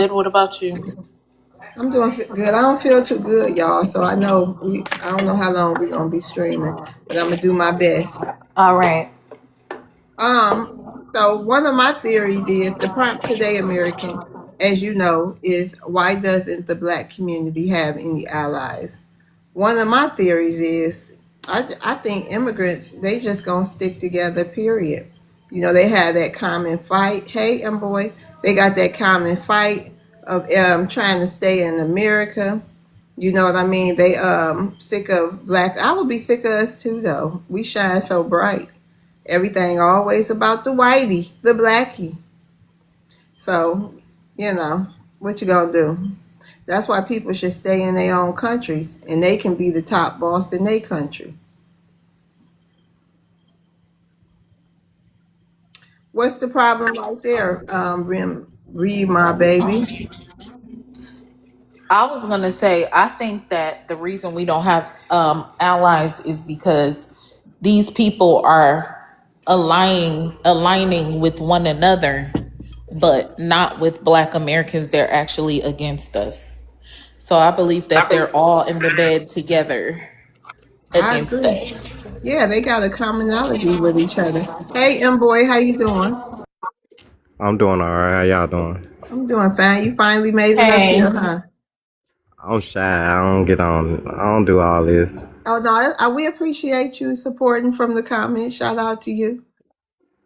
What about you? I'm doing good. I don't feel too good, y'all. So I don't know how long we're gonna be streaming, but I'm gonna do my best. All right. Um, so one of my theories is the prompt today, American, as you know, is why doesn't the black community have any allies? One of my theories is I think immigrants they just gonna stick together. Period. You know they have that common fight. Hey, boy, they got that common fight of trying to stay in America. You know what I mean? They sick of black. I would be sick of us too, though. We shine so bright. Everything always about the whitey, the blackie. So, you know, what you gonna do? That's why people should stay in their own countries and they can be the top boss in their country. What's the problem right there, Read my baby? I was gonna say I think that the reason we don't have allies is because these people are aligning with one another, but not with Black Americans. They're actually against us. So I believe that they're all in the bed together I against agree. us. Yeah, they got a commonality with each other. Hey, boy, how you doing? I'm doing all right. How y'all doing? I'm doing fine. You finally made it up here, Hey. huh? I'm shy. I don't get on. I don't do all this. Oh no, we appreciate you supporting from the comments. Shout out to you.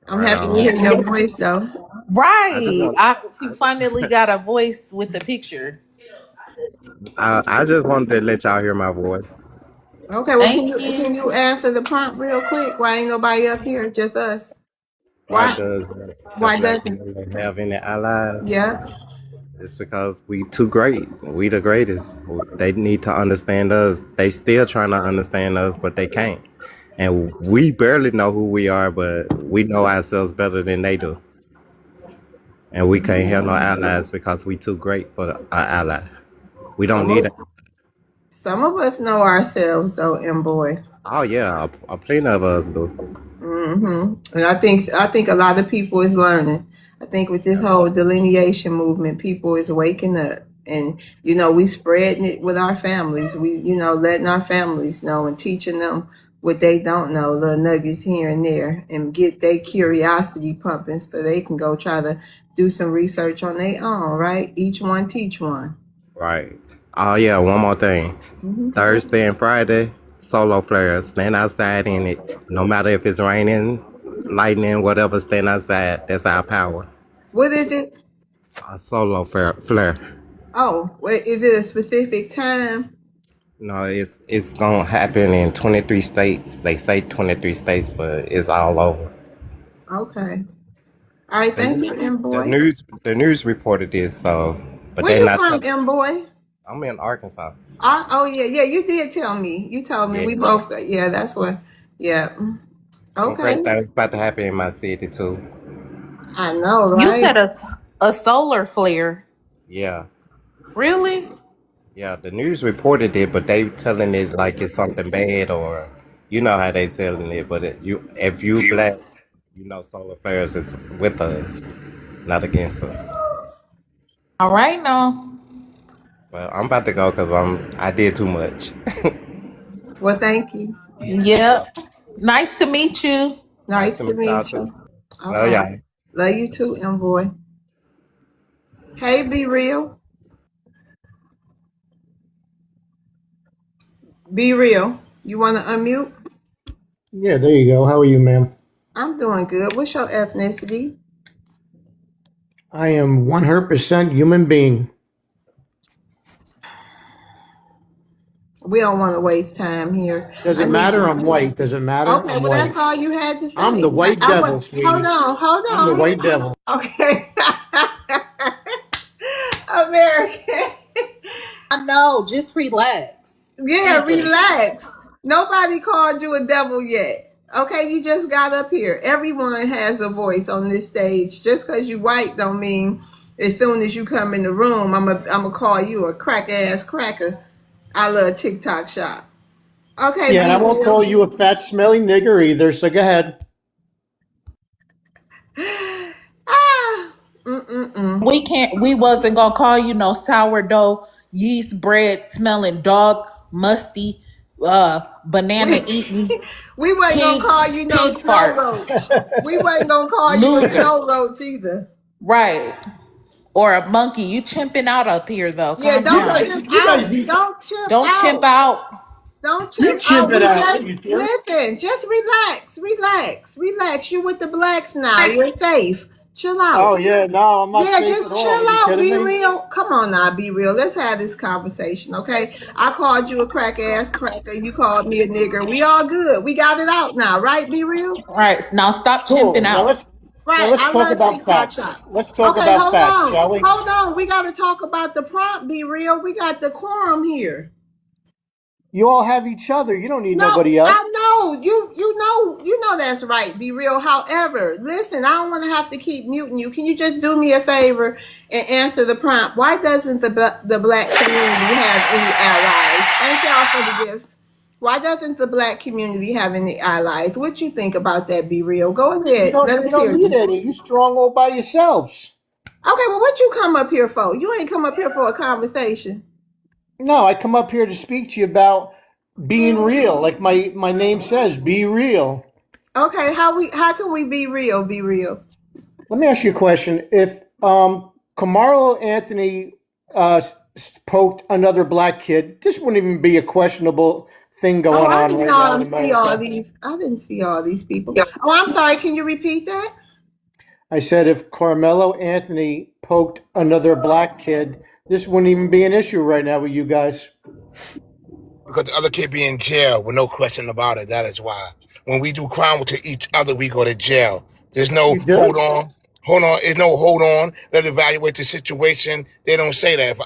I'm Right happy to on. hear your voice though. I just Right. want. You finally got a voice with the picture. I just wanted to let y'all hear my voice. Okay, well, Thank can you. you answer the prompt real quick? Why ain't nobody up here? Just us. Why Why? does the Why black doesn't? community have any allies? Yeah. It's because we too great. We the greatest. They need to understand us. They still trying to understand us, but they can't. And we barely know who we are, but we know ourselves better than they do. And we can't have no allies because we too great for our ally. We don't Some need it. of some of us know ourselves though, boy. Oh yeah, a plenty of us do. And I think a lot of people is learning. I think with this whole delineation movement, people is waking up, and we spreading it with our families. We letting our families know and teaching them what they don't know, little nuggets here and there, and get their curiosity pumping so they can go try to do some research on their own. Right? Each one teach one. Right. Oh yeah, one more thing. hmm Thursday and Friday, solo flares. Stand outside in it. No matter if it's raining, lightning, whatever, stand outside. That's our power. What is it? A solo flare. Oh, wait, is it a specific time? No, it's gonna happen in 23 states. They say 23 states, but it's all over. Okay. All right. The, Thank you, the boy. news reported this, so but Where they're you not from, telling. boy? I'm in Arkansas. Oh yeah, yeah. You did tell me. You told me. Yeah, We both got. Yeah, that's what. Yeah. some great Okay. things about to happen in my city too. I know, You right? said a solar flare. Yeah. Really? Yeah, the news reported it, but they telling it like it's something bad, or you know how they telling it. But if you black, solar flares is with us, not against us. All right now. But I'm about to go because I did too much. Well, thank you. Yep. Nice to meet you. Nice Nice to to meet y'all meet too. you. All Love right. y'all. Love you too, boy. Hey, be real. Be real. You want to unmute? Yeah, there you go. How are you, ma'am? I'm doing good. What's your ethnicity? I am 100% human being. We don't want to waste time here. Does I it need matter? you. I'm white. Does it matter? Okay, I'm well, that's white. all you had to I'm the say. white I want. devil, Hold sweetie. on, hold I'm the white on. devil. Okay. American. I know. Just relax. Yeah, relax. Nobody called you a devil yet. Okay, you just got up here. Everyone has a voice on this stage. Just because you white don't mean as soon as you come in the room, I'm a call you a crack ass cracker. I love TikTok shop. Okay, Yeah, and I be won't call real. you a fat, smelly nigger either, so go ahead. Ah, We wasn't gonna call you no sourdough, yeast bread smelling dog, musty, banana eating, We wasn't gonna pig, call you no pig snow fart roach. We wasn't gonna call you a loser. snow roach either. Right. Or a monkey. You chimping out up here though. Yeah, Calm don't down. chimp You guys, out. Don't chimp Don't chimp out. out. Don't you chimp chimp out. it We out. just You hear? listen. Just relax, relax, relax. You with the blacks now. You're safe. Chill out. Oh yeah, no, I'm not Yeah, safe at just all. chill You out. kidding Be me? real. Come on now, be real. Let's have this conversation, okay? I called you a crack ass cracker. You called me a nigger. We all good. We got it out now, right? Be real. All right. Now stop chimping Cool. Now out. Right. let's I talk love about TikTok facts. shop. Let's talk Okay, about hold facts, on. shall we? Hold on. We got to talk about the prompt. Be real. We got the quorum here. You all have each other. You don't need No, nobody else. I know you know that's right. Be real. However, listen, I don't want to have to keep muting you. Can you just do me a favor and answer the prompt? Why doesn't the black community have any allies? Thank y'all for the gifts. Why doesn't the black community have any allies? What you think about that? Be real. Go ahead. Let You us hear don't need you. any. You strong all by yourselves. Okay, well, what you come up here for? You ain't come up here for a conversation. No, I come up here to speak to you about being real. Like my name says, be real. Okay, how can we be real? Be real. Let me ask you a question. If Carmelo Anthony poked another black kid, this wouldn't even be a questionable thing Oh, going I on didn't right know now in I see all America. these. I didn't see all these people. Oh, I'm sorry. Can you repeat that? I said if Carmelo Anthony poked another black kid, this wouldn't even be an issue right now with you guys. Because the other kid be in jail with no question about it. That is why. When we do crime to each other, we go to jail. There's no You do? hold on. There's no hold on. Let's evaluate the situation. They don't say that.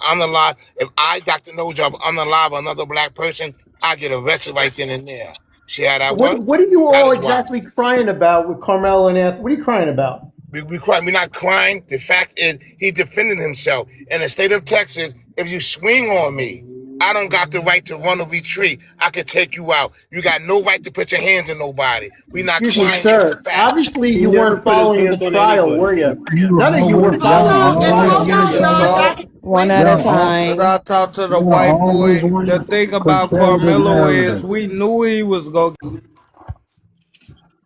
If I, Dr. No Job, unalive another black person, I get arrested right then and there. See how that works? What are you That all is why. exactly crying about with Carmelo and Anthony? What are you crying about? We're not crying. The fact is, he defended himself. In the state of Texas, if you swing on me, I don't got the right to run or retreat. I could take you out. You got no right to put your hands on nobody. We're not Excuse me, crying, it's the sir. fact. Obviously, He you never weren't put his following the hands on trial, anybody. were you? You None of you were always Hold following on, the and trial. hold on, Yo, y'all. talk. One Wait at a a minute. Should time. I talk to the you white always boy? want The to thing about control the Carmelo narrative. is we knew he was gonna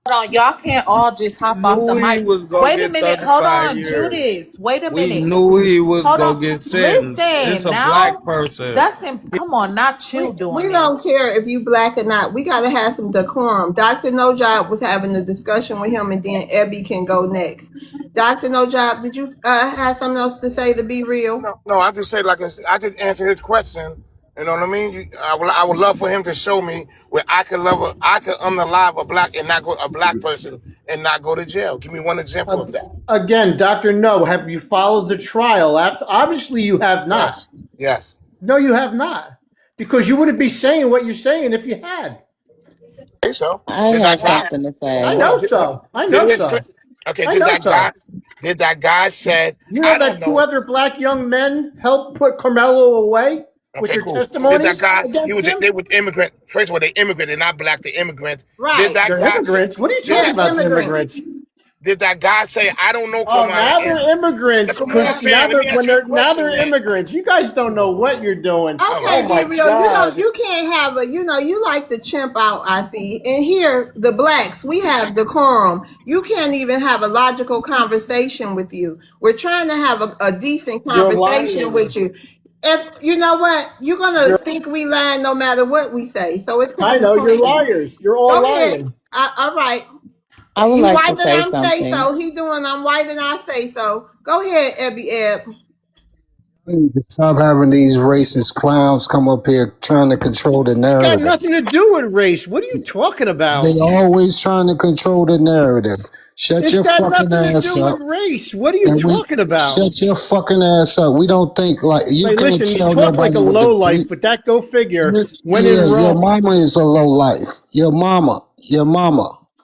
Hold on. Y'all can't all just hop off the mic. Wait a get minute. Hold 35 on, years. Judas. Wait a We minute. knew he was Hold on. gonna get sentenced. It's Listen a black now. person. That's him. Come on, not you We doing don't this. care if you black or not. We gotta have some decorum. Dr. No Job was having a discussion with him, and then Ebby can go next. Dr. No Job, did you have something else to say to be real? No, I just say I just answered his question. You know what I mean? I would love for him to show me where I could unalive a black person and not go to jail. Give me one example of that. Again, Dr. No, have you followed the trial? Obviously, you have not. Yes. No, you have not. Because you wouldn't be saying what you're saying if you had. Okay, so I did have that guy? something to I say. Hold on. know so. I Did know his friend? so. Okay. I know so. Did that guy said? You know I don't that two know. other black young men helped put Carmelo away with Okay, their cool. Did that testimonies guy? against him? They were immigrant. First of all, they immigrant. They're not black. They're immigrants. Did Right. that They're guy say? immigrants. What are you Did talking Yes, that? about, the immigrants. immigrants? Did that guy say? I don't know Oh, Kamala now Anthony. they're immigrants Come on, because now fam. Let me ask you a now question, they're man. immigrants. You guys don't know what you're doing. All Okay, Oh right. be my real. God! You can't have you like to chimp out, I see. And here, the blacks, we have decorum. You can't even have a logical conversation with you. We're trying to have a decent You're conversation lying. with you. If you know what, you're gonna think we lying no matter what we say. So it's I kind of know you're funny. liars. You're all Go ahead. lying. All right. I would You like white to and say I'm say something. so. He doing I'm white and I say so. Go ahead, Ebby Ebb. We need to stop having these racist clowns come up here trying to control the It's got narrative. nothing to do with race. What are you talking They about? always trying to control the narrative. Shut It's your got fucking nothing to ass do with up. race. What are you And we talking about? shut your fucking ass up. We don't think like you Like, can't listen, you tell talk like nobody a what low to life, do. but that go figure. When in Yeah, your Rome, mama is a low life. Your mama.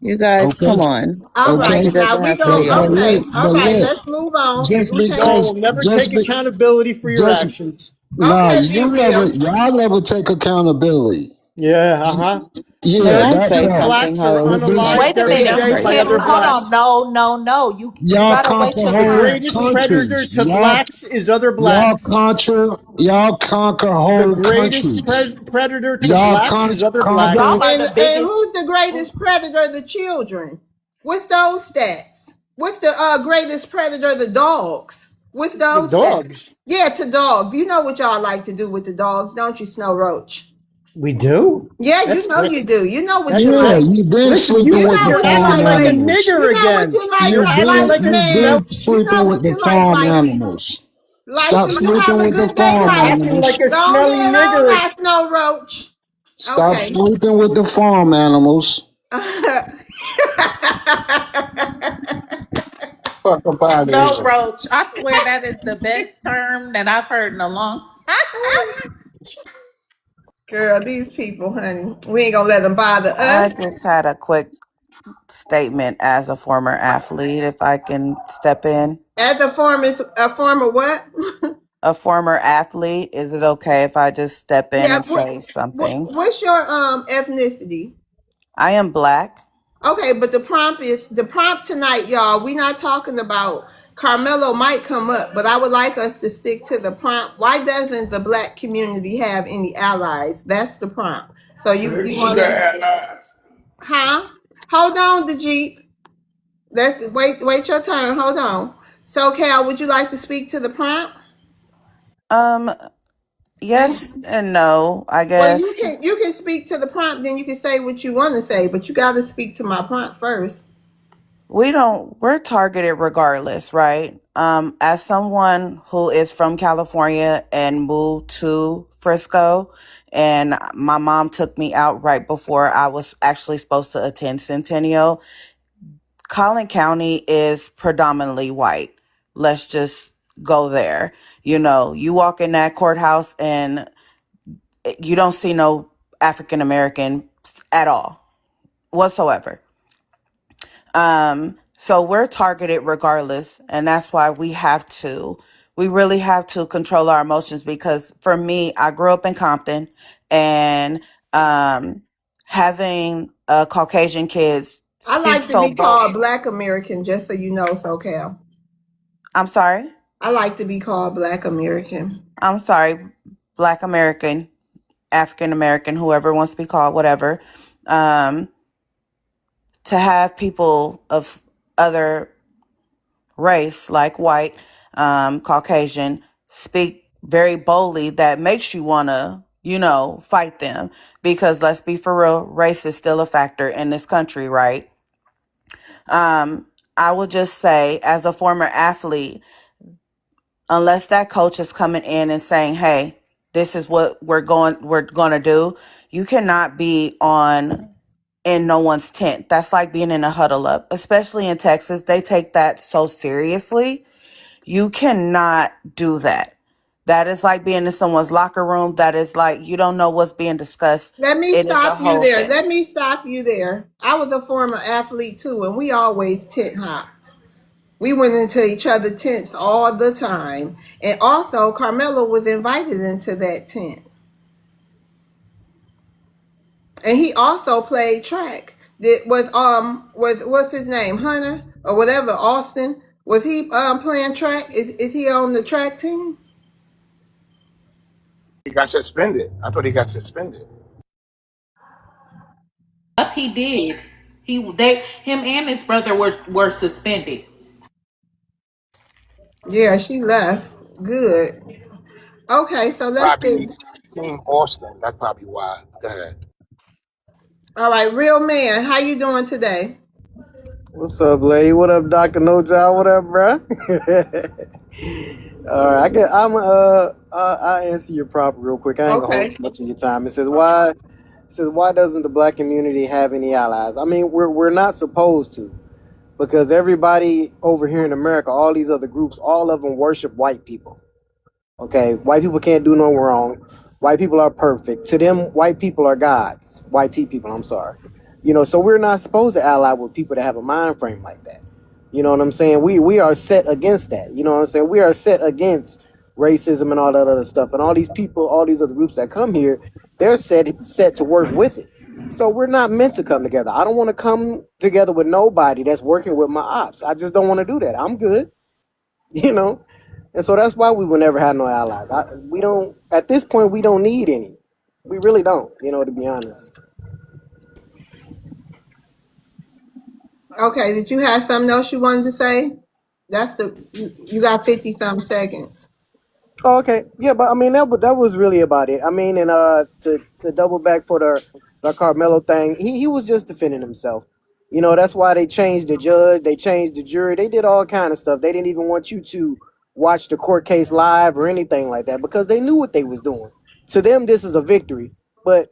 You guys, Okay? come on. All Okay? right. It Now doesn't we have to go be all okay. this. All But right, look, let's move on. just Okay. no, because, will never just take be, accountability for your just actions. nah, Okay, be real. y'all never take accountability. Yeah. Yeah, May I that say Black part. something, blacks are But hoes? this, Wait unalived a every This minute. is day by crazy. other Hold on. blacks. No. You y'all gotta wait conquer your The whole turn. greatest predator countries. to blacks is other blacks. Y'all conquer The whole greatest countries. predator to Y'all blacks is other blacks. Y'all conquer. are And the biggest. who's the greatest predator? The children. What's those stats? What's the greatest predator? The dogs. What's The those stats? dogs. Yeah, to dogs. You know what y'all like to do with the dogs, don't you, Snow Roach? We do. Yeah, you That's know you do. You know what that's you Yeah, like. so. you've been Listen, sleeping You with know the you're what you acting farm like, like a baby. animals. You nigger know what again. you like, You're acting like a You've man. been smell. You know sleeping with what the you like, farm Lifey. animals. Stop Lifey, you have sleeping a with the good day, farm You're Lifey. acting like animals. a Go smelly ahead on nigger. now, Snow Roach. Stop Okay. sleeping with the farm animals. Fuck up out of Snow here. roach. I swear that is the best term that I've heard in a long. Girl, these people, honey, we ain't gonna let them bother I us. just had a quick statement as a former athlete, if I can step in. As a former what? A former athlete, is it okay if I just step in Yeah. and say something? What's your ethnicity? I am black. Okay, but the prompt tonight, y'all. We not talking about Carmelo might come up, but I would like us to stick to the prompt. Why doesn't the black community have any allies? That's the prompt. So you want to, huh? Hold on, the Jeep. Let's wait your turn. Hold on. So, Cal, would you like to speak to the prompt? Um, And yes and no, I well, guess. you can speak to the prompt, then you can say what you want to say, but you got to speak to my prompt first. We're targeted regardless, right? As someone who is from California and moved to Frisco, and my mom took me out right before I was actually supposed to attend Centennial, Collin County is predominantly white. Let's just go there. You know, you walk in that courthouse and you don't see no African American at all whatsoever. So we're targeted regardless, and that's why we really have to control our emotions because for me, I grew up in Compton and having Caucasian kids I speak like to so be bold. called Black American, just so you know, SoCal. I'm sorry. I like to be called Black American. I'm sorry, Black American, African American, whoever wants to be called, whatever. Um, to have people of other race, like white, Caucasian, speak very boldly that makes you want to, fight them. Because let's be for real, race is still a factor in this country, right? I would just say, as a former athlete, unless that coach is coming in and saying, hey, this is what we're going to do, you cannot be on in no one's tent. That's like being in a huddle up, especially in Texas. They take that so seriously. You cannot do that. That is like being in someone's locker room. That is like you don't know what's being discussed. Let me It is a stop you whole there. thing. Let me stop you there. I was a former athlete too, and we always tent hopped. We went into each other's tents all the time. And also, Carmelo was invited into that tent. And he also played track. Was what's his name? Hunter or whatever, Austin? Was he playing track? Is he on the track team? He got suspended. I thought he got suspended. Up, he did. Him and his brother were suspended. Yeah, she left. Good. Okay, so let's Probably see. Team Austin. That's probably why. Go ahead. All right, real man, how you doing today? What's up, lady? What up, Doctor No Job? What up, bruh? All right, I'll answer your prompt real quick. I ain't gonna hold Okay. too much of your time. It says why doesn't the black community have any allies? I mean, we're not supposed to, because everybody over here in America, all these other groups, all of them worship white people. Okay, white people can't do no wrong. White people are perfect. To them, white people are gods. White people, I'm sorry. So we're not supposed to ally with people that have a mind frame like that. You know what I'm saying? We are set against that. You know what I'm saying? We are set against racism and all that other stuff. And all these people, all these other groups that come here, they're set to work with it. So we're not meant to come together. I don't want to come together with nobody that's working with my ops. I just don't want to do that. I'm good, you know. And so that's why we will never have no allies. We don't at this point. We don't need any. We really don't. You know, to be honest. Okay, did you have something else you wanted to say? You got 50-some seconds. Oh, okay. Yeah, but I mean that was really about it. I mean, and to double back for the Carmelo thing, he was just defending himself. You know, that's why they changed the judge, they changed the jury, they did all kind of stuff. They didn't even want you to watch the court case live or anything like that because they knew what they was doing. To them, this is a victory, but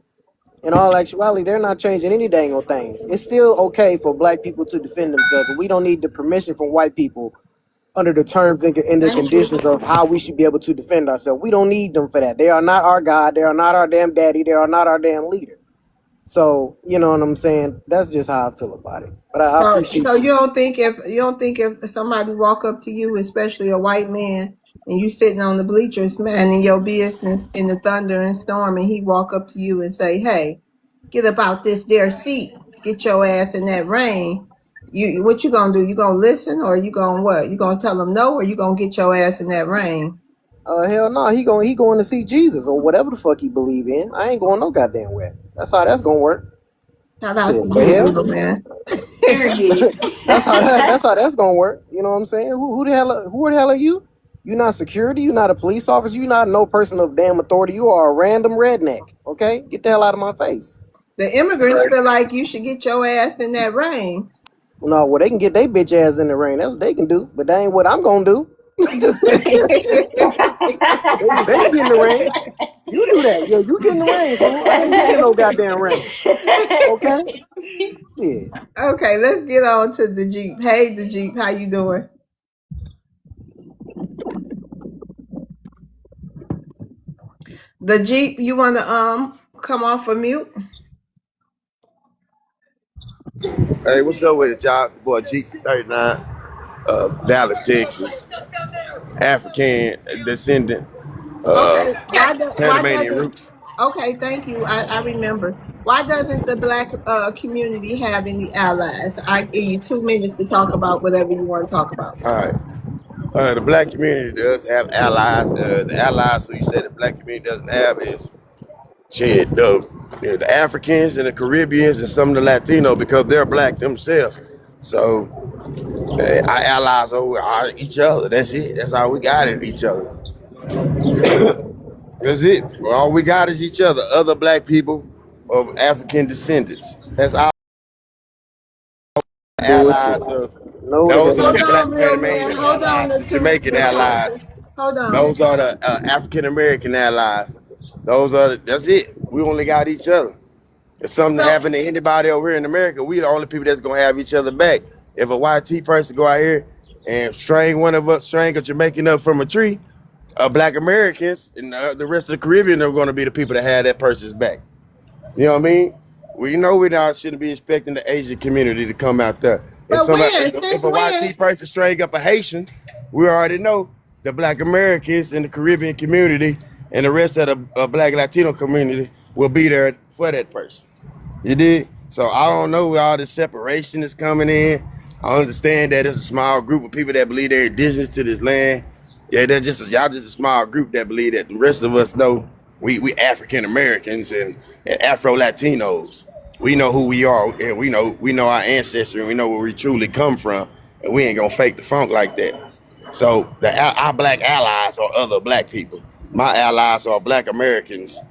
in all actuality, they're not changing any dang old thing. It's still okay for black people to defend themselves, but we don't need the permission from white people under the terms and the conditions of how we should be able to defend ourselves. We don't need them for that. They are not our God. They are not our damn daddy. They are not our damn leader. So you know what I'm saying? That's just how I feel about it. But I appreciate. So you don't think if somebody walk up to you, especially a white man, and you sitting on the bleachers, man, in your business in the thunder and storm, and he walk up to you and say, "Hey, get up out this there seat, get your ass in that rain." What you gonna do? You gonna listen, or you gonna what? You gonna tell them no, or you gonna get your ass in that rain? Hell no, he going to see Jesus or whatever the fuck he believe in. I ain't going no goddamn where. That's how that's gonna work. Shout out to The hell? you, man. that's how that's gonna work. You know what I'm saying? Who the hell are you? You're not security. You're not a police officer. You're not no person of damn authority. You are a random redneck. Okay, get the hell out of my face. The immigrants feel like you should get your ass in that rain. No, well they can get their bitch ass in the rain. That's what they can do, but that ain't what I'm gonna do. They can get in the rain. You do that. Yo, you get in the rain, fool. I ain't getting no goddamn rain. Okay? Yeah. Okay, let's get on to the Jeep. Hey, the Jeep, how you doing? The Jeep, you want to come off of mute? Hey, what's up with it, y'all? Boy, G39, Dallas, Texas, African descendant, Okay, Panamanian roots. okay, thank you. I remember. Why doesn't the black community have any allies? I give you 2 minutes to talk about whatever you want to talk about. All right. The black community does have allies. The allies who you say the black community doesn't have is the Africans and the Caribbeans and some of the Latino because they're black themselves. So our allies are each other. That's it. That's all we got in each other. That's it. All we got is each other. Other black people of African descendants. That's our allies of those are the black Panamanian allies, the Jamaican allies. Hold on. Those are the African American allies. That's it. We only got each other. If something happened to anybody over here in America, we the only people that's gonna have each other back. If a YT person go out here and string a Jamaican up from a tree, black Americans and the rest of the Caribbean are gonna be the people that have that person's back. You know what I mean? We know we now shouldn't be expecting the Asian community to come out there. If a YT person string up a Haitian, we already know the black Americans in the Caribbean community and the rest of the black Latino community will be there for that person. You did? So I don't know where all this separation is coming in. I understand that it's a small group of people that believe they're indigenous to this land. Yeah, y'all just a small group that believe that. The rest of us know we African Americans and Afro Latinos. We know who we are, and we know our ancestry, and we know where we truly come from, and we ain't gonna fake the funk like that. So our black allies are other black people. My allies are black Americans,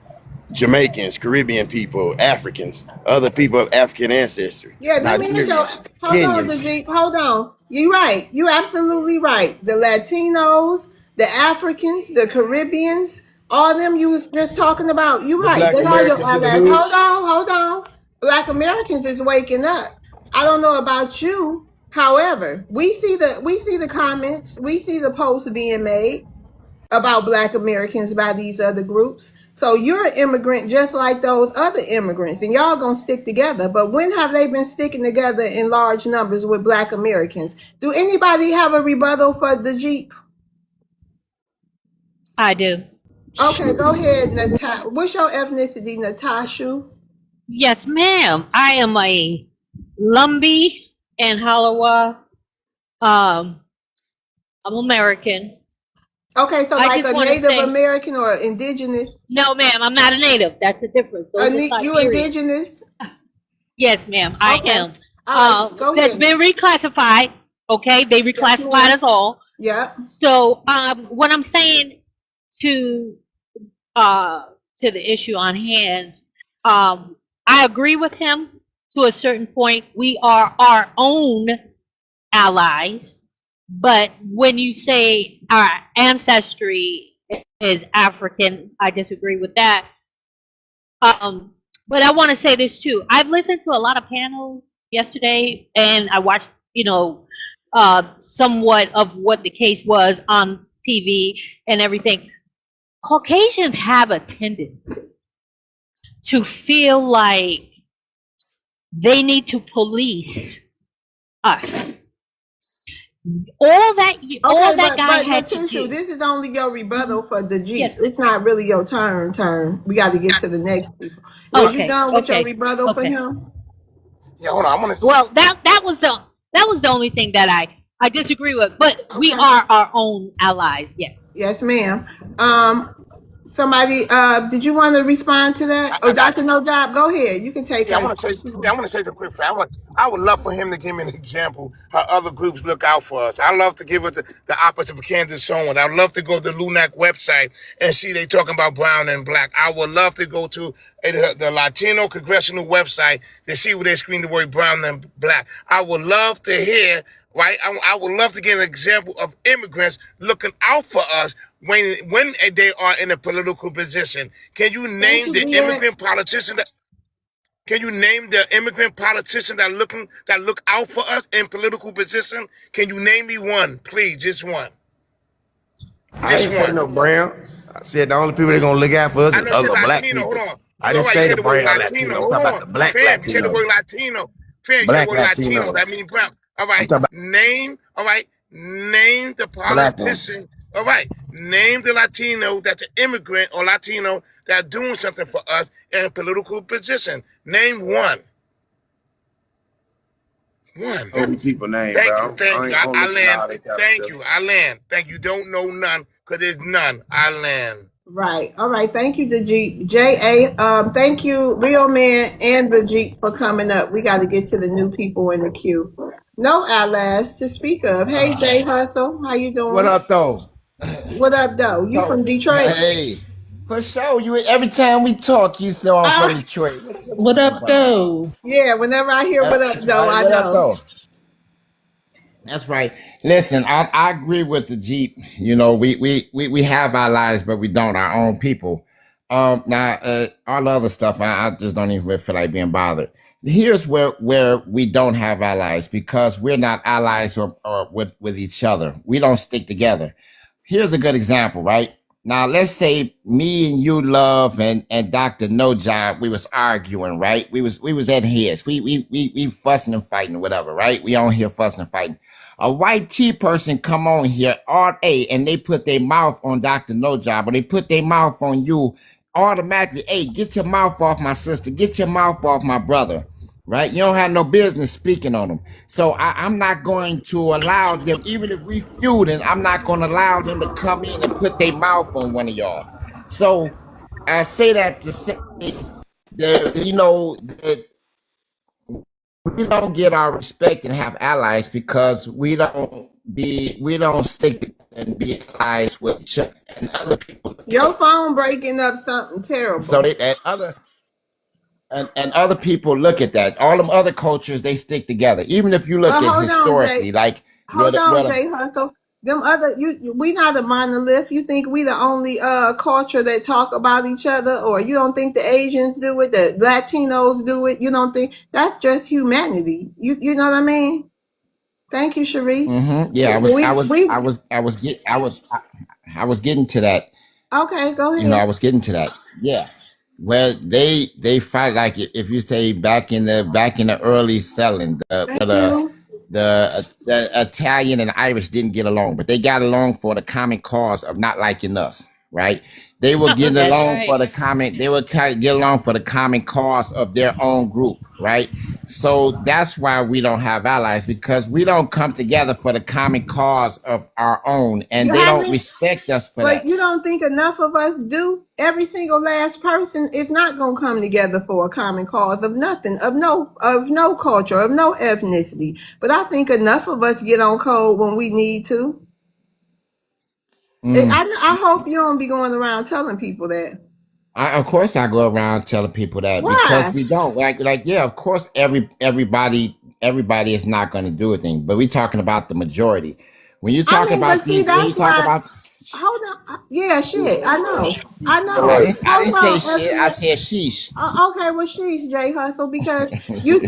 Jamaicans, Caribbean people, Africans, other people of African ancestry. Yeah, let me Nigerians, hold on. You're right. You're absolutely right. The Latinos, the Africans, the Caribbeans, all of them you was just talking about. You're right. They are your allies. Hold on. Black Americans is waking up. I don't know about you. However, we see the comments, we see the posts being made about Black Americans by these other groups. So you're an immigrant just like those other immigrants, and y'all gonna stick together. But when have they been sticking together in large numbers with Black Americans? Do anybody have a rebuttal for the Jeep? I do. Okay, go ahead, Natasha. What's your ethnicity, Natasha? Yes, ma'am. I am a Lumbee and Halawa. Um, I'm American. Okay, so I like just a want to Native say, American or indigenous? no, ma'am, I'm not a native. That's the difference. Those are You Siberian. indigenous? Yes, ma'am, I Okay. am. All right, go That's ahead. been reclassified. Okay, they Yes, reclassified ma'am. us all. Yeah. So, what I'm saying to to the issue on hand, I agree with him to a certain point. We are our own allies, but when you say our ancestry is African, I disagree with that. But I want to say this too. I've listened to a lot of panels yesterday, and I watched, somewhat of what the case was on TV and everything. Caucasians have a tendency to feel like they need to police us. All that guy but had to Natasha, do. this is only your rebuttal for the Jeep. Yes. It's not really your turn. We got to get to the next people. Was you done with your rebuttal for him? Yeah, hold on. I want to. Well, that was the only thing that I disagree with. But we are our own allies. Yes. Yes, ma'am. Somebody, did you want to respond to that? Or Dr. No Job, go ahead. You can take Yeah, her. I want to say something quick. I would love for him to give me an example how other groups look out for us. I love to give it the opposite of Kansas Owens. I'd love to go to the LUNAC website and see they talking about brown and black. I would love to go to the Latino congressional website to see where they screen the word brown and black. I would love to hear. Right, I would love to get an example of immigrants looking out for us when they are in a political position. Can you name the immigrant politician that? Can you name the immigrant politician that look out for us in political position? Can you name me one, please? Just one. I ain't say no brown. I said the only people that gonna look out for us I is know you said other black Latino. people. Hold on. I didn't You say said the the word brown Latino. Latino. I'm Hold talking about on. the black Fam, you said the Latino. word Latino. Fam, you said Black the word Latino. Latino. That means brown. All I'm right. talking about Name. All right. Name the black one. politician. All right. Name the Latino that's an immigrant or Latino that's doing something for us in a political position. Name one. One. Old people name, Thank bro. you. Thank you. I don't I listen to land. all that kind of Thank stuff. you. I land. Thank you. Don't know none because there's none. I land. Right. All right. Thank you, the Jeep. J.A., thank you, Real Man and the Jeep for coming up. We got to get to the new people in the queue. No allies to speak of. Hey, Jay Hustle. How you doing? What up, though? What up, though? You from Detroit? Hey, for sure. You every time we talk, you say I'm from Detroit. What up, though? Yeah, whenever I hear what up, That's though, right. I What up, know. though? That's right. Listen, I agree with the Jeep. You know, we have our lives, but we don't our own people. Now all the other stuff, I just don't even feel like being bothered. Here's where we don't have allies because we're not allies or with each other. We don't stick together. Here's a good example, right? Now let's say me and you, Love, and Dr. No Job, we was arguing, right? We was at his. We fussing and fighting, whatever, right? We on here fussing and fighting. A white T person come on here, and they put their mouth on Dr. No Job, or they put their mouth on you automatically. Hey, get your mouth off my sister. Get your mouth off my brother. Right? You don't have no business speaking on them. So I'm not going to allow them, even if we feuding, I'm not going to allow them to come in and put their mouth on one of y'all. So I say that to say that, that we don't get our respect and have allies because we don't stick and be allies with each other and other people. Your phone breaking up something terrible. So and other people look at that. All them other cultures, they stick together. Even if you look at historically, Hold on, Jay Hustle. Them other we not a monolith. You think we the only culture that talk about each other, or you don't think the Asians do it, the Latinos do it? You don't think that's just humanity? You know what I mean? Thank you, Sharice. Mm-hmm. Yeah, I was getting to that. Okay, go ahead. I was getting to that. Yeah. Well, they fight like if you say back in the early selling, the Italian and Irish didn't get along, but they got along for the common cause of not liking us, right? They will get That's along right. for the common. They will get along for the common cause of their own group, right? So that's why we don't have allies, because we don't come together for the common cause of our own, and You they don't haven't, respect us for but that. you don't think enough of us do? Every single last person is not gonna come together for a common cause of nothing, of no culture, of no ethnicity. But I think enough of us get on code when we need to. Mm. I hope you don't be going around telling people that. Of course, I go around telling people that, because Why? we don't yeah. Of course, everybody is not going to do a thing, but we're talking about the majority. When you I talk mean, but about see, these, when you that's talk why. about, Hold on. Yeah, shit. I know. I I know. didn't, I Hold didn't say on, shit. I Anthony. said sheesh. Okay, well, she's Jay Hustle, because you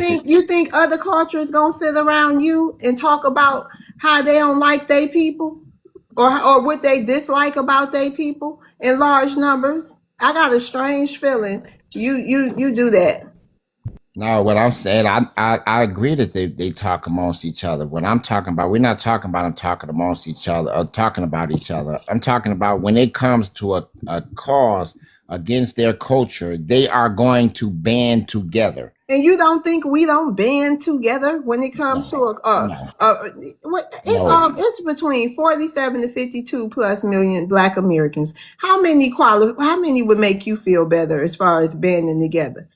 think other cultures gonna sit around you and talk about how they don't like their people, or what they dislike about their people in large numbers. I got a strange feeling you do that. No, what I'm saying, I agree that they talk amongst each other. What I'm talking about, we're not talking about them talking amongst each other or talking about each other. I'm talking about when it comes to a cause against their culture, they are going to band together. And you don't think we don't band together when it comes to No, no, no. it's between 47 to 52 plus million Black Americans. How many would make you feel better as far as banding together?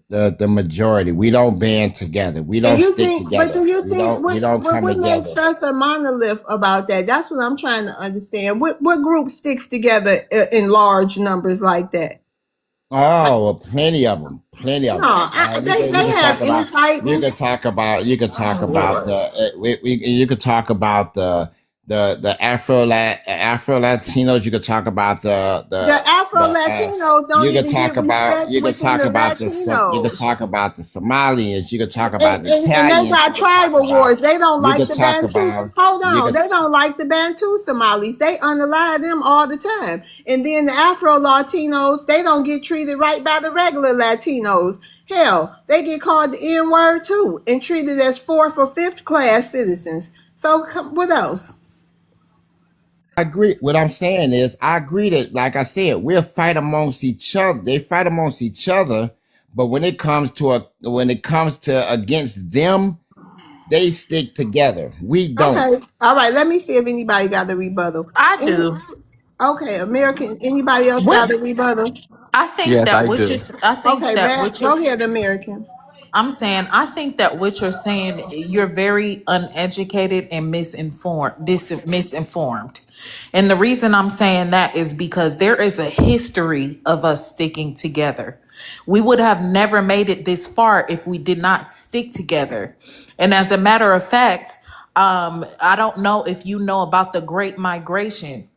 The majority. We don't band together. We And don't you stick think, but together. do you We think don't we don't come what makes together. us a monolith about that? That's what I'm trying to understand. What group sticks together in large numbers like that? Oh, well, plenty of them. Plenty of No, them. You they can have talk about. You infighting. can talk about. You can talk Oh about Lord. the. You could talk about the Afro Latinos. You could talk about The Afro the. Latinos don't You could even talk get about. respect You could within talk the about the. You could Latinos. talk about the Somalians. You could talk about the And they Italians. You got could talk tribal about. wars. They don't You like could the talk Bantu. about. Hold You on. could. They don't like the Bantu Somalis. They unalive them all the time. And then the Afro Latinos, they don't get treated right by the regular Latinos. Hell, they get called the N word too and treated as fourth or fifth class citizens. So what else? I agree. What I'm saying is, I agree that, like I said, we'll fight amongst each other. They fight amongst each other, but when it comes to against them, they stick together. We don't. Okay. All right. Let me see if anybody got a rebuttal. I Any, do. okay. American. Anybody else got What a rebuttal? Yes, I do. I think Okay, that man. what you're Go ahead, American. I'm saying I think that what you're saying, you're very uneducated and misinformed. And the reason I'm saying that is because there is a history of us sticking together. We would have never made it this far if we did not stick together. And as a matter of fact, I don't know if you know about the Great Migration.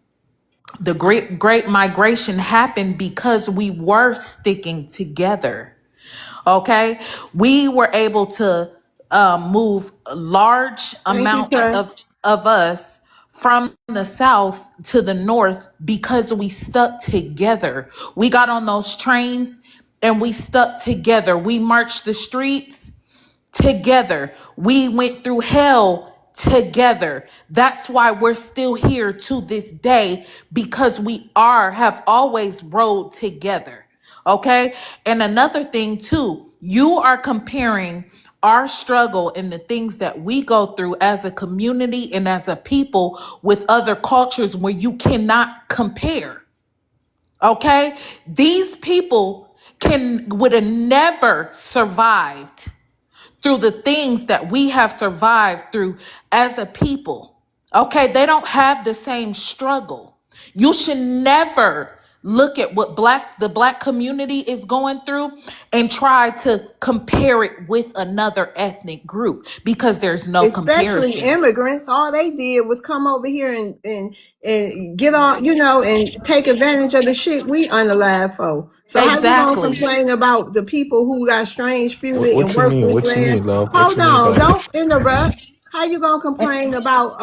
The Great Migration happened because we were sticking together. Okay, we were able to move large Thank you, amounts sir. of us from the south to the north because we stuck together. We got on those trains and we stuck together. We marched the streets together. We went through hell together. That's why we're still here to this day, because we have always rode together. Okay. And another thing too, you are comparing our struggle and the things that we go through as a community and as a people with other cultures where you cannot compare. Okay. These people would have never survived through the things that we have survived through as a people. Okay, they don't have the same struggle. You should never look at what the black community is going through and try to compare it with another ethnic group, because there's no Especially comparison. immigrants, all they did was come over here and get on, and take advantage of the shit we unalive for. So how you gonna Exactly. complain about the people who got strange feuded and What you worked mean? this What you land? mean, love? What Hold you mean on, by that? don't interrupt. How you gonna complain about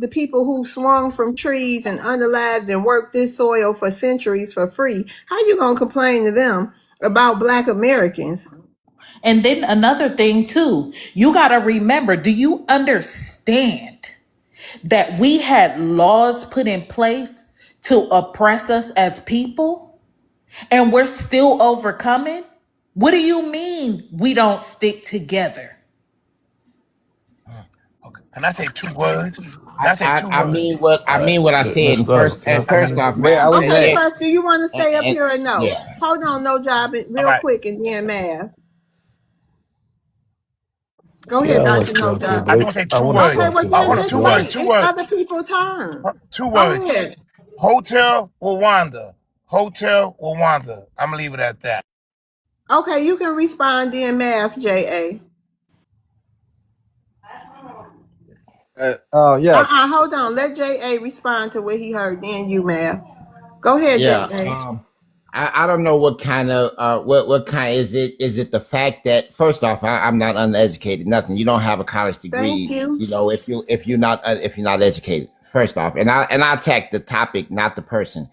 the people who swung from trees and unalived and worked this soil for centuries for free? How you gonna complain to them about Black Americans? And then another thing too, you got to remember, do you understand that we had laws put in place to oppress us as people, and we're still overcoming? What do you mean we don't stick together? Okay. Can I say 2 words? Can I say two I words? mean what I said. Let's And go. first off, I ma'am, was Okay, next. Trust, do you want to stay up and here or no? yeah, Hold on, no job, All real right. quick, and then Mav. Go Yeah, ahead, I want Dr. to No jump in, Job. I but just want to say I two want to words. Okay, jump well in I then want first. just two But words. wait. Two It's words. other people's turn. 2 words. Go ahead. Hotel Rwanda. Hotel Rwanda. I'm gonna leave it at that. Okay, you can respond then Mav, J.A. Yeah, Hold on. Let J.A. respond to what he heard, then you, Mav. Go ahead, yeah. J.A. I don't know what kind of what kind is it? Is it the fact that first off, I'm not uneducated, nothing. You don't have a college Thank degree, you. you know, if you're not educated. First off, and I attack the topic, not the person.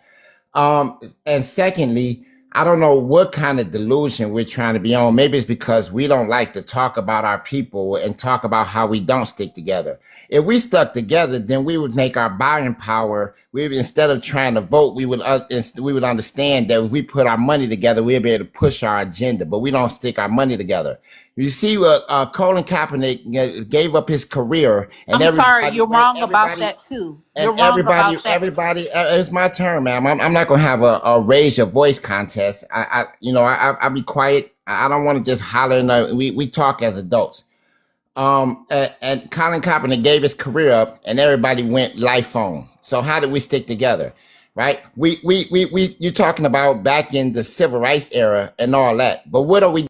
And secondly, I don't know what kind of delusion we're trying to be on. Maybe it's because we don't like to talk about our people and talk about how we don't stick together. If we stuck together, then we would make our buying power. Instead of trying to vote, we would understand that if we put our money together, we'd be able to push our agenda. But we don't stick our money together. You see, Colin Kaepernick gave up his career, and I'm sorry, everybody, you're wrong about everybody that too. and You're wrong about that. it's my turn, ma'am. I'm not gonna have a raise your voice contest. I'll be quiet. I don't want to just holler. We talk as adults. And Colin Kaepernick gave his career up, and everybody went life on. So how did we stick together? Right? We you're talking about back in the civil rights era and all that. But what are we?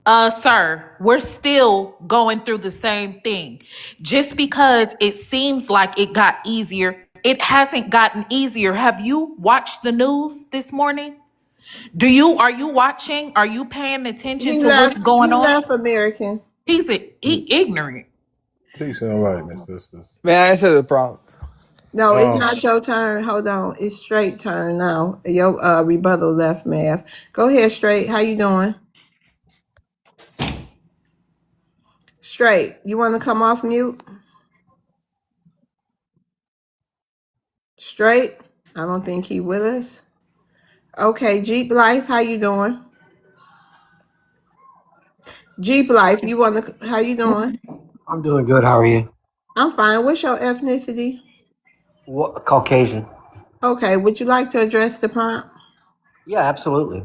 Sir, we're still going through the same thing. Just because it seems like it got easier, it hasn't gotten easier. Have you watched the news this morning? Are you watching? Are you paying attention He to what's left. going He on? left American. He ignorant. peace and light, Miss Sisters. May I answer the prompt? No, it's Um, not your turn. Hold on. It's straight turn now. Your rebuttal left, Mav. Go ahead, straight. How you doing? Straight. You want to come off mute? Straight. I don't think he with us. Okay, Jeep Life. How you doing? Jeep Life. You want to? How you doing? I'm doing good. How are you? I'm fine. What's your ethnicity? What, Caucasian? Okay. Would you like to address the prompt? Yeah, absolutely.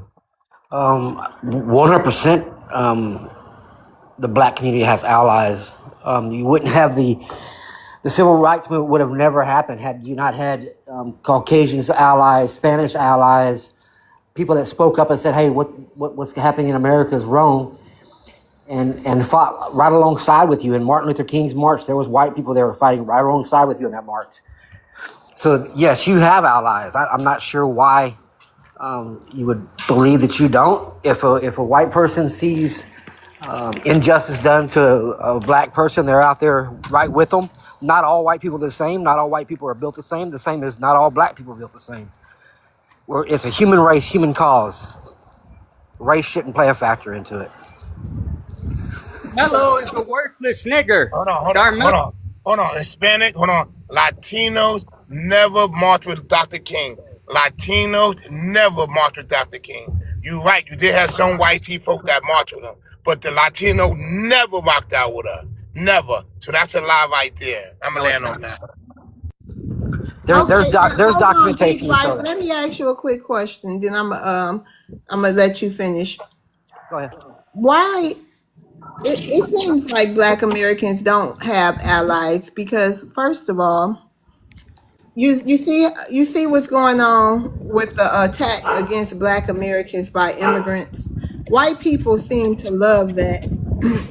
100%. The black community has allies. You wouldn't have the civil rights movement would have never happened had you not had Caucasians allies, Spanish allies, people that spoke up and said, "Hey, what's happening in America is wrong," and fought right alongside with you. In Martin Luther King's march, there was white people that were fighting right alongside with you in that march. So yes, you have allies. I'm not sure why you would believe that you don't. If a white person sees injustice done to a black person, they're out there right with them. Not all white people are the same. Not all white people are built the same. The same as not all black people are built the same. It's a human race, human cause. Race shouldn't play a factor into it. Mello is a worthless nigger. Hold on. Hispanic, hold on. Latinos never marched with Dr. King. Latinos never marched with Dr. King. You're right. You did have some white tea folk that marched with him. But the Latino never rocked out with us. Never. So that's a lie right there. I'm going to land on that. There's documentation to show that. Let me ask you a quick question. Then I'm gonna let you finish. Go ahead. Why? It seems like Black Americans don't have allies because, first of all, you see what's going on with the attack against Black Americans by immigrants. White people seem to love that.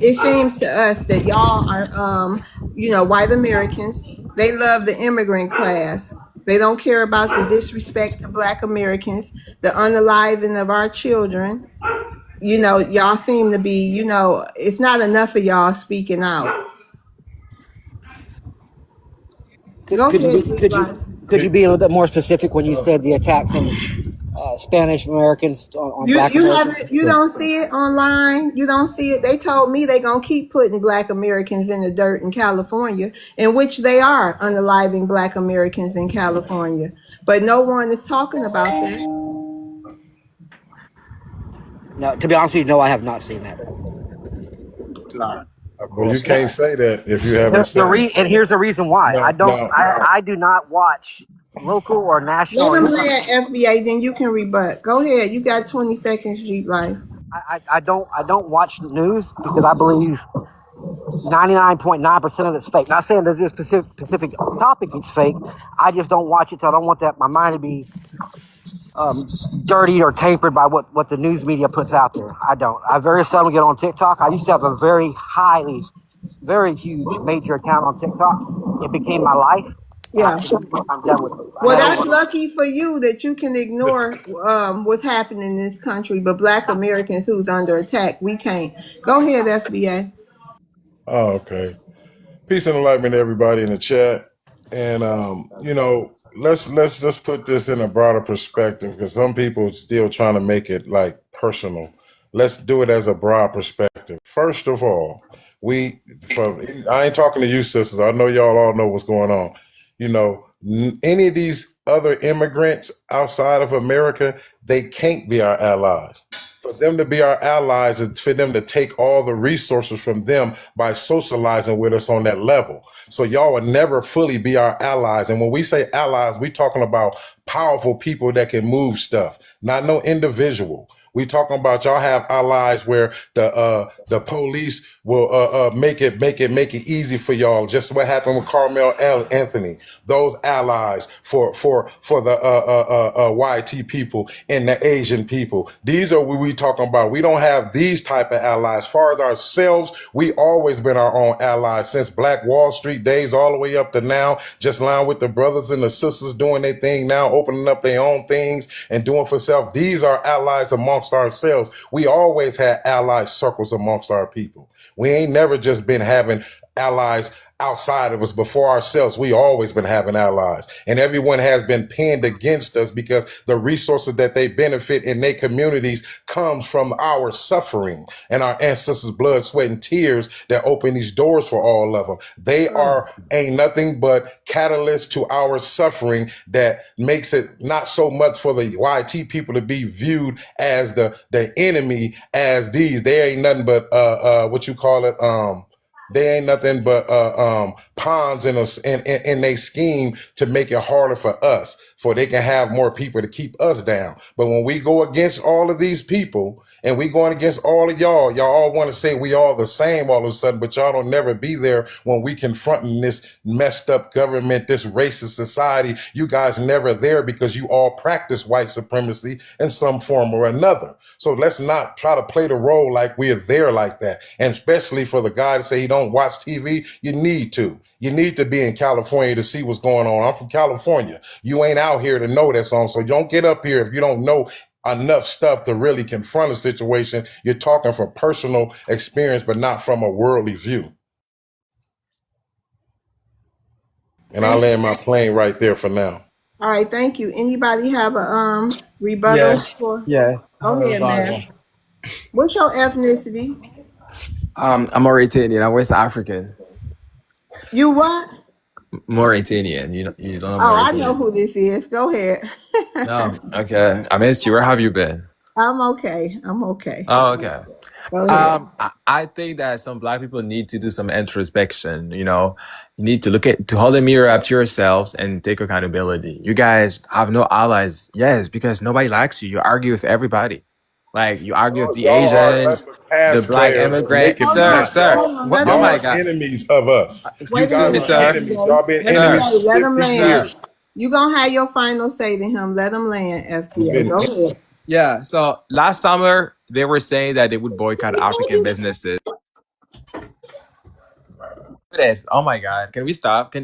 It seems to us that y'all are, white Americans. They love the immigrant class. They don't care about the disrespect to Black Americans, the unaliving of our children. Y'all seem to be, it's not enough of y'all speaking out. Go Could ahead, you be a little bit more specific when you said the attack from Spanish Americans on Black You Americans. haven't, you Yeah. don't see it online. You don't see it. They told me they gonna keep putting Black Americans in the dirt in California, in which they are unaliving Black Americans in California. But no one is talking about that. No, to be honest with you, no, I have not seen that. No, of Well, you course can't not. say that if you haven't seen it. And here's the reason why. No, no. I do not watch local or national Let or them any. land FBA, then you can rebut. Go ahead. You got 20 seconds, Jeep Life. I don't watch the news because I believe 99.9% of it's fake. Not saying there's this specific topic is fake. I just don't watch it. So I don't want my mind to be dirtied or tampered by what the news media puts out there. I don't. I very seldom get on TikTok. I used to have a very huge major account on TikTok. It became my life. Yeah. I'm done with it. Well, that's lucky for you that you can ignore what's happening in this country, but Black Americans who's under attack, we can't. Go ahead, FBA. Oh, okay. Peace and enlightenment to everybody in the chat. And let's just put this in a broader perspective because some people still trying to make it like personal. Let's do it as a broad perspective. First of all, I ain't talking to you, sisters. I know y'all all know what's going on. Any of these other immigrants outside of America, they can't be our allies. For them to be our allies is for them to take all the resources from them by socializing with us on that level. So y'all would never fully be our allies. And when we say allies, we talking about powerful people that can move stuff, not no individual. We talking about y'all have allies where the police will make it easy for y'all. Just what happened with Carmel Anthony. Those allies for the YT people and the Asian people. These are what we talking about. We don't have these type of allies. As far as ourselves, we always been our own allies since Black Wall Street days all the way up to now. Just line with the brothers and the sisters doing their thing now, opening up their own things and doing for self. These are allies amongst ourselves. We always had allied circles amongst our people. We ain't never just been having allies outside of us before ourselves. We always been having allies, and everyone has been pinned against us because the resources that they benefit in their communities comes from our suffering and our ancestors' blood, sweat, and tears that open these doors for all of them. They ain't nothing but catalysts to our suffering that makes it not so much for the YT people to be viewed as the enemy as these. They ain't nothing but they ain't nothing but pawns in they scheme to make it harder for us, for they can have more people to keep us down. But when we go against all of these people and we going against all of y'all all want to say we all the same all of a sudden, but y'all don't never be there when we confronting this messed up government, this racist society. You guys never there because you all practice white supremacy in some form or another. So let's not try to play the role like we're there like that. And especially for the guy to say he don't watch TV, you need to. You need to be in California to see what's going on. I'm from California. You ain't out here to know that song. So don't get up here if you don't know enough stuff to really confront a situation. You're talking from personal experience, but not from a worldly view. And I'll land my plane right there for now. All right, thank you. Anybody have a rebuttal? Yes. Go ahead, man. What's your ethnicity? I'm Mauritanian. I'm West African. You what? Mauritanian. You don't know Oh, I Mauritanian. know who this is. Go ahead. No. Okay. I missed you. Where have you been? I'm okay. Oh, okay. Go ahead. I think that some Black people need to do some introspection. You need to hold a mirror up to yourselves and take accountability. You guys have no allies. Yes, because nobody likes you. You argue with everybody. Like you argue with the Asians, the Black immigrants. Sir. Oh my God. Enemies of us. Wait a minute, Y'all been enemies. let him 50 land. years. You gonna have your final say to him. Let him land, FBA. Go ahead. Yeah. So last summer they were saying that they would boycott African businesses. Oh my God! Can we stop?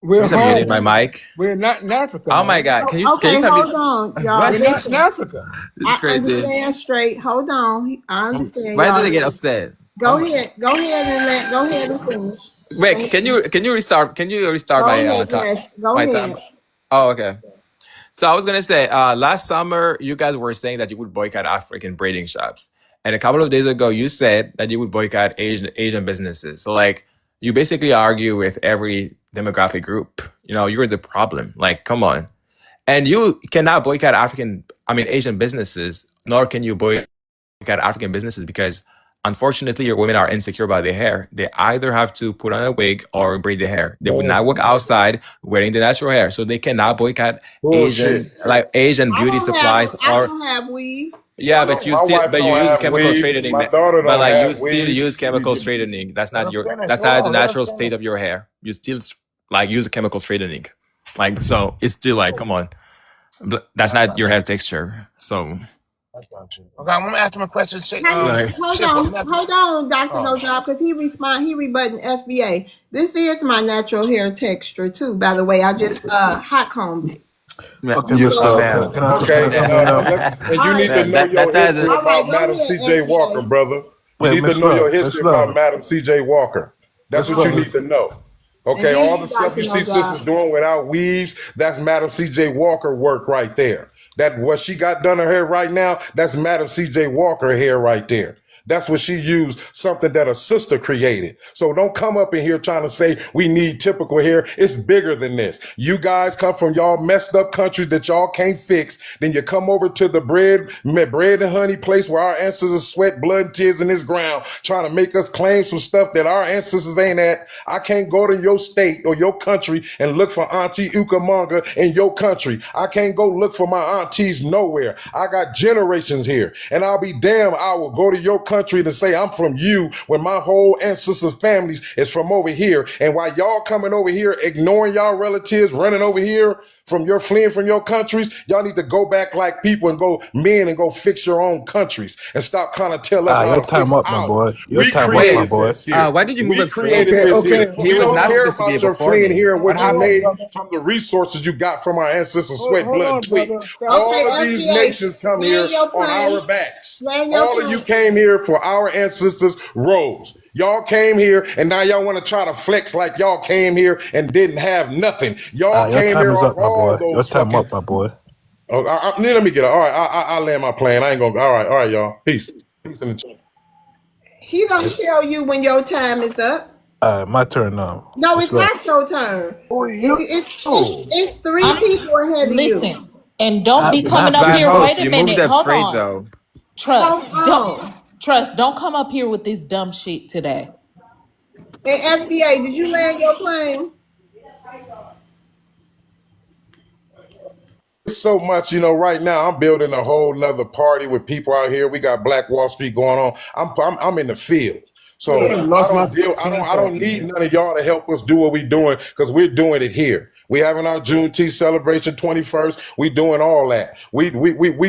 We're home. My mic. We're not in Africa. Oh my God! Can you stop? Hold on, y'all. We're not in Africa. It's crazy. I understand straight. Hold on. I understand. Why did they get upset? Go ahead and finish. Wait, can you restart? Can you restart my time? Oh, okay. So I was gonna say, last summer you guys were saying that you would boycott African braiding shops, and a couple of days ago you said that you would boycott Asian businesses. So like, you basically argue with every demographic group. You know, you're the problem. Like, come on. And you cannot boycott Asian businesses, nor can you boycott African businesses because unfortunately your women are insecure about their hair. They either have to put on a wig or braid their hair. They would not walk outside wearing the natural hair. So they cannot boycott Bullshit. Asian beauty supplies I don't have weave. yeah, but you My still wife but you don't use have chemical weave. straightening. My daughter But don't like you have still weave. use chemical straightening. That's not the natural state of your hair. You still like use chemical straightening. Like, so it's still like, come on. But that's not your hair texture. So Okay, I'm gonna ask him a question. Say, like, Hold on, Dr. No Job, because he rebutting FBA. This is my natural hair texture too, by the way. I just hot combed it. Okay, you, Mr. ma'am. Can I Okay, and you need to know your That's not history the- about Madam C.J. Walker, brother. You Wait, need to Miss know your Love, history Miss about Love. Madam C.J. Walker. That's Miss what you Love. need to know. Okay, And then all you the stuff Dr. you No see Job. sisters doing without weaves, that's Madam C.J. Walker work right there. That what she got done her hair right now, that's Madam C.J. Walker hair right there. That's what she used, something that a sister created. So don't come up in here trying to say we need typical hair. It's bigger than this. You guys come from y'all messed up countries that y'all can't fix. Then you come over to the bread and honey place where our ancestors sweat blood and tears in this ground, trying to make us claim some stuff that our ancestors ain't at. I can't go to your state or your country and look for Auntie Ukamanga in your country. I can't go look for my aunties nowhere. I got generations here. And I'll be damned, I will go to your country to say I'm from you when my whole ancestors' families is from over here. And while y'all coming over here, ignoring y'all relatives, running over here from your fleeing from your countries, y'all need to go back like people and go men and go fix your own countries and stop kind of tell us how Your to time fix up, my ours. boy. Your We time up, my created boy. this here. why did you move We up created free? this here. He We was don't not care supposed to be about your before fleeing me. here and what you happened, made brother? from the resources you got from our ancestors' sweat, Hold blood, on, and tweet. brother. All of these FBA, nations come here land your on plane. our backs. Land your All of you plane. came here for our ancestors' roads. Y'all came here and now y'all want to try to flex like y'all came here and didn't have nothing. Y'all Your came time here is off up, my boy. all Your those time fucking. up, my boy. Oh, let me get it. All right, I land my plane. I ain't gonna. All right, y'all. Peace. Peace in the chat. He don't tell you when your time is up. My turn now. No, Miss it's Love. not your turn. Who are you? It's three I'm people ahead of you. listen, and don't be coming up But here. Wait host, a you moved minute. up Hold straight on. though. Hold on. Don't come up here with this dumb shit today. And FBA, did you land your plane? So much, right now I'm building a whole nother party with people out here. We got Black Wall Street going on. I'm in the field. So I don't need none of y'all to help us do what we're doing because we're doing it here. We having our Juneteenth celebration 21st. We doing all that. We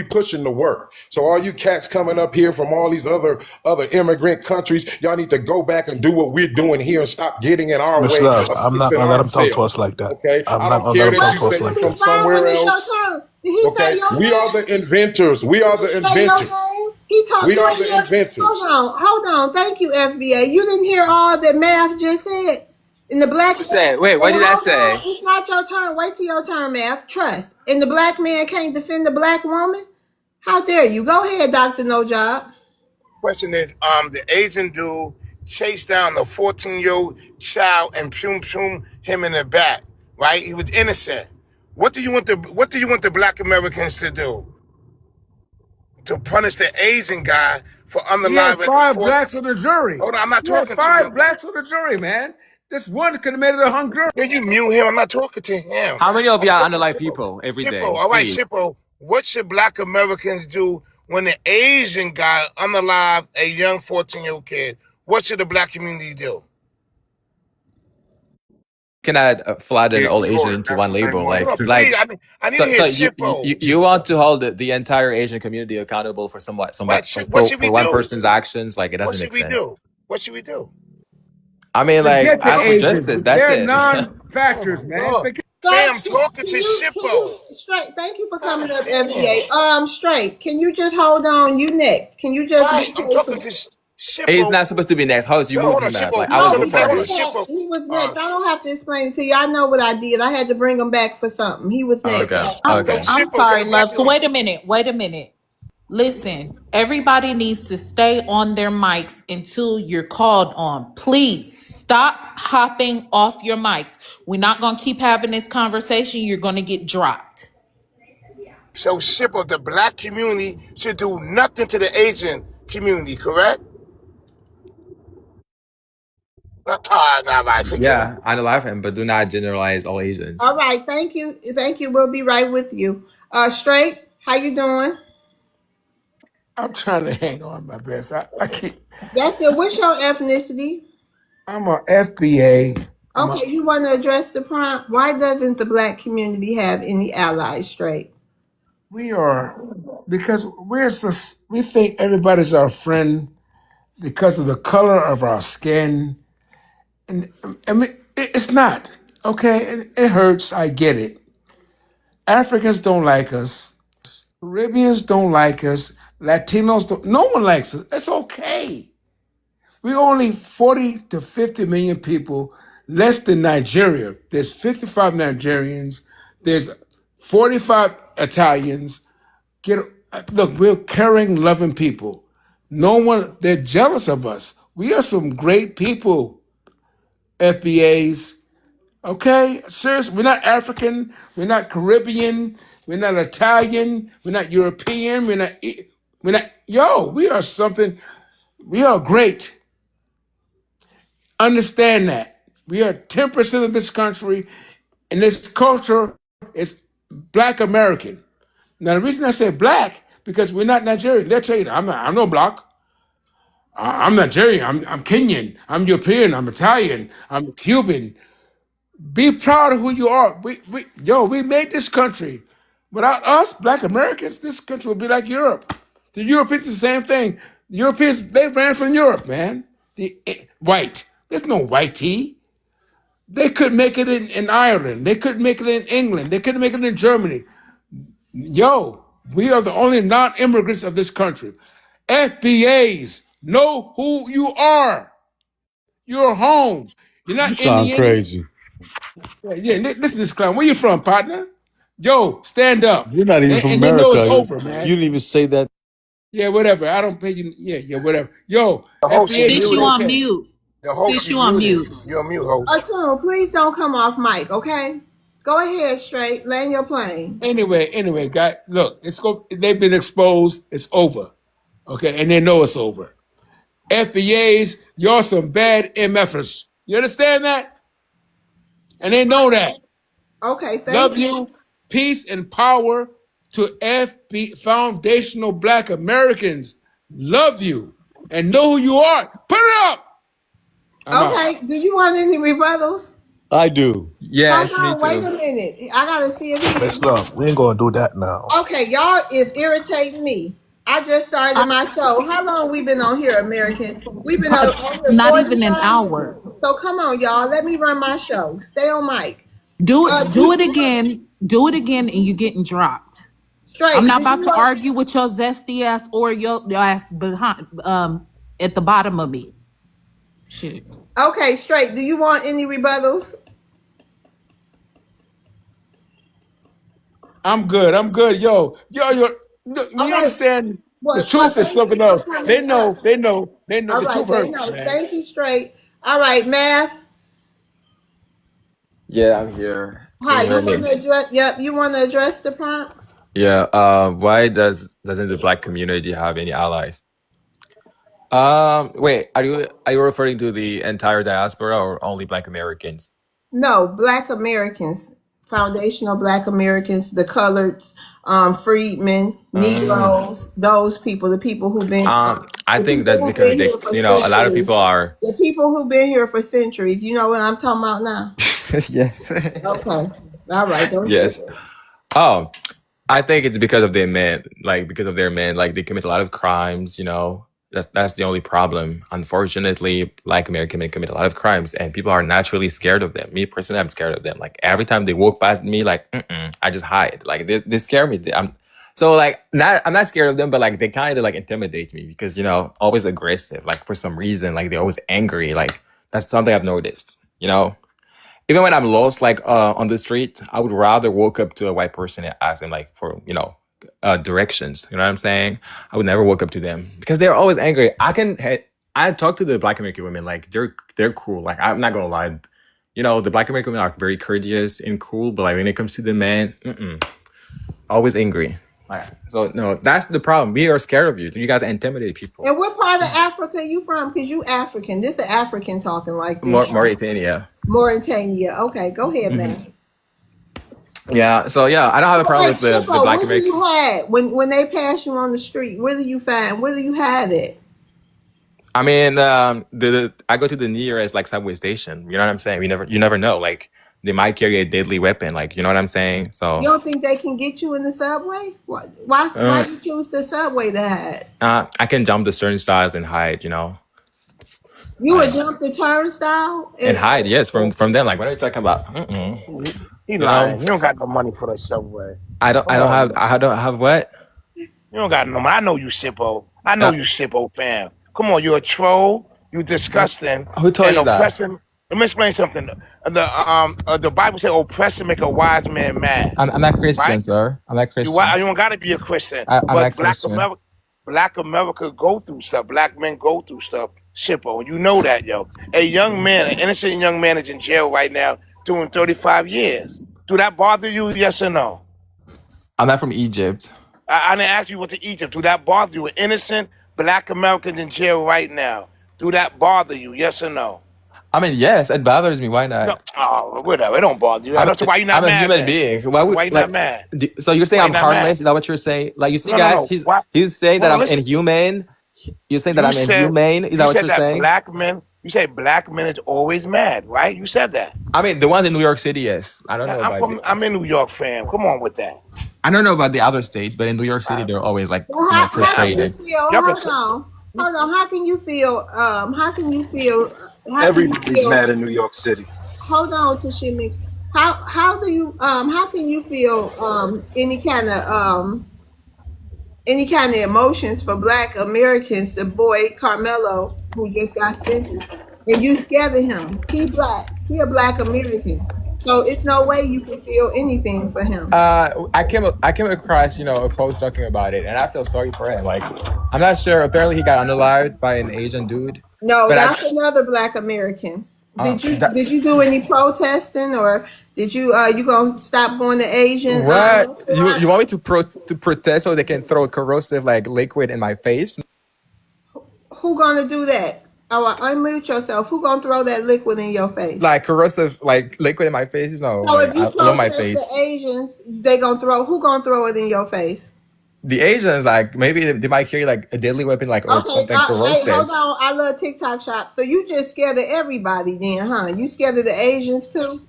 pushing the work. So all you cats coming up here from all these other immigrant countries, y'all need to go back and do what we're doing here and stop getting in our Miss way Love, of I'm not fixing gonna let him talk to ourselves. us like that. Okay, I'm I not don't gonna let care him that talk you to us say like you're that. from somewhere When it's else. your turn. Did he say Okay, your we name? are the inventors. We are the Did he say your inventors. name? He told We you are ain't the hear. inventors. Hold on. Thank you, FBA. You didn't hear all that Math just said in the black. Wait, what did I Hold say? on. It's not your turn. Wait till your turn, Math. Trust. And the black man can't defend the black woman. How dare you? Go ahead, Dr. No Job. Question is, the Asian dude chased down the 14-year-old child and pum him in the back. Right? He was innocent. What do you want the black Americans to do? To punish the Asian guy for He had unaliving the 14. blacks on the jury. Hold on, I'm not He had talking to you. blacks on the jury, man. This one committed a Hungarian. Can you mute him? I'm not talking to him. How many of I'm y'all talking underline to people every Shippo. day? All right, Please. Shippo. What should black Americans do when the Asian guy unalive a young 14-year-old kid? What should the black community do? Cannot flatten all Asian into one label. Hold on, please. I need to hear So Shippo. you want to hold the entire Asian community accountable for What should we for one do? person's actions? Like, it What doesn't should make we sense. do? What should we do? I mean, like, Forget the ask for Asians. justice. That's They're it. non-factors, Oh, man. God. Forget. Hey, I'm talking to Shippo. Straight. Thank you for coming up, Damn. FBA. Straight. Can you just hold on? You next. Can you just be I'm talking patient? to. It's Shippo. not supposed to be next. How is you Yo, moved hold on, him up? Like Shippo. I will No, So go the he black, hold was on, first. next. Shippo. He was Uh, next. I don't have to explain it to you. I know what I did. I had to bring him back for something. He was next. Okay. After so Okay. you. I'm Shippo, so sorry, the black love. So community. wait a minute. Listen, everybody needs to stay on their mics until you're called on. Please stop hopping off your mics. We're not going to keep having this conversation. You're going to get dropped. So Shippo, the black community should do nothing to the Asian community, correct? Nah, right, forget it. Yeah, I love him, but do not generalize all Asians. All right. Thank you. Thank you. We'll be right with you. Straight. How you doing? I'm trying to hang on my best. I can't. That's good. What's your ethnicity? I'm a FBA. I'm a. Okay, you want to address the prompt? Why doesn't the black community have any allies? Straight. We are because we think everybody's our friend because of the color of our skin, and I mean it's not okay. It hurts. I get it. Africans don't like us. Caribbeans don't like us. Latinos don't. No one likes us. It's okay. We only 40 to 50 million people, less than Nigeria. There's 55 Nigerians. There's 45 Italians. Get look, we're caring, loving people. No one, they're jealous of us. We are some great people, FBAs. Okay, seriously, we're not African, we're not Caribbean, we're not Italian, we're not European, we're not. Yo, we are something. We are great. Understand that we are 10% of this country, and this culture is Black American. Now, the reason I say Black because we're not Nigerian. They'll tell you, I'm no Black. I'm Nigerian. I'm Kenyan. I'm European. I'm Italian. I'm Cuban. Be proud of who you are. We made this country. Without us, Black Americans, this country would be like Europe. The Europeans, the same thing. The Europeans, they ran from Europe, man. White. There's no white tea. They couldn't make it in Ireland. They couldn't make it in England. They couldn't make it in Germany. Yo, we are the only non-immigrants of this country. FBAs, know who you are. You're home. You're You not sound Indian. crazy. Yeah, listen to this clown. Where you from, partner? Yo, stand up. You're not even from And they know it's America. over, You man. didn't even say that. Yeah, whatever. I don't pay you. Yeah, whatever. Yo, The host is FBAs, Sis, we you muted. on okay. mute. The host Sis, is you on muted. mute. You're on mute, host. Atune, please don't come off mic, okay? Go ahead, Straight. Land your plane. Anyway, guy, look, they've been exposed. It's over. Okay, and they know it's over. FBAs, y'all some bad MFers. You understand that? And they know that. Okay, thank Love you. you. Peace and power to FB foundational Black Americans. Love you and know who you are. Put it up. I'm out. Okay, do you want any rebuttals? I do. Yes, me Hold on, wait too. a minute. I gotta see if Let's he. go. We ain't gonna do that now. Okay, y'all is irritating me. I just started my show. How long we been on here, American? We've been on here Not even an 45 minutes. hour. So come on, y'all. Let me run my show. Stay on mic. Do it again. Do it again, and you're getting dropped. I'm Straight. not Do you about to want? argue with your zesty ass or your ass behind at the bottom of me. Shit. Okay, Straight. Do you want any rebuttals? I'm good. Yo, you Okay. understand the Well, truth is thank something you for else. They coming know, up. they know, they know All the right, truth they hurts, know. man. Thank you, Straight. All right, Math. Yeah, I'm here. Can Hi. you hear You want me? to address? Yep. You want to address the prompt? Yeah. Why doesn't the black community have any allies? Wait, are you referring to the entire diaspora or only Black Americans? No, Black Americans, foundational Black Americans, the coloreds, freedmen, Um, Negroes, those people, the people who've been, I the think people that's who've because been here for a lot of centuries, people are. the people who've been here for centuries. You know what I'm talking about now? Yes. Okay, all right, don't do Yes. it. Oh, I think it's because of their men, because of their men, like they commit a lot of crimes. That's the only problem. Unfortunately, Black American men commit a lot of crimes, and people are naturally scared of them. Me personally, I'm scared of them. Like every time they walk past me, like I just hide. Like they scare me. So like, I'm not scared of them, but like they kind of like intimidate me because always aggressive. Like for some reason, like they're always angry. Like that's something I've noticed. Even when I'm lost, like on the street, I would rather walk up to a white person and ask them like for directions. You know what I'm saying? I would never walk up to them because they're always angry. I talk to the Black American women like they're cool. Like I'm not gonna lie, the Black American women are very courteous and cool, but like when it comes to the men, always angry. So no, that's the problem. We are scared of you. You guys intimidate people. And what part of Africa you from? Because you African. This is African talking like this. Mauritania. Mauritania. Okay, go ahead, man. Yeah. So yeah, I don't have a problem with the Black Americans. What do you had when they pass you on the street? Where do you have it? I mean, I go to the nearest like subway station. You know what I'm saying? You never know. Like they might carry a deadly weapon. Like you know what I'm saying? So you don't think they can get you in the subway? Why you choose the subway to hide? I can jump the turnstiles and hide. You would jump the turnstile and hide? Yes, from them. Like what are you talking about? He lying. You don't got no money for the subway. I don't have what? You don't got no money. I know you Sippo. I know you Sippo fam. Come on, you're a troll. You disgusting. Who told you that? Let me explain something. The Bible says, "Oppression make a wise man mad." I'm not Christian, right? Sir. I'm not Christian. You don't gotta be a Christian. I'm not Christian. Black America go through stuff. Black men go through stuff. Shippo, you know that, yo. An innocent young man is in jail right now doing 35 years. Do that bother you, yes or no? I'm not from Egypt. I didn't ask you what to Egypt. Do that bother you? An innocent Black American in jail right now. Do that bother you, yes or no? I mean, yes, it bothers me. Why not? No, oh, whatever. It don't bother you. Why you not mad? I'm a human being. Why you not mad? So you're saying I'm harmless? Is that what you're saying? Like you see, guys, he's saying that I'm inhumane. You're saying that I'm inhumane? Is that what you're saying? You say black men is always mad, right? You said that. I mean, the ones in New York City, yes. I don't know. I'm in New York, fam. Come on with that. I don't know about the other states, but in New York City, they're always like frustrated. Hold on. How can you feel? Everybody's mad in New York City. Hold on, Tashimi. How can you feel any kind of emotions for Black Americans? The boy Carmelo who just got sentenced, and you scared of him. He Black. He a Black American. So it's no way you can feel anything for him. I came across a post talking about it, and I feel sorry for him. Like I'm not sure. Apparently, he got unalived by an Asian dude. No, that's another Black American. Did you do any protesting, or did you gonna stop going to Asian? What you want me to protest so they can throw corrosive like liquid in my face? Who gonna do that? Oh, unmute yourself. Who gonna throw that liquid in your face? Like corrosive, like liquid in my face? No. So if you protest my face. The Asians, who gonna throw it in your face? The Asians, like maybe they might carry like a deadly weapon, like or something corrosive. Hey, hold on, I love TikTok shop. So you just scared of everybody, then, huh? You scared of the Asians too?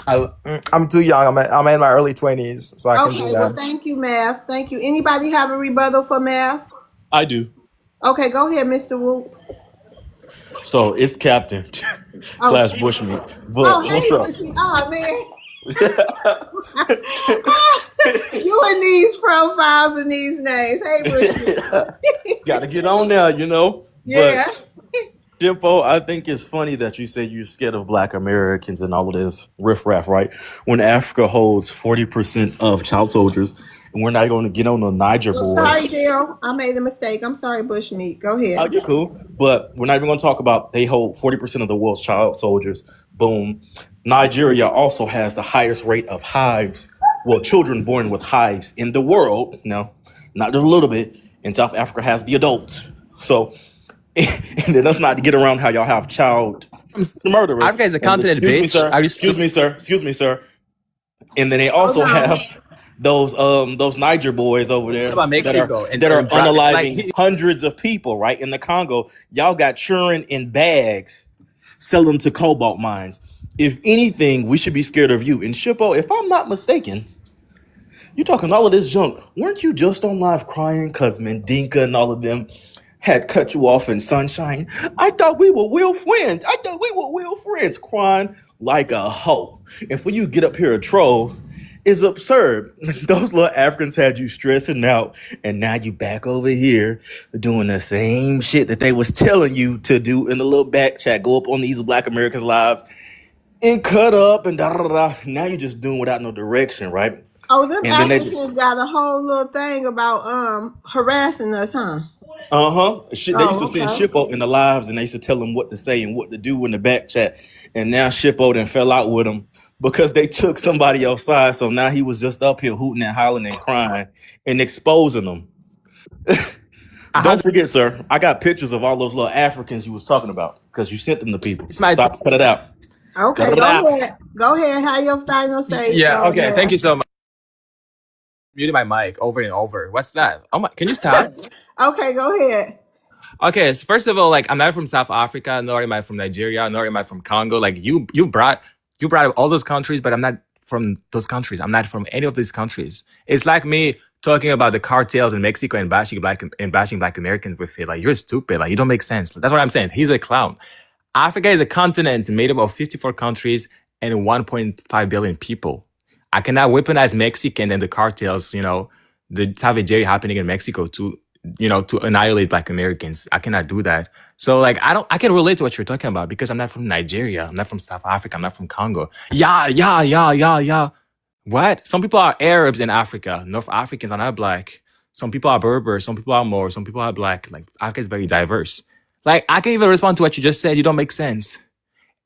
I'm too young. I'm in my early 20s, so I can do that. Okay, well, thank you, Math. Thank you. Anybody have a rebuttal for Math? I do. Okay, go ahead, Mr. Wu. So it's Captain Flash Bushmeat. But what's up? Oh man. You and these profiles and these names. Hey, Bushmeat. Gotta get on there, Yeah. But Jimbo, I think it's funny that you say you're scared of Black Americans and all of this riffraff, right? When Africa holds 40% of child soldiers, and we're not going to get on the Niger board. Sorry, Daryl. I made a mistake. I'm sorry, Bushmeat. Go ahead. Oh, you're cool. But we're not even going to talk about they hold 40% of the world's child soldiers. Boom. Nigeria also has the highest rate of hives. Well, children born with hives in the world. No, not just a little bit. And South Africa has the adults. So, and then let's not get around how y'all have child murderers. Africa is a continent, bitch. Excuse me, sir. And then they also have those Niger boys over there about Mexico that are unaliving hundreds of people, right? In the Congo, y'all got children in bags, sell them to cobalt mines. If anything, we should be scared of you. And Shippo, if I'm not mistaken, you talking all of this junk. Weren't you just on live crying because Mendinka and all of them had cut you off in Sunshine? I thought we were real friends. Crying like a hoe. And for you to get up here a troll is absurd. Those little Africans had you stressing out, and now you back over here doing the same shit that they was telling you to do in the little back chat. Go up on these Black Americans' lives and cut up and da da da. Now you're just doing without no direction, right? Oh, them And then they Africans got a whole little thing about harassing us, huh? They used to send Oh, Shippo in the lives, and they used to tell him what to say and what to do in the back chat. And now Shippo then fell out with him because they took somebody else's side. So now he was just up here hooting and hollering and crying and exposing them. Don't forget, sir, I got pictures of all those little Africans you was talking about because you sent them to people. Stop, cut it out. Okay, Cut it out. go ahead. Go ahead. How your final say? Yeah. Okay. Matt? Thank you so much. Muting my mic over and over. What's that? Oh my! Can you stop? Okay, go ahead. Okay. So first of all, like I'm not from South Africa, nor am I from Nigeria, nor am I from Congo. Like you brought up all those countries, but I'm not from those countries. I'm not from any of these countries. It's like me talking about the cartels in Mexico and bashing Black Americans with it. Like you're stupid. Like you don't make sense. That's what I'm saying. He's a clown. Africa is a continent made up of 54 countries and 1.5 billion people. I cannot weaponize Mexican and the cartels, the savagery happening in Mexico to annihilate Black Americans. I cannot do that. So like, I can relate to what you're talking about because I'm not from Nigeria. I'm not from South Africa. I'm not from Congo. Yeah. What? Some people are Arabs in Africa. North Africans are not Black. Some people are Berber. Some people are Moor. Some people are Black. Like Africa is very diverse. Like, I can't even respond to what you just said. You don't make sense.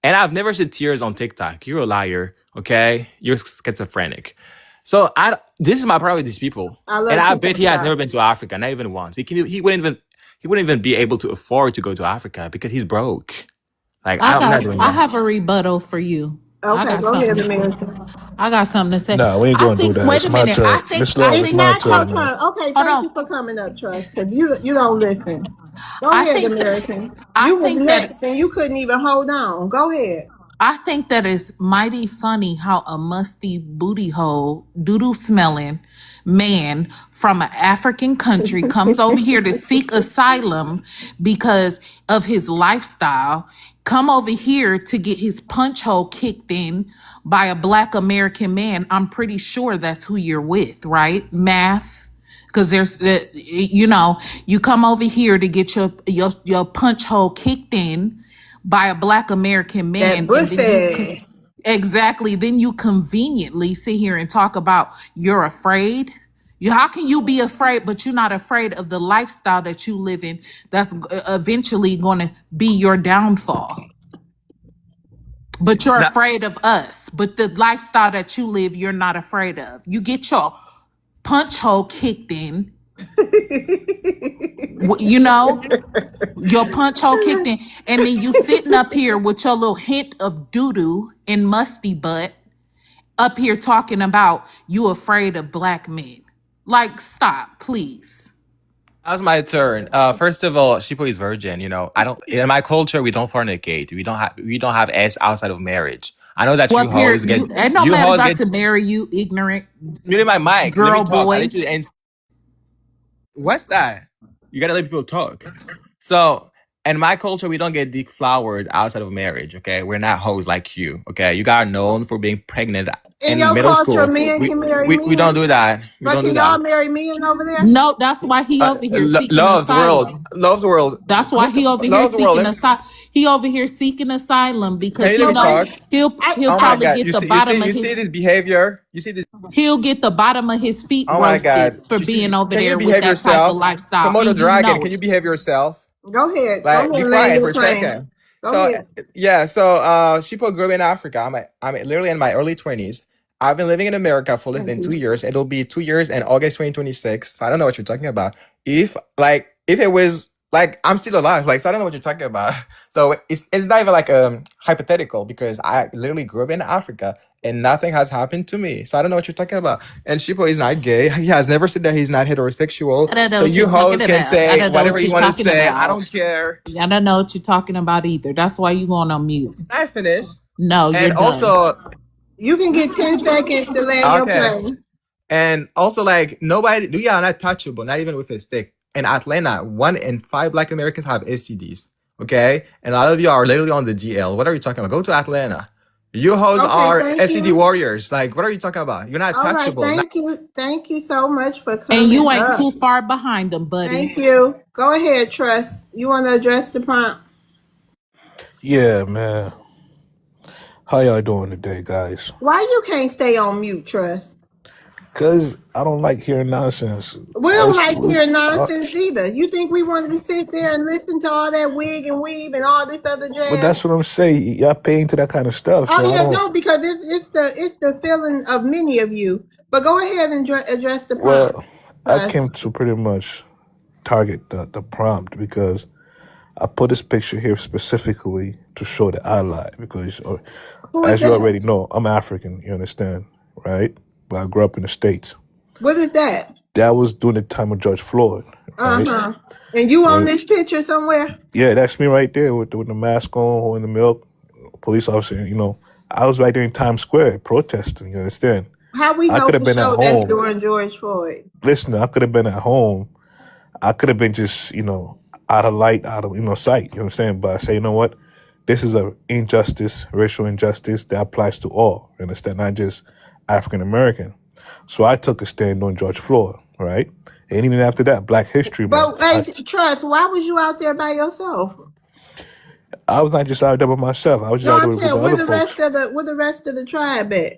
And I've never shed tears on TikTok. You're a liar, okay? You're schizophrenic. So this is my problem with these people. I bet he has never been to Africa, not even once. He wouldn't even be able to afford to go to Africa because he's broke. Like I'm not doing I that. have a rebuttal for you. Okay, go ahead, America. I got something to say. No, we ain't going to do that. Wait It's a my minute. turn. I think Miss Love, it's It's my not your turn. Man. turn. Okay, thank you for coming up, Trust, because you don't listen. Go I ahead, think American. I You was think that next, and you couldn't even hold on. Go ahead. I think that it's mighty funny how a musty booty hole, doodoo smelling man from an African country comes over here to seek asylum because of his lifestyle, come over here to get his punch hole kicked in by a Black American man. I'm pretty sure that's who you're with, right? Math. Because you come over here to get your punch hole kicked in by a Black American man. That buffet. Exactly. Then you conveniently sit here and talk about you're afraid. How can you be afraid, but you're not afraid of the lifestyle that you live in that's eventually going to be your downfall? But you're afraid of us. But the lifestyle that you live, you're not afraid of. You get your punch hole kicked in. Your punch hole kicked in, and then you sitting up here with your little hint of doo-doo and musty butt up here talking about you afraid of Black men. Like, stop, please. Now's my turn. First of all, Shippo is virgin. I don't. In my culture, we don't fornicate. We don't have ass outside of marriage. I know that you hoes get. Ain't no man about to marry you, ignorant. Muted my mic. Girl, let me talk. boy. I need you to end. What's that? You gotta let people talk. So, in my culture, we don't get deflowered outside of marriage. Okay, we're not hoes like you. Okay, you got known for being pregnant In in your middle culture, school. men can marry men. We don't do that. We But don't can do y'all that. marry men over there? No, that's why he over here seeking asylum. Love's world. That's why he over here seeking asylum. He over here seeking asylum because he'll probably get the bottom of his. You see this behavior. You see this. He'll get the bottom of his feet Oh my God! roasted for being over can there you with behave that yourself? type of lifestyle. Komodo And dragon, can you behave yourself? Go ahead. Like, be quiet for a second. Go ahead. Shippo grew up in Africa. I'm literally in my early 20s. I've been living in America for less than 2 years. It'll be 2 years in August 2026. So I don't know what you're talking about. If it was like I'm still alive, so I don't know what you're talking about. So it's not even like hypothetical because I literally grew up in Africa and nothing has happened to me. So I don't know what you're talking about. And Shippo is not gay. He has never said that he's not heterosexual. So you hoes can say whatever you want to say. I don't care. I don't know what you're talking about either. That's why you going on mute. I finished. No, you're and done. also you can get 10 seconds to land your plane. And also, nobody, we are not touchable, not even with a stick. In Atlanta, 1 in 5 Black Americans have STDs. Okay, and a lot of you are literally on the DL. What are you talking about? Go to Atlanta. You hoes Okay, are thank SED you. warriors. Like, what are you talking about? You're not All right, touchable. thank you. Thank you so much for And coming you ain't up. too far behind them, buddy. Thank you. Go ahead, Trust. You want to address the prompt? Yeah, man. How y'all doing today, guys? Why you can't stay on mute, Trust? Cause I don't like hearing nonsense. We don't like hearing nonsense either. You think we wanted to sit there and listen to all that wig and weave and all this other but jazz? that's what I'm saying. Y'all pay into that kind of stuff, so Oh I yeah, don't. no, because it's the feeling of many of you. But go ahead and address the prompt. Well, I Trust. came to pretty much target the prompt because I put this picture here specifically to show the ally because, Who is as you that? already know, I'm African. You understand, right? But I grew up in the States. What is that? That was during the time of George Floyd, right? And you on this picture somewhere? Yeah, that's me right there with the mask on, holding the milk, police officer. You know, I was right there in Times Square protesting. You understand? How we I know could have for been at sure that's home. during George Floyd? Listen, I could have been at home. I could have been just, out of light, out of, sight. You know what I'm saying? But I say, you know what? This is a injustice, racial injustice that applies to all. You understand? Not just African American. So I took a stand on George Floyd, right? And even after that, Black History Month. But hey, Trust, why was you out there by yourself? I was not just out there by myself. I was just No, out there I'm with a group saying of where other the folks. rest of the tribe at?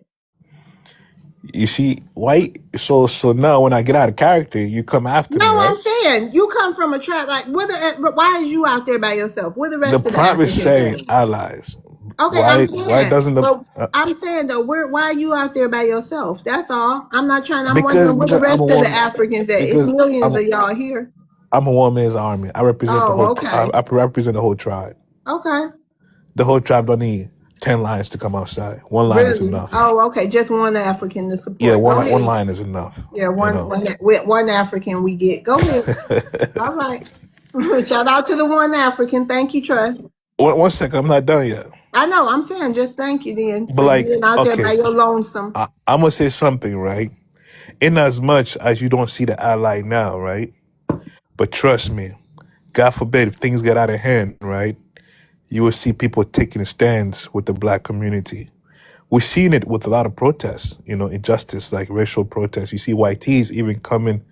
You see, white. So now when I get out of character, you come after me, No, right? I'm saying you come from a tribe. Like, why is you out there by yourself? Where the The rest of the prompt is Africans saying at? allies. Okay, I'm Why saying. doesn't the Well, I'm saying though, why are you out there by yourself? That's all. I'm not trying. I'm because wondering where the because I'm rest a of the one Africans at. It's because millions of y'all here. I'm a one man's army. I represent the Oh, whole. okay. I represent the whole tribe. Okay. The whole tribe don't need 10 lions to come outside. One line is Really? enough. Oh, okay. Just one African to Yeah, support. Go ahead. one line is enough. Yeah, You know. one African we get. Go ahead. All right. Shout out to the one African. Thank you, Trust. One second, I'm not done yet. I know. I'm saying just thank you then But for like, being out there by okay, your lonesome. I'm gonna say something, right? In as much as you don't see the ally now, right? But trust me, God forbid if things get out of hand, right? You will see people taking stands with the Black community. We've seen it with a lot of protests, injustice like racial protests. You see YTs even coming,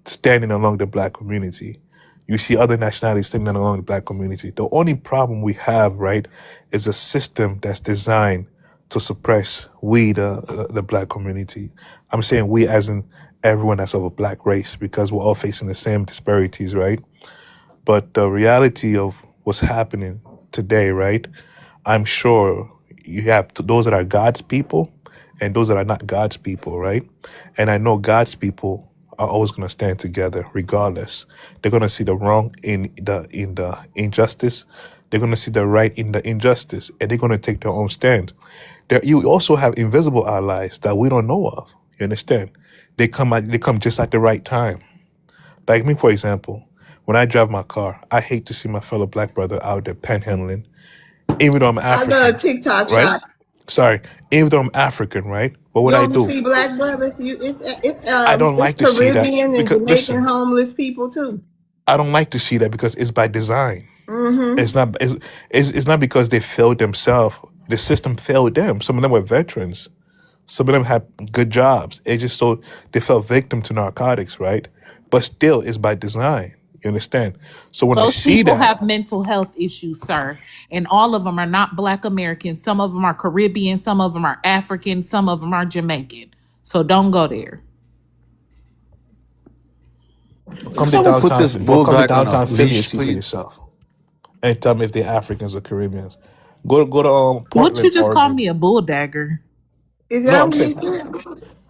standing along the Black community. You see other nationalities standing along the Black community. The only problem we have, right, is a system that's designed to suppress the Black community. I'm saying we as in everyone that's of a Black race because we're all facing the same disparities, right? But the reality of what's happening today, right? I'm sure you have those that are God's people and those that are not God's people, right? And I know God's people are always going to stand together, regardless. They're going to see the wrong in the injustice. They're going to see the right in the injustice, and they're going to take their own stand. You also have invisible allies that we don't know of. You understand? They come just at the right time. Like me, for example, when I drive my car, I hate to see my fellow Black brother out there panhandling, even though I'm African. I love TikTok right? shop. Sorry, even though I'm African, right? But what You I only do, see Black brothers. I don't It's like to see that Caribbean and because Jamaican listen, homeless people too. I don't like to see that because it's by design. Mm-hmm. It's not because they failed themselves. The system failed them. Some of them were veterans. Some of them had good jobs. It just so they fell victim to narcotics, right? But still, it's by design. You understand? So when I Those see people that, have mental health issues, sir. And all of them are not Black Americans. Some of them are Caribbean. Some of them are African. Some of them are Jamaican. So don't go there. come to Someone put downtown, this well, come to bulldog on a downtown Philly and leash, see for please. yourself, and tell me if they're Africans or Caribbeans. Go to What you Portland, just call Oregon. me a bulldagger? Is No, that I'm what saying he did?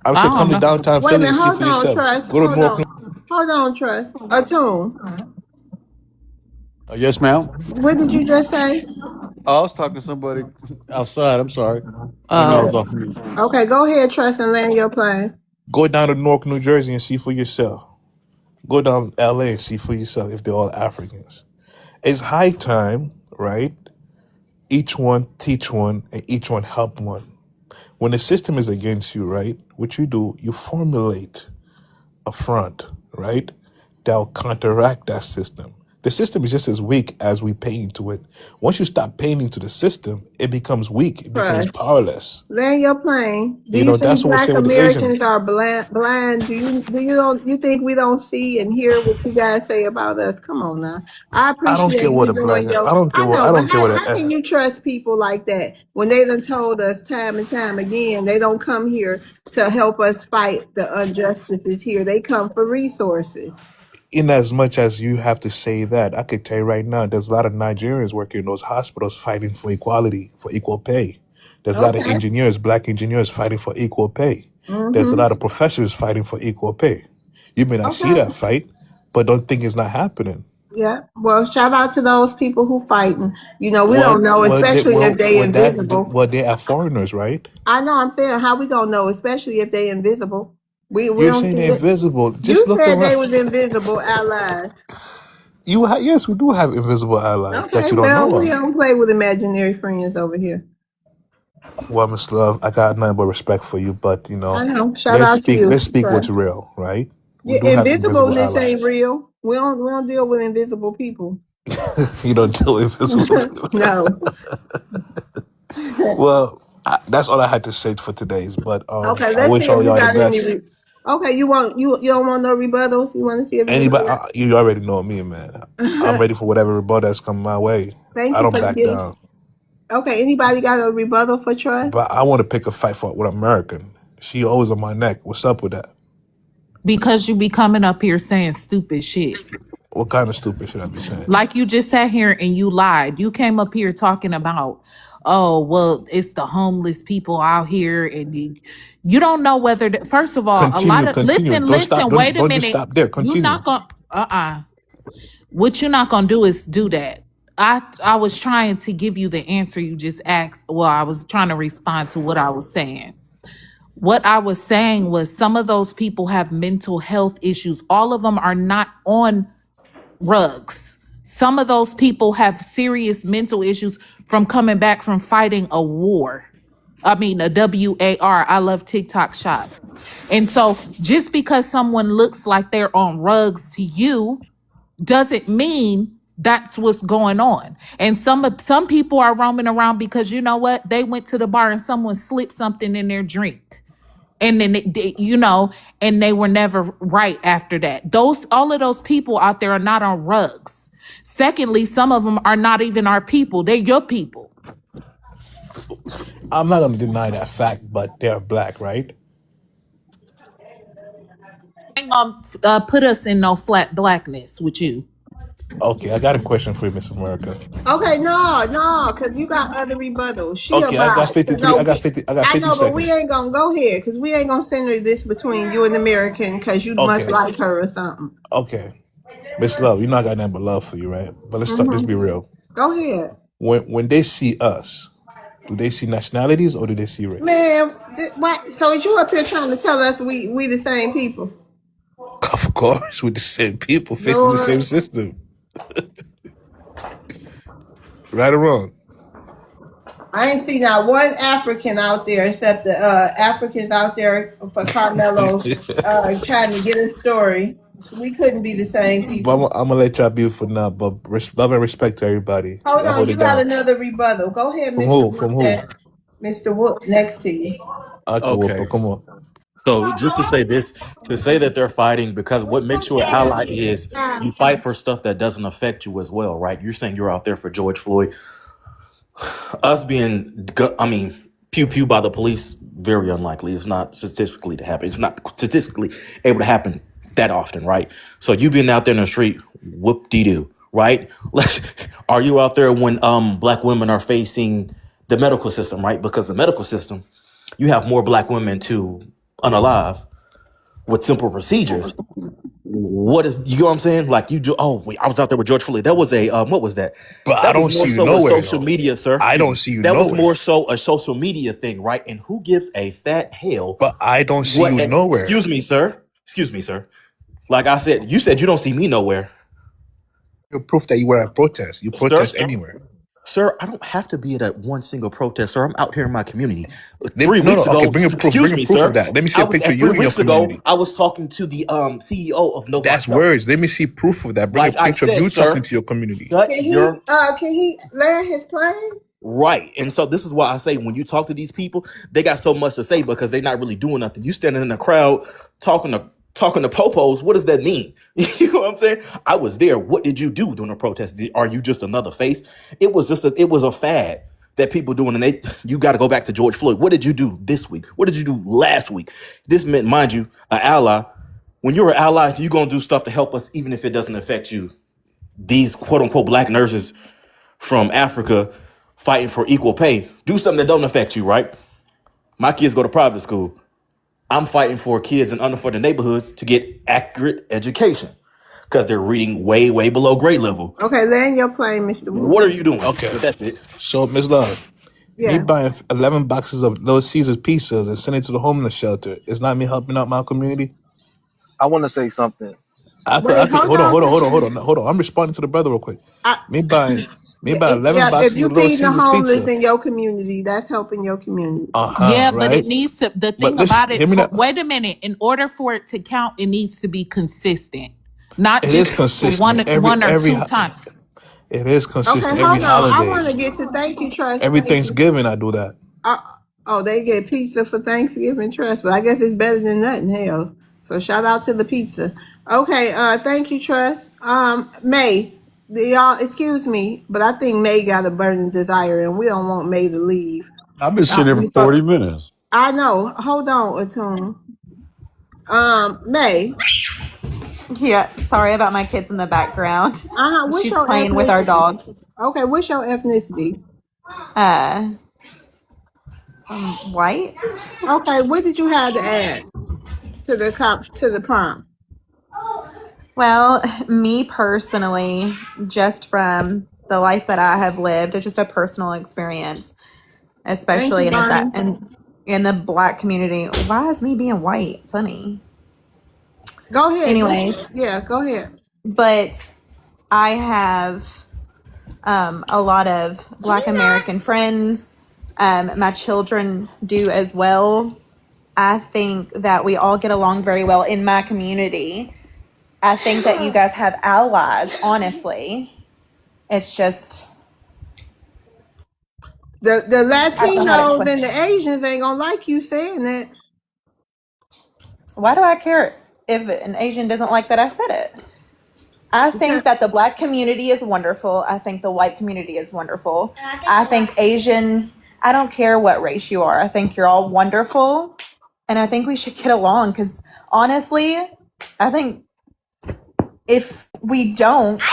I'm I saying come don't to know. downtown Wait a Philly minute. and see Hold for on, yourself. Trust. Go to Hold North. on. Hold on, Trust. Attune. Yes, ma'am. What did you just say? I was talking to somebody outside. I'm sorry. I know I was Oh, off mute. Okay, go ahead, Trust, and land your plane. Go down to Newark, New Jersey and see for yourself. Go down to LA and see for yourself if they're all Africans. It's high time, right? Each one teach one and each one help one. When the system is against you, right? What you do, you formulate a front, right? That'll counteract that system. The system is just as weak as we pay into it. Once you stop paying into the system, it becomes weak. It becomes Trust. powerless. Land your plane. Do You you know, think that's what we're Black saying with the Asian. Americans are blind? You think we don't see and hear what you guys say about us? Come on now. I I don't care appreciate what you a black. doing your. I don't care I what. know, I but don't care what. how can you trust people like that when they done told us time and time again they don't come here to help us fight the injustices here? They come for resources. In as much as you have to say that, I could tell you right now, there's a lot of Nigerians working in those hospitals fighting for equality, for equal pay. There's a lot of Okay. engineers, black engineers fighting for equal pay. There's a Mm-hmm. lot of professors fighting for equal pay. You may not see Okay. that fight, but don't think it's not happening. Yeah. Well, shout out to those people who fighting. You know, we What? don't know, especially if they invisible. They are foreigners, right? I know. I'm saying, how we gonna know, especially if they invisible? We You're don't saying see they're it. invisible. You Just look said they around. was invisible allies. Yes, we do have invisible allies that Okay. you don't Well, know we of. don't play with imaginary friends over here. Well, Miss Love, I got nothing but respect for you, but I know. Shout out to you. let's speak Right. what's real, right? We Yeah, do have invisible invisibleness ain't allies. real. We don't deal with invisible people. You don't deal with invisible. No. Well, that's all I had to say for today's. But Okay. I Let's wish see if all you y'all the got any. best. Okay. You don't want no rebuttals. You want to see if Anybody, anybody you already know me, man. I'm got. ready for whatever rebuttal that's coming my way. Thank I you don't for the back gifts. down. Okay. Anybody got a rebuttal for trust? But I want to pick a fight for with American. She always on my neck. What's up with that? Because you be coming up here saying stupid shit. What kind of stupid shit I be saying? Like you just sat here and you lied. You came up here talking about, oh, well, it's the homeless people out here. And you don't know whether, first of all, a lot of, Continue. Don't stop. listen, wait a Don't just minute. stop there. You're Continue. not going to, what you're not going to do is do that. I was trying to give you the answer you just asked. Well, I was trying to respond to what I was saying. What I was saying was some of those people have mental health issues. All of them are not on rugs. Some of those people have serious mental issues from coming back from fighting a war. I mean, a WAR. I love TikTok shop. And so just because someone looks like they're on rugs to you doesn't mean that's what's going on. And some people are roaming around because you know what? They went to the bar and someone slipped something in their drink. And then and they were never right after that. All of those people out there are not on rugs. Secondly, some of them are not even our people. They're your people. I'm not going to deny that fact, but they're black, right? Put us in no flat blackness with you. Okay, I got a question for you, Miss America. Okay, no, because you got other rebuttals. She Okay, I got about 53. no. I got 50. I got I 50 know, but we seconds. ain't gonna go here because we ain't gonna center this between you and American because you must Okay. like her or something. Okay, Miss Love, you know I got nothing but love for you, right? But let's talk. Let's be real. Go ahead, When they see us, do they see nationalities or do they see race? man. What? So is you up here trying to tell us we the same people? Of course, we're the same people facing the same Lord. system. Right or wrong? I ain't seen not one African out there except the Africans out there for Carmelo trying to get a story. We couldn't be the same But people. I'm gonna let y'all be for now. But love and respect to everybody. Hold Y'all on, hold you it got down. another rebuttal. Go ahead, From Mr. who? From Whoop, who? Mr. Whoop next to you. I can whoop Okay. her. Come on. So just to say this, to say that they're fighting because what makes you an ally is you fight for stuff that doesn't affect you as well, right? You're saying you're out there for George Floyd. Us being, pew pew by the police, very unlikely. It's not statistically to happen. It's not statistically able to happen that often, right? So you being out there in the street, whoop de doo, right? Are you out there when black women are facing the medical system, right? Because the medical system, you have more black women to unalive with simple procedures. What is, you know what I'm saying? Like you do. Oh, wait, I was out there with George Floyd. That was a what was that? But I That was don't more see you so a nowhere social though. media, sir. I Excuse don't me. see you That was nowhere. more so a social media thing, right? And who gives a fat hell? But I don't see What? you nowhere. Excuse me, sir. Excuse me, sir. Like I said, you said you don't see me nowhere, Your proof that you were at protest. You protest sir. anywhere. Sir, I don't have to be at that one single protest, sir. I'm out here in my community. No, 3 no. weeks Okay, ago, bring a proof. excuse Bring a me, proof of sir. that. Let me see I a was picture of at you 3 in your weeks ago. community. I was talking to the CEO of Novant That's Health. words. Let me see proof of that. Bring Like a I picture of said, you sir, talking to your community. shut your Can he land his plane? right. And so this is why I say when you talk to these people, they got so much to say because they're not really doing nothing. You standing in a crowd talking to popos. What does that mean? You know what I'm saying? I was there. What did you do during the protest? Are you just another face? It was a fad that people doing, and you got to go back to George Floyd. What did you do this week? What did you do last week? This meant, mind you, an ally. When you're an ally, you're gonna do stuff to help us, even if it doesn't affect you. These quote unquote black nurses from Africa fighting for equal pay. Do something that don't affect you, right? My kids go to private school. I'm fighting for kids in underfunded neighborhoods to get accurate education because they're reading way, way below grade level. Okay, land your plane, Mr. Wu. What are you doing? Okay. But that's it. So, Ms. Love, me Yeah. buying 11 boxes of Little Caesars pizzas and sending to the homeless shelter is not me helping out my community. I want to say something. I could Wait, hold on. I'm responding to the brother real quick. Me buying 11 If boxes you of Little feeding the Caesars homeless pizza. in your community, that's helping your community. Yeah, but Right. it needs to. The But thing listen, about it. hear me now. Wait a minute. In order for it to count, it needs to be consistent, not It is just for one consistent. or two times. It is Okay, consistent. hold Every on. I holiday, want to get to thank you, Trust. every Thank you. Thanksgiving, I do that. They get pizza for Thanksgiving, Trust, but I guess it's better than nothing. Hell, so shout out to the pizza. Okay, thank you, Trust. May, y'all excuse me, but I think May got a burning desire, and we don't want May to leave. I've been sitting here for 40 minutes. I know. Hold on, Atune. May. Yeah, sorry about my kids in the background. What's She's your playing with our dog. Okay, what's your ethnicity? White. Okay, what did you have to add to the prompt? Well, me personally, just from the life that I have lived, it's just a personal experience, especially in the black community. Why is me being white funny? Go ahead. Anyway, go ahead. But I have a lot of Black American friends. My children do as well. I think that we all get along very well in my community. I think that you guys have allies, honestly. It's just the Latinos and the Asians ain't gonna like you saying that. Why do I care if an Asian doesn't like that I said it? I think that the black community is wonderful. I think the white community is wonderful. I think Asians, I don't care what race you are. I think you're all wonderful. And I think we should get along because honestly, I think if we don't,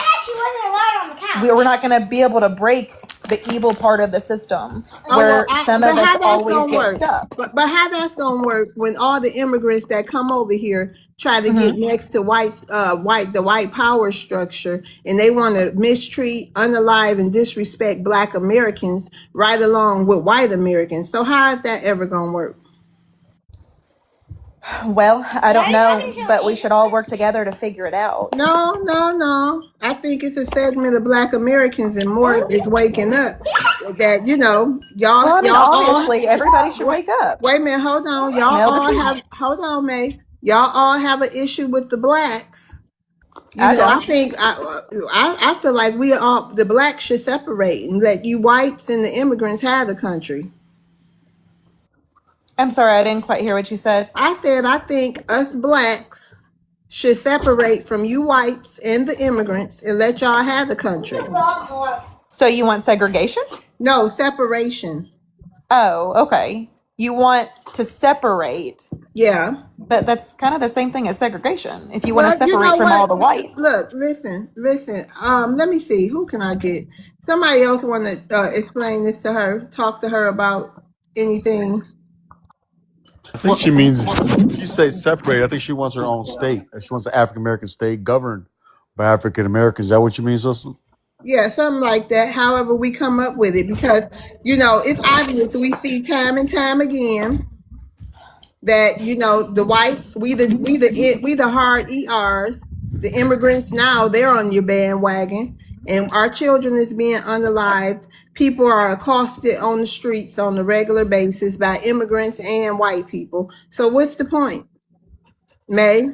we're not going to be able to break the evil part of the system where some of us always get stuck. But how that's gonna work when all the immigrants that come over here try to get next to the white power structure, and they want to mistreat, unalive, and disrespect Black Americans right along with white Americans. So how is that ever gonna work? Well, I don't know, but we should all work together to figure it out. No. I think it's a segment of Black Americans and more is waking up. That obviously everybody should wake up. Wait a minute, hold on. Hold on, May. Y'all all have an issue with the Blacks. I think I feel like the Blacks should separate and let you whites and the immigrants have the country. I'm sorry, I didn't quite hear what you said. I said I think us Blacks should separate from you whites and the immigrants and let y'all have the country. So you want segregation? No, separation. Oh, okay. You want to separate. Yeah. But that's kind of the same thing as segregation. If you want to separate from all the white. Look, listen. Let me see. Who can I get? Somebody else want to explain this to her, talk to her about anything. I think she means, you say separate. I think she wants her own state. She wants an African American state governed by African Americans. Is that what you mean, sister? Yeah, something like that. However, we come up with it because it's obvious. We see time and time again that the whites, we the hard ERs, the immigrants now they're on your bandwagon, and our children is being unalived. People are accosted on the streets on a regular basis by immigrants and white people. So what's the point, May?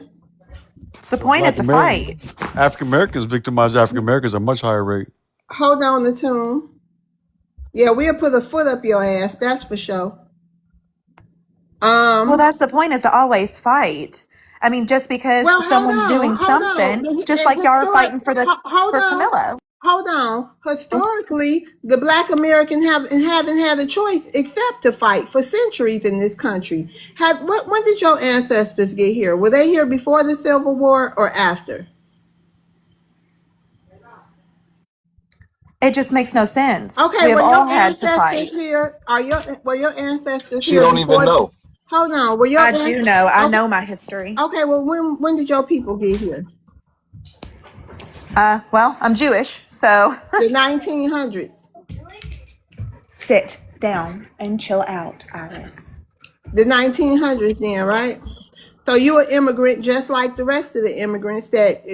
The point is Black to American, fight. African Americans victimize African Americans at a much higher rate. Hold on the tune. Yeah, we'll put a foot up your ass, that's for sure. Well, that's the point, is to always fight. I mean, just because Well, someone's doing hold on. something, just like y'all are fighting for Hold for on. Camilla. Hold on. Historically, the Black American haven't had a choice except to fight for centuries in this country. When did your ancestors get here? Were they here before the Civil War or after? It just makes no sense. Okay, We have were all your had to ancestors fight. here? Were your ancestors She here don't even before? know. Hold on. Were your I do know. I okay? know my history. Okay. Well, when did your people get here? Well, I'm Jewish, so The 1900s. sit down and chill out, Iris. The 1900s, then, right? So you're an immigrant just like the rest of the immigrants that,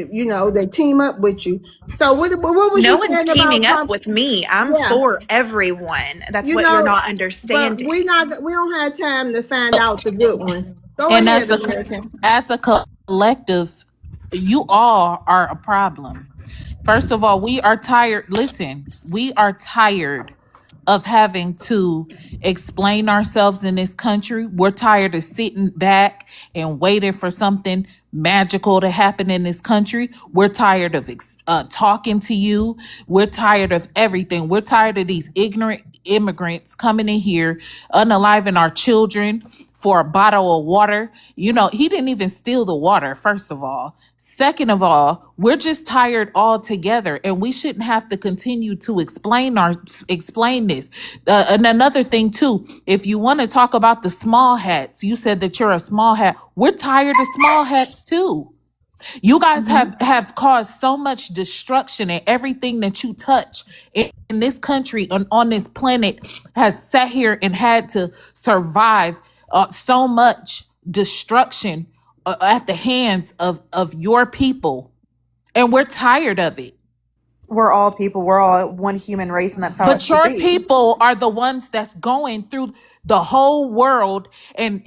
they team up with you. So what was No you one's saying about teaming up Trump? with me. I'm Yeah, for everyone. That's you what you're know, not but we understanding. don't have time to find out the good one. Go And ahead, American. as a collective, you all are a problem. First of all, we are tired. Listen, we are tired of having to explain ourselves in this country. We're tired of sitting back and waiting for something magical to happen in this country. We're tired of talking to you. We're tired of everything. We're tired of these ignorant immigrants coming in here, unaliving our children for a bottle of water. He didn't even steal the water, first of all. Second of all, we're just tired altogether, and we shouldn't have to continue to explain this. And another thing too, if you want to talk about the small hats, you said that you're a small hat. We're tired of small hats too. You guys have caused so much destruction, and everything that you touch in this country, on this planet, has sat here and had to survive so much destruction at the hands of your people, and we're tired of it. We're all people. We're all one human race, and that's how it But should your be. people are the ones that's going through the whole world and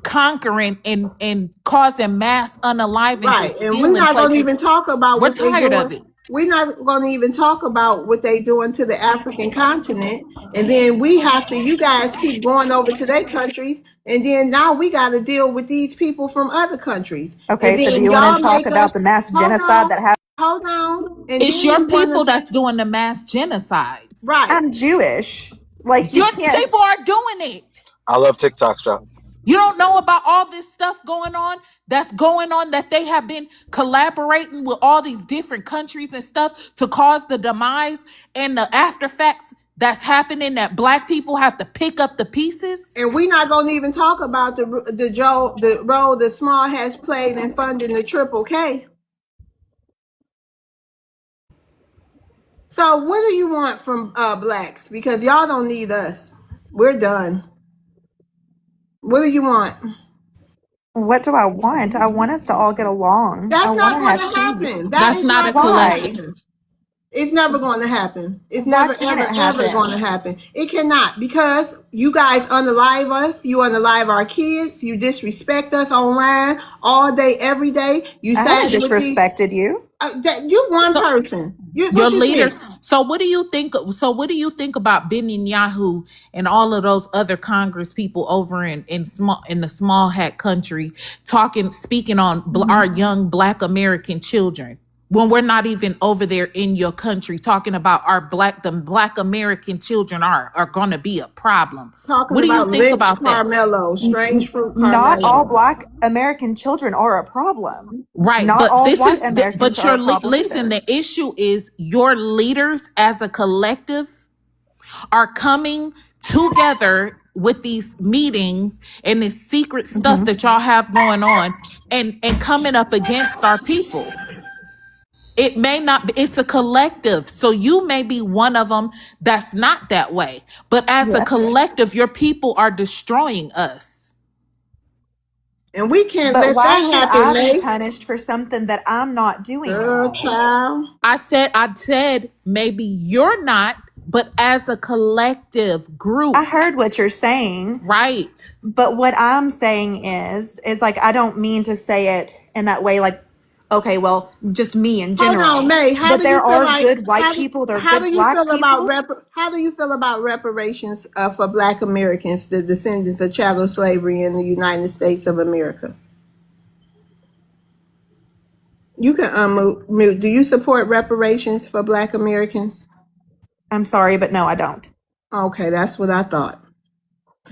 conquering and causing mass unalivings and Right, and we're stealing not going to places. even talk about We're what they tired of doing. it. We're not going to even talk about what they doing to the African continent, and then you guys keep going over to their countries, and then now we got to deal with these people from other countries, Okay, and so do then you want y'all to talk make us about the mass hold genocide on, that happened? hold on, and It's then your you want people to that's doing the mass genocides. right. I'm Jewish. Like, you Your can't. people are doing it. I love TikTok shop. You don't know about all this stuff that's going on, that they have been collaborating with all these different countries and stuff to cause the demise and the after facts that's happening, that Black people have to pick up the pieces. And we're not going to even talk about the role that Small has played in funding the Triple K. So what do you want from Blacks? Because y'all don't need us. We're done. What do you want? What do I want? I want us to all get along. I That's want not to going have to peace. happen. That's not a collective. Why? It's never going to happen. It's Why never, can't it ever going to happen? happen. It cannot, because you guys unalive us. You unalive our kids. You disrespect us online all day, every day. You I haven't side with the disrespected you. you one So person. your What you leader. think? So what do you think? So what do you think about Netanyahu and all of those other Congress people over in the small hat country speaking on our young Black American children, when we're not even over there in your country, talking about the Black American children are going to be a problem? Talking What do you about think Lynch about that? Carmelo, strange fruit Not all Carmelo. Black American children are a problem. Right, Not but all this white is Americans but are a problem listen, either. the issue is your leaders as a collective are coming together with these meetings and this secret stuff that y'all have going on, and coming up against our people. It may not be, it's a collective. So you may be one of them that's not that way. But as a Yeah. collective, your people are destroying us. And we can't But let why that should happen, I be May. punished for something that I'm not doing Girl, wrong? child. I said maybe you're not, but as a collective group. I heard what you're saying. Right. But what I'm saying is like, I don't mean to say it in that way, like, okay, well, just me in Hold on, general. May. How But do you there feel are like good white people, there are how good do you black feel about people. how do you feel about reparations for Black Americans, the descendants of chattel slavery in the United States of America? You can unmute. Do you support reparations for Black Americans? I'm sorry, but no, I don't. Okay, that's what I thought.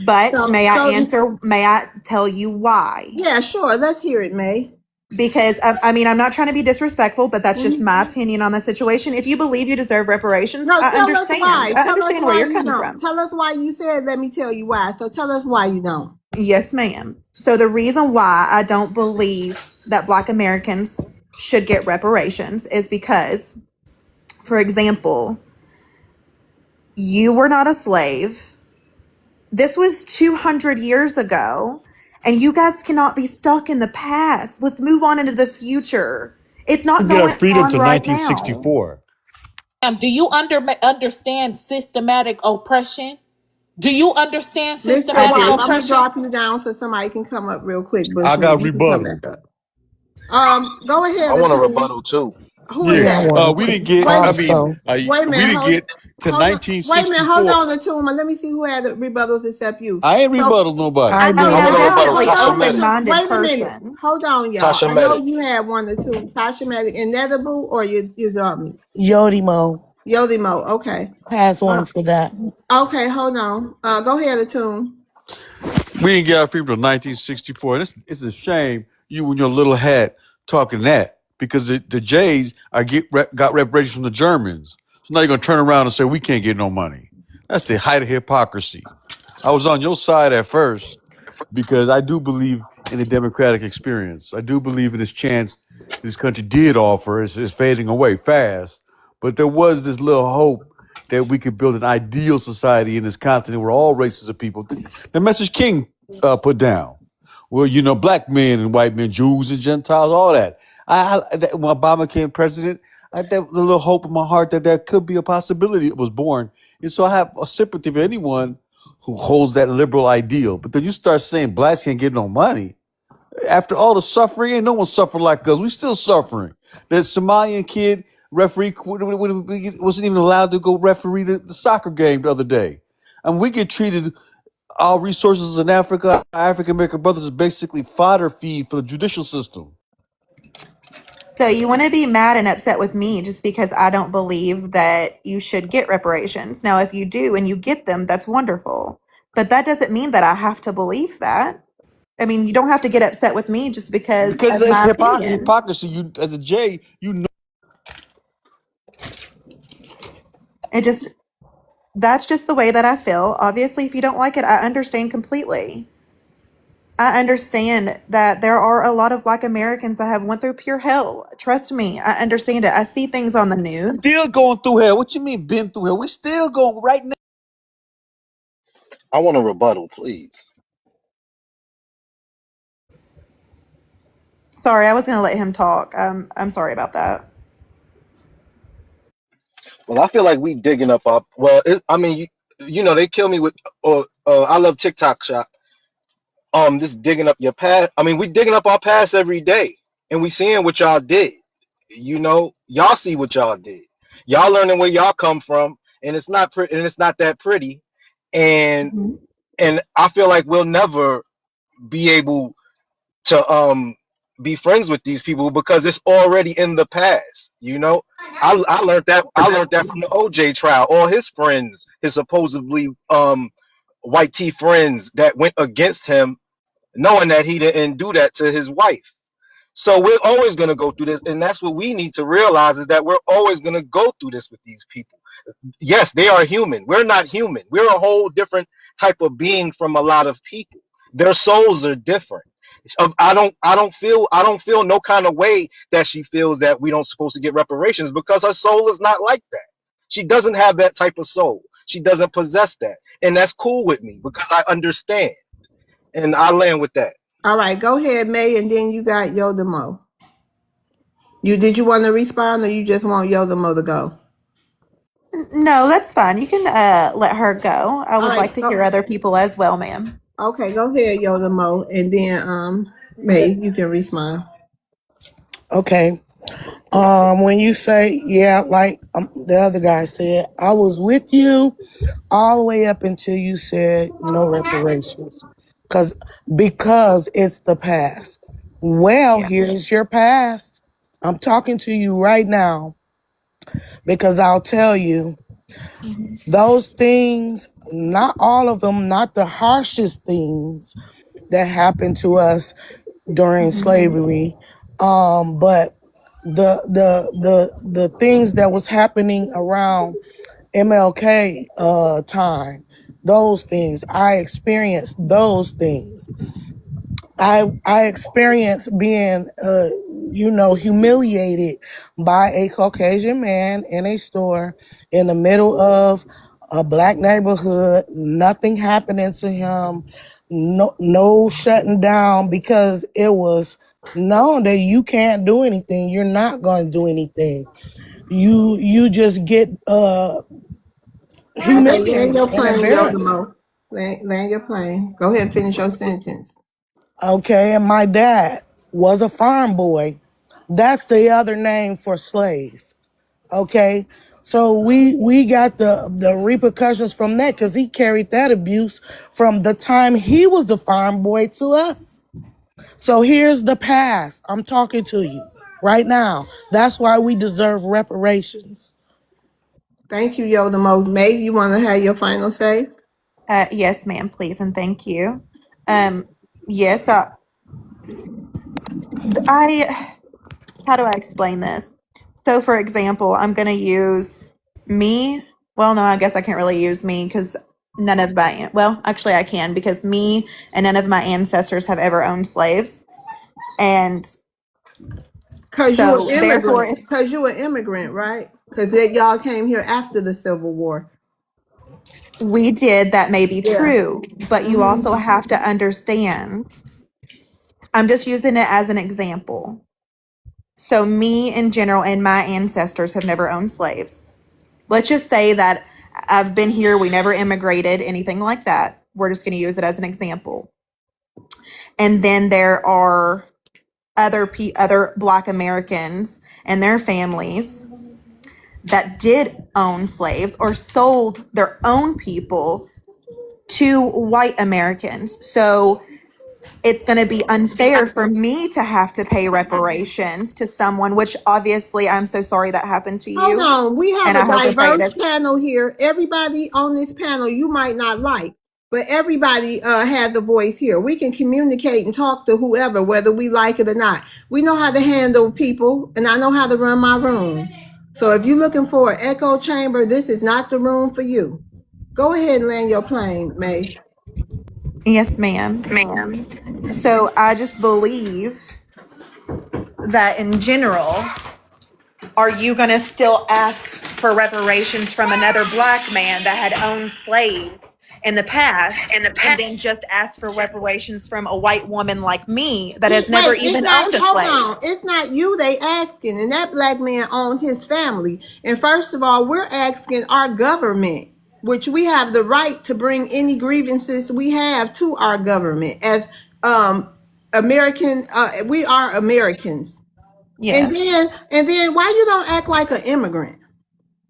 But may I So answer? May I tell you why? yeah, sure. Let's hear it, May. Because I mean, I'm not trying to be disrespectful, but that's just my opinion on the situation. If you believe you deserve reparations, No, I tell us understand. why. I Tell us understand where why you're you coming don't. from. Tell us why you said, let me tell you why. So tell us why you don't. Yes, ma'am. So the reason why I don't believe that Black Americans should get reparations is because, for example, you were not a slave. This was 200 years ago, and you guys cannot be stuck in the past. Let's move on into the future. It's We not get our going freedom on to right now. 1964. Do you understand systematic oppression? Do you understand Mr. I systematic White, do. I'm gonna oppression? drop you down so somebody can come up real quick, I Bushman. got You can come rebuttal. back up. Go I ahead, want a Atum. rebuttal too. Who is Yeah, Yeah, I that? wanted we to didn't get. Wait, I mean, also. wait a we minute. didn't get to Hold on. Wait a minute. Hold 1964. on, Atum. Let me see who had the rebuttals except you. I ain't So rebuttal nobody. I I mean, no, I did. I'm want a hold on, rebuttal. definitely hold Tasha an on, Medic. Atum. open-minded Wait a minute. person. Hold on, y'all. Tasha I know Medic. you had one or two. Tasha Medic and Netherable, or you got me. Yodimo Yodimo. Okay. has Uh, one for that. okay. Hold on. Go ahead, Atum. We didn't get our freedom until 1964. It's a shame you and your little hat talking that because the Jays got reparations from the Germans. So now you're gonna turn around and say we can't get no money. That's the height of hypocrisy. I was on your side at first because I do believe in the democratic experience. I do believe in this chance this country did offer is fading away fast. But there was this little hope that we could build an ideal society in this continent where all races of people, the message King put down, well, black men and white men, Jews and Gentiles, all that. When Obama became president, I had that little hope in my heart that there could be a possibility it was born. And so I have a sympathy for anyone who holds that liberal ideal. But then you start saying blacks can't get no money. After all the suffering, ain't no one suffering like us. We still suffering. That Somalian kid referee wasn't even allowed to go referee the soccer game the other day. And we get treated, our resources in Africa, our African American brothers is basically fodder feed for the judicial system. So you want to be mad and upset with me just because I don't believe that you should get reparations. Now, if you do and you get them, that's wonderful. But that doesn't mean that I have to believe that. I mean, you don't have to get upset with me just because Because of it's my opinion. hypocrisy. You, as a J, you know. It just, that's just the way that I feel. Obviously, if you don't like it, I understand completely. I understand that there are a lot of Black Americans that have went through pure hell. Trust me, I understand it. I see things on the news. Still going through hell. What you mean been through hell? We still going right now. I want a rebuttal, please. Sorry, I was going to let him talk. I'm sorry about that. Well, I feel like we digging up our. Well, I mean, they kill me with. Or I love TikTok shop. Just digging up your past. I mean, we digging up our past every day, and we seeing what y'all did. Y'all see what y'all did. Y'all learning where y'all come from, and it's not pretty, and it's not that pretty. And Mhm. and I feel like we'll never be able to be friends with these people because it's already in the past. I learned that from the OJ trial. All his friends, his supposedly white tea friends that went against him, knowing that he didn't do that to his wife. So we're always going to go through this, and that's what we need to realize is that we're always going to go through this with these people. Yes, they are human. We're not human. We're a whole different type of being from a lot of people. Their souls are different. I don't feel no kind of way that she feels that we don't supposed to get reparations because her soul is not like that. She doesn't have that type of soul. She doesn't possess that. And that's cool with me because I understand. And I land with that. All right, go ahead, May, and then you got Yodamo. Did you want to respond, or you just want Yodamo to go? No, that's fine. You can let her go. I All would right, like to hear other people as well, ma'am. okay, go ahead, Yodamo, and then May, you can respond. Okay. When you say, yeah, like the other guy said, I was with you all the way up until you said no reparations. Because it's the past. Well, Yeah. here's your past. I'm talking to you right now because I'll tell you those things, not all of them, not the harshest things that happened to us during slavery, but the things that was happening around MLK time, those things I experienced. Those things I experienced being humiliated by a Caucasian man in a store in the middle of a black neighborhood, nothing happening to him, no shutting down, because it was known that you can't do anything, you're not going to do anything, you just get Okay, land humiliated your and plane, embarrassed. Yodamo. Land your plane. Go ahead and finish your sentence. Okay, and my dad was a farm boy. That's the other name for slave. Okay, so we got the repercussions from that because he carried that abuse from the time he was a farm boy to us. So here's the past. I'm talking to you right now. That's why we deserve reparations. Thank you, Yodamo. May, you want to have your final say? Yes, ma'am, please, and thank you. Yes, I how do I explain this? So, for example, I'm going to use me. Well, no, I guess I can't really use me because none of my, well, actually, I can because me and none of my ancestors have ever owned slaves. And Cause you an so, therefore, immigrant. if Cause you an immigrant, right? Cause y'all came here after the Civil War. we did, that may be Yeah. true, but you Hmm. also have to understand. I'm just using it as an example. So, me in general and my ancestors have never owned slaves. Let's just say that I've been here, we never immigrated, anything like that. We're just going to use it as an example. And then there are other Black Americans and their families that did own slaves or sold their own people to white Americans. So it's going to be unfair for me to have to pay reparations to someone, which obviously I'm so sorry that happened to Hold you. on. We have And a I hope and pray it diverse is. panel here. Everybody on this panel you might not like, but everybody has a voice here. We can communicate and talk to whoever, whether we like it or not. We know how to handle people, and I know how to run my room. So if you're looking for an echo chamber, this is not the room for you. Go ahead and land your plane, May. Yes, ma'am. So I just believe that in general, are you going to still ask for reparations from another Black man that had owned slaves in the past and then just ask for reparations from a white woman like me that has never Wait, it's even not, owned a hold slave? on. It's not you they asking, and that black man owned his family. And first of all, we're asking our government, which we have the right to bring any grievances we have to our government as American, we are Americans. And Yes. then why you don't act like an immigrant?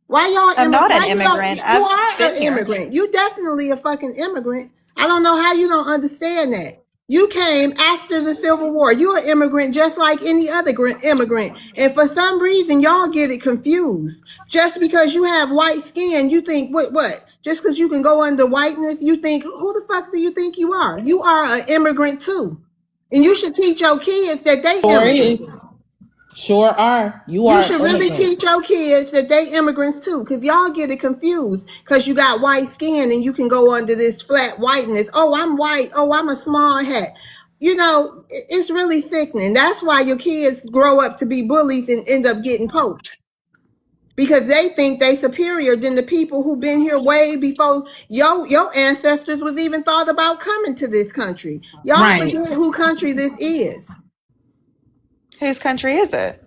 Why I'm not an why you don't, immigrant. you I've are been an here. immigrant. You definitely a fucking immigrant. I don't know how you don't understand that. You came after the Civil War. You're an immigrant just like any other immigrant. And for some reason, y'all get it confused. Just because you have white skin, you think, what? Just because you can go under whiteness, you think, who the fuck do you think you are? You are an immigrant too. And you should teach your kids that they Sure immigrants. is. Sure are. You You are should really teach immigrants. your kids that they immigrants too, because y'all get it confused because you got white skin and you can go under this flat whiteness. Oh, I'm white. Oh, I'm a small hat. You know, it's really sickening. That's why your kids grow up to be bullies and end up getting poked. because they think they superior than the people who've been here way before your ancestors was even thought about coming to this country. Y'all Right. forget who country this is. Whose country is it?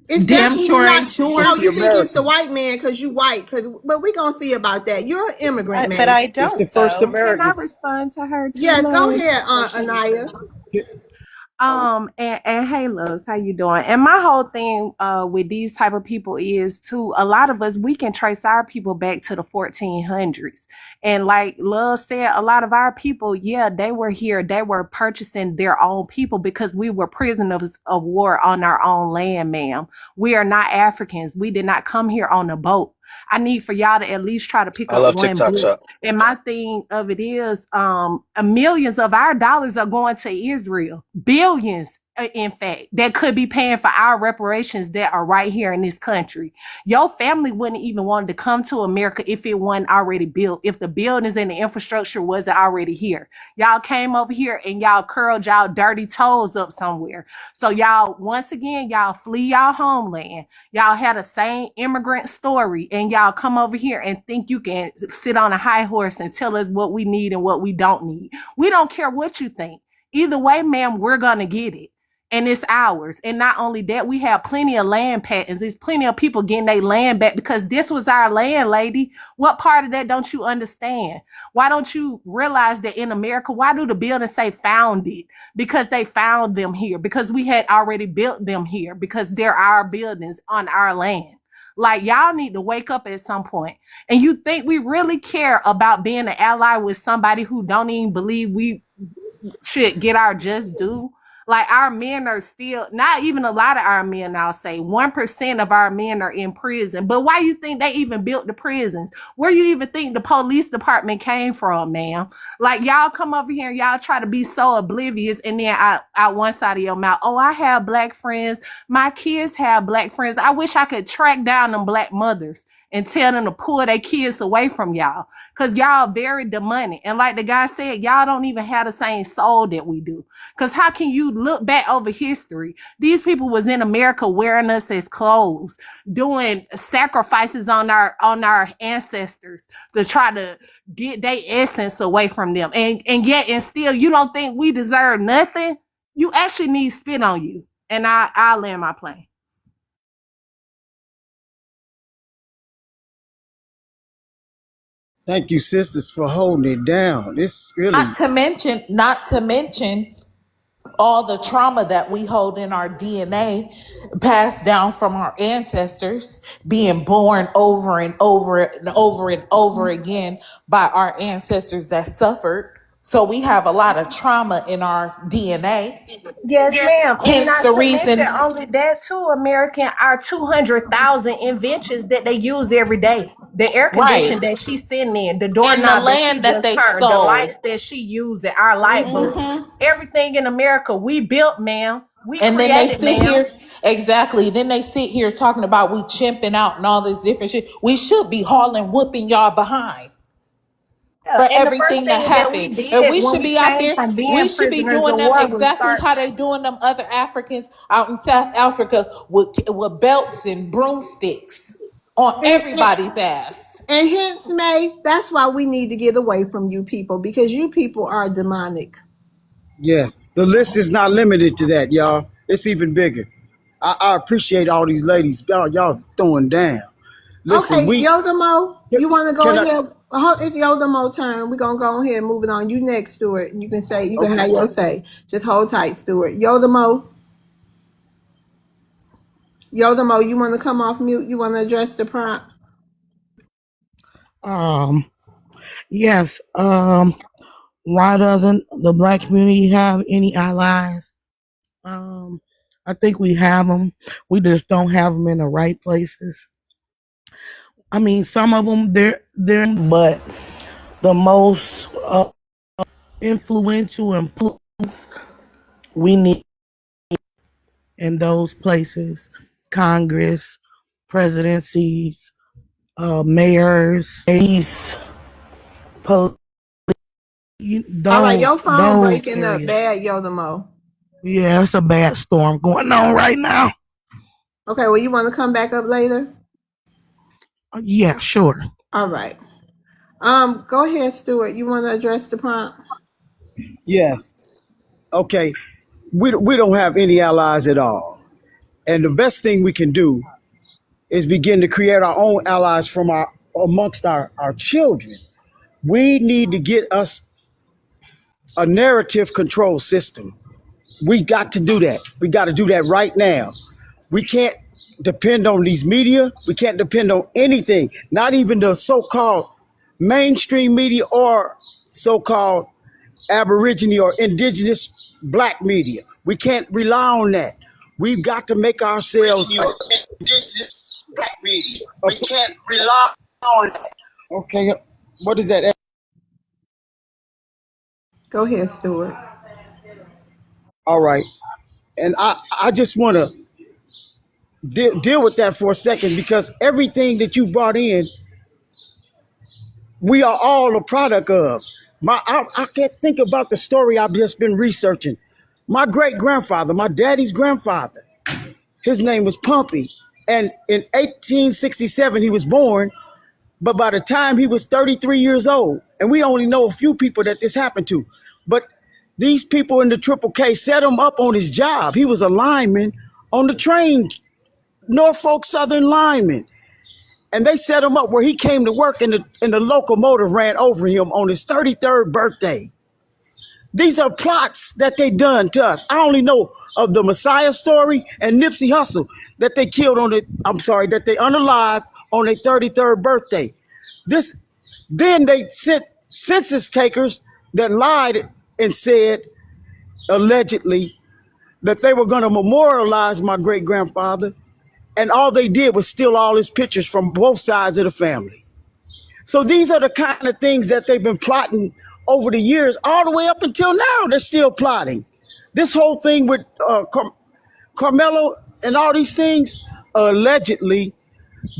It's Damn definitely sure not. ain't No, yours. you the think it's the American. white man because you white. But we gonna see about that. You're an immigrant, But man. I It's the don't first though. Can I Americans. respond to her too, Yes, go love? ahead, Anaya. And hey, loves, how you doing? And my whole thing with these type of people is too, a lot of us, we can trace our people back to the 1400s. And like Love said, a lot of our people, yeah, they were here, they were purchasing their own people because we were prisoners of war on our own land, ma'am. We are not Africans. We did not come here on a boat. I need for y'all to at least try to pick I up love one TikTok book. shop. And my thing of it is, millions of our dollars are going to Israel, billions, in fact, that could be paying for our reparations that are right here in this country. Your family wouldn't even want to come to America if it wasn't already built, if the buildings and the infrastructure wasn't already here. Y'all came over here and y'all curled y'all dirty toes up somewhere. So y'all, once again, y'all flee y'all homeland. Y'all had the same immigrant story, and y'all come over here and think you can sit on a high horse and tell us what we need and what we don't need. We don't care what you think. Either way, ma'am, we're gonna get it. And it's ours. And not only that, we have plenty of land patents. There's plenty of people getting their land back because this was our land, lady. What part of that don't you understand? Why don't you realize that in America, why do the buildings say founded? Because they found them here, because we had already built them here, because they're our buildings on our land. Like, y'all need to wake up at some point. And you think we really care about being an ally with somebody who don't even believe we should get our just due? Like, our men are still, not even a lot of our men, I'll say 1% of our men are in prison. But why you think they even built the prisons? Where you even think the police department came from, ma'am? Like, y'all come over here and y'all try to be so oblivious, and then out one side of your mouth, oh, I have black friends, my kids have black friends. I wish I could track down them black mothers and tell them to pull their kids away from y'all, because y'all very demonic. And like the guy said, y'all don't even have the same soul that we do. Because how can you look back over history? These people was in America wearing us as clothes, doing sacrifices on our ancestors to try to get their essence away from them. And yet, and still, you don't think we deserve nothing? You actually need spit on you. And I'll land my plane. Thank you, sisters, for holding it down. It's really Not to mention all the trauma that we hold in our DNA, passed down from our ancestors, being born over and over and over and over again by our ancestors that suffered. So we have a lot of trauma in our DNA. Yes, ma'am. And Hence not the to mention reason, only that too, American, our 200,000 inventions that they use every day. The air right, condition that she's sitting in, the in the doorknob that she land that just they turned, the lights stole. that she used, our light bulbs. hmm Everything in America, we built, ma'am. We And then they created, sit ma'am. here, exactly. Then they sit here talking about we chimping out and all this different shit. We should be hauling, whooping y'all behind Yeah, for and the first everything that thing that we happened. And did we when should we be out came there, from we being should be prisoners doing of them war was exactly start. how they doing them other Africans out in South Africa with belts and broomsticks on And, everybody's ass. and hence, May, that's why we need to get away from you people, because you people are demonic. yes. The list is not limited to that, y'all. It's even bigger. I appreciate all these ladies. Y'all throwing down. Listen, Okay, we Yodamo, you want to go can I ahead? It's Yodamo turn. We're going to go ahead and move it on. You next, Stuart. You can say, you can okay. have your say. Just hold tight, Stuart. Yodamo, you want to come off mute? You want to address the prompt? Um, yes. Why doesn't the black community have any allies? Um, I think we have them. We just don't have them in the right places. I mean, some of them but the most influential and we need in those places: Congress, presidencies, mayors, these, All right, your phone those breaking up areas. bad, Yodamo. Yeah, it's a bad storm going on right now. Okay, well, you want to come back up later? Yeah, sure. All right. Go ahead, Stuart. You want to address the prompt? Yes. Okay. We don't have any allies at all. And the best thing we can do is begin to create our own allies from amongst our children. We need to get us a narrative control system. We got to do that. We got to do that right now. We can't depend on these media. We can't depend on anything, not even the so-called mainstream media or so-called Aborigine or indigenous black media. We can't rely on that. We've got to make ourselves indigenous black media. We can't rely on that. Okay, what is that? Go ahead, Stuart. All right. And I just want to deal with that for a second because everything that you brought in, we are all a product of. I can't think about the story I've just been researching. My great grandfather, my daddy's grandfather, his name was Pumpy. And in 1867, he was born. But by the time he was 33 years old, and we only know a few people that this happened to, but these people in the Triple K set him up on his job. He was a lineman on the train, Norfolk Southern lineman. And they set him up where he came to work and the locomotive ran over him on his 33rd birthday. These are plots that they done to us. I only know of the Messiah story and Nipsey Hussle that they killed that they unalived on their 33rd birthday. Then they sent census takers that lied and said, allegedly, that they were going to memorialize my great grandfather. And all they did was steal all his pictures from both sides of the family. So these are the kind of things that they've been plotting over the years, all the way up until now. They're still plotting. This whole thing with Carmelo and all these things, allegedly,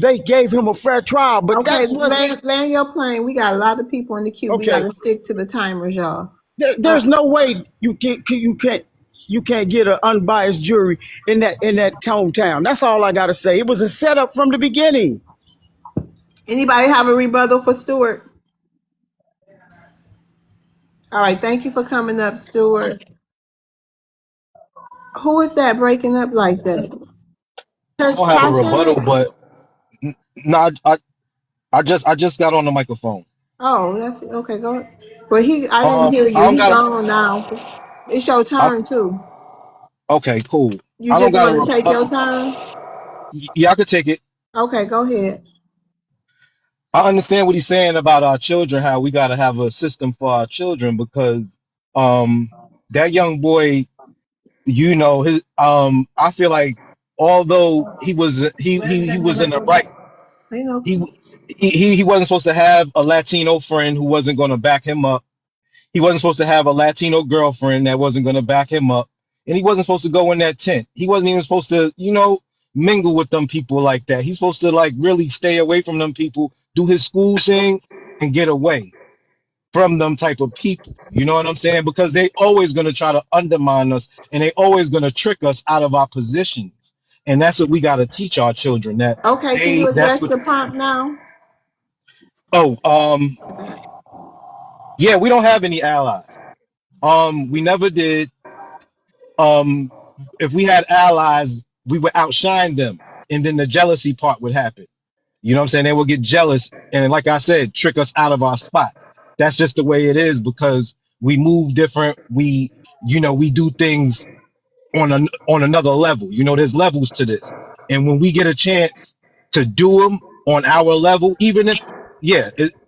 they gave him a fair trial. But Okay, that wasn't. land your plane. We got a lot of people in the queue. We got Okay. to stick to the timers, y'all. There's no way you can't get an unbiased jury in that hometown. That's all I gotta say. It was a setup from the beginning. Anybody have a rebuttal for Stuart? All right, thank you for coming up, Stuart. Who is that breaking up like that? I don't have a rebuttal, Tasha? but no, I just got on the microphone. Oh, that's okay. Go ahead. But I didn't hear I you. don't He got a, gone now. It's your I, turn too. okay, cool. You I don't just got a want to take your rebuttal. turn? Yeah, I could take it. Okay, go ahead. I understand what he's saying about our children, how we got to have a system for our children because um that young boy, his I feel like although he was in the right, You know. he he wasn't supposed to have a Latino friend who wasn't going to back him up. He wasn't supposed to have a Latino girlfriend that wasn't going to back him up. And he wasn't supposed to go in that tent. He wasn't even supposed to, mingle with them people like that. He's supposed to like really stay away from them people, do his school thing and get away from them type of people. You know what I'm saying? Because they always going to try to undermine us and they always going to trick us out of our positions. And that's what we got to teach our children that Okay, can you that's address what, the prompt now? oh, Okay. yeah, we don't have any allies. We never did. um if we had allies, we would outshine them, and then the jealousy part would happen. You know what I'm saying? They will get jealous and, like I said, trick us out of our spots. That's just the way it is because we move different. We do things on another level. There's levels to this, and when we get a chance to do them on our level, even if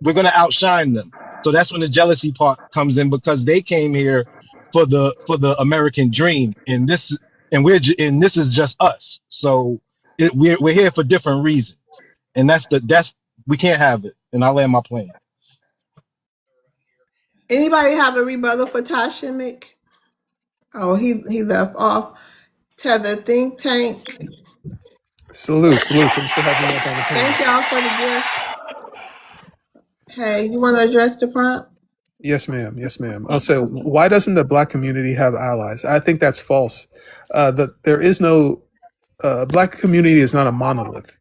we're gonna outshine them. So that's when the jealousy part comes in because they came here for the American dream, and this is just us. So we're here for different reasons, and that's we can't have it. And I land my plane. Anybody have a rebuttal for Tasha Mick? Oh, he left off. Tether Think Tank. Salute, salute. Thanks for having me up on the Thank panel. y'all for the gift. Hey, you want to address the prompt? Yes, ma'am. Yes, ma'am. Also, why doesn't the Black community have allies? I think that's false. There is no Black community is not a monolith.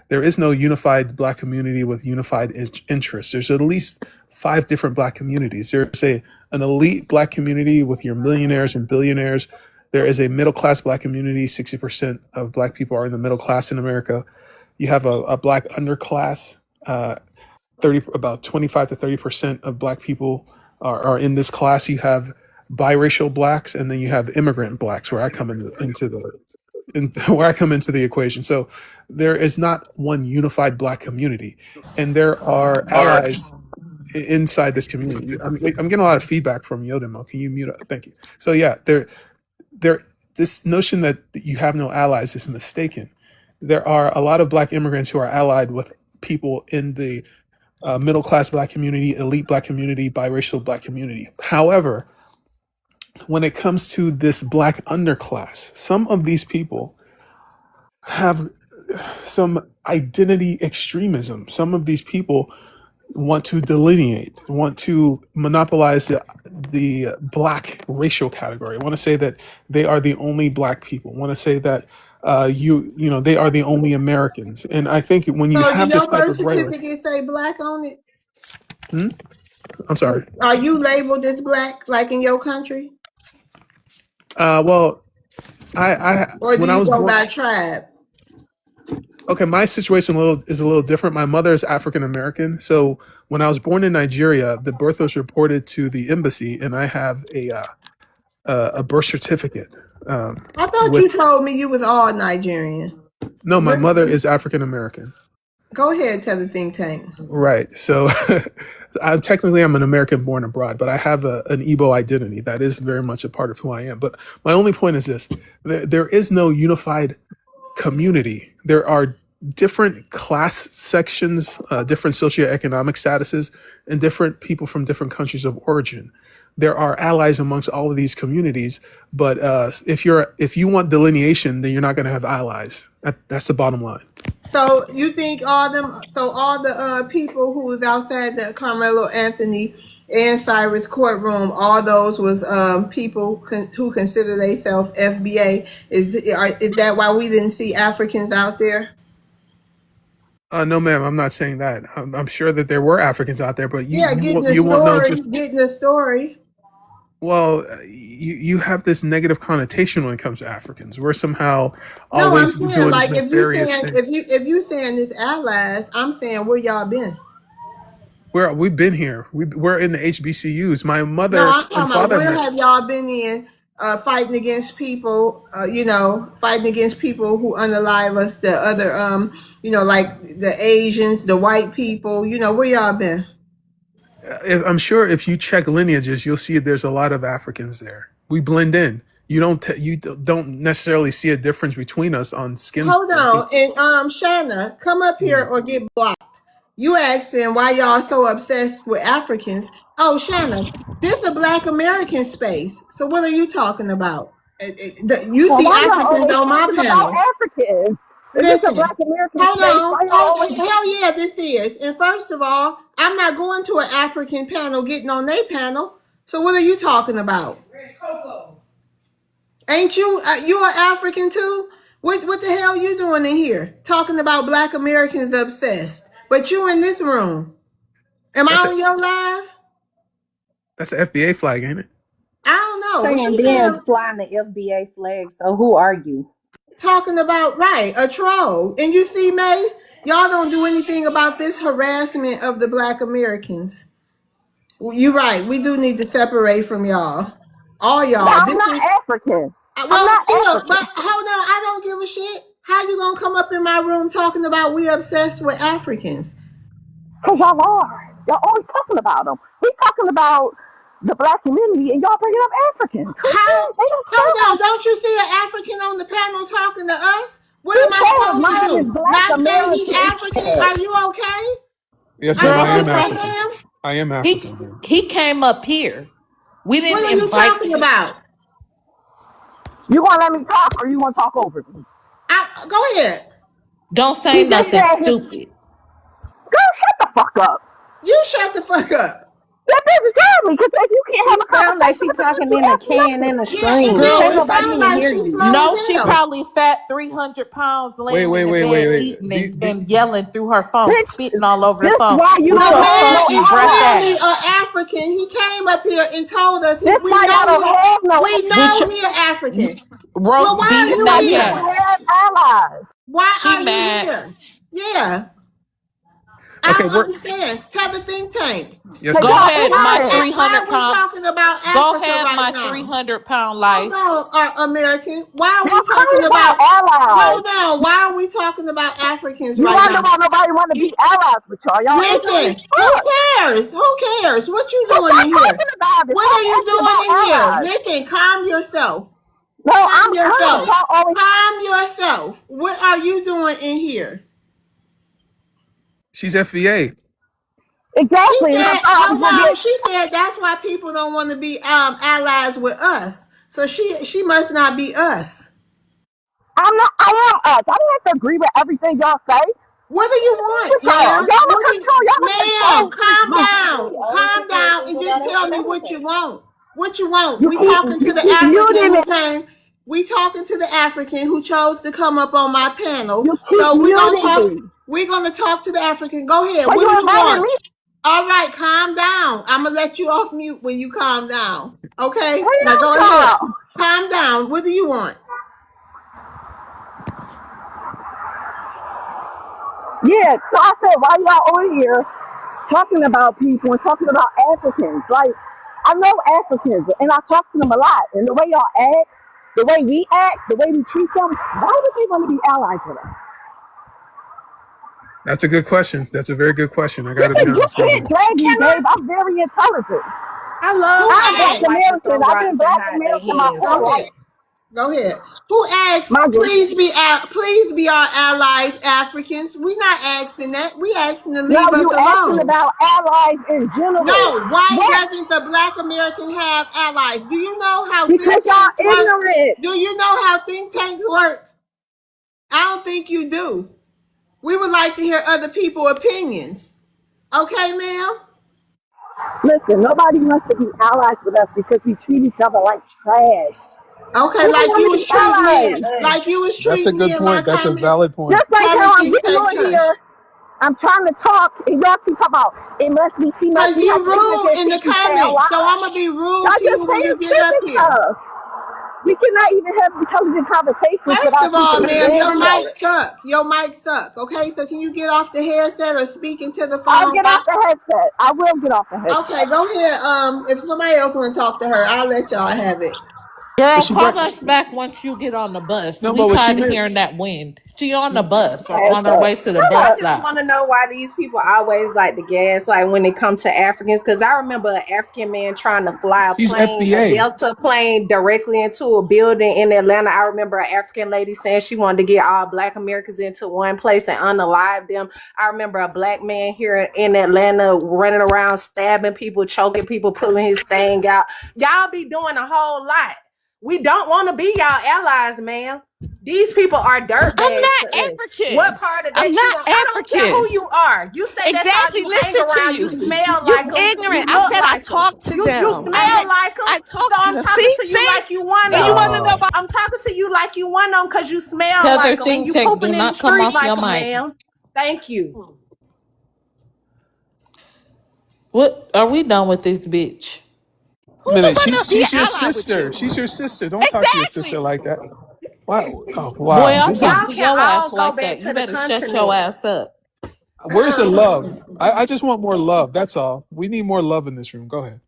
There is no unified black community with unified interests. There's at least 5 different black communities. There's an elite black community with your millionaires and billionaires. There is a middle class black community. 60% of black people are in the middle class in America. You have a black underclass. 30, about 25 to 30% of black people are in this class. You have biracial blacks, and then you have immigrant blacks, where I come where I come into the equation. So there is not one unified black community, and there are allies inside this community. I'm getting a lot of feedback from Yodimo. Can you mute up? Thank you. So yeah, this notion that you have no allies is mistaken. There are a lot of black immigrants who are allied with people in the middle class black community, elite black community, biracial black community. However, when it comes to this black underclass, some of these people have some identity extremism. Some of these people want to delineate, want to monopolize the black racial category. Want to say that they are the only black people. Want to say that they are the only Americans. And I think when you So do have this your type birth of rhetoric, certificate say black on it? I'm sorry. Are you labeled as black like in your country? Well, Or do when I you was go born, by tribe? okay, my situation is a little different. My mother is African American, so when I was born in Nigeria, the birth was reported to the embassy, and I have a birth certificate. I thought you told me you was all Nigerian. No, my mother is African American. Go ahead, tell the think tank. Right. So I'm an American born abroad, but I have an Igbo identity. That is very much a part of who I am. But my only point is this: there is no unified community. There are different class sections, different socioeconomic statuses, and different people from different countries of origin. There are allies amongst all of these communities, but if you want delineation, then you're not going to have allies. That's the bottom line. So you think all the people who was outside the Carmelo Anthony and Cyrus courtroom, all those was people who consider themselves FBA? Is that why we didn't see Africans out there? No, ma'am, I'm not saying that. I'm sure that there were Africans out there, but Getting the story. Well, you have this negative connotation when it comes to Africans. We're somehow No, always I'm saying doing like nefarious things. if you saying it's allies, I'm saying where y'all been. We've been here. We're in the HBCUs. My mother No, I'm and talking about father where met. have y'all been in fighting against people, fighting against people who unalive us, the other like the Asians, the white people, where y'all been? I'm sure if you check lineages, you'll see there's a lot of Africans there. We blend in. You don't necessarily see a difference between us on skin. Hold on, and Shanna, come up here or get blocked. You asking why y'all so obsessed with Africans? Oh, Shanna, this is a Black American space. So what are you talking about? You Well, see why y'all Africans always on my talking about panel. Africans? If it's a Listen, Black American hold space, on. why y'all always? Hell yeah, this is. And first of all, I'm not going to an African panel getting on their panel. So what are you talking about? Ain't you you an African too? What the hell you doing in here? Talking about Black Americans obsessed. But you in this room. Am I on your live? That's an FBA flag, ain't it? I don't know. What Saying you then saying? flying the FBA flag. So who are you? Talking about a troll. And you see, May, y'all don't do anything about this harassment of the Black Americans. You're right. We do need to separate from y'all. All y'all. No, I'm not African. I'm not African. But hold on. I don't give a shit. How you gonna come up in my room talking about we obsessed with Africans? Because y'all are. Y'all always talking about them. We talking about the Black community, and y'all bringing up Africans. Hold on. Don't you see an African on the panel talking to us? What am I supposed to do? Not say he's African? Are you okay? Yes, Are ma'am. I you am okay, African. ma'am? I am African. He came up here. We didn't What are you invite talking about? You gonna let me talk, or you gonna talk over me? Go ahead. Don't say nothing stupid. Girl, shut the fuck up. You shut the fuck up. That bitch is Exactly, because if you can't have She a sound like conversation she with them, talking you in a asking can nothing. in a Yeah, it stream. do. Can't It Girl, nobody sounds even like hear she's you. slow no, as she hell. probably fat 300 pounds Wait, laying in wait, the wait, bed wait, eating wait. and yelling through her phone, Bitch, spitting all over the this phone why you with The don't your have man no funky is breath clearly allies. an ass. African. He came up here and told us This we why y'all know don't have no we With know your he an African. Well, roast why are beef this you why neck you here? don't have ass. allies. Why She are you mad. here? Yeah, I Okay, don't we're understand. Tell the think tank. yes, Cause Go ma'am. y'all ahead, my ignorant. Why 300 are we pound. talking about Go Africa ahead, right my now? 300-pound Hold life. on, American. Why are we Y'all talking crazy about about? allies. Hold on. Why are we talking about Africans You right wonder now? why nobody want to be allies with y'all. Y'all ignorant as Listen, who fuck. cares? Who cares? What you So doing stop in here? talking about it. What Stop are you asking about doing in here? allies. Listen, calm yourself. No, Calm I'm calm. yourself. Y'all always Calm yourself. What are you doing in here? She's FBA. She exactly, and I said, thought I was hold gonna on. get. She said that's why people don't want to be allies with us. So she must not be us. I'm not. I am us. I don't have to agree with everything y'all say. What do you want, With y'all, ma'am? y'all are What do you, control. Y'all are ma'am? control Calm freaks. down. Calm down and just tell me what you want. What you want? You We keep talking to you the keep African muting who it. came. We talking to the African who chose to come up on my panel. You keep So we gonna muting talk. me. We're gonna talk to the African. Go ahead. So What you do you invited want? me. All right, calm down. I'm gonna let you off mute when you calm down. Okay? What Now you go talking ahead. about? Calm down. What do you want? Yeah. So I said, why y'all on here talking about people and talking about Africans? Like, I know Africans, and I talk to them a lot. And the way y'all act, the way we act, the way we treat them, why would they want to be allies with us? That's a good question. That's a very good question. I got to be You honest with can't you. drag me, Can babe. I'm very intelligent. I love Who how I'm men Black asked? like to American. throw I've been rocks and Black hide their American my hands, whole Go though. ahead. life. Go ahead. Who asked? My good. Please be our allies, Africans. We not asking that. We asking to No, leave us you asking alone. about allies in general. No, why What? doesn't the Black American have allies? Do you know how Because think tanks y'all work? ignorant. Do you know how think tanks work? I don't think you do. We would like to hear other people's opinions. Okay, ma'am? Listen, nobody wants to be allies with us because we treat each other like trash. Okay, Who don't like want you to be was treating me, allies? like you was That's a treating me good in my point. That's a comment. valid point. Just like Tell the how I'm think getting tank on hush. here, I'm trying to talk, and y'all keep talking about it must be she must Cause be you like niggas rude that in the think you can't comments. So lie. I'm gonna be rude Y'all to just you when saying you get up stupid here. stuff. We cannot even have intelligent conversations First without of all, keeping it ma'am, dead your in mic there. suck. Your mic suck. Okay, so can you get off the headset or speak into the I'll phone? get off the headset. I will get off the Okay, headset. go ahead. If somebody else want to talk to her, I'll let y'all have it. But Girl, she call brought us back once you get on the bus. no, We but what she tired of meant. hearing that wind. She on the bus or on her Headset. way to the I bus just stop. want to know why these people always like the gas, like when it comes to Africans. Because I remember an African man trying to fly a She's plane, a FBA. Delta plane, directly into a building in Atlanta. I remember an African lady saying she wanted to get all Black Americans into one place and unalive them. I remember a Black man here in Atlanta running around, stabbing people, choking people, pulling his thing out. Y'all be doing a whole lot. We don't want to be y'all allies, ma'am. These people are I'm dirtbags not to us. What African. part of I'm that you not want? I don't care African. who you are. You say that's all Exactly. you hang Listen to around. You you. smell You like them. ignorant. You I look said I like them. talked to You them. smell like them. I So talked to I'm them. talking See? to you See? like you one And of you want them. to know Oh, about I'm talking to you like you one of them because you smell Tether like them and think you tank? Do pooping in the not come street off like your them, mic. ma'am. Thank you. What are we done with this bitch? a Who would minute. want to be an She's your ally with sister. you? She's your sister. Don't talk to your sister Exactly. like that. Wow. Oh, Boy, wow. I'll This is talk Y'all to can your all ass go like back that. You to the better shut your continent. ass up. where's the love? I just want more love. That's all. We need more love in this room. Go ahead.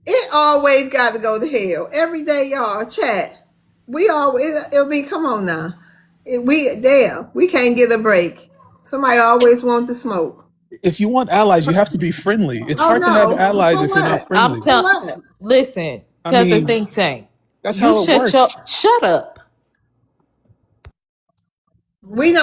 It always got to go to hell. Every day, y'all chat. We always. It'll be. Come on now. We can't get a break. Somebody always wants to smoke. If you want allies, you have to be friendly. It's Oh hard to have no. allies For if you're not what? I'm friendly. For telling. what? Listen, I Tether mean, think tank. that's You how it works. shut up.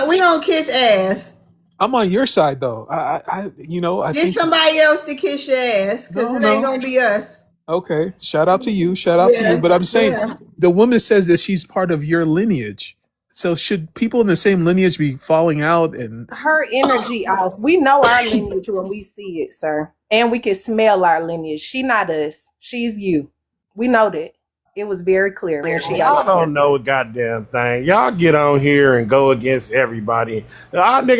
We don't kiss ass. I'm on your side though. I Get think somebody else to kiss your ass, cause no, it ain't no. gonna be us. Okay. Shout out to you. Shout out to you. Yeah. But I'm saying Yeah. the woman says that she's part of your lineage. So should people in the same lineage be falling out? And Her energy off. We know our lineage when we see it, sir. And we can smell our lineage. She not us. She's you. We know that. It was very clear when she got Y'all on here. don't know a goddamn thing. Y'all get on here and go against everybody. I'm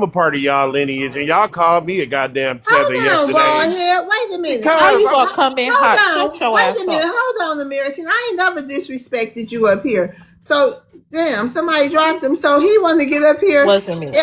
a part of y'all lineage, and y'all called me a goddamn tether Hold on, bald yesterday. head. Wait a minute. How Because you I'm, gonna come in Hold hot? on. Shut your Wait ass a minute. up. Hold on, American. I ain't never disrespected you up here. So, damn, somebody dropped him. So he wanted to get up here. Wait a minute.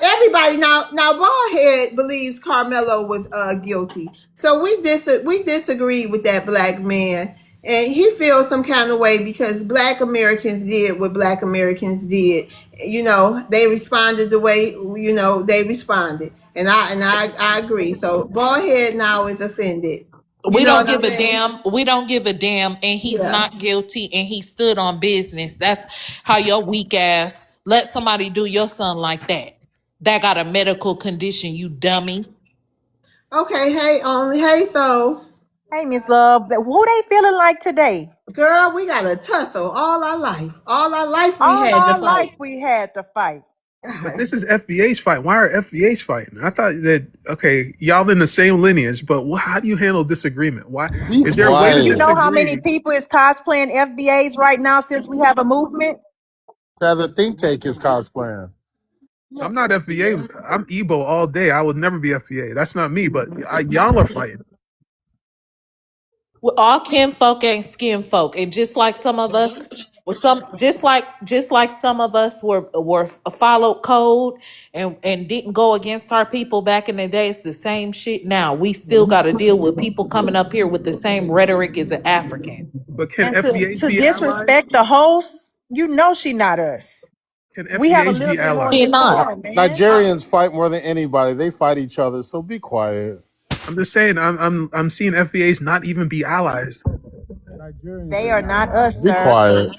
Everybody now, Baldhead believes Carmelo was guilty. So we disagreed with that black man, and he feels some kind of way because Black Americans did what Black Americans did. You know, they responded the way they responded, and I agree. So Baldhead now is offended. You We know don't what give I'm a saying? damn. We don't give a damn, and he's Yeah. not guilty, and he stood on business. That's how your weak ass let somebody do your son like that. That got a medical condition, you dummy. Okay. Hey, so Hey, Miss Love, who they feeling like today? girl, we got a tussle all our life. All our life we All had to our life fight. we had to fight. but this is FBA's fight. Why are FBA's fighting? I thought that okay, y'all in the same lineage, but how do you handle disagreement? Why Be is there a way Do to you quiet. know how many disagree? people is cosplaying FBAs right now since we have a movement? The think tank is cosplaying. I'm not FBA. I'm Ebo all day. I would never be FBA. That's not me. But y'all are fighting. We're all kinfolk and skin folk, and just like some of us, just like some of us were followed code and didn't go against our people back in the day. It's the same shit now. We still got to deal with people coming up here with the same rhetoric as an African. But can And to, FBAs to be allies? disrespect the host, you know she not us. Can We have a FBAs little be bit more She allies? not. decorum, man. Nigerians fight more than anybody. They fight each other, so be quiet. I'm just saying. I'm seeing FBAs not even be allies. Nigerians They are are not not allies. us, Be sir. quiet.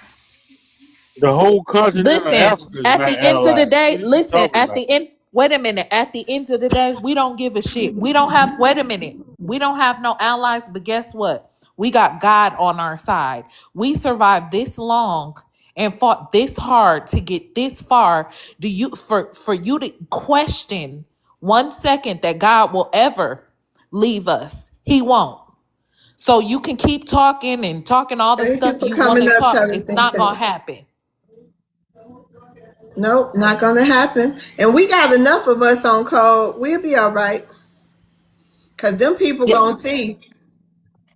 The whole continent of Listen, Africa is at not the end of the allies. day, What are you listen, talking at about? the end, wait a minute. At the end of the day, we don't give a shit. We don't have, wait a minute. We don't have no allies, but guess what? We got God on our side. We survived this long and fought this hard to get this far. Do you, for you to question 1 second that God will ever leave us? He won't. So you can keep talking and talking all the Thank you stuff for you want coming to up, talk. telling It's think not gonna tank. happen. Nope, not gonna happen. And we got enough of us on code. We'll be all right. Cause them people gonna see.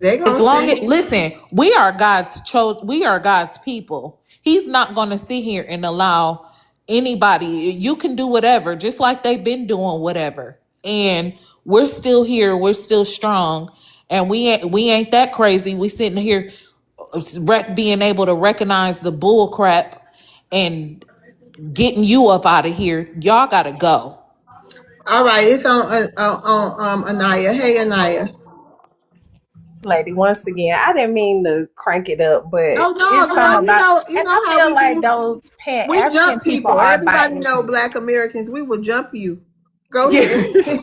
They As gonna long as, see. listen, we are God's people. He's not going to sit here and allow anybody. You can do whatever, just like they've been doing whatever, and we're still here. We're still strong, and we ain't that crazy. We sitting here, being able to recognize the bull crap and getting you up out of here. Y'all gotta go. All right, it's on Anaya. Hey, Anaya. Lady, once again, I didn't mean to crank it up, but Oh no, it's something girl. about, You and know I how feel we like do. those Pan We African jump people people. are Everybody biting know people. Black Americans. We will jump you. Go ahead. Yeah.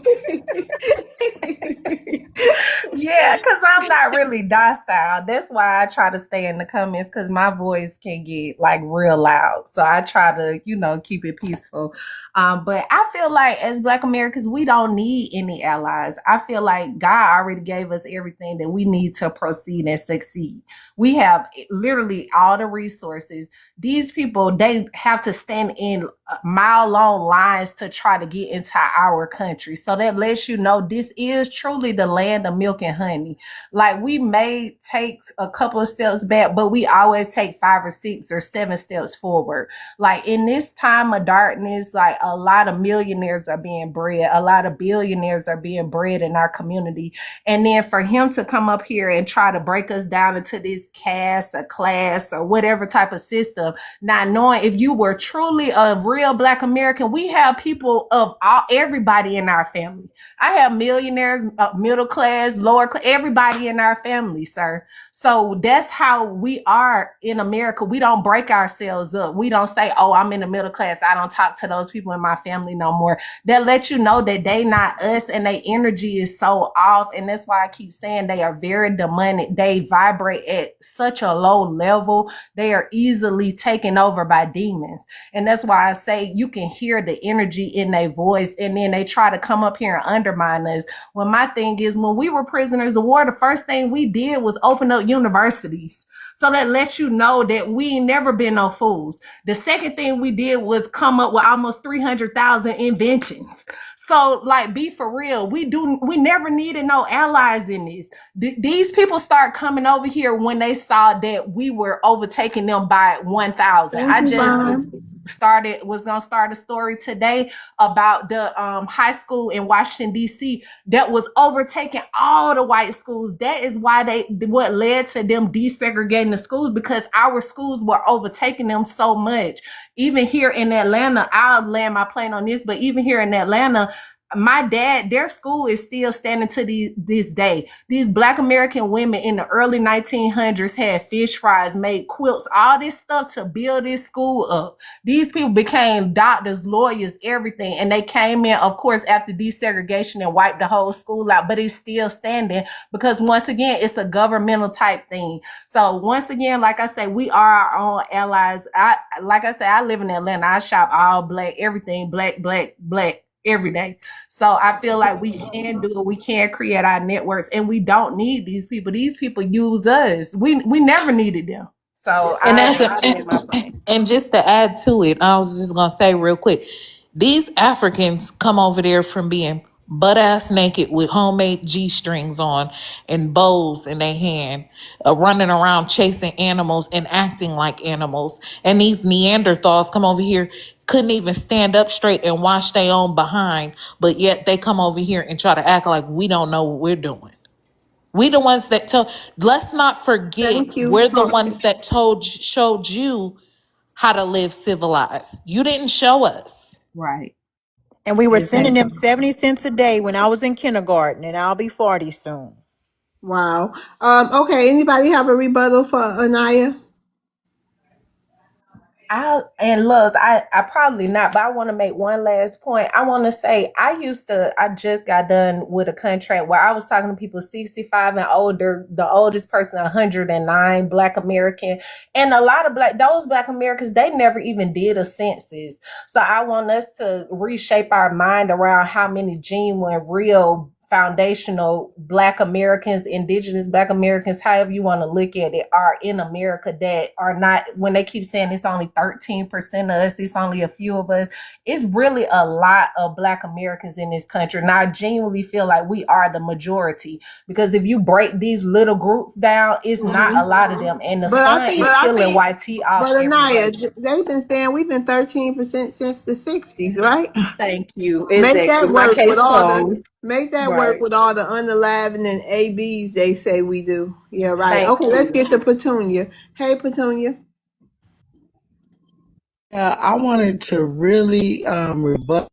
Yeah, because I'm not really docile. That's why I try to stay in the comments because my voice can get like real loud. So I try to, keep it peaceful. But I feel like as Black Americans, we don't need any allies. I feel like God already gave us everything that we need to proceed and succeed. We have literally all the resources. These people, they have to stand in mile-long lines to try to get into our country. So that lets you know this is truly the land of milk and honey. Like we may take a couple of steps back, but we always take 5 or 6 or 7 steps forward. Like in this time of darkness, like a lot of millionaires are being bred, a lot of billionaires are being bred in our community. And then for him to come up here and try to break us down into this caste or class or whatever type of system, not knowing if you were truly a real Black American, we have people of everybody in our family. I have millionaires, middle class, lower class, everybody in our family, sir. So that's how we are in America. We don't break ourselves up. We don't say, oh, I'm in the middle class, I don't talk to those people in my family no more. That lets you know that they not us, and their energy is so off. And that's why I keep saying they are very demonic. They vibrate at such a low level. They are easily taken over by demons. And that's why I say you can hear the energy in their voice, and then they try to come up here and undermine us. Well, my thing is, when we were prisoners of war, the first thing we did was open up universities. So that lets you know that we ain't never been no fools. The second thing we did was come up with almost 300,000 inventions. So, like, be for real. We never needed no allies in this. These people start coming over here when they saw that we were overtaking them by 1,000. Thank you, Vaughn. Was gonna start a story today about the high school in Washington D.C. that was overtaking all the white schools. That is why what led to them desegregating the schools, because our schools were overtaking them so much. Even here in Atlanta, I'll land my plane on this, but even here in Atlanta, my dad, their school is still standing to this day. These Black American women in the early 1900s had fish fries, made quilts, all this stuff to build this school up. These people became doctors, lawyers, everything. And they came in, of course, after desegregation and wiped the whole school out, but it's still standing because, once again, it's a governmental type thing. So once again, like I say, we are our own allies. I live in Atlanta. I shop all black, everything black every day. So I feel like we can do it. We can create our networks, and we don't need these people. These people use us. We never needed them. So and just to add to it, I was just gonna say real quick, these Africans come over there from being butt ass naked with homemade G-strings on and bows in their hand, running around chasing animals and acting like animals. And these Neanderthals come over here, couldn't even stand up straight and wash their own behind, but yet they come over here and try to act like we don't know what we're doing. We the ones that let's not forget, we're the ones that showed you how to live civilized. You didn't show us. Right. And we were sending them 70 cents a day when I was in kindergarten, and I'll be 40 soon. Wow. Okay, anybody have a rebuttal for Anaya? I probably not, but I want to make one last point. I want to say I just got done with a contract where I was talking to people 65 and older, the oldest person 109, Black American, and a lot of those Black Americans, they never even did a census. So I want us to reshape our mind around how many genuine, real, foundational Black Americans, indigenous Black Americans, however you want to look at it, are in America that are not, when they keep saying it's only 13% of us, it's only a few of us, it's really a lot of Black Americans in this country. And I genuinely feel like we are the majority, because if you break these little groups down, it's not a lot of them. And the sun is killing YT off. But Anaya, they've been saying we've been 13% since the 60s, right? Thank you. Make that work with work with all the unaliving and ABs they say we do. Yeah, right. Okay, let's get to Petunia. Hey, Petunia. I wanted to really rebut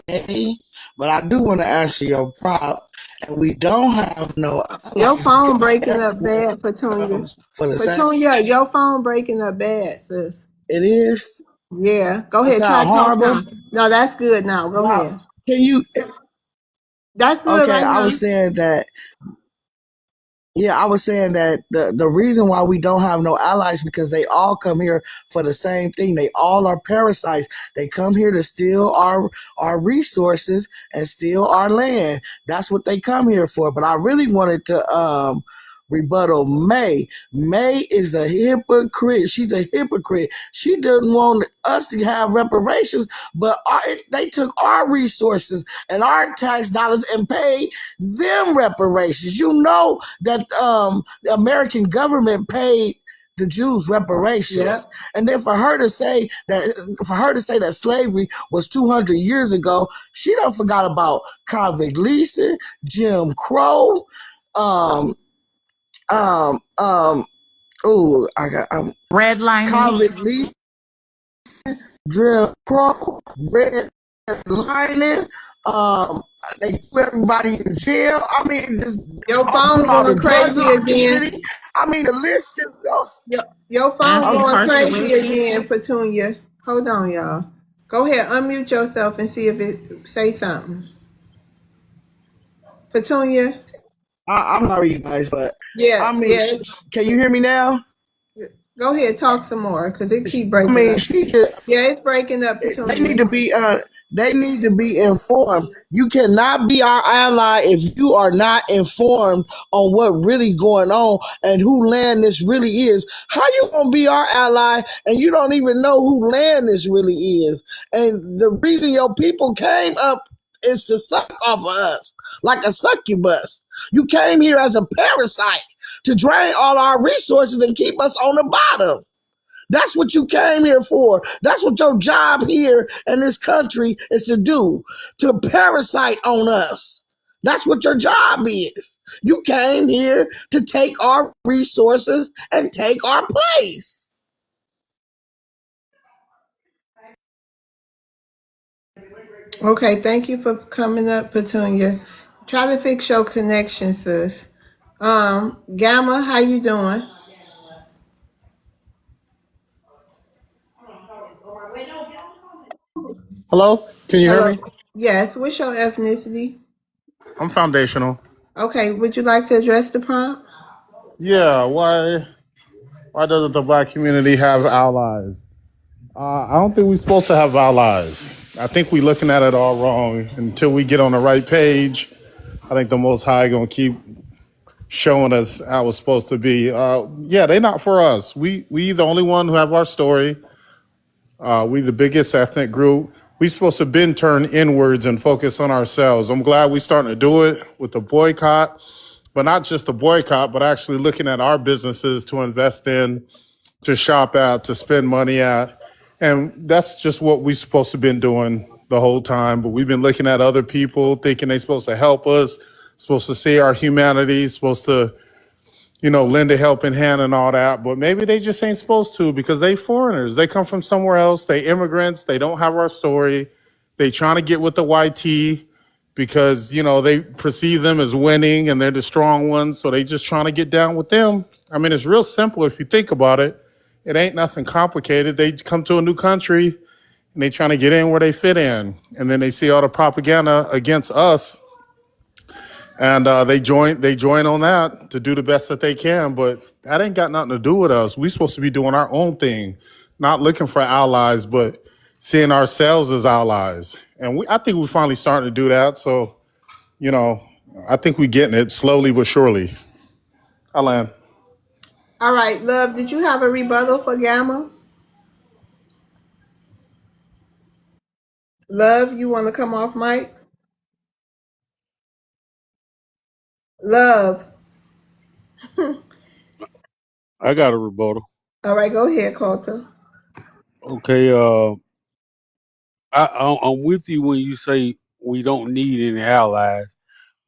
May, but I do want to answer your prop. And we don't have no. Your phone breaking up bad, Petunia. Petunia, your phone breaking up bad, sis. It is? Yeah. Go ahead. Try horrible. No, that's good now. Go ahead. Can you? That's good. Okay, right now. I was saying that the reason why we don't have no allies, because they all come here for the same thing. They all are parasites. They come here to steal our resources and steal our land. That's what they come here for. But I really wanted to rebuttal May. May is a hypocrite. She's a hypocrite. She doesn't want us to have reparations, but they took our resources and our tax dollars and paid them reparations. You know that the American government paid the Jews reparations. And then for her to say that slavery was 200 years ago, she done forgot about convict leasing, Jim Crow, redlining, convict leasing, Jim Crow, lining. They put everybody in jail. I mean, just Your put phone all the going drugs in crazy our again. community. I mean, the list just goes. Your phone Mass going crazy incarceration. again, Petunia. Hold on, y'all. Go ahead, unmute yourself and see if it say something. Petunia. I'm sorry, you guys, but Yeah, I mean, yeah. can you hear me now? Go ahead, talk some more, cause it keep I breaking mean, up. she just Yeah, it's breaking up, they need Petunia. to be informed. You cannot be our ally if you are not informed on what really going on and who land this really is. How you gonna be our ally and you don't even know who land this really is? And the reason your people came up is to suck off of us like a succubus. You came here as a parasite to drain all our resources and keep us on the bottom. That's what you came here for. That's what your job here in this country is to do, to parasite on us. That's what your job is. You came here to take our resources and take our place. Okay, thank you for coming up, Petunia. Try to fix your connection, sis. Gamma, how you doing? Hello? Can you hear Hello. me? Yes, what's your ethnicity? I'm foundational. Okay, would you like to address the prompt? Yeah, why doesn't the black community have allies? I don't think we're supposed to have allies. I think we're looking at it all wrong. Until we get on the right page, I think the Most High gonna keep showing us how it's supposed to be. Yeah, they're not for us. We the only one who have our story. We the biggest ethnic group. We supposed to been turn inwards and focus on ourselves. I'm glad we starting to do it with the boycott, but not just the boycott, but actually looking at our businesses to invest in, to shop at, to spend money at. And that's just what we supposed to been doing the whole time. But we've been looking at other people, thinking they supposed to help us, supposed to see our humanity, supposed to, lend a helping hand and all that. But maybe they just ain't supposed to because they foreigners. They come from somewhere else. They immigrants. They don't have our story. They trying to get with the YT because, they perceive them as winning and they're the strong ones. So they just trying to get down with them. I mean, it's real simple if you think about it. It ain't nothing complicated. They come to a new country and they trying to get in where they fit in. And then they see all the propaganda against us and they join on that to do the best that they can, but that ain't got nothing to do with us. We supposed to be doing our own thing, not looking for allies, but seeing ourselves as allies. And I think we're finally starting to do that. So, I think we're getting it slowly but surely. Alan. All right, love, did you have a rebuttal for Gamma? Love, you want to come off mic? Love. I got a rebuttal. All right, go ahead, Carter. Okay, I'm with you when you say we don't need any allies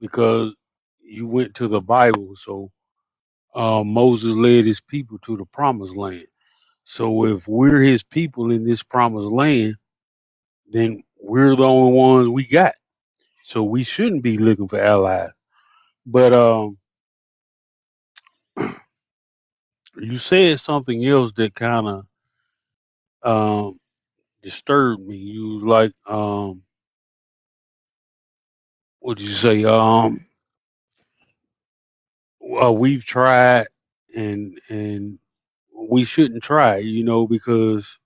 because you went to the Bible. So Moses led his people to the promised land. So if we're his people in this promised land, then we're the only ones we got. So we shouldn't be looking for allies. But you said something else that kind of disturbed me. You like what did you say? We've tried and we shouldn't try, because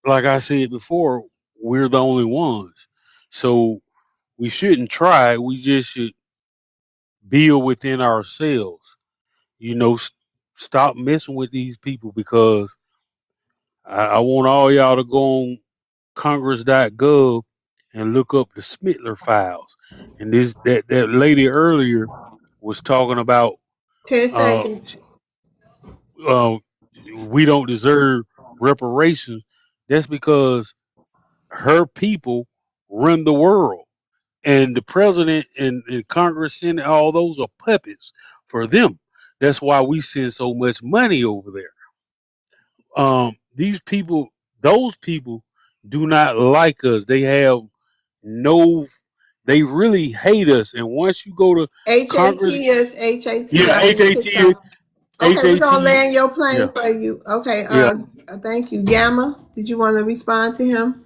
like I said before, we're the only ones. So we shouldn't try. We just should build within ourselves. You know, stop messing with these people because I want all y'all to go on Congress.gov and look up the Smittler files. And that lady earlier was talking about 10 uh, seconds. uh, we don't deserve reparations. That's because her people run the world, and the president and Congress, Senate, all those are puppets for them. That's why we send so much money over there. These people, those people, do not like us. They have no, they really hate us. And once you go to HAT Congress, is HAT. yeah, I didn't pick up. Okay, we're gonna HAT, land your yeah, plane for you. Okay, yeah. thank you. Gamma, did you want to respond to him?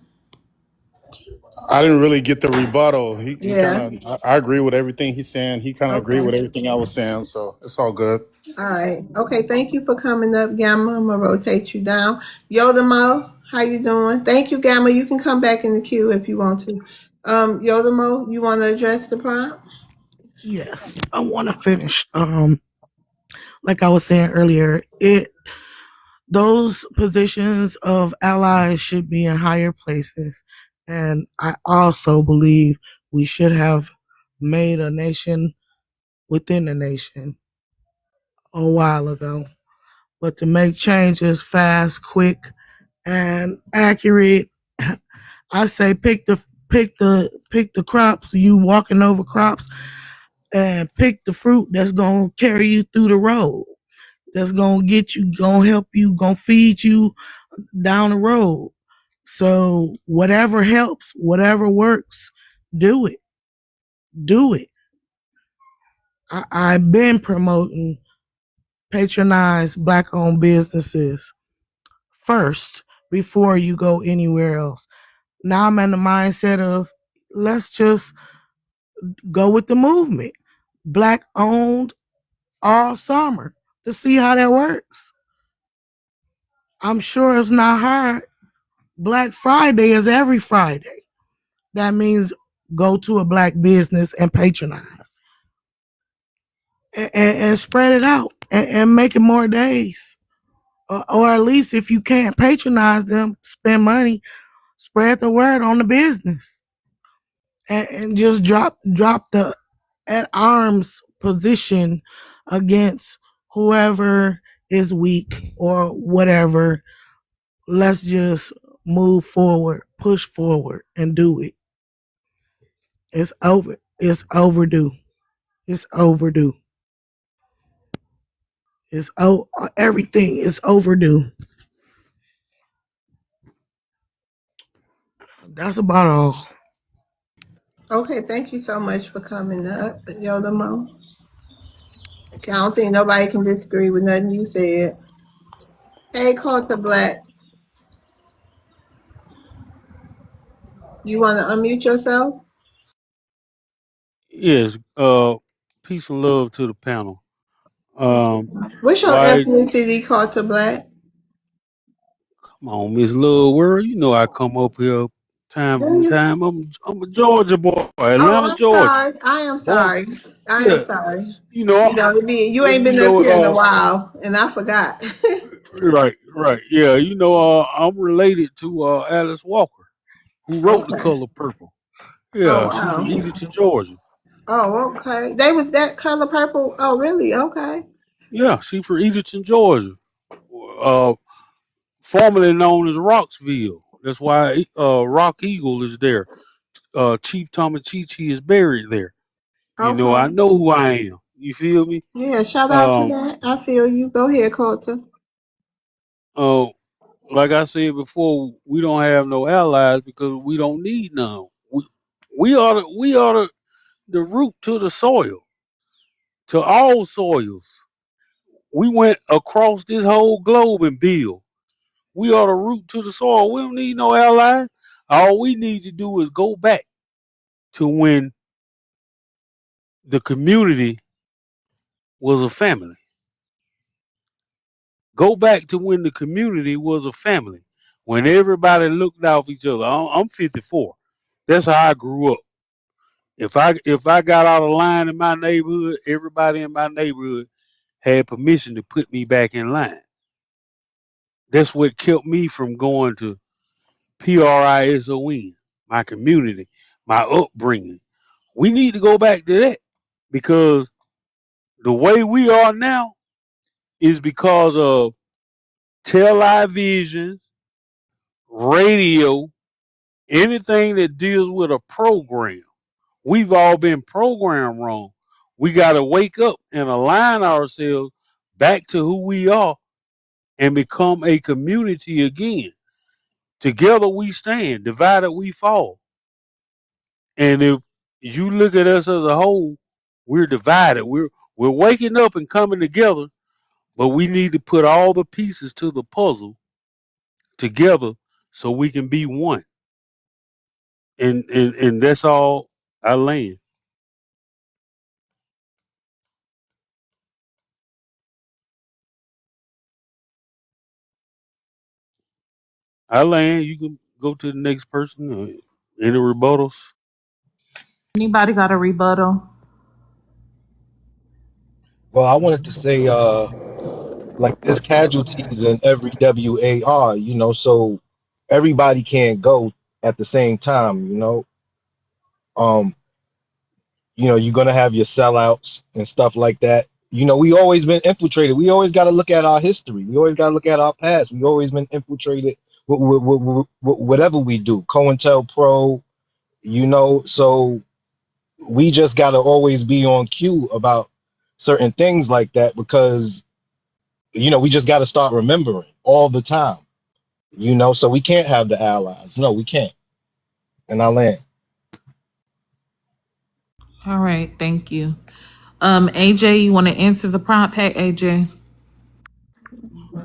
I didn't really get the rebuttal. He kind Yeah. of, I agree with everything he's saying. He kind of agreed Okay. with everything I was saying. So it's all good. All right. Okay, thank you for coming up, Gamma. I'm gonna rotate you down. Yodamo, how you doing? Thank you, Gamma. You can come back in the queue if you want to. Yodamo, you want to address the prompt? Yes, I want to finish. Like I was saying earlier, those positions of allies should be in higher places, and I also believe we should have made a nation within a nation a while ago. But to make changes fast, quick, and accurate, I say pick the crops. You walking over crops, and pick the fruit that's gonna carry you through the road. That's gonna get you, gonna help you, gonna feed you down the road. So whatever helps, whatever works, do it. Do it. I've been promoting patronize black owned businesses first before you go anywhere else. Now I'm in the mindset of let's just go with the movement. Black owned all summer to see how that works. I'm sure it's not hard. Black Friday is every Friday. That means go to a black business and patronize and spread it out and make it more days. Or at least if you can't patronize them, spend money, spread the word on the business and just drop the at arms position against whoever is weak or whatever. Let's just move forward, push forward, and do it. It's over. It's overdue. It's overdue. Everything is overdue. That's about all. Okay, thank you so much for coming up, Yodamo. I don't think nobody can disagree with nothing you said. Hey, Culture Black, you want to unmute yourself? Yes. Peace and love to the panel. What's your Why? ethnicity, Culture Black? Come on, Miss Love World. You know I come up here time Do from you? time. I'm a Georgia boy, Oh, Atlanta, I'm Georgia. sorry. I am Born. sorry. I am Yeah. sorry. You know. You know, you ain't You been up know. here in a while, and I forgot. Right. Right. Yeah. You know. I'm related to Alice Walker, who wrote The Okay. Color Purple. Oh Yeah. She from wow. Edenton, Georgia. Oh, okay. They was that color purple. Oh, really? Okay. Yeah. She from Edenton, Georgia. Uh, Formerly known as Rocksville. That's why Rock Eagle is there. Chief Tomachichi is buried there. You know, Okay. I know who I am. You feel me? Yeah. Shout out to Um, that. I feel you. Go ahead, Coulter. uh, like I said before, we don't have no allies because we don't need none. We are the root to the soil, to all soils. We went across this whole globe and build. We are the root to the soil. We don't need no allies. All we need to do is go back to when the community was a family. Go back to when the community was a family, when everybody looked out for each other. I'm 54. That's how I grew up. If I got out of line in my neighborhood, everybody in my neighborhood had permission to put me back in line. That's what kept me from going to PRISON, my community, my upbringing. We need to go back to that because the way we are now is because of television, radio, anything that deals with a program. We've all been programmed wrong. We got to wake up and align ourselves back to who we are and become a community again. Together we stand, divided we fall. And if you look at us as a whole, we're divided. We're waking up and coming together, but we need to put all the pieces to the puzzle together so we can be one. And that's all I land. I land. You can go to the next person. Any rebuttals? Anybody got a rebuttal? Well, I wanted to say, like there's casualties in every WAR, so everybody can't go at the same time, Um, you're gonna have your sellouts and stuff like that. We always been infiltrated. We always got to look at our history. We always got to look at our past. We always been infiltrated with whatever we do. COINTELPRO, so we just got to always be on cue about certain things like that because we just got to start remembering all the time. So we can't have the allies. No, we can't. And I land. All right, thank you. AJ, you want to answer the prompt? Hey, AJ.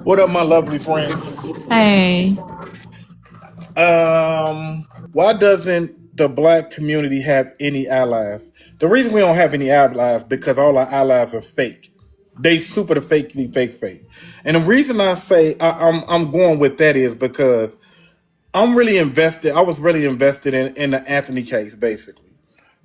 What up, my lovely friends? Hey. Why doesn't the black community have any allies? The reason we don't have any allies because all our allies are fake. They super the fake. And the reason I say I'm going with that is because I'm really invested. I was really invested in the Anthony case, basically.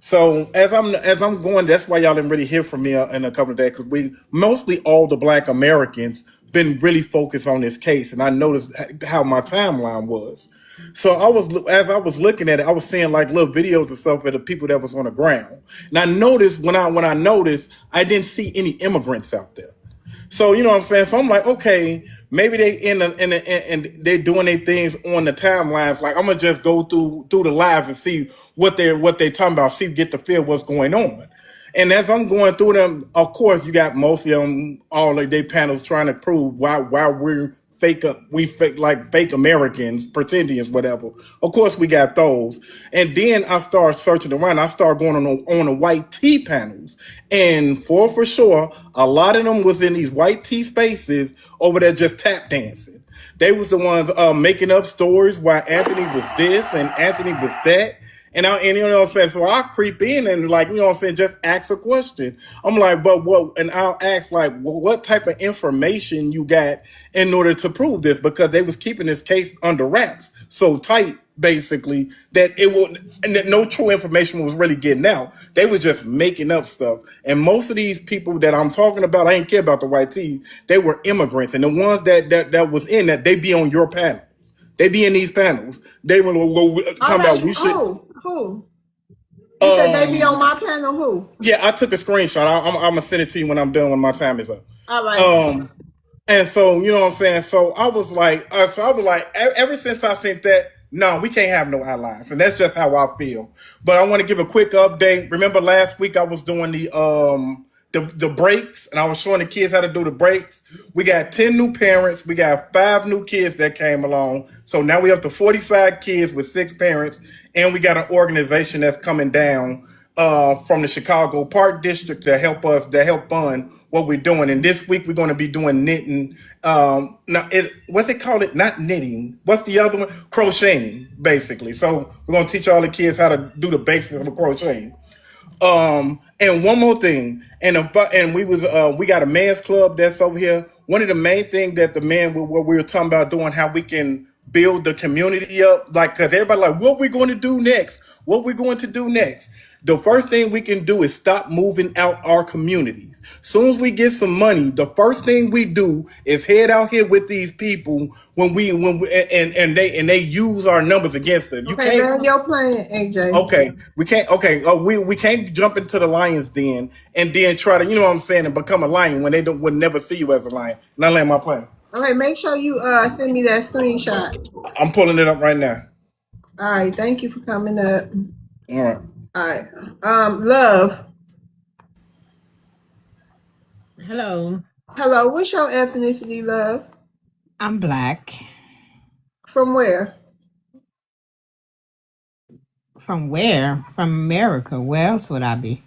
So as I'm going, that's why y'all didn't really hear from me in a couple of days because we mostly all the Black Americans been really focused on this case, and I noticed how my timeline was. So as I was looking at it, I was seeing like little videos and stuff of the people that was on the ground, and I noticed when I noticed I didn't see any immigrants out there. So you know what I'm saying. So I'm like, okay, maybe they and they're doing their things on the timelines. Like I'm gonna just go through the lives and see what they talking about. See, get the feel what's going on. And as I'm going through them, of course, you got mostly all of their panels trying to prove why we're fake like fake Americans, pretendians, whatever. Of course, we got those. And then I start searching around. I start going on the white tea panels, and for sure, a lot of them was in these white tea spaces over there just tap dancing. They was the ones making up stories why Anthony was this and Anthony was that. And you know what I'm saying? So I'll creep in and like, you know what I'm saying, just ask a question. I'm like, but what? And I'll ask like, well, what type of information you got in order to prove this? Because they was keeping this case under wraps so tight, basically, that it would, and that no true information was really getting out. They were just making up stuff. And most of these people that I'm talking about, I ain't care about the white tea. They were immigrants, and the ones that was in that, they be on your panel. They be in these panels. They were talking about we should. Who? You said they be on my panel. Who? Yeah, I took a screenshot. I'm gonna send it to you when I'm done when my time is up. All right. And so you know what I'm saying. So I was like, ever since I sent that, no, we can't have no allies, and that's just how I feel. But I want to give a quick update. Remember last week I was doing the breaks, and I was showing the kids how to do the breaks. We got 10 new parents. We got 5 new kids that came along. So now we up to 45 kids with 6 parents, and we got an organization that's coming down from the Chicago Park District to help fund what we're doing. And this week we're going to be doing knitting. What's it called? It not knitting. What's the other one? Crocheting, basically. So we're going to teach all the kids how to do the basics of crocheting. And one more thing, and we got a man's club that's over here. One of the main things that the man what we were talking about doing, how we can build the community up, like because everybody like, what we going to do next? What we going to do next? The first thing we can do is stop moving out our communities. Soon as we get some money, the first thing we do is head out here with these people and they use our numbers against them. You okay, can't. your plan, AJ. Okay, we can't. Okay, we can't jump into the lion's den and then try to, you know what I'm saying, and become a lion when they would never see you as a lion. And I land my plane. Okay, make sure you send me that screenshot. I'm pulling it up right now. All right, thank you for coming up. All right. All right. Love. Hello. Hello. What's your ethnicity, love? I'm black. From where? From where? From America. Where else would I be?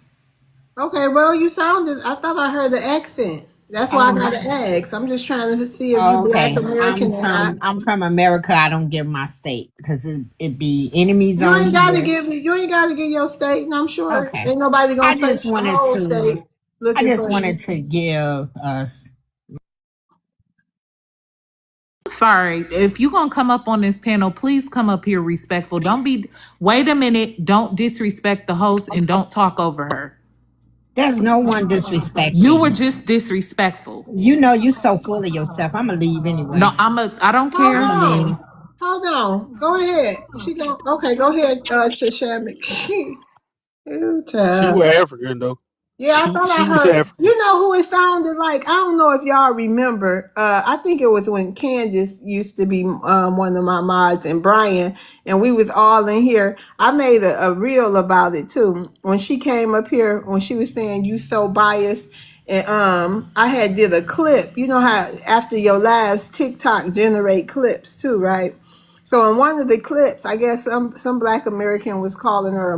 Okay, well, you sounded. I thought I heard the accent. That's why I got to Um. ask. I'm just trying to see if you Black Okay. American or not. I'm from America. I don't give my state because it be enemies You on ain't got to here. give me. You ain't got to give your state, and I'm sure Okay. ain't nobody gonna I search just the wanted whole to. state looking for you. Give us. Sorry, if you gonna come up on this panel, please come up here respectful. Don't be. Wait a minute. Don't disrespect the host and don't talk over her. There's no one You were disrespecting. just disrespectful. You know you so full of yourself. I'ma leave anyway. No, I don't Hold care. I'ma leave. on, hold on. Go ahead. She go. Okay, go ahead, Chashamik. Ooh, She child. was African though. Yeah, I thought She I was heard. African. You know who it sounded like? I don't know if y'all remember. I think it was when Candace used to be one of my mods and Brian, and we was all in here. I made a reel about it too. When she came up here, when she was saying you so biased, and I had did a clip. You know how after your lives, TikTok generate clips too, right? So in one of the clips, I guess some Black American was calling her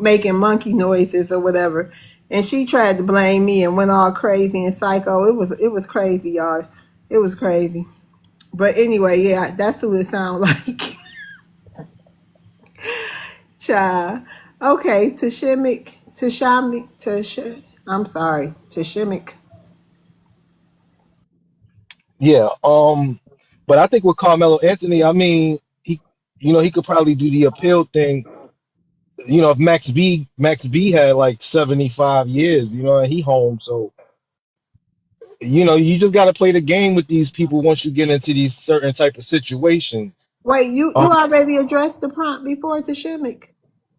making monkey noises or whatever, and she tried to blame me and went all crazy and psycho. It was crazy, y'all. It was crazy. But anyway, yeah, that's what it sounded like. Child. Okay, I'm sorry, Tashimik. Yeah. But I think with Carmelo Anthony, I mean, he could probably do the appeal thing. If Max B had like 75 years, and he home, so you just got to play the game with these people once you get into these certain type of situations. Wait, you Um, already addressed the prompt before Tashimik.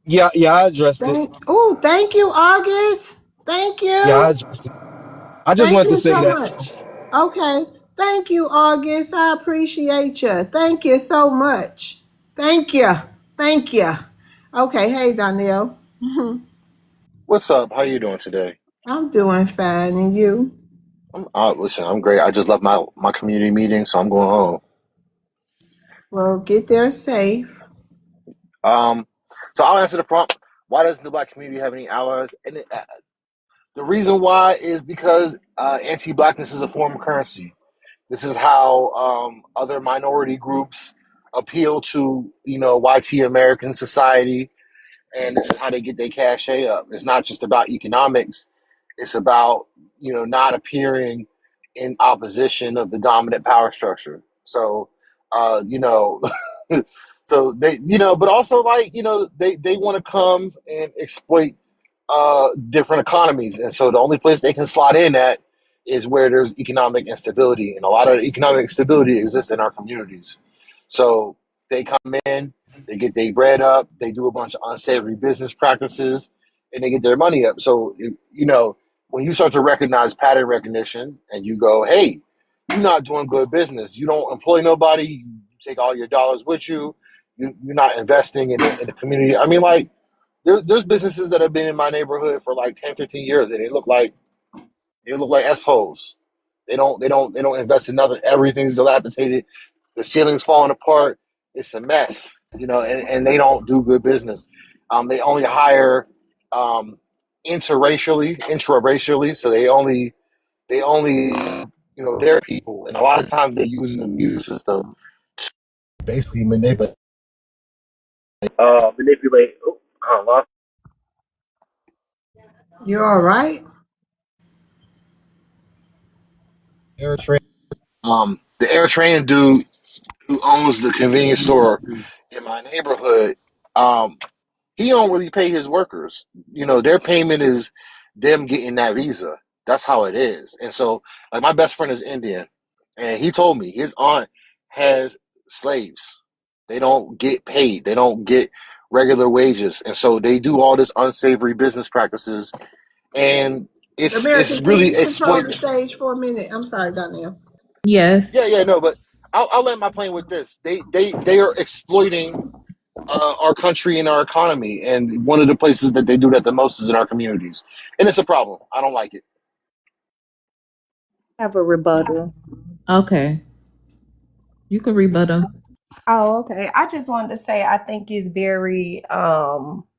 yeah, I addressed it. Thank you, August. Thank Yeah, I you. addressed it. I just Thank wanted to you say so that. much. Okay. Thank you, August. I appreciate you. Thank you so much. Thank you. Thank you. Okay. Hey, Danielle. What's up? How you doing today? I'm doing fine. And you? Listen, I'm great. I just left my community meeting, so I'm going home. Well, get there safe. Um, so I'll answer the prompt. Why doesn't the black community have any allies? And the reason why is because anti-blackness is a form of currency. This is how other minority groups appeal to YT American society, and this is how they get their cachet up. It's not just about economics. It's about not appearing in opposition of the dominant power structure. So, uh, you know, so they but also like they want to come and exploit different economies, and so the only place they can slot in at is where there's economic instability, and a lot of economic instability exists in our communities. So they come in, they get their bread up, they do a bunch of unsavory business practices, and they get their money up. So when you start to recognize pattern recognition, and you go, hey, you're not doing good business, you don't employ nobody, you take all your dollars with you, you're not investing in the community. I mean, like, there's businesses that have been in my neighborhood for like 10, 15 years, and they look like s-holes. They don't invest in nothing. Everything's dilapidated. The ceiling's falling apart. It's a mess, and they don't do good business. They only hire intraracially, so they only their people, and a lot of times they use the music system basically manipulate. Oh, I lost. You all right? The Eritrean dude who owns the convenience store in my neighborhood, um, he don't really pay his workers. Their payment is them getting that visa. That's how it is. And so, like, my best friend is Indian, and he told me his aunt has slaves. They don't get paid. They don't get regular wages, and so they do all this unsavory business practices, and it's American, can really you control the exploit. stage for a minute? I'm sorry, Danielle. Yeah, Yes. yeah, no, but I'll land my plane with this. They are exploiting our country and our economy, and one of the places that they do that the most is in our communities, and it's a problem. I don't like it. Have a rebuttal. Okay. You can rebut him. Oh, okay. I just wanted to say I think it's very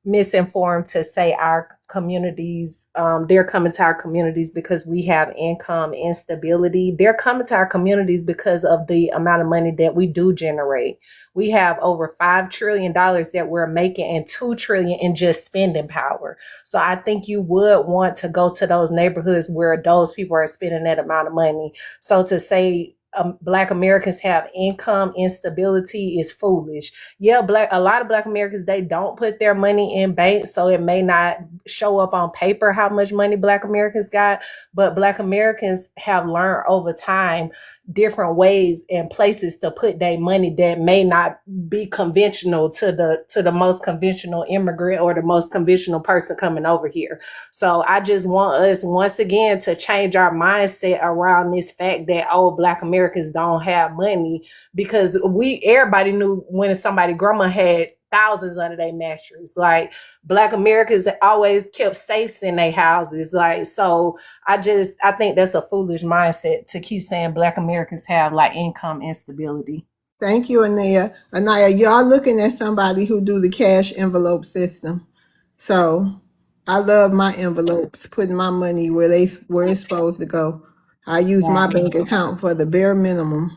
misinformed to say our communities, they're coming to our communities because we have income instability. They're coming to our communities because of the amount of money that we do generate. We have over $5 trillion that we're making and $2 trillion in just spending power. So I think you would want to go to those neighborhoods where those people are spending that amount of money. So to say Black Americans have income instability is foolish. Yeah, a lot of Black Americans, they don't put their money in banks, so it may not show up on paper how much money Black Americans got, but Black Americans have learned over time different ways and places to put their money that may not be conventional to the most conventional immigrant or the most conventional person coming over here. So I just want us once again to change our mindset around this fact that Black Americans don't have money, because everybody knew when somebody grandma had thousands under their mattress. Like Black Americans always kept safes in their houses. Like, so I think that's a foolish mindset to keep saying Black Americans have like income instability. Thank you, Anaya. Anaya, y'all looking at somebody who do the cash envelope system. So I love my envelopes, putting my money where it's supposed to go. I use my bank account for the bare minimum.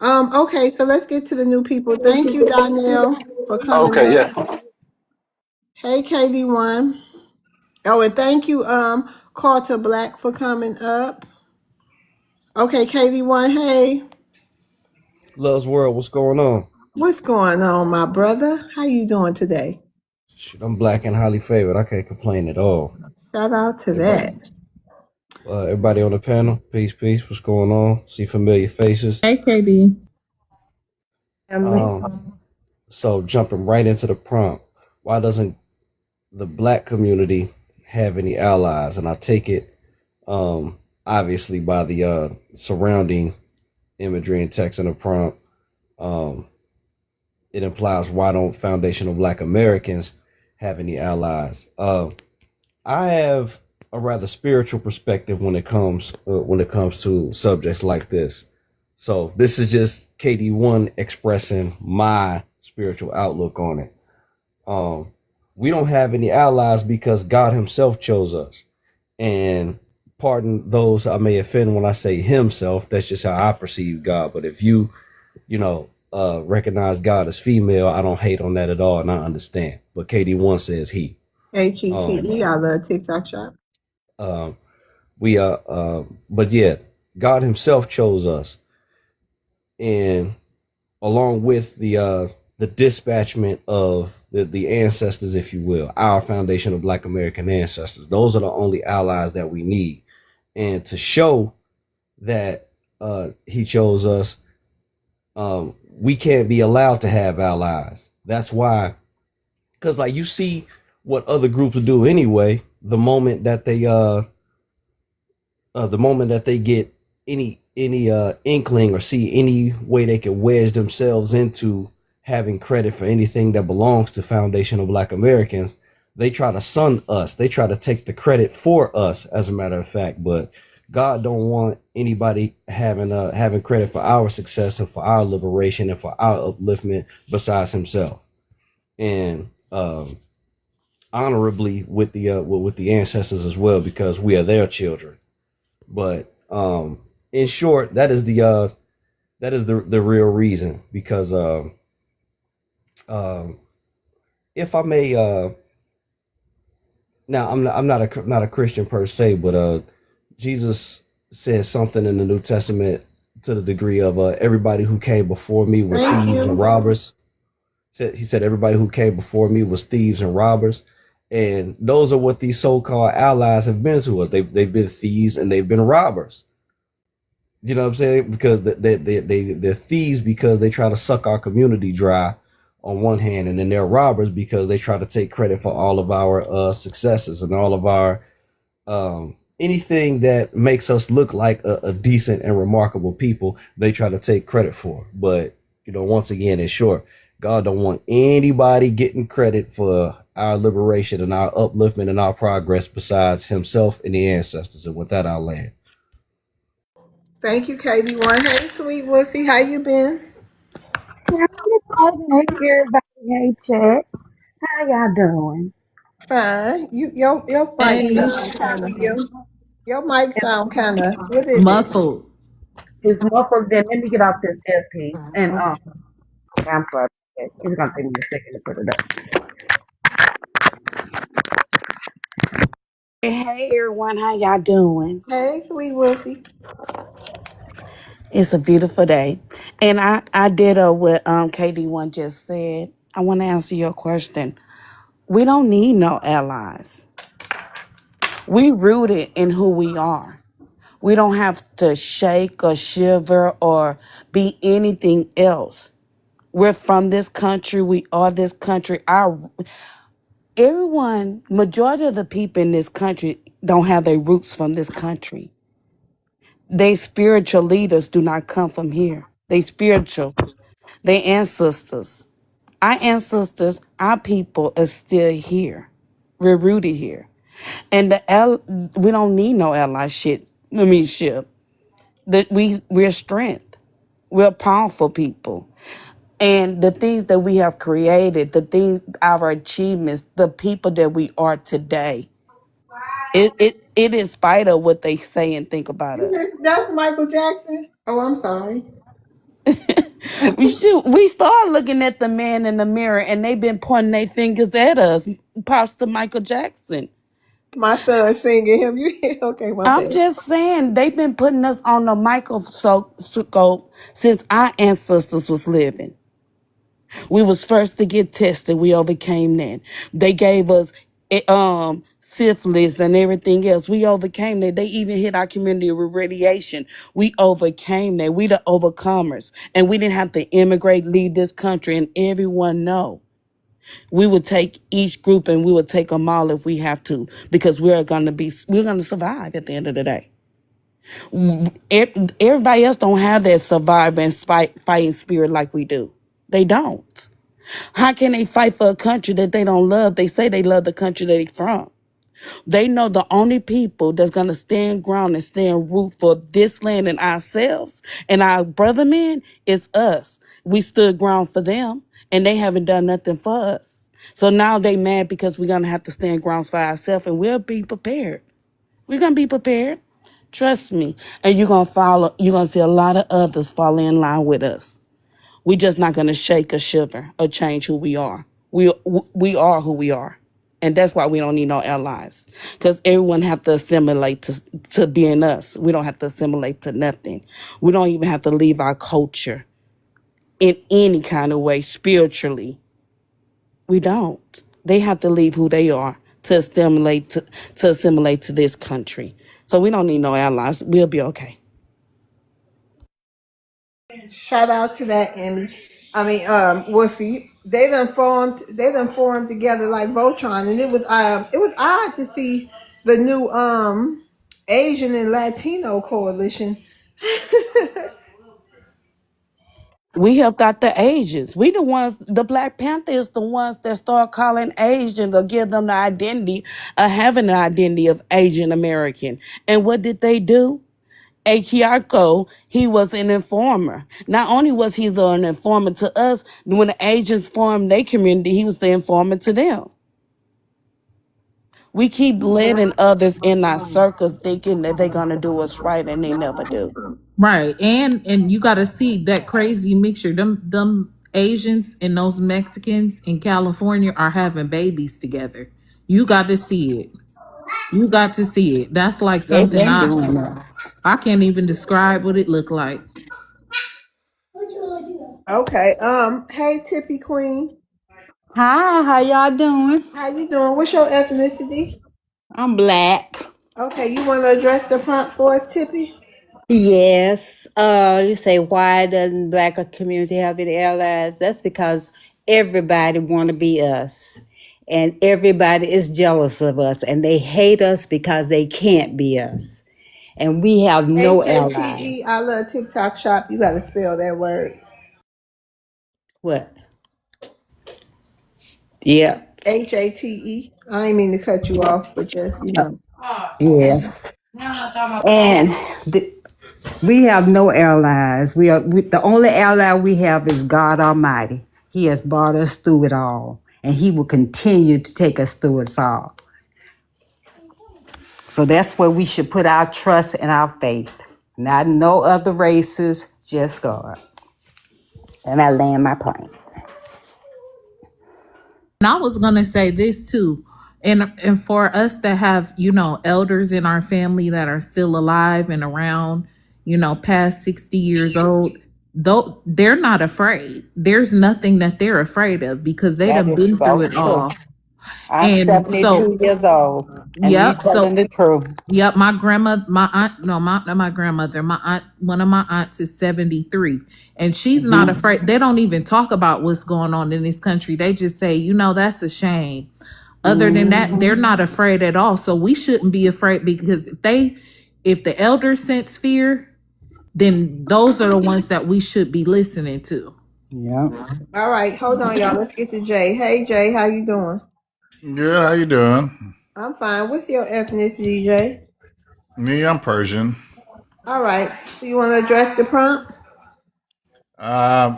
Okay, so let's get to the new people. Thank you, Donnell, for coming Okay, up. yeah. Hey, KD1. Oh, and thank you, Carter Black, for coming up. Okay, KD1, hey. Love's World, what's going on? What's going on, my brother? How you doing today? Shoot, I'm black and highly favored. I can't complain at all. Shout out to Everybody, that. everybody on the panel, peace, peace. What's going on? See familiar faces. Hey, KB. So jumping right into the prompt, why doesn't the Black community have any allies? And I take it, obviously, by the surrounding imagery and text in the prompt. It implies, why don't foundational Black Americans have any allies? I have a rather spiritual perspective when it comes to subjects like this. So this is just KD1 expressing my spiritual outlook on it. We don't have any allies because God himself chose us. And pardon those I may offend when I say himself, that's just how I perceive God. But if you recognize God as female, I don't hate on that at all, and I understand. But KD1 says he. HETE, I love TikTok shop. But yeah, God himself chose us, and along with the dispatchment of the ancestors, if you will, our foundation of Black American ancestors, those are the only allies that we need. And to show that he chose us, we can't be allowed to have allies. That's why, because like you see what other groups do anyway, the moment that they get any inkling or see any way they can wedge themselves into having credit for anything that belongs to foundational Black Americans, they try to sun us. They try to take the credit for us, as a matter of fact. But God don't want anybody having credit for our success and for our liberation and for our upliftment besides himself. And honorably with the ancestors as well, because we are their children. But in short, that is the real reason. Because if I may, now I'm not a Christian per se, but Jesus says something in the New Testament to the degree of everybody who came before me were thieves and robbers. He said everybody who came before me was thieves and robbers. And those are what these so-called allies have been to us. They've been thieves and they've been robbers. You know what I'm saying? Because they're thieves because they try to suck our community dry on one hand, and then they're robbers because they try to take credit for all of our successes and all of our anything that makes us look like a decent and remarkable people. They try to take credit for. But once again, in short, God don't want anybody getting credit for our liberation and our upliftment and our progress besides himself and the ancestors. And with that, I'll land. Thank you, KD1. Hey, sweet Woofy, how you been? Hey everybody, hey chat. How y'all doing? Fine. Your mic Hey, sound kind of. Your mic sound kind of. What is it? muffled. It's muffled. Then let me get off this earpiece. And Okay. okay, I'm sorry. It's gonna take me a second to put it up. Hey everyone, how y'all doing? Hey, sweet Wolfie. It's a beautiful day, and I did what KD1 just said. I want to answer your question. We don't need no allies. We rooted in who we are. We don't have to shake or shiver or be anything else. We're from this country. We are this country. Majority of the people in this country don't have their roots from this country. They spiritual leaders do not come from here. They spiritual. They ancestors. Our ancestors, our people are still here. We're rooted here. And we don't need no allyship. Ship. We're strength. We're powerful people. And the things that we have created, our achievements, the people that we are today, it in spite of what they say and think about us. That's Michael Jackson. Oh, I'm sorry. We start looking at the man in the mirror and they've been pointing their fingers at us. Props to Michael Jackson. My son singing him. You okay? My I'm bad. just saying they've been putting us on the microscope since our ancestors was living. We was first to get tested. We overcame that. They gave us syphilis and everything else. We overcame that. They even hit our community with radiation. We overcame that. We the overcomers. And we didn't have to immigrate, leave this country, and everyone know. We would take each group and we would take them all if we have to, because we're gonna survive at the end of the day. Everybody else don't have that survivor and fighting spirit like we do. They don't. How can they fight for a country that they don't love? They say they love the country that they're from. They know the only people that's going to stand ground and stand root for this land and ourselves and our brother men is us. We stood ground for them and they haven't done nothing for us. So now they mad because we're going to have to stand grounds for ourselves, and we'll be prepared. We're going to be prepared. Trust me. And you're going to see a lot of others fall in line with us. We're just not going to shake or shiver or change who we are. We are who we are. And that's why we don't need no allies. Because everyone have to assimilate to being us. We don't have to assimilate to nothing. We don't even have to leave our culture in any kind of way spiritually. We don't. They have to leave who they are to assimilate to this country. So we don't need no allies. We'll be okay. Shout out to that Emmy. I mean, Woofy. They done formed together like Voltron, and it was odd to see the new Asian and Latino coalition. We helped out the Asians. We the ones, the Black Panther is the ones that start calling Asians or give them the identity of having the identity of Asian American. And what did they do? Akiako, he was an informer. Not only was he an informer to us, when the Asians formed their community, he was the informer to them. We keep letting others in our circles thinking that they're gonna do us right, and they never do. Right. And you gotta see that crazy mixture. Them Asians and those Mexicans in California are having babies together. You got to see it. You got to see it. That's like They've something been doing that. I can't even describe what it looked like. Okay. Hey Tippy Queen. Hi, how y'all doing? How you doing? What's your ethnicity? I'm black. Okay, you want to address the prompt for us, Tippy? Yes. You say why doesn't black community have any allies? That's because everybody want to be us, and everybody is jealous of us, and they hate us because they can't be us, and we have no allies. HATE. I love TikTok shop. You got to spell that word. What? Yeah. HATE. I ain't mean to cut you off, but just Yes. And we have no allies. The only ally we have is God Almighty. He has brought us through it all, and he will continue to take us through it all. So that's where we should put our trust and our faith. Not no other races, just God. And I land my plane. And I was gonna say this too. And for us that have, elders in our family that are still alive and around, past 60 years old, though they're not afraid. There's nothing that they're afraid of because they That done is been through so it true. all. I'm And so, 72 years old, and you yep. telling So, the truth. yep. My grandma, my aunt, no, not my grandmother, my aunt, one of my aunts is 73, and she's not afraid. They don't even talk about what's going on in this country. They just say, that's a shame. Other than that, they're not afraid at all. So we shouldn't be afraid because if the elders sense fear, then those are the ones that we should be listening to. Yeah. All right, hold on, y'all. Let's get to Jay. Hey, Jay, how you doing? Good. How you doing? I'm fine. What's your ethnicity, Jay? Me, I'm Persian. All right. So you want to address the prompt? I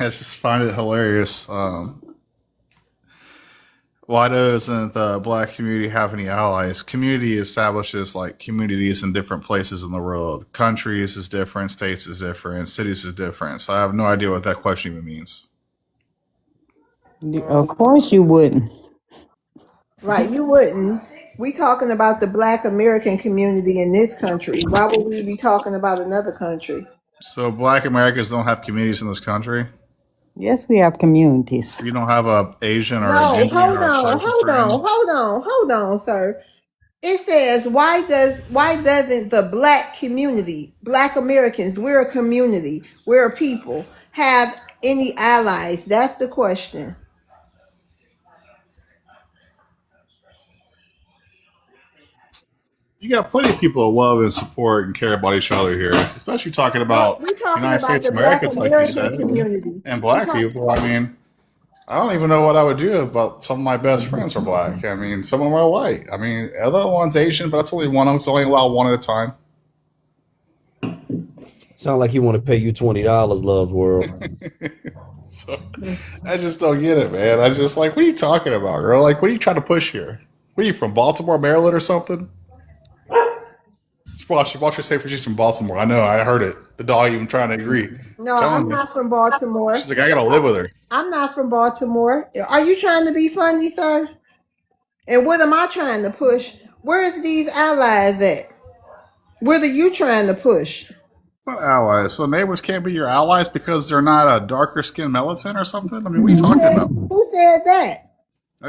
just find it hilarious. Why doesn't the black community have any allies? Community establishes like communities in different places in the world. Countries is different, states is different, cities is different. So I have no idea what that question even means. Of course you wouldn't. Right, you wouldn't. We talking about the Black American community in this country. Why would we be talking about another country? So black Americans don't have communities in this country? Yes, we have communities. You don't have a Asian or an No, Indian hold or a on, Chinese hold friend? on, hold on, sir. It says, why doesn't the Black community, Black Americans, we're a community, we're a people, have any allies? That's the question. You got plenty of people who love and support and care about each other here, especially talking Well, about we're talking United about States the Black Americans, like you American said, community. and black people. I mean, I don't even know what I would do about some of my best friends are black. I mean, some of them are white. I mean, the other one's Asian, but that's only one. It's only allowed one at a time. Sound like he want to pay you $20, Love's World. So I just don't get it, man. I just like, what are you talking about, girl? Like, what are you trying to push here? What are you from, Baltimore, Maryland, or something? Watch her say she's from Baltimore. I know, I heard it. The dog even trying to agree. No, I'm not from Baltimore. She's like, I gotta live with her. I'm not from Baltimore. Are you trying to be funny, sir? And what am I trying to push? Where's these allies at? What are you trying to push? What allies? So neighbors can't be your allies because they're not a darker skinned militant or something? I mean, what are you talking about? Who said that?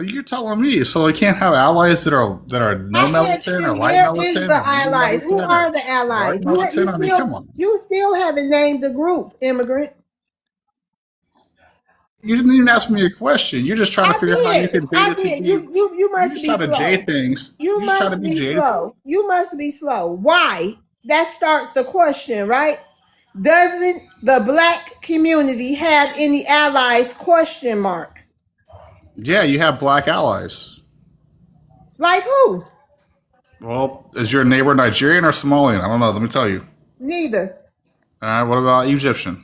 You're telling me. So they can't have allies that are no militant or light Where militant? is the allies? Who are the allies? I mean, come on. You still haven't named the group, immigrant. You didn't even ask me a question. You're just trying to figure out how you can bait it to be. You must be slow. You're trying to J things. You must be slow. You must be slow. Why? That starts the question, right? Doesn't the Black community have any allies? Question mark. Yeah, you have black allies. Like who? Well, is your neighbor Nigerian or Somalian? I don't know. Let me tell you. Neither. All right. What about Egyptian?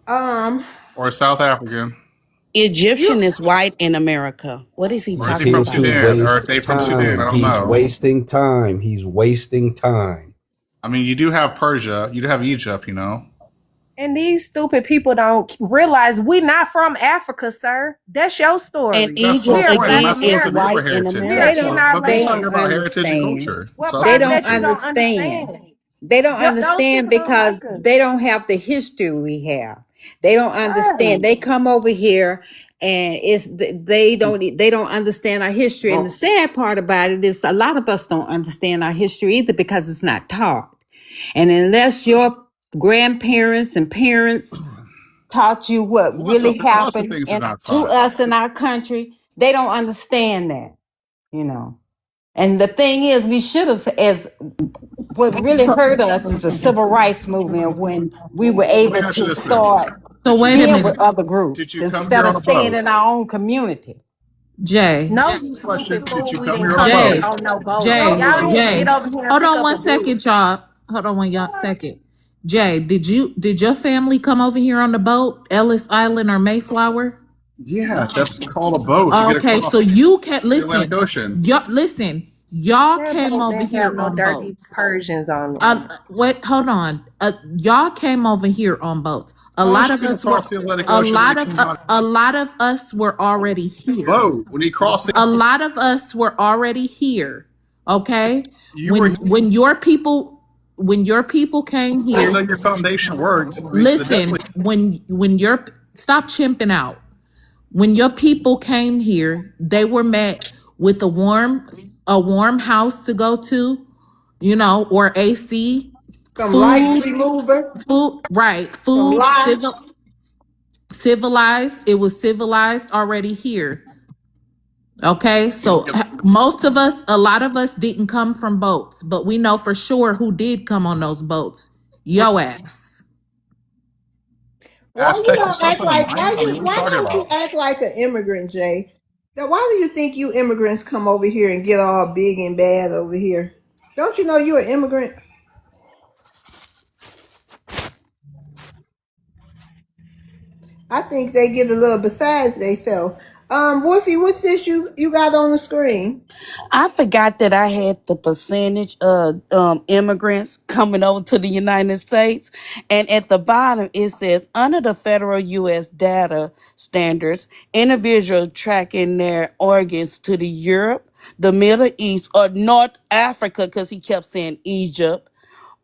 Or South African? Egyptian is white in America. What is he talking about? Sudan, or are they from Sudan? I don't know. He's wasting time. He's wasting time. I mean, you do have Persia. You do have Egypt, And these stupid people don't realize we're not from Africa, sir. That's your story. And Egypt again is white in America. They don't understand. They don't understand. They don't understand because they don't have the history we have. They don't understand. They come over here and they don't understand our history. And the sad part about it is a lot of us don't understand our history either because it's not taught. And unless your grandparents and parents taught you what really happened to us in our country, they don't understand that, And the thing is, we should have, as what really hurt us is the civil rights movement when we were able to start being with other groups instead of staying in our own community. Jay. No, you stupid fool. Jay. Hold on one second, y'all. Hold on one second. Jay, did your family come over here on the boat, Ellis Island or Mayflower? Yeah, that's called a boat to get Okay, so across you can the Atlantic listen. Ocean. Y'all That came boat over didn't here have no on dirty boats. Persians on it. Wait, hold on. Y'all came over here on boats. A How lot else you of get us were. across the Atlantic Ocean in 1800? A lot of us were already here. Boat. When you cross A lot of us were already here. Okay, you were when your people came to here. know your foundation worked. The Listen, definitely when your stop chimping out. When your people came here, they were met with a warm house to go to, or AC, Some light food, remover, right, some food, light. civilized. It was civilized already here. Okay, so most of us, a lot of us didn't come from boats, but we know for sure who did come on those boats. Yo ass. Why you Aztec or don't act something, a like Maya? I mean, what are you why talking don't you about? act like an immigrant, Jay? Now, why do you think you immigrants come over here and get all big and bad over here? Don't you know you're an immigrant? I think they get a little besides themselves. Wolfie, what's this you got on the screen? I forgot that I had the percentage of immigrants coming over to the United States. And at the bottom, it says, under the federal U.S. data standards, individuals tracking their organs to the Europe, the Middle East, or North Africa, because he kept saying Egypt,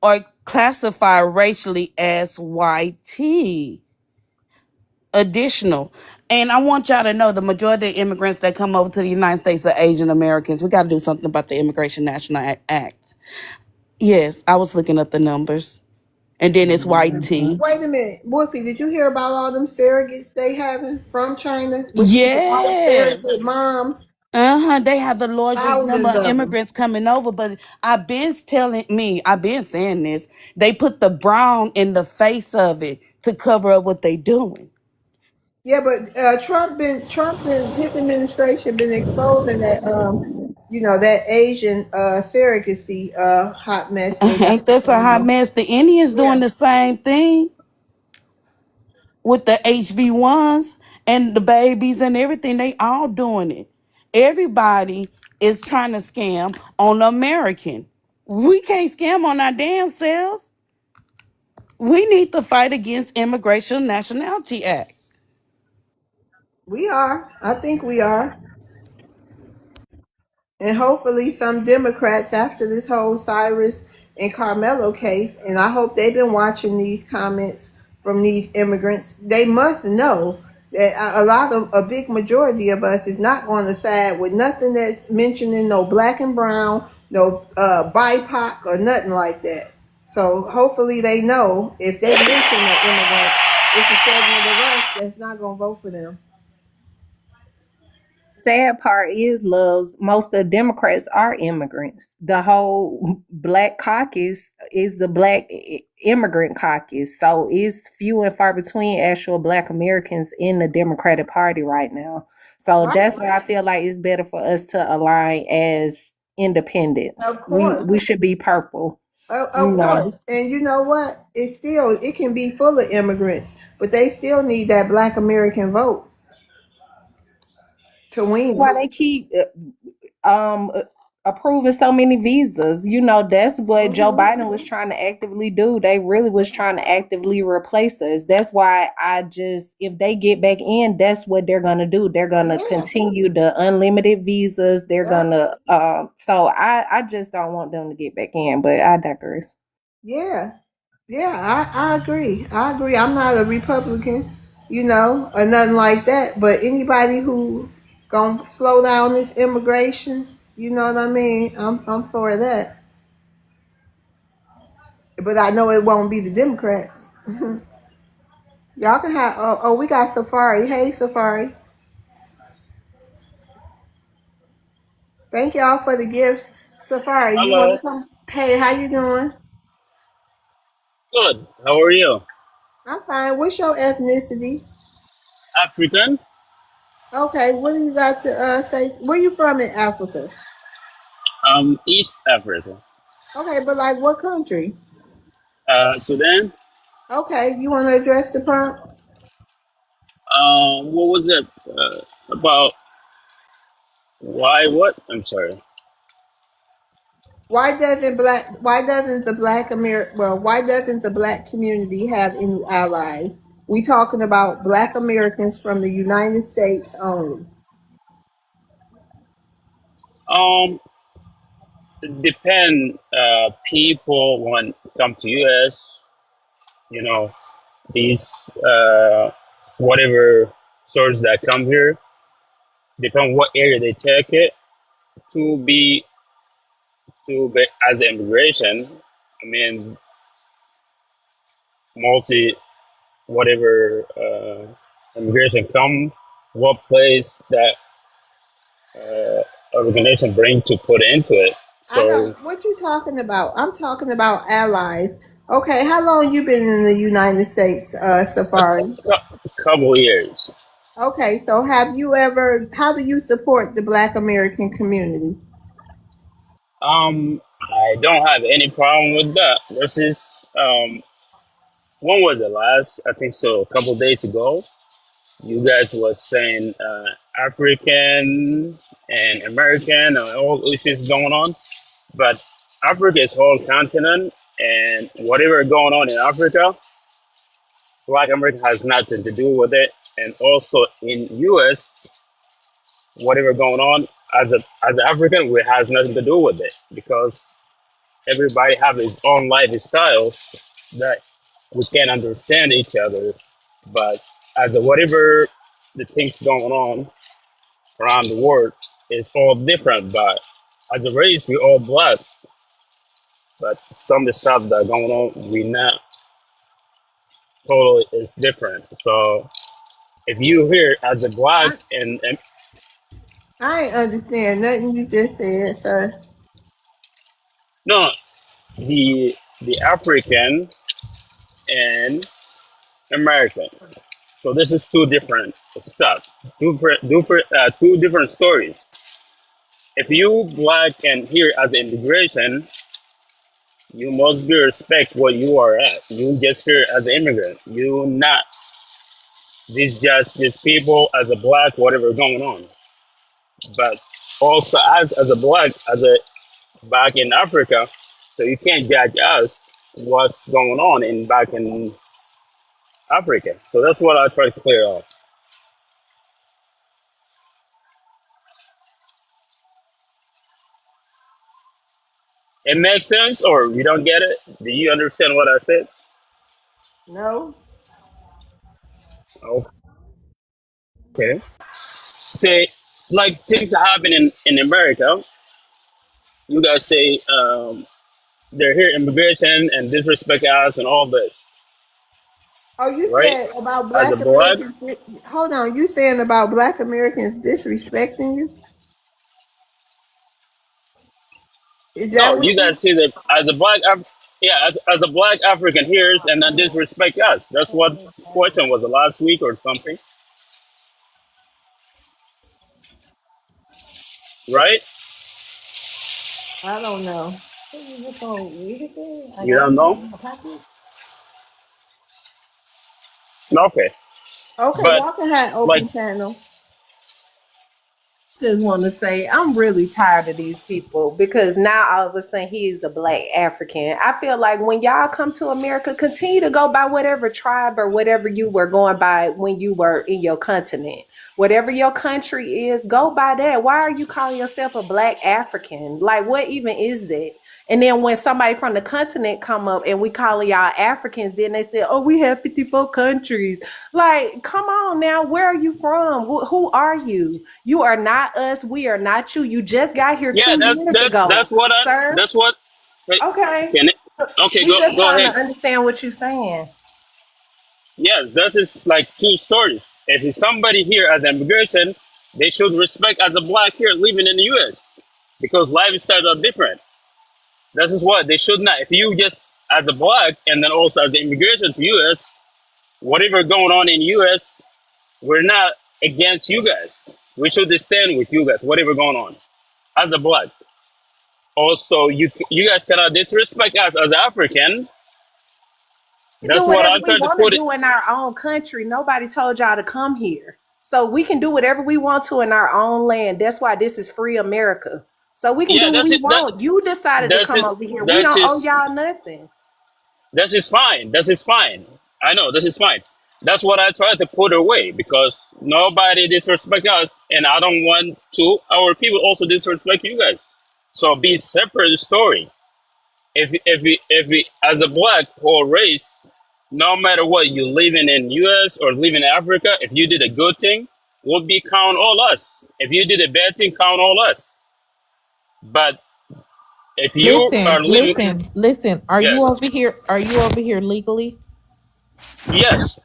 are classified racially as YT. Additional. And I want y'all to know the majority of immigrants that come over to the United States are Asian Americans. We got to do something about the Immigration National Act. Yes, I was looking up the numbers. And then it's white tea. Wait a minute, Wolfie, did you hear about all them surrogates they having from China with these white surrogate Yes. moms? They have the largest number Thousands of of them. immigrants coming over, but I've been saying this. They put the brown in the face of it to cover up what they doing. Yeah, but Trump been his administration been exposing that that Asian surrogacy hot mess they got Ain't this a going hot on. mess? The Indians Yeah. doing the same thing with the HV1s and the babies and everything. They all doing it. Everybody is trying to scam on the American. We can't scam on our damn selves. We need to fight against Immigration Nationality Act. We are. I think we are. And hopefully some Democrats after this whole Cyrus and Carmelo case, and I hope they've been watching these comments from these immigrants. They must know that a big majority of us is not going to side with nothing that's mentioning no black and brown, no BIPOC or nothing like that. So hopefully they know if they mention the immigrant, it's a segment of us that's not going to vote for them. Sad part is, loves, most of the Democrats are immigrants. The whole black caucus is the black immigrant caucus. So it's few and far between actual black Americans in the Democratic Party right now. So Right. that's why I feel like it's better for us to align as independents. Of We course. we should be purple. Of course. And you know what? It can be full of immigrants, but they still need that black American vote to win. Why they keep um approving so many visas. That's what Joe Biden was trying to actively do. They really was trying to actively replace us. That's why if they get back in, that's what they're gonna do. They're gonna continue the unlimited visas. They're gonna so I just don't want them to get back in, but I digress. Yeah. Yeah, I agree. I agree. I'm not a Republican, or nothing like that. But anybody who gonna slow down this immigration, you know what I mean? I'm for that. But I know it won't be the Democrats. Y'all can have. We got Safari. Hey, Safari. Thank y'all for the gifts. Safari, you want Hello. to come? Hey, how you doing? Good. How are you? I'm fine. What's your ethnicity? African? Okay, what do you got to say? Where you from in Africa? East Africa. Okay, but like what country? Sudan. Okay, you want to address the prompt? What was it about? Why? What? I'm sorry. Why doesn't the black community have any allies? We talking about black Americans from the United States only. Um, depend. People when come to US, you know, these whatever stores that come here, depend what area they take it to be as immigration. I mean, mostly whatever immigration come, what place that organization bring to put into it. I So don't. What you talking about? I'm talking about allies. Okay, how long you been in the United States, Safari? couple years. Okay, so have you ever? How do you support the Black American community? I don't have any problem with that. This is when was the last? I think so. A couple days ago, you guys was saying African and American and all issues going on, but Africa is whole continent, and whatever going on in Africa, Black America has nothing to do with it. And also in US, whatever going on as an African, we has nothing to do with it because everybody have his own lifestyle that we can't understand each other. But as a whatever the things going on around the world, it's all different. But as a race, we all black. But some of the stuff that going on, we not totally is different. So if you here as a black I and I ain't understand nothing you just said, sir. no, the African and American. So this is two different stuff, two different stories. If you black and here as immigration, you must be respect where you are at. You just here as an immigrant. You not these people as a black, whatever going on. But also as a black, as a back in Africa, so you can't judge us what's going on in back in Africa. So that's what I try to clear up. It makes sense, or you don't get it? Do you understand what I said? No. Okay. Say, like things that happen in America, you guys say they're here immigration and disrespect us and all this, Oh, you right? said about As a Black black, Americans. Hold on, you saying about Black Americans disrespecting you? Is that no, what you you? guys see that as a black, yeah, as a black African hears and then disrespect us. That's what the question was last week or something, right? I don't know. You don't know? Okay, Okay, but y'all can have like, open panel. Just want to say I'm really tired of these people because now all of a sudden he is a black African. I feel like when y'all come to America, continue to go by whatever tribe or whatever you were going by when you were in your continent. Whatever your country is, go by that. Why are you calling yourself a black African? Like, what even is that? And then when somebody from the continent come up and we call y'all Africans, then they say, "Oh, we have 54 countries." Like, come on now, where are you from? Who are you? You are not us. We are not you. You just got here yeah, 2 years ago, that's what sir. that's what. Hey, Okay. can it? Okay, We just go trying to ahead. understand what you're saying. Yes, that is like two stories. If it's somebody here as immigration, they should respect as a black here living in the U.S. because lifestyles are different. That is what they should not. If you just as a black and then also as the immigration to U.S., whatever going on in U.S., we're not against you guys. We should stand with you guys, whatever going on as a black. Also, you guys cannot disrespect us as African We do That's what whatever I'm we trying to want to put it. do in our own country. Nobody told y'all to come here. So we can do whatever we want to in our own land. That's why this is free America. So we can Yeah, do what that's we it. want. You decided to That's come his. over here. We That's don't owe his. y'all nothing. This is fine. This is fine. I know this is fine. That's what I try to put away because nobody disrespect us, and I don't want to our people also disrespect you guys. So be separate story. If we as a black or race, no matter what you living in U.S. or live in Africa, if you did a good thing, would be count all us. If you did a bad thing, count all us. But if you Listen, are living, listen, listen. Are you yes, over here? Are you over here legally? yes,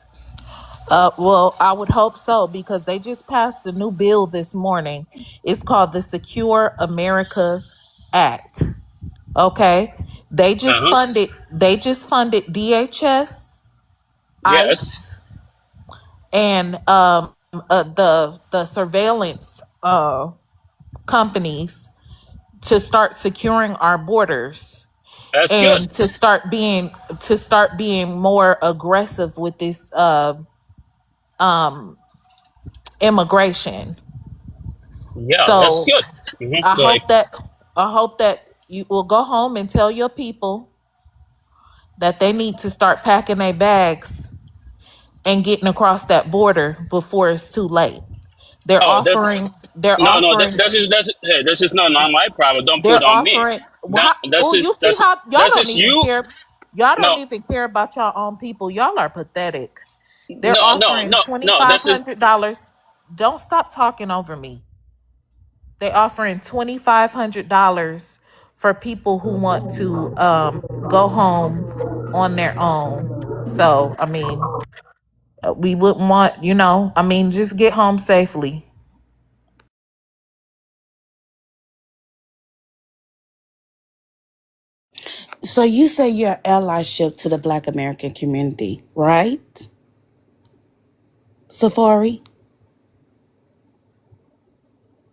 Well, I would hope so because they just passed a new bill this morning. It's called the Secure America Act. Okay. uh huh, They just funded DHS, yes. ICE, and the surveillance companies to start securing our borders That's good. and to start being more aggressive with this um immigration. Yeah, that's So good. I Go ahead. hope that I hope that you will go home and tell your people that they need to start packing their bags and getting across that border before it's too late. They're Oh, that's offering they're no, no. offering That's just not my problem. Don't put it they're on me. offering That oh, you see that's how y'all that's don't just even you. care. Y'all don't No, even care about your own people. Y'all are pathetic. They're no, no, offering no, twenty no. five That's just hundred dollars. Don't stop talking over me. They offering $2,500 for people who want to go home on their own. So I mean, we wouldn't want, I mean, just get home safely. So you say you're allyship to the Black American community, right? Safari?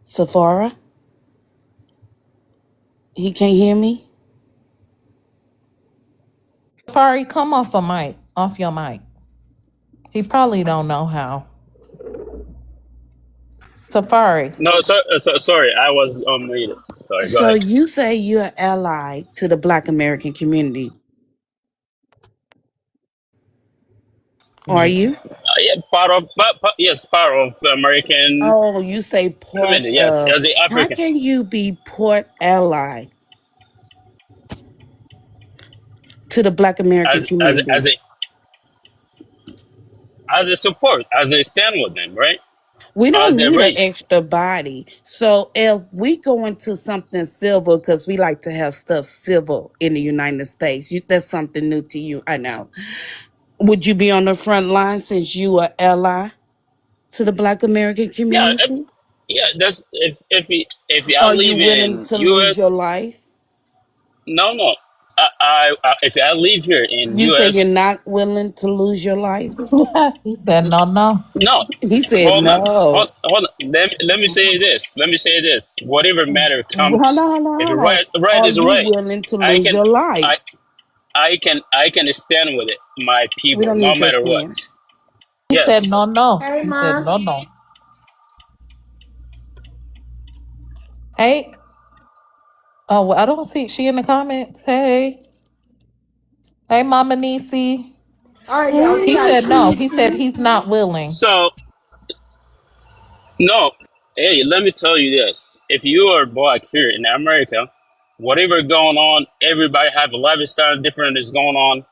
Sephora? He can't hear me? Safari, come off your mic. He probably don't know how. Safari. no. Sorry, I was unmuted. Sorry. Go So ahead. you say you're ally to the Black American community. Are you? Yeah, yes, part of American Oh, you say part community. Yes, of. as a How African, can you be port ally to the Black American as as as community? a as a support, as a stand with them, right? We don't The need an race. extra body. So if we go into something civil, because we like to have stuff civil in the United States, that's something new to you, I know. Would you be on the front line since you are ally to the Black American Yeah, community? yeah. That's if I Are you live willing in to lose your U.S. life? No, no. If I live here in You say you're U.S. not willing to lose your life? He said no, no. No, He said hold on, no. hold on. Let me say this. Let me say this. Whatever matter Hold comes, on, hold on, if hold on. right Are is you right. willing to I lose can, your life? I, I can stand with it. My We people, don't no need your matter what. feelings. He said Yes. no, no. Hey, He said Ma. no, no. Hey, oh, well, I don't see she in the comments. Hey, Mama Nisi. All right, y'all. We He got said no. He said Cece. he's not willing. So no. Hey, let me tell you this. If you are black here in America, whatever going on, everybody have a lifestyle different is going on.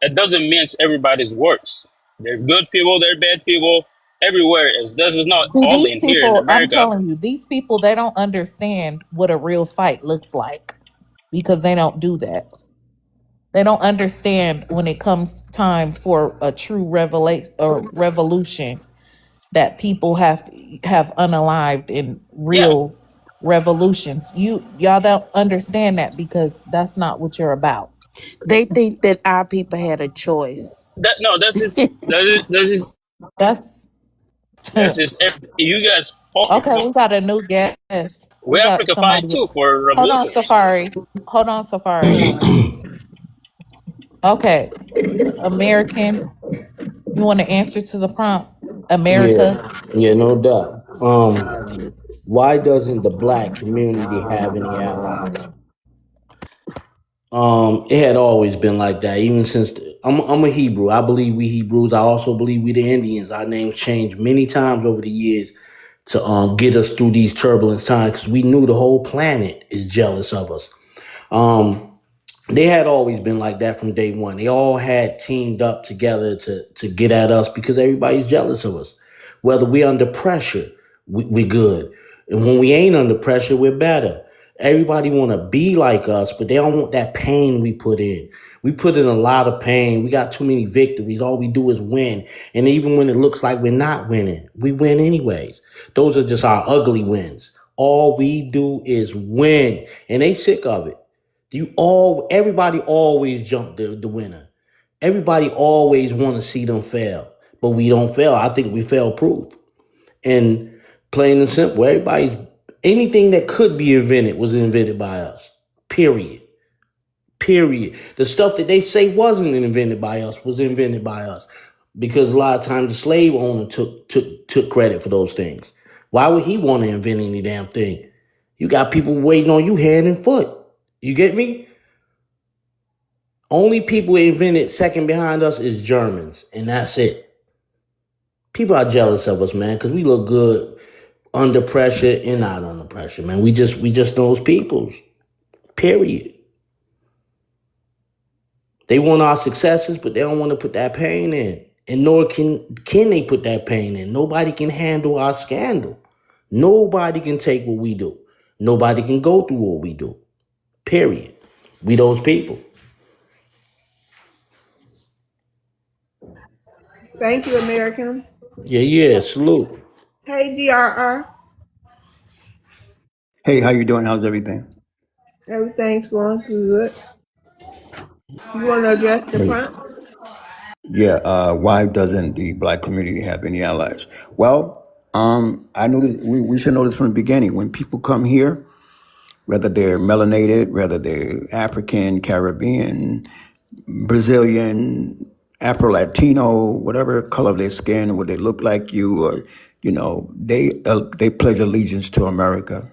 It doesn't mean everybody's worse. They're good people, they're bad people. Everywhere is this is not See, all these in here in people, I'm America. telling you, these people, they don't understand what a real fight looks like because they don't do that. They don't understand when it comes time for a true revelation or revolution that people have to have unalived in Yeah. real revolutions. Y'all don't understand that because that's not what you're about. They think that our people had a choice. That no, That's this is you guys fought okay. We got a new guest. we We got Africa fight somebody. too for Hold on, revolutions. Safari. Hold on, Safari. Okay. American, you want to answer to the prompt? Yeah, America? yeah, no doubt. Why doesn't the black community have any allies? It had always been like that, even since I'm a Hebrew. I believe we Hebrews. I also believe we the Indians. Our names changed many times over the years to get us through these turbulent times because we knew the whole planet is jealous of us. Um, they had always been like that from day one. They all had teamed up together to get at us because everybody's jealous of us. Whether we're under pressure, we're good. And when we ain't under pressure, we're better. Everybody want to be like us, but they don't want that pain we put in. We put in a lot of pain. We got too many victories. All we do is win. And even when it looks like we're not winning, we win anyways. Those are just our ugly wins. All we do is win. And they sick of it. Everybody always jump the winner. Everybody always want to see them fail, but we don't fail. I think we fail proof. And plain and simple, anything that could be invented was invented by us. Period. Period. The stuff that they say wasn't invented by us was invented by us. Because a lot of times the slave owner took credit for those things. Why would he want to invent any damn thing? You got people waiting on you hand and foot. You get me? Only people who invented second behind us is Germans, and that's it. People are jealous of us, man, because we look good under pressure and not under pressure, man. We just those peoples. Period. They want our successes, but they don't want to put that pain in. And nor can they put that pain in. Nobody can handle our scandal. Nobody can take what we do. Nobody can go through what we do. Period. We those people. Thank you, American. Yeah, salute. Hey, DRR. Hey, how you doing? How's everything? Everything's going good. You want to address the Great. prompt? Yeah. Why doesn't the black community have any allies? Well, I noticed we should know this from the beginning. When people come here, whether they're melanated, whether they're African, Caribbean, Brazilian, Afro-Latino, whatever color of their skin, what they look like you, or they pledge allegiance to America.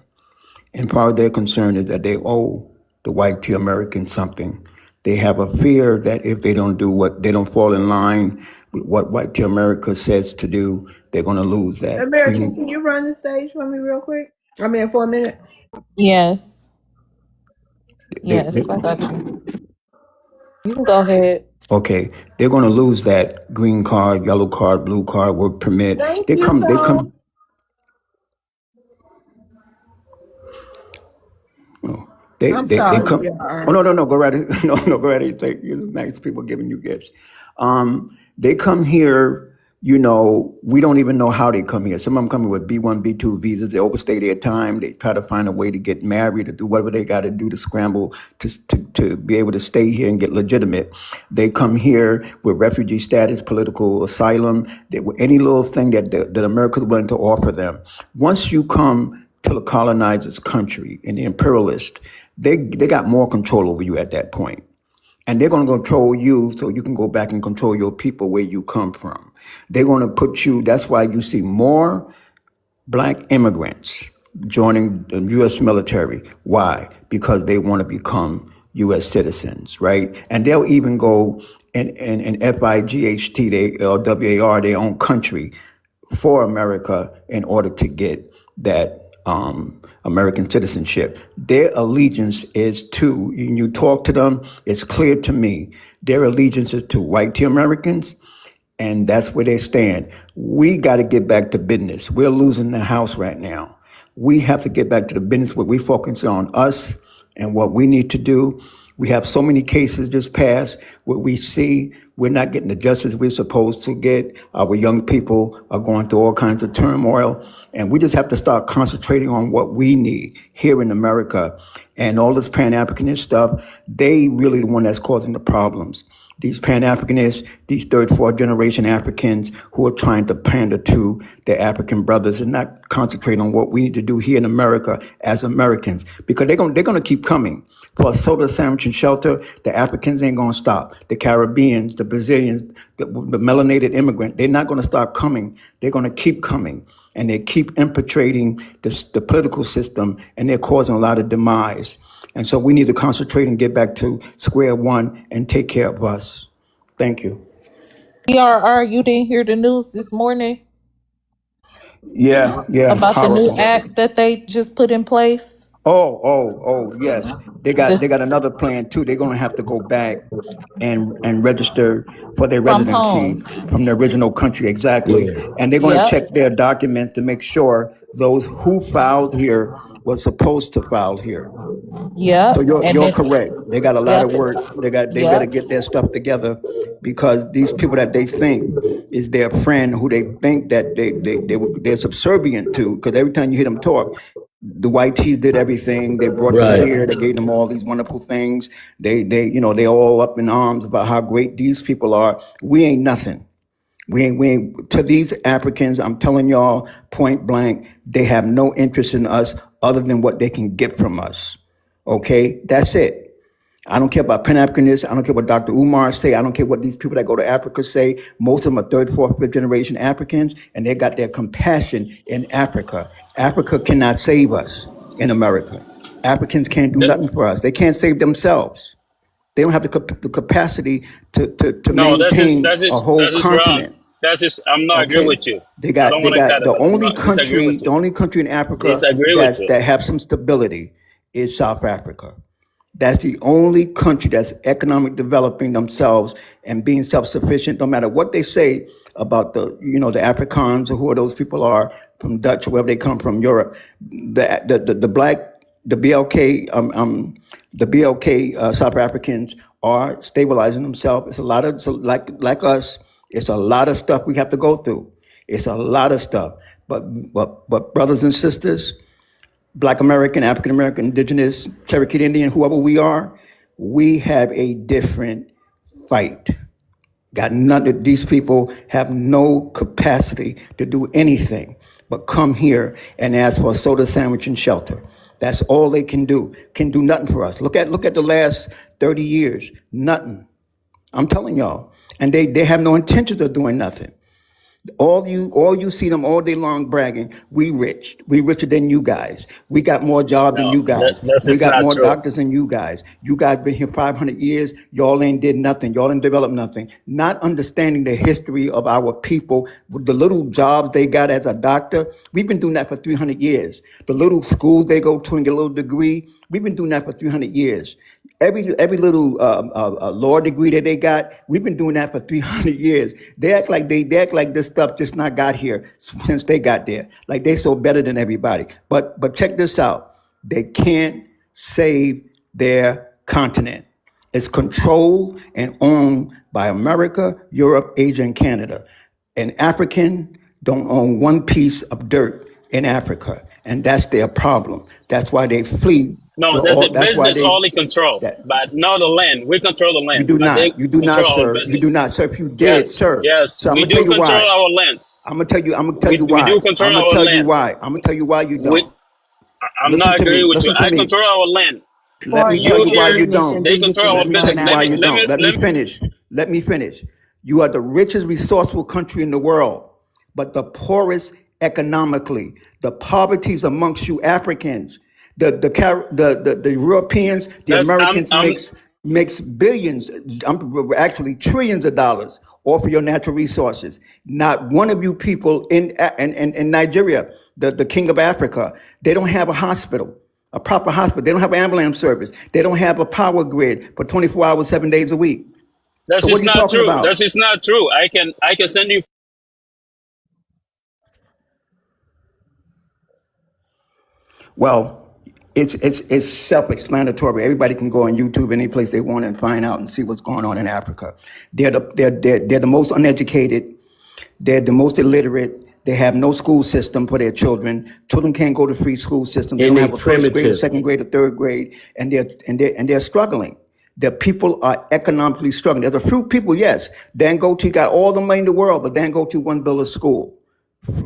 And part of their concern is that they owe the white to Americans something. They have a fear that if they don't do what they don't fall in line with what white to America says to do, they're going to lose that. American, can you run the stage for me real quick? For a minute. Yes. They, Yes, I got you. You can go ahead. okay, they're going to lose that green card, yellow card, blue card, work permit. Thank They you, come. They so. come. I'm They sorry, come. DRR. Oh no, go right ahead. No, go right ahead. Nice people giving you gifts. They come here. We don't even know how they come here. Some of them come here with B1, B2 visas. They overstay their time. They try to find a way to get married or do whatever they got to do to scramble to be able to stay here and get legitimate. They come here with refugee status, political asylum, any little thing that America is willing to offer them. Once you come to the colonizer's country and the imperialist, they got more control over you at that point. And they're going to control you so you can go back and control your people where you come from. They're going to put you, that's why you see more black immigrants joining the U.S. military. Why? Because they want to become U.S. citizens, right? And they'll even go and FIGHT, they LWAR, their own country for America in order to get that American citizenship. Their allegiance is to, when you talk to them, it's clear to me, their allegiance is to white Americans, and that's where they stand. We got to get back to business. We're losing the house right now. We have to get back to the business where we focus on us and what we need to do. We have so many cases just passed where we see we're not getting the justice we're supposed to get. Our young people are going through all kinds of turmoil. And we just have to start concentrating on what we need here in America. And all this Pan-Africanist stuff, they really the one that's causing the problems. these Pan-Africanists, these third, fourth generation Africans who are trying to pander to their African brothers and not concentrate on what we need to do here in America as Americans, because they're gonna keep coming. For a soda, sandwich, and shelter, the Africans ain't gonna stop. The Caribbeans, the Brazilians, the melanated immigrant, they're not gonna stop coming. They're gonna keep coming. And they keep infiltrating the political system, and they're causing a lot of demise. And so we need to concentrate and get back to square one and take care of us. Thank you. PRR, you didn't hear the news this morning Yeah, about the new horrible. act that they just put in place? Oh, yes. They The got another plan too. They're gonna have to go back and register for their from residency home. from the original country, exactly. Yeah. And they're gonna Yep. check their documents to make sure those who filed here was supposed to file here. So Yep. And you're then correct. They got a lot yep. of work. They better Yep. get their stuff together, because these people that they think is their friend, who they think that they're subservient to, because every time you hear them talk, the white tees did everything. They brought them Right. here. They gave them all these wonderful things. They all up in arms about how great these people are. We ain't nothing. We ain't to these Africans. I'm telling y'all point blank, they have no interest in us other than what they can get from us. Okay, that's it. I don't care about Pan-Africanists. I don't care what Dr. Umar say. I don't care what these people that go to Africa say. Most of them are third, fourth, fifth generation Africans, and they got their compassion in Africa. Africa cannot save us in America. Africans can't do Th- nothing for us. They can't save themselves. They don't have the capacity to no, maintain a whole that's just wrong. continent. That's just I'm not agree Okay, with you. they I don't got want to cut it, the but I'm only not disagree country, with you. in Africa Disagree with you. that have some stability is South Africa. That's the only country that's economic developing themselves and being self-sufficient, no matter what they say about the Afrikaans or who those people are from Dutch or wherever they come from, Europe. The black, the BLK, South Africans are stabilizing themselves. It's a lot of, like us, it's a lot of stuff we have to go through. It's a lot of stuff. But brothers and sisters, Black American, African American, Indigenous, Cherokee Indian, whoever we are, we have a different fight. Got none. These people have no capacity to do anything but come here and ask for a soda, sandwich, and shelter. That's all they can do. Can do nothing for us. Look at the last 30 years. Nothing. I'm telling y'all. And they have no intentions of doing nothing. All you see them all day long bragging, we rich. We richer than you guys. We got more jobs than No, you guys. that's We just got not more true. doctors than you guys. You guys been here 500 years. Y'all ain't did nothing. Y'all ain't developed nothing. Not understanding the history of our people, the little jobs they got as a doctor. We've been doing that for 300 years. The little schools they go to and get a little degree. We've been doing that for 300 years. Every little law degree that they got, we've been doing that for 300 years. They act like this stuff just not got here since they got there. Like they so better than everybody. But check this out. They can't save their continent. It's controlled and owned by America, Europe, Asia, and Canada. An African don't own one piece of dirt in Africa, and that's their problem. That's why they flee. No, there's a That's why business they only control, that but not the land. We control the you land, do but they not. You do not, control our sir. You do business. not, sir. If you did, Yes, sir. yes, So I'm we gonna tell do you control why. our lands. I'm gonna tell you. I'm gonna tell you We do why. control I'm gonna our tell you land. why. I'm gonna tell you why you We, don't. I'm Listen not to agreeing me. with you. Listen to I me. control our land. Let Before me you tell You you get why here, you permission, don't. do they get control your our Let me tell business. you response why you out. don't. Let me finish. Let me finish. You are the richest, resourceful country in the world, but the poorest economically. The poverty is amongst you Africans. The Europeans, the That's Americans I'm makes billions, actually trillions of dollars off of your natural resources. Not one of you people in Nigeria, the king of Africa, they don't have a hospital. A proper hospital. They don't have an ambulance service. They don't have a power grid for 24 hours, 7 days a week. That's So what just are you not talking true. That's about? just not true. I can send you. Well, it's self-explanatory. Everybody can go on YouTube any place they want and find out and see what's going on in Africa. They're the most uneducated. They're the most illiterate. They have no school system for their children. Children can't go to free school system. They And don't they have a first grade, a primitive. second grade, a third grade, and they're struggling. The people are economically struggling. There's a few people, yes. Dangote got all the money in the world, but Dangote wouldn't build a school,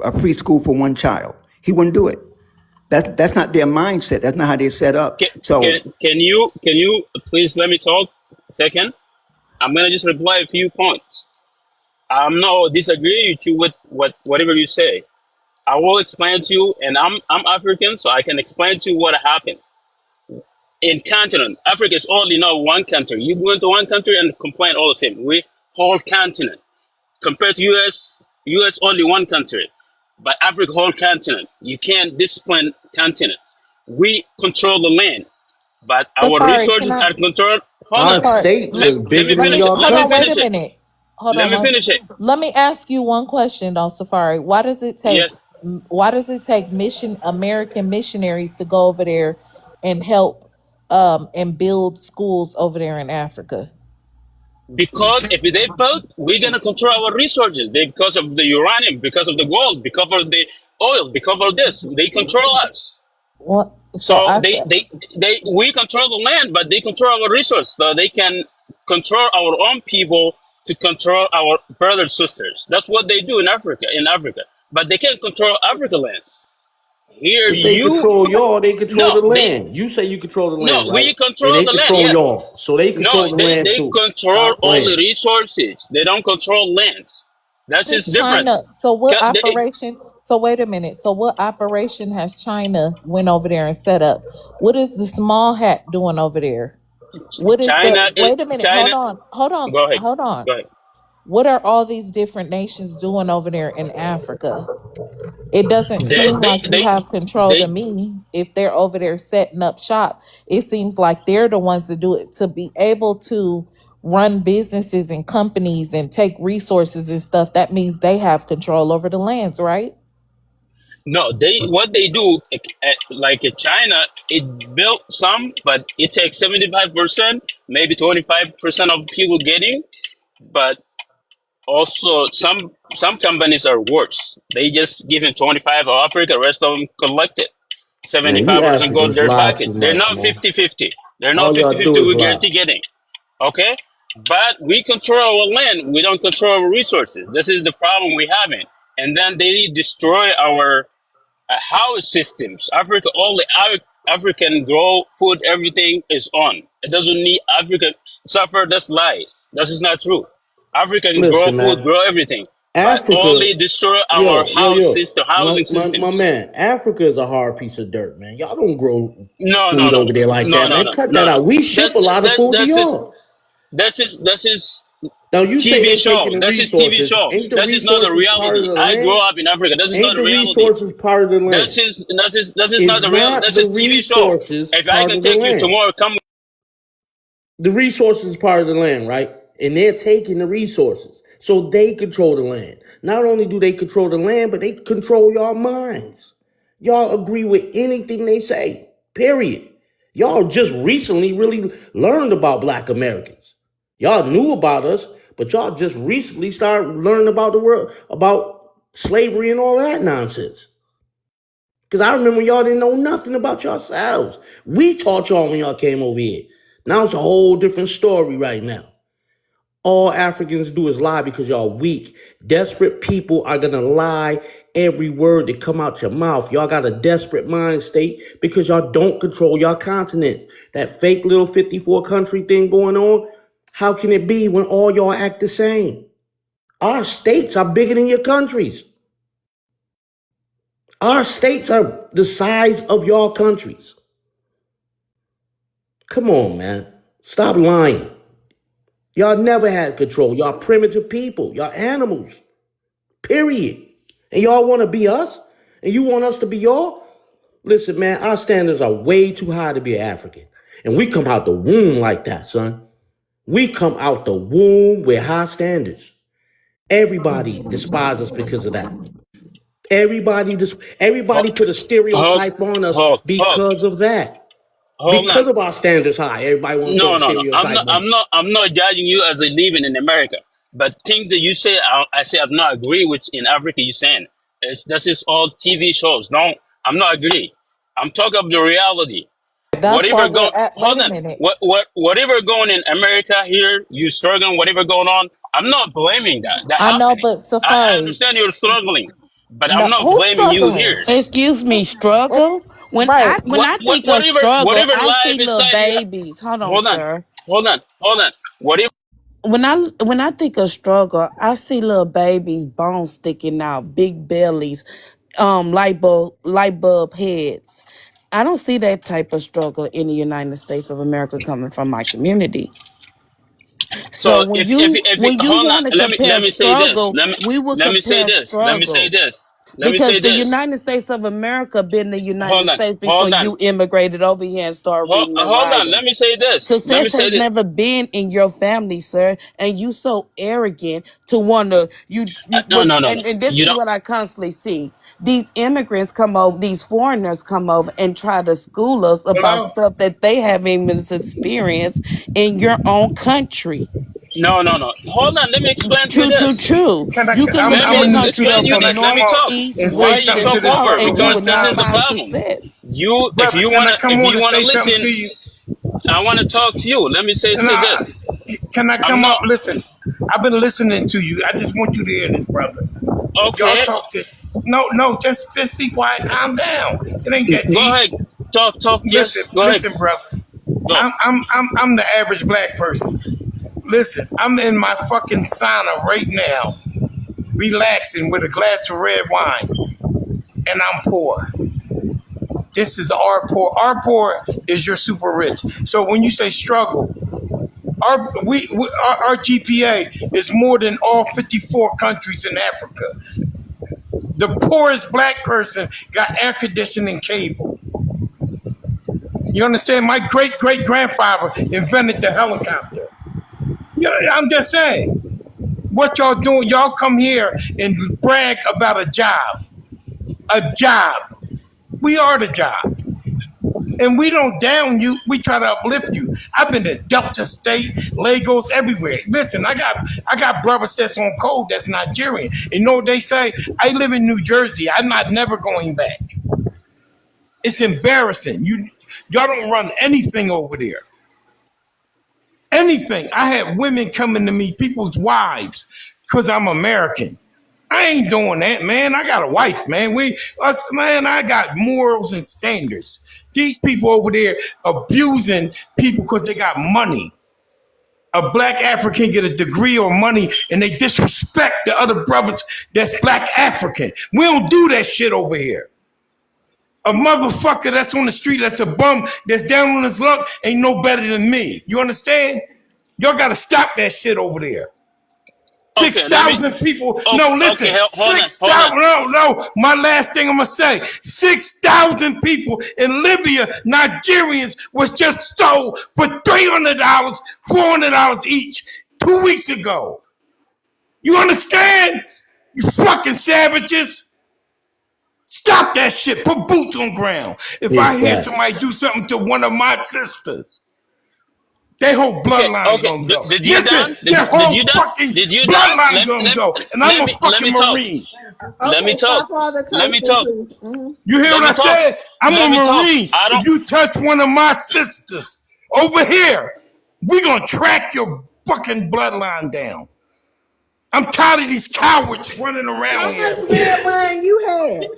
a free school for one child. He wouldn't do it. That's not their mindset. That's not how they set up. Can, So can you please let me talk a second? I'm gonna just reply a few points. I'm not disagreeing with you with whatever you say. I will explain to you, and I'm African, so I can explain to you what happens in continent. Africa is only not one country. You go into one country and complain all the same. We whole continent compared to US only one country, but Africa whole continent. You can't discipline continents. We control the land, but our Safari, can resources I? are controlled. Hold on. Our Safari, states Let, are let me bigger than finish it. your hold Let me on, wait country. a finish it. minute. Hold Let on me one. finish it. Let me ask you one question though, Safari. Yes. Why does it take American missionaries to go over there and help and build schools over there in Africa? Because if they build, we're gonna control our resources. Because of the uranium, because of the gold, because of the oil, because of this, they control us. What? So So I we control the land, but they control our resources. So they can control our own people to control our brothers sisters. That's what they do in Africa. But they can't control Africa lands. Here, If they you control y'all, they control no, the land. You say you control the land, right? we And control they the land. control Yes. y'all. So they No, control the land they too. control Stop all the playing. resources. They don't control lands. That's What is just different. China? So what 'Cause operation? So wait a minute. So what operation has China went over there and set up? What is the small hat doing over there? What is the? China, Wait a minute. China. Hold on. Hold on. Go ahead. Hold on. Go ahead. What are all these different nations doing over there in Africa? It doesn't They, seem they, like you they, have control to they. me. If they're over there setting up shop, it seems like they're the ones that do it to be able to run businesses and companies and take resources and stuff. That means they have control over the lands, right? No, they. What they do, like China, it built some, but it takes 75%, maybe 25% of people getting. But also, some companies are worse. They just give him 25 of Africa, rest of them collect it. Man, you 75% go to Africans their lie pocket. too They're much, not man. 50-50. They're not All y'all 50-50 do is we lie. guarantee getting. Okay? But we control our land. We don't control our resources. This is the problem we have. And then they destroy our house systems. Africa, only African grow food, everything is on. It doesn't need Africa suffer. That's lies. This is not true. African grow Listen, food, man. grow everything, but Africa, only destroy our yo. housing My systems. man, Africa is a hard piece of dirt, man. Y'all don't grow No, no, food no, over there like no, that, no, man. no, Cut no, that no. out. We ship a lot of food to y'all. That's his Now you say TV they taking show. the That's his TV resources. show. Ain't the That is not the resources part of reality. the I grew land? up in Africa. That is not Ain't the the reality. resources part of the land? That is Is not the reality. not That's the his TV show. resources If I part can of the take you land? tomorrow, come. The resources part of the land, right? And they're taking the resources. So they control the land. Not only do they control the land, but they control your minds. Y'all agree with anything they say. Period. Y'all just recently really learned about black Americans. Y'all knew about us, but y'all just recently started learning about the world, about slavery and all that nonsense. Because I remember y'all didn't know nothing about yourselves. We taught y'all when y'all came over here. Now it's a whole different story right now. All Africans do is lie because y'all weak. Desperate people are going to lie every word that come out your mouth. Y'all got a desperate mind state because y'all don't control your continents. That fake little 54 country thing going on, how can it be when all y'all act the same? Our states are bigger than your countries. Our states are the size of your countries. Come on, man. Stop lying. Y'all never had control. Y'all primitive people. Y'all animals. Period. And y'all want to be us? And you want us to be y'all? Listen, man, our standards are way too high to be an African. And we come out the womb like that, son. We come out the womb with high standards. Everybody despises us because of that. Everybody put a Hold, stereotype on us hold, hold, because of that. hold Because on. of our standards high, everybody want to put No, a no, no. I'm stereotype not. on I'm us. not. I'm not judging you as a living in America. But things that you say, I say I'm not agree with in Africa. You saying this is all TV shows. Don't. I'm not agree. I'm talking of the reality. That's why whatever we're go, at. Wait hold a on, minute. whatever going in America here, you struggling, whatever going on. I'm not blaming that I know, happening. but I Safari, understand you're struggling, but I'm no, not who's blaming you struggling? here. Excuse me, What? struggle. When Right. I when I think of struggle, Whatever I see life little style you have. babies. Hold on, Hold on, sir. hold on. Whatever. When I think of struggle, I see little babies, bones sticking out, big bellies, light bulb heads. I don't see that type of struggle in the United States of America coming from my community. So So when if you if when you hold on, want to let compare me say this. struggle, we will Let me say compare this. Let me say struggle this. Let me because say the this. United States of America been the United Hold on, States before hold on, you immigrated over here and started reading and hold on. writing. Let me say this. Let me Success say has this. never been in your family, sir, and you so arrogant to want to No, no, no, no. and this You is don't. what I constantly see. These immigrants come over, these foreigners come over and try to school us about Hello? stuff that they haven't even experienced in your own country. No, no, no. Hold on. Let me explain to you True, true, this. true. Can I? You can look Let at me a country explain up you Can I from this. Let come me north, up talk. east, and say Why west, you something and to talk this south, over? and you brother Because would right this not is now? the find problem. success. You, Brother, can I come if on you and wanna say something to listen, you? I wanna talk to you. Let me And say this. can I I'm come up? not Listen, I've been listening to you. I just want you to hear this, brother. Y'all okay. talk this. No, no, just be quiet. Calm down. It ain't that Go deep. ahead. Talk. Listen, Yes. Go ahead. listen, brother. Go. I'm the average black person. Listen, I'm in my fucking sauna right now, relaxing with a glass of red wine, and I'm poor. This is our poor. Our poor is your super rich. So when you say struggle, our GPA is more than all 54 countries in Africa. The poorest black person got air conditioning cable. You understand? My great great grandfather invented the helicopter. You know, I'm just saying. What y'all doing? Y'all come here and brag about a job. A job. We are the job. And we don't down you. We try to uplift you. I've been to Delta State, Lagos, everywhere. Listen, I got brothers that's on code that's Nigerian. And you know what they say? I live in New Jersey. I'm not never going back. It's embarrassing. Y'all don't run anything over there. Anything. I had women coming to me, people's wives, because I'm American. I ain't doing that, man. I got a wife, man. Man, I got morals and standards. These people over there abusing people because they got money. A black African get a degree or money and they disrespect the other brothers that's black African. We don't do that shit over here. A motherfucker that's on the street, that's a bum, that's down on his luck, ain't no better than me. You understand? Y'all gotta stop that shit over there. Okay. Let me. 6,000 people. Okay. No, listen. Hold on. 6,000. No, no. My last thing I'm going to say 6,000 people in Libya, Nigerians, was just sold for $300, $400 each 2 weeks ago. You understand? You fucking savages. Stop that shit. Put boots on ground. If I Big hear facts. somebody do something to one of my sisters, their whole Okay. bloodline Okay. gonna go. Did you Listen, done? their Did whole you done? fucking Did you done? bloodline gonna go. And I'm a Let fucking me talk. Marine. Let me Okay, talk. stop all the Let me cursing, talk. please. You hear Let what me I talk. said? I'm Let me a talk. Marine. I If don't. you touch one of my sisters over here, we gonna track your fucking bloodline down. I'm tired of these cowards running How around much here. red wine you had?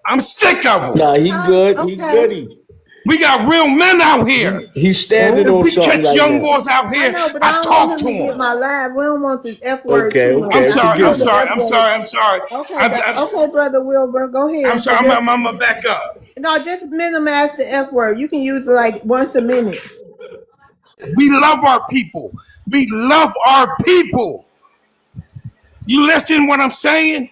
I'm sick of them. Nah, he Huh? good. He Okay. goody. We got real men out here. He's standing If on we something catch right young now. boys out I here, know, but I I don't want talk him to to get them. my live. We don't want the F word Okay, too much. I'm okay. I sorry. know I'm Forgive me. the sorry. F I'm word. sorry. I'm sorry. Okay, okay, brother Wilbur, go I'm ahead. sorry. I'm gonna back up. No, just minimize the F word. You can use it like once a minute. We love our people. We love our people. You listen what I'm saying?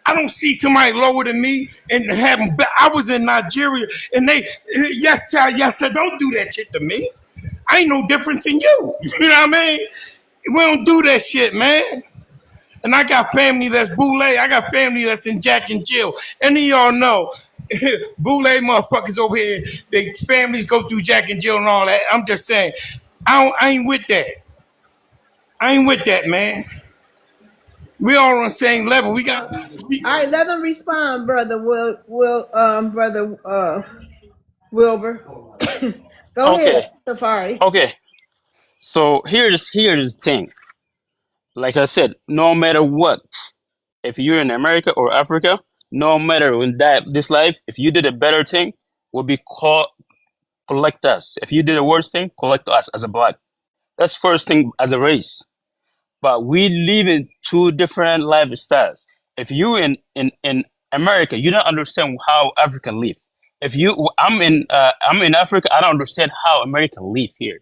I don't see somebody lower than me and having. I was in Nigeria and they, yes, sir, don't do that shit to me. I ain't no difference in you. You know what I mean? We don't do that shit, man. And I got family that's Boule. I got family that's in Jack and Jill. Any of y'all know, Boule motherfuckers over here, they families go through Jack and Jill and all that. I'm just saying, I ain't with that. I ain't with that, man. We all on the same level. All right, let them respond, brother. Brother Wilbur. Go Okay, ahead, Safari. okay. So here's the thing. Like I said, no matter what, if you're in America or Africa, no matter in that this life, if you did a better thing, will be called collect us. If you did a worse thing, collect us as a black. That's first thing as a race. But we live in two different lifestyles. If you in America, you don't understand how African live. If you, I'm in Africa, I don't understand how American live here.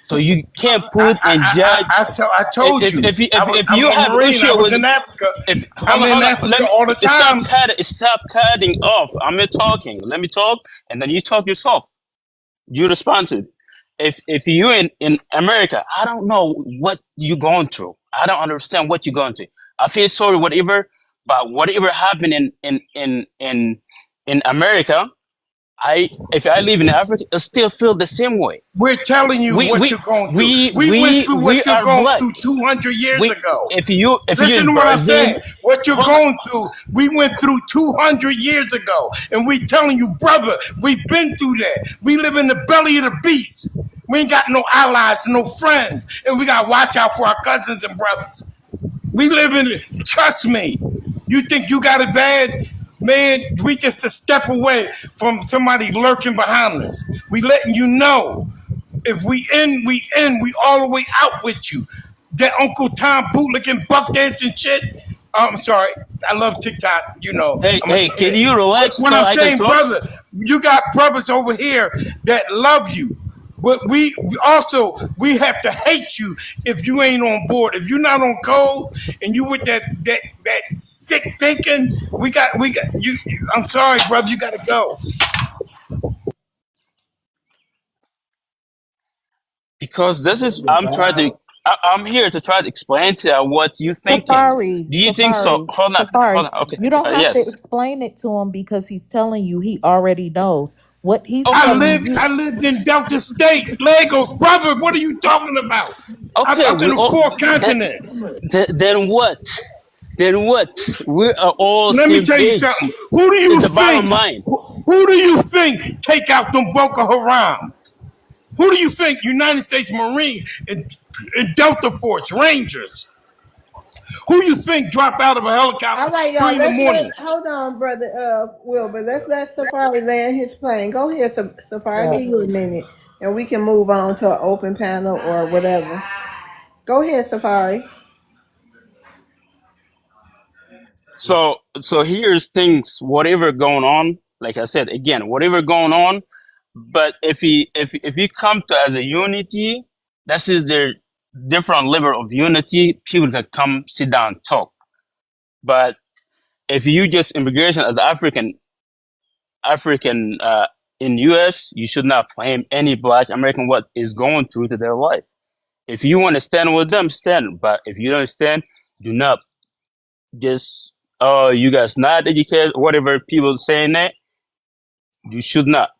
So you can't put and judge. I told you. If I'm you a have Marine. I issue was with, in Africa. if I'm in hold on, let Africa me all the time. stop cutting off. I'm not talking. Let me talk, and then you talk yourself. You respond to it. If you in America, I don't know what you're going through. I don't understand what you're going through. I feel sorry, whatever, but whatever happened in America, I if I live in Africa, I still feel the same way. We're telling you We what we you're going through. we We went we through we what you're are going black. through 200 years We ago. if you Listen in to what I'm Brazil, saying. What you're hold on. going through, we went through 200 years ago. And we telling you, brother, we've been through that. We live in the belly of the beast. We ain't got no allies, no friends. And we got to watch out for our cousins and brothers. We live in it. Trust me. You think you got it bad? Man, we just a step away from somebody lurking behind us. We letting you know. If we in, we in. We all the way out with you. That Uncle Tom bootlicking, buck dancing shit. I'm sorry. I love TikTok. You know. I'm gonna Hey, say can that. you relax What so I'm I can saying, talk? brother, you got brothers over here that love you. But we also we have to hate you if you ain't on board. If you're not on code and you with that sick thinking, we got you. I'm sorry, brother. You got to go. Because this is I'm trying to I'm here to try to explain to you what you thinking. Safari, Do you think so? Safari, Hold Safari. on. Okay, You don't have to yes. explain it to him because he's telling you he already knows. What he's Okay, telling you, I lived in Delta State, Lagos, brother. What are you talking about? okay. I've been We to all 4 that, continents. then what? Then what? We are all Let me same tell you page. something. Who do you It's the bottom think? line. Who do you think take out them Boko Haram? Who do you think? United States Marine and Delta Force Rangers. Who do you think drop out of a All helicopter right, y'all. 3 in the morning? Hold on, brother Wilbur. Let's let Safari land his plane. Go ahead, Safari. I'll yeah. give you a minute, and we can move on to an open panel or whatever. Go ahead, Safari. So here's things. Whatever going on, like I said again, whatever going on. But if you come to as a unity, that is their different level of unity. People that come sit down talk. But if you just immigration as African in US, you should not blame any Black American what is going through to their life. If you want to stand with them, stand. But if you don't stand, do not just oh you guys not educated, whatever people saying that you should not.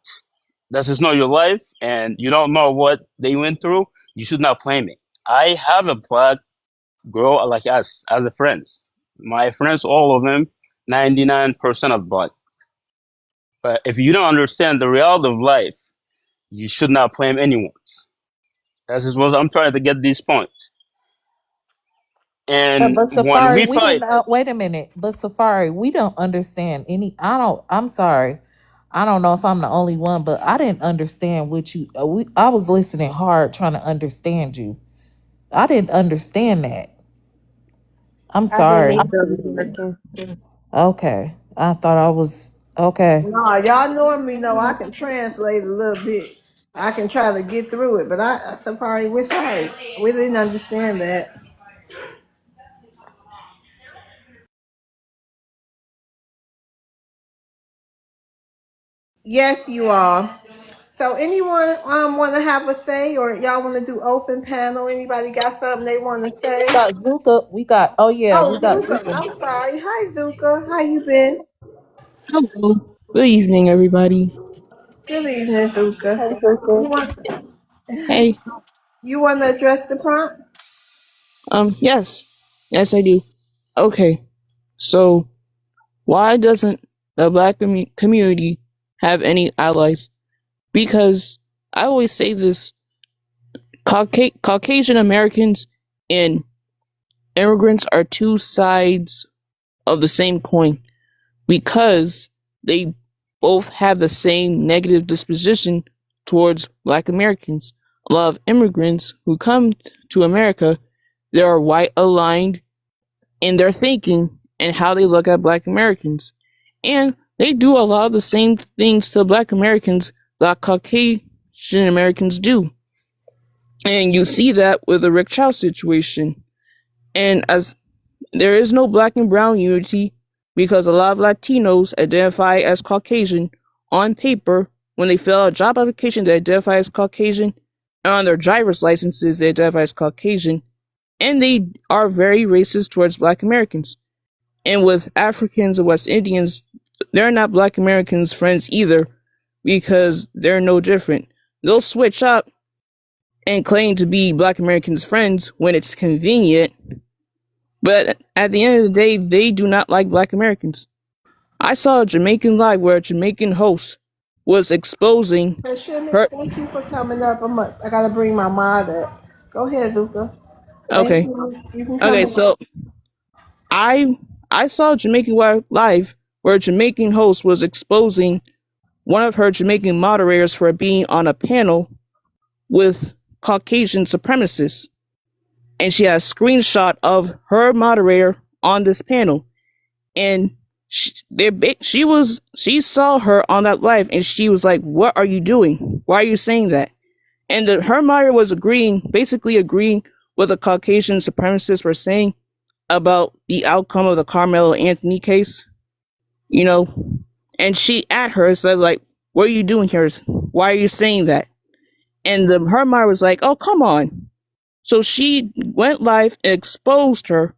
That is not your life, and you don't know what they went through. You should not blame it. I have a Black girl like us as a friends. My friends, all of them, 99% of Black. But if you don't understand the reality of life, you should not blame anyone. That is what I'm trying to get these points. Yeah, And but when Safari, we we didn't. fight, Wait a minute, but Safari, we don't understand any. I don't. I'm sorry. I don't know if I'm the only one, but I didn't understand what you. I was listening hard, trying to understand you. I didn't understand that. I'm I didn't sorry. either, American. Okay, I thought I was okay. No, y'all normally know I can translate a little bit. I can try to get through it, but Safari, we're sorry. We didn't understand that. Yes, you are. So anyone want to have a say, or y'all want to do open panel? Anybody got something they want to say? We got Zuka. We got. Oh yeah, we Oh, got Zuka. Zuka. I'm sorry. Hi, Zuka. How you been? Hello. Good evening, everybody. Good evening, Zuka. Hey, sister. You want Hey. you want to address the prompt? Yes. Yes, I do. Okay. So, why doesn't the black community have any allies? because I always say this: Caucasian Americans and immigrants are two sides of the same coin because they both have the same negative disposition towards Black Americans. A lot of immigrants who come to America, they are white aligned in their thinking and how they look at Black Americans. And they do a lot of the same things to Black Americans that Caucasian Americans do. And you see that with the Rick Chow situation. And as there is no Black and brown unity because a lot of Latinos identify as Caucasian on paper when they fill out a job application, they identify as Caucasian, and on their driver's licenses they identify as Caucasian, and they are very racist towards Black Americans. And with Africans and West Indians, they're not Black Americans friends either because they're no different. They'll switch up and claim to be Black Americans friends when it's convenient, but at the end of the day, they do not like Black Americans. I saw a Jamaican live where a Jamaican host was exposing her. Thank you for coming up. I gotta bring my mod up. Go ahead, Zuka. Thank Okay. you. You can come Okay, up. so I saw a Jamaican live where a Jamaican host was exposing one of her Jamaican moderators for being on a panel with Caucasian supremacists. And she had a screenshot of her moderator on this panel. And she saw her on that live and she was like, "What are you doing? Why are you saying that?" And her moderator was basically agreeing with the Caucasian supremacists were saying about the outcome of the Carmelo Anthony case, and she at her said like, "What are you doing here? Why are you saying that?" And her mother was like, "Oh, come on." So she went live and exposed her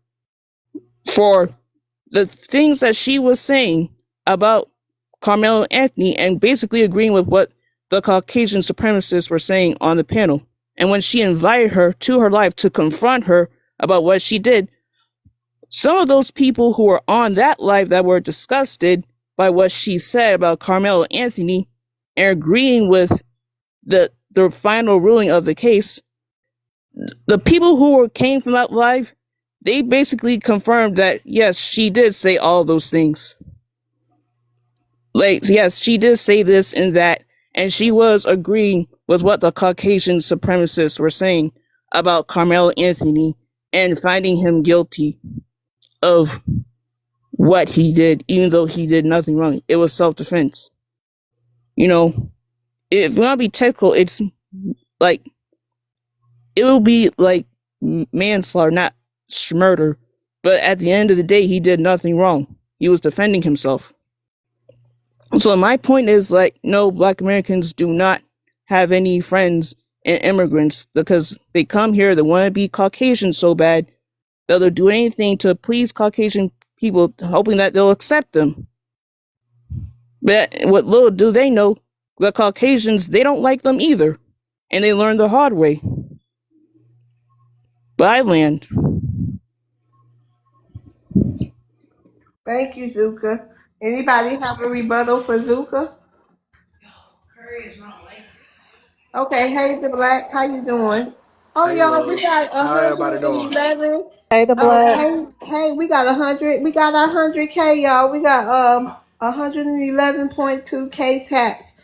for the things that she was saying about Carmelo Anthony and basically agreeing with what the Caucasian supremacists were saying on the panel. And when she invited her to her live to confront her about what she did, some of those people who were on that live that were disgusted by what she said about Carmelo Anthony and agreeing with the final ruling of the case, the people who came from that live, they basically confirmed that yes, she did say all those things. Like, yes, she did say this and that, and she was agreeing with what the Caucasian supremacists were saying about Carmelo Anthony and finding him guilty of what he did, even though he did nothing wrong. It was self-defense. If we want to be technical, it's like, it will be like manslaughter, not murder. But at the end of the day, he did nothing wrong. He was defending himself. So my point is, like, no, Black Americans do not have any friends and immigrants because they come here, they want to be Caucasian so bad that they'll do anything to please Caucasian people, hoping that they'll accept them. But what little do they know, the Caucasians, they don't like them either. And they learned the hard way. By land. Thank you, Zuka. Anybody have a rebuttal for Zuka? Okay, hey the Black, how you doing? Oh, Hey, y'all, we love. got How everybody doing? 111. Hey, the black. Hey, we got 100. We got our 100K, y'all. We got 111.2K taps.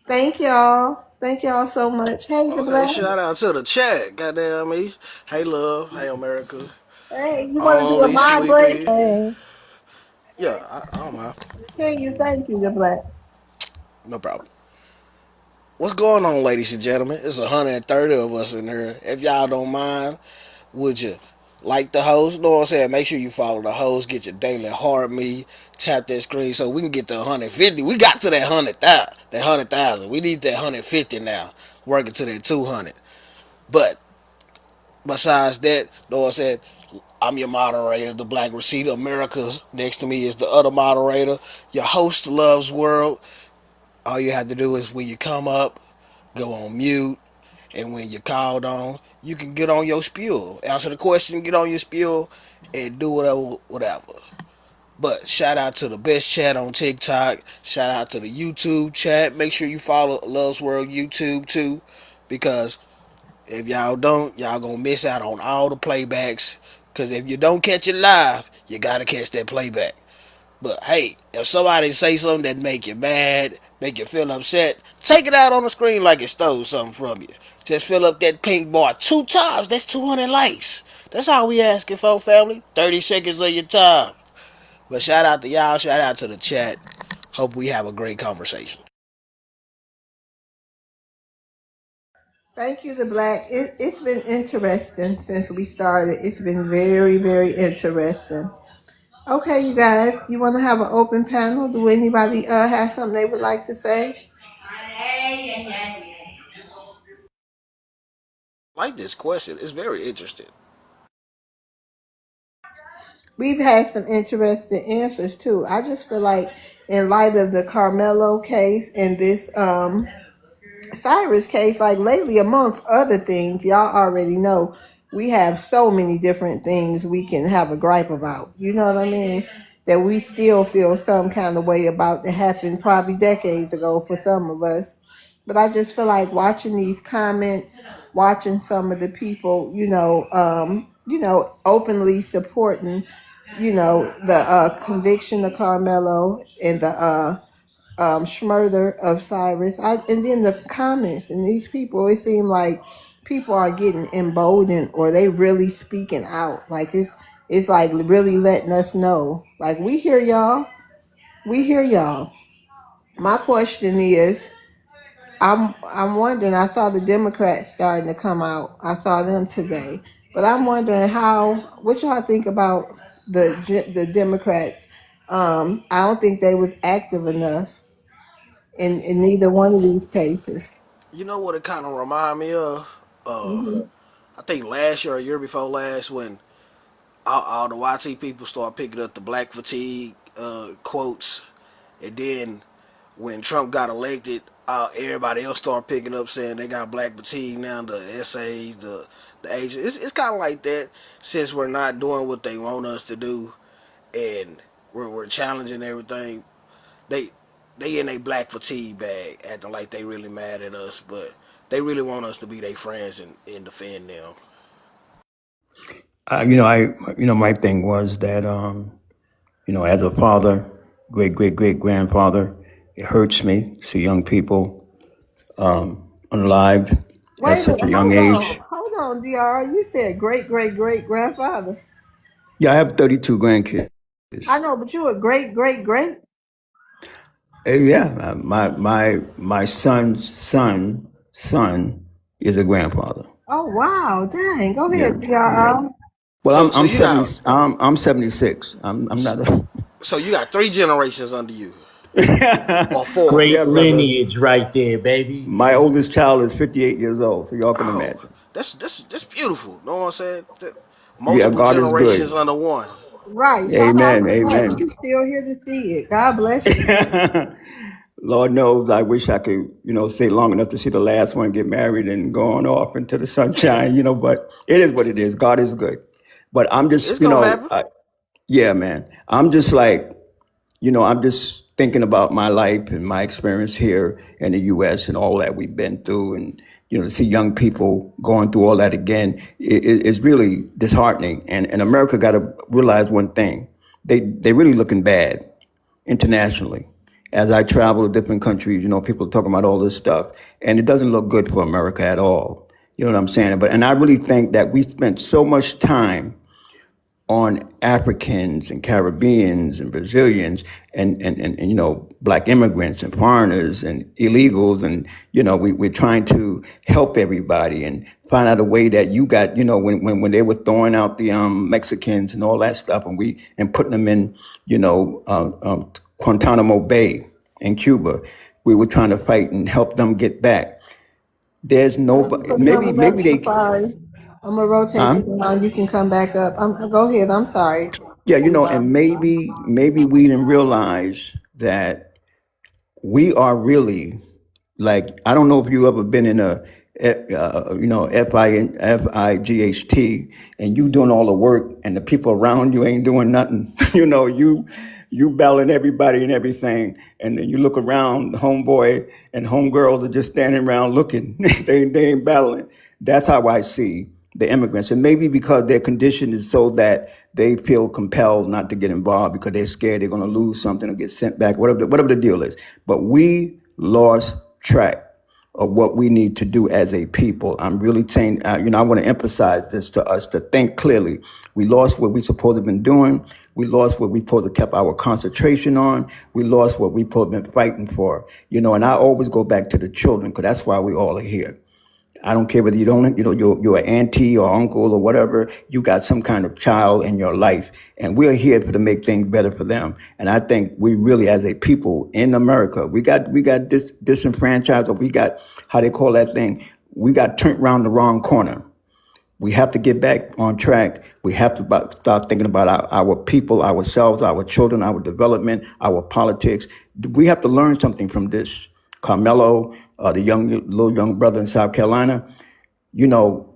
Thank y'all. Thank y'all so much. Hey, the Okay, Black. shout out to the chat. Goddamn me. Hey, love. Hey, America. Hey, you want to do a Only mind Sweet break? Pea. Hey. Yeah, I don't mind. Thank you, the Black. No problem. What's going on, ladies and gentlemen? It's 130 of us in here. If y'all don't mind, would you like the host? Know what I'm saying? Make sure you follow the host. Get your daily heart me. Tap that screen so we can get to 150. We got to that 100,000. We need that 150 now. Working to that 200. But besides that, know what I'm saying? I'm your moderator, the Black Receipt America. Next to me is the other moderator, your host, Love's World. All you have to do is when you come up, go on mute, and when you're called on, you can get on your spiel. Answer the question, get on your spiel, and do whatever. But shout out to the best chat on TikTok. Shout out to the YouTube chat. Make sure you follow Love's World YouTube too, because if y'all don't, y'all gonna miss out on all the playbacks. Cause if you don't catch it live, you gotta catch that playback. But hey, if somebody say something that make you mad, make you feel upset, take it out on the screen like it stole something from you. Just fill up that pink bar 2 times. That's 200 likes. That's all we asking for, family. 30 seconds of your time. But shout out to y'all. Shout out to the chat. Hope we have a great conversation. Thank you, the Black. It's been interesting since we started. It's been very, very interesting. Okay, you guys, you want to have an open panel? Do anybody have something they would like to say? I like this question. It's very interesting. We've had some interesting answers too. I just feel like, in light of the Carmelo case and this Cyrus case, like lately, amongst other things, y'all already know we have so many different things we can have a gripe about. You know what I mean? That we still feel some kind of way about that happened probably decades ago for some of us. But I just feel like watching these comments, watching some of the people, openly supporting, the conviction of Carmelo and the Schmurder of Cyrus. And then the comments and these people, it seemed like people are getting emboldened or they really speaking out. Like it's like really letting us know. Like we hear y'all. We hear y'all. My question is, I'm wondering, I saw the Democrats starting to come out. I saw them today. But I'm wondering what y'all think about the Democrats. I don't think they was active enough in neither one of these cases. You know what it kind of remind me of? Hmm. I think last year or a year before last, when all the YT people start picking up the black fatigue quotes, and then when Trump got elected, everybody else started picking up saying they got black fatigue now. The essays, the agents. It's kind of like that since we're not doing what they want us to do, and we're challenging everything. They they in a black fatigue bag, acting like they really mad at us, but they really want us to be their friends and defend them. My thing was that, as a father, great grandfather, it hurts me to see young people unalived at Wait a such a minute, young age. hold on, Dr. You said great grandfather. Yeah, I have 32 grandkids. I know, but you a great. Yeah, my son's son is a grandfather. Oh wow, dang. Go Yeah, ahead, yeah. Dr. Well, So I'm you 70. got I'm 76. I'm not a. so you got 3 generations under you, or four. Yeah, Great brother. lineage right there, baby. My oldest child is 58 years old, so y'all can Oh, imagine. that's beautiful. Know what I'm saying? Yeah, Multiple God is generations good. under one. Right. Shout out Amen. to that. Amen. You still here to see it. God bless you. Lord knows I wish I could, stay long enough to see the last one get married and go on off into the sunshine, but it is what it is. God is good. But I'm just, It's gonna happen. yeah, man. I'm just like, I'm just thinking about my life and my experience here in the U.S. and all that we've been through, and to see young people going through all that again is really disheartening. And America got to realize one thing: they really looking bad internationally. As I travel to different countries, people are talking about all this stuff, and it doesn't look good for America at all. You know what I'm saying? And I really think that we spent so much time on Africans and Caribbeans and Brazilians and black immigrants and foreigners and illegals, and we're trying to help everybody and find out a way that you got, when they were throwing out the Mexicans and all that stuff, and putting them in Guantanamo Bay in Cuba, we were trying to fight and help them get back. There's Thank you nobody. for coming up, Maybe they. Safari. I'm gonna rotate Huh? you down. You can come back up. Go ahead. I'm sorry. Yeah, and maybe we didn't realize that we are really, like, I don't know if you ever been in FIGHT, and you doing all the work, and the people around you ain't doing nothing. You battling everybody and everything, and then you look around, homeboy and homegirls are just standing around looking. They ain't battling. That's how I see the immigrants, and maybe because their condition is so that they feel compelled not to get involved because they're scared they're going to lose something or get sent back, whatever the deal is. But we lost track of what we need to do as a people. I'm really saying, I want to emphasize this to us to think clearly. We lost what we supposed to have been doing. We lost what we supposed to kept our concentration on. We lost what we supposed to have been fighting for. And I always go back to the children because that's why we all are here. I don't care whether you're an auntie or uncle or whatever, you got some kind of child in your life. And we're here to make things better for them. And I think we really, as a people in America, we got disenfranchised, or we got, how they call that thing, we got turned around the wrong corner. We have to get back on track. We have to start thinking about our people, ourselves, our children, our development, our politics. We have to learn something from this. Carmelo, the little young brother in South Carolina,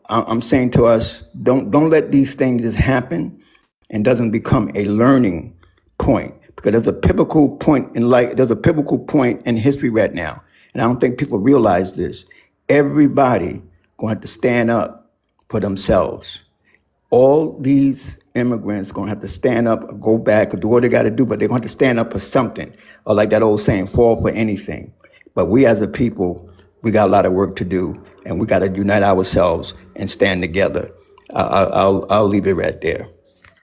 I'm saying to us, don't let these things just happen and doesn't become a learning point, because there's a pivotal point in life. There's a pivotal point in history right now, and I don't think people realize this. Everybody gonna have to stand up for themselves. All these immigrants gonna have to stand up, go back, or do what they got to do, but they're gonna have to stand up for something, or like that old saying, fall for anything. But we as a people, we got a lot of work to do, and we got to unite ourselves and stand together. I'll leave it right there.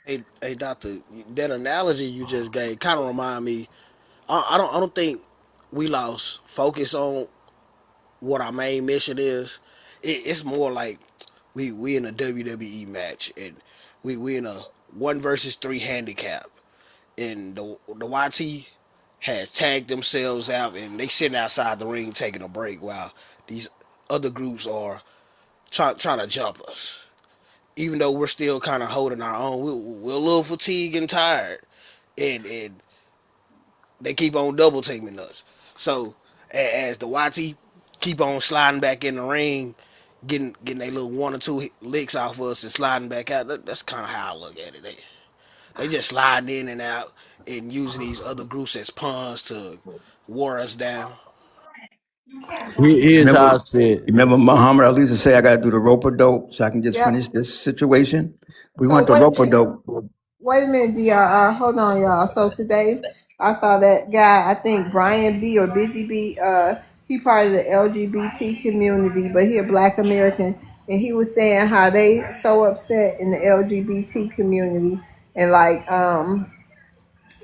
Hey, doctor, that analogy you just gave kind of remind me. I don't think we lost focus on what our main mission is. It's more like we in a WWE match, and we in a 1 versus 3 handicap, and the YT has tagged themselves out, and they sitting outside the ring taking a break while these other groups are trying to jump us. Even though we're still kind of holding our own, we're a little fatigued and tired, and they keep on double teaming us. So as the YT keep on sliding back in the ring, getting their little 1 or 2 licks off us and sliding back out, that's kind of how I look at it. They just sliding in and out and using these other groups as pawns to wear us down. Here's how I Remember, said. remember Muhammad Ali used to say, I got to do the rope a dope so I can just Yep. finish this situation. We So want the wait a rope a minute. dope. Wait a minute, DRR. Hold on, y'all. So today I saw that guy, I think Brian B or Busy B, he part of the LGBT community, but he a black American, and he was saying how they so upset in the LGBT community, and like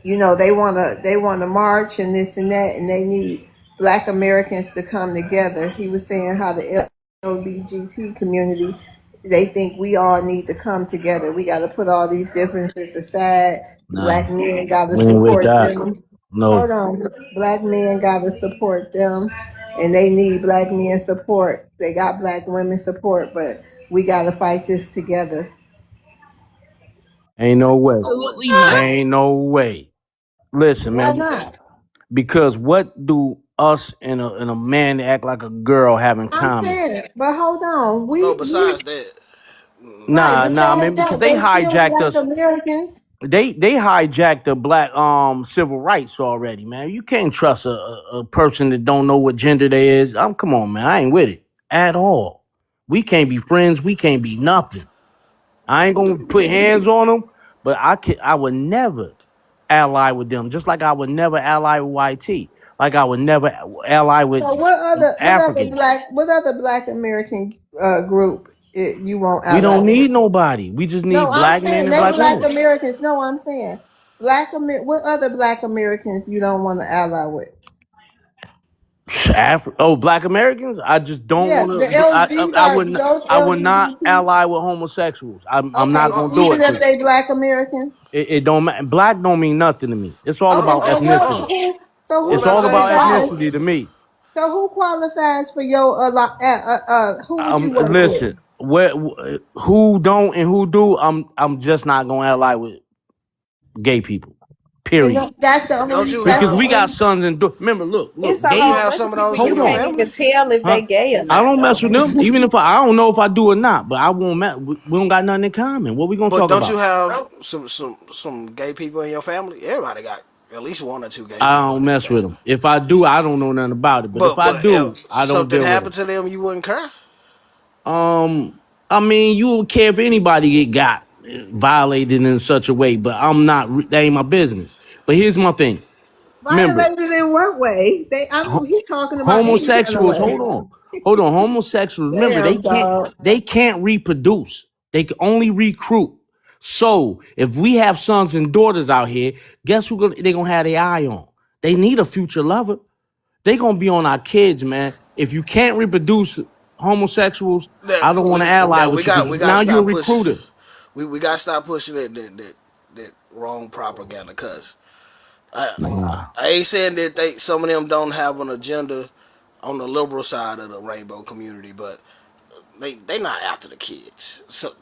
they wanna march and this and that, and they need black Americans to come together. He was saying how the LGBT community, they think we all need to come together. We got to put all these differences aside. Nah, Black men got to we ain't with support that. them. No. Hold on, black men got to support them, and they need black men support. They got black women support, but we got to fight this together. Ain't no way. Absolutely not. Ain't no way. Listen, Why man. not? Because what do us and a man that act like a girl have in I'm common? saying, but hold on, No, we besides that, right Nah, besides man. Because that, they they still hijacked black us. Americans. They hijacked the black civil rights already, man. You can't trust a person that don't know what gender they is. Come on, man. I ain't with it at all. We can't be friends. We can't be nothing. I ain't gonna put hands on them, but I would never ally with them. Just like I would never ally with YT. Like I would never ally with So Africans. what other black American group you won't We ally don't with? need nobody. We just No, need I'm black men saying and they black black women. Americans. No, I'm saying what other black Americans you don't want to ally with? Black Americans. I just don't Yeah, want the to. L these I are would. those I would not LGBT. ally with homosexuals. I'm Okay, not gonna do even it to if you. they black Americans. It don't matter. Black don't mean nothing to me. It's all Okay, about so ethnicity. what It's about all about qualifies? transgender? ethnicity to me. So who qualifies for your who would you work with? Listen. Who don't and who do? I'm just not gonna ally with gay people. period. that's the Don't only. you That's Because the have we got only. sons and remember, It's look, a don't you gay. whole have bunch some of of those people in Hold you your on, can't even family? tell if huh? they gay or I not don't mess with though. them, even if I don't know if I do or not. But I won't. We don't got nothing in common. What we gonna But talk don't you about? have some gay people in your family? Everybody got at least one or two gay I people in don't their mess with family. them. If I do, I don't know nothing about it. But if I But if do, I don't something deal with happened them. to them, you wouldn't care. I mean, you would care if anybody get got violated in such a way, but I'm not. That ain't my business. But here's my thing. Remember, Violated in what way? ho- He's talking about any kind of homosexuals. way. Hold on. Homosexuals. Remember, Damn, dog. they can't reproduce. They can only recruit. So if we have sons and daughters out here, guess who they gonna have their eye on? They need a future lover. They gonna be on our kids, man. If you can't reproduce homosexuals, That I don't want to ally with you because we got now to you're a stop pushing. recruiter. We got to stop pushing that wrong propaganda. Cause I Nah. I ain't saying that some of them don't have an agenda on the liberal side of the rainbow community, but they not after the kids. So,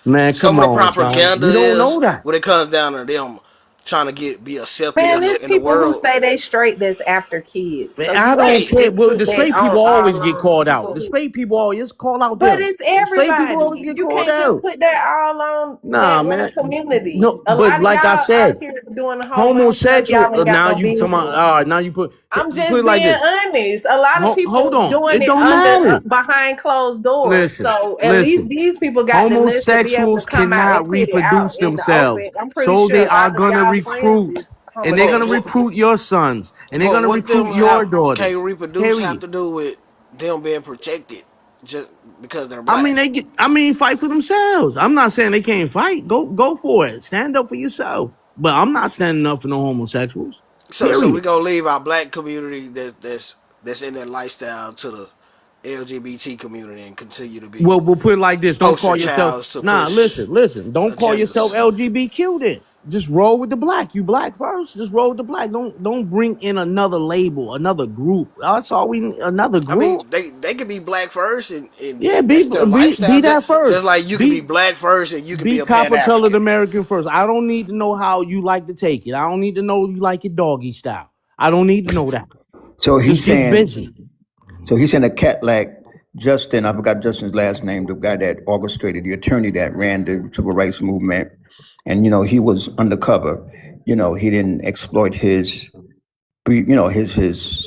Man, some come of the on, son. propaganda You don't is know that. when it comes down to them trying to be accepted Man, there's in the people who world. say they straight that's after kids. Man, So I you don't can't care. just Well, put the that straight on people always all get on called out. people The who. straight people always call out But them. it's The straight people always everybody. get You called can't just out. put that all on Nah, that one man. community. No, A but lot of like I y'all out said, here doing a whole bunch of stuff homosexual. y'all ain't got Now no you talking about? business. All right, now you put I'm it just like being this. honest. A lot of Hold people on. doing It it don't under matter. behind closed doors. Listen, So at least listen. these people got the nuts to be able to Homosexuals come out and cannot put it out reproduce in the open. themselves, I'm pretty so sure they a are lot of gonna y'all friends recruit, is and they're gonna But homosexual. recruit your sons, and they're but gonna what them recruit your have can't daughters. reproduce have Period. to do with them being protected just because they're I mean, black. fight for themselves. I'm not saying they can't fight. Go for it. Stand up for yourself. But I'm not standing up for no homosexuals. So we Period. gonna leave our black community that's in that lifestyle to the LGBT community and continue to be Well, we'll put it like this. Don't poster call yourself. childs to Nah, push listen. Don't call yourself agendas. LGBTQ then. Just roll with the black. You black first. Just roll with the black. Don't bring in another label, another group. That's all we need. Another I group. mean, they could be black first, Yeah, and that's their be lifestyle. that Just first. like you could be black first, and you could be Be a Pan copper colored African. American first. I don't need to know how you like to take it. I don't need to know you like it doggy style. I don't need to know that. So he's Just get saying, busy. a cat like Justin, I forgot Justin's last name, the guy that orchestrated, the attorney that ran the civil rights movement, and he was undercover. He didn't exploit his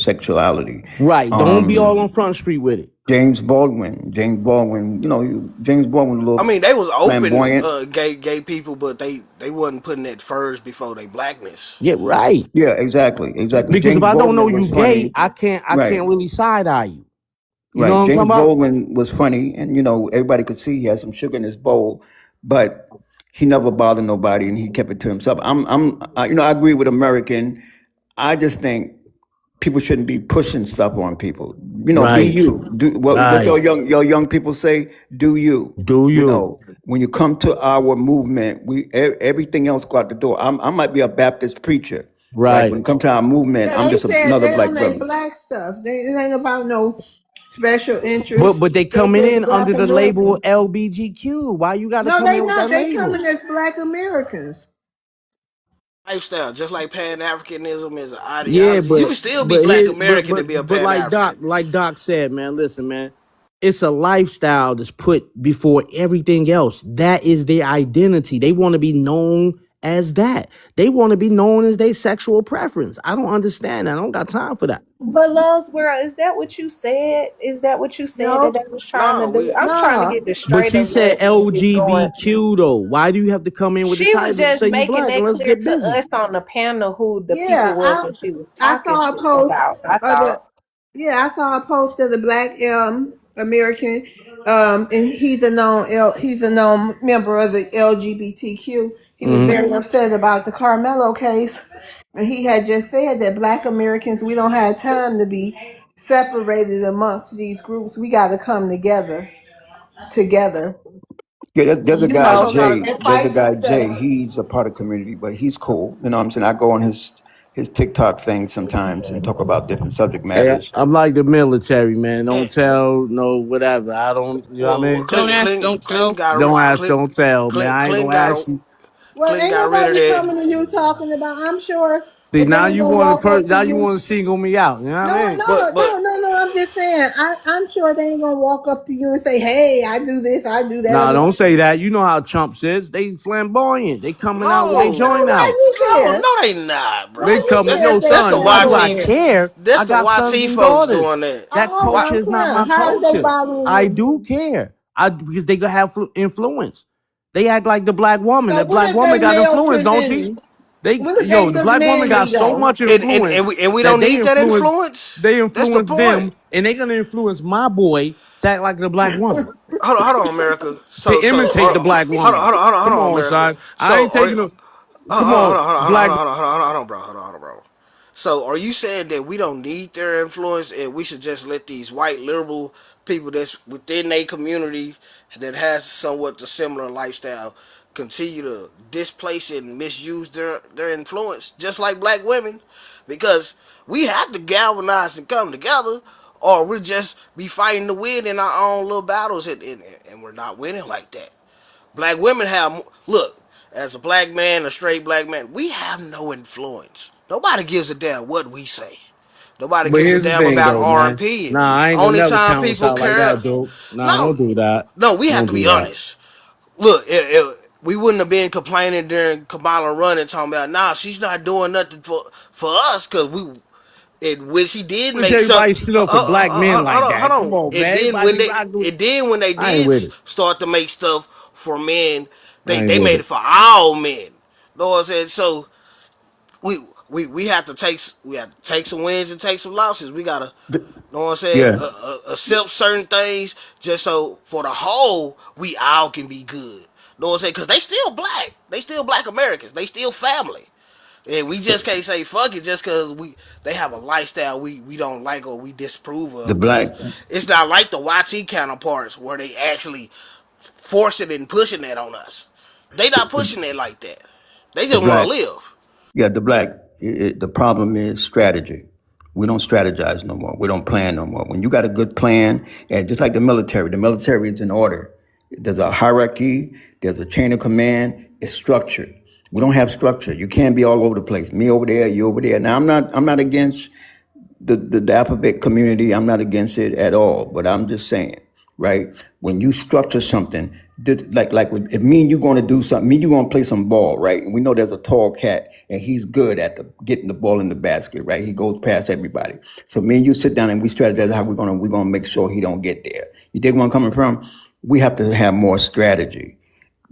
sexuality. Right. Don't be all on Front Street with it. James Baldwin, James Baldwin, a I little mean, they was open flamboyant. gay people, but they wasn't putting it first before they blackness. Yeah, right. Yeah, exactly. Because if James I don't know Baldwin you was gay, funny. I can't Right, really side eye you. You know right. what I'm James talking about? Baldwin was funny, and everybody could see he had some sugar in his bowl, but he never bothered nobody, and he kept it to himself. I agree with American. I just think people shouldn't be pushing stuff on people. Be Right. you. Do what Right. your young people say. Do you? Do you? When you come to our movement, everything else go out the door. I might be a Baptist preacher, right? Right. When it comes to our movement, Yeah, I'm they just said another they black on their brother. black stuff. It ain't about no special interest. But they They coming just in black under the label Americans. LBGQ. Why you gotta No, come they in with not. that They label? coming as black Americans. Lifestyle, just like Pan Africanism is an Yeah, ideology. You but can still be but black here American and be a but Pan African. like Doc said, man, listen, man. It's a lifestyle that's put before everything else. That is their identity. They want to be known as that. They want to be known as their sexual preference. I don't understand that. I don't got time for that. But Love's World, is that what you said? Is that what you said that No, they was trying to No, do? we I'm trying to no. get the But straight she of said what is going. LGBTQ though. Why do you have to come in with the She was title to just say you making black and that let's clear get to busy? us on the panel who the people Yeah, was that she was I talking saw a to post about. I of thought. I saw a post of the black American, and he's a known member of the LGBTQ. He was Mm-hmm. very upset about the Carmelo case, and he had just said that black Americans, we don't have time to be separated amongst these groups. We got to come together. Yeah, there's a You we guy know, also got to. Jay. and There's a fight guy for Jay. the. He's a part of community, but he's cool. You know what I'm saying? I go on his TikTok thing sometimes and talk about different subject Yeah, matters. I'm like the military, man. Don't tell, no, whatever. I don't, you know what I Well, mean? Don't ask, don't tell. Don't ask, don't tell, man. I ain't Clinton gonna got ask a you. Well, Clinton ain't got rid of nobody that. coming to you talking about. I'm sure See, that they now ain't you gonna want walk to up to now you you. want to single me out. You know what I No, mean? no, But no, no, no. I'm just saying. I'm sure they ain't gonna walk up to you and say, "Hey, I do this, I do that." Nah, don't say that. You know how Trumps is. They flamboyant. They coming out with Well, their no, joint why out. you care? no, they not, They Why bro. you coming, That's care yo, if they that's the son. Why do I flamboyant? YT. care? That's I the got sons YT and folks daughters. doing that. That Oh, well, Why? culture I'm is not my saying, how is they culture. bothering I you? do care. I because they gonna have influence. They act like the black woman. So The what black if they woman got male influence, don't she? presenting? They What if they yo, the look black woman got manly so though? much And influence we that don't need that influence. they That's the influence point. them, and they gonna influence my boy to act like the black woman. Hold on, America. To So, imitate the black woman. hold Come on, on, America. son. I So, ain't taking a come hold on, on, hold on, hold on, black. hold on, hold on, hold on, bro, hold on, bro. So, are you saying that we don't need their influence and we should just let these white liberal people that's within a community that has somewhat the similar lifestyle continue to displace and misuse their influence, just like black women? Because we have to galvanize and come together, or we'll just be fighting to win in our own little battles, and we're not winning like that. Black women have look, as a black man, a straight black man, we have no influence. Nobody gives a damn what we say. Nobody But gives a here's the damn thing, about though, our man. opinion. Nah, I ain't gonna Only never time count us people out like care, that, dude. Nah, no, don't do that. no, we have Don't to do be that. honest. Look, we wouldn't have been complaining during Kamala running, talking about, nah, she's not doing nothing for us, because and when she did Wish make some, everybody stood up for black men like hold that. Come on. on, And man. then Everybody rock with. when they I ain't did with it. start to make stuff for men, I ain't they with made it. it for all men. Know what I'm saying? So we have to take some wins and take some losses. We gotta, know what I'm saying, Yeah, accept certain things just so for the whole we all can be good. Know what I'm saying? Because they still black. They still black Americans. They still family. And we just can't say fuck it just because they have a lifestyle we don't like or we disapprove the of. black, Because it's not like the YT counterparts where they actually forcing and pushing that on us. They not pushing it like that. They the just want to black. live. Yeah, the black. The problem is strategy. We don't strategize no more. We don't plan no more. When you got a good plan, and just like the military is in order. There's a hierarchy. There's a chain of command. It's structured. We don't have structure. You can't be all over the place. Me over there, you over there. Now I'm not against the alphabet community. I'm not against it at all, but I'm just saying, right? When you structure something, like if me and you going to do something, me and you going to play some ball, right? And we know there's a tall cat, and he's good at getting the ball in the basket, right? He goes past everybody. So me and you sit down and we strategize how we're gonna make sure he don't get there. You dig where I'm coming from? We have to have more strategy.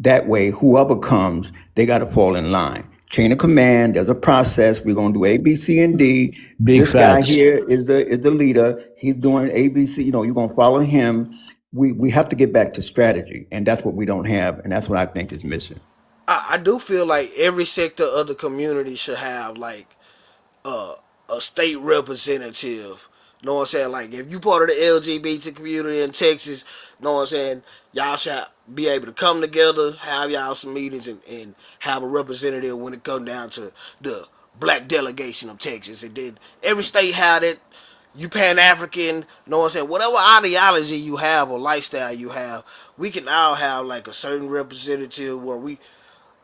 That way, whoever comes, they got to fall in line. Chain of command. There's a process. We're gonna do A, B, C, and D. Big This guy facts. here is the leader. He's doing A, B, C. You're gonna follow him. We have to get back to strategy, and that's what we don't have, and that's what I think is missing. I do feel like every sector of the community should have like uh, a state representative. Know what I'm saying? Like if you part of the LGBT community in Texas, know what I'm saying? Y'all should be able to come together, have y'all some meetings, and have a representative when it come down to the black delegation of Texas. And then every state had it. You Pan African, know what I'm saying? Whatever ideology you have or lifestyle you have, we can all have like a certain representative where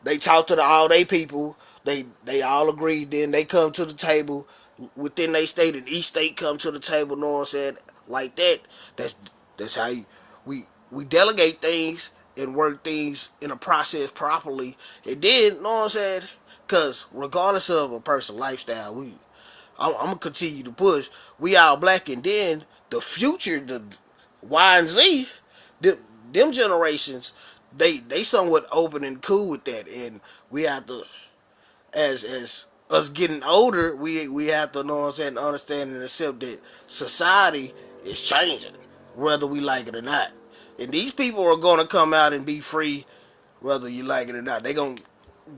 they talk to all they people. They all agree. Then they come to the table within their state, and each state come to the table. Know what I'm saying? Like that. That's that's how we delegate things and work things in a process properly. And then, know what I'm saying? Cause regardless of a person's lifestyle, I'm gonna continue to push. We all black, and then the future, the Y and Z, them, them generations, they somewhat open and cool with that, and we have to, as us getting older, we have to, know what I'm saying, understand and accept that society is changing, whether we like it or not. And these people are gonna come out and be free, whether you like it or not. They gonna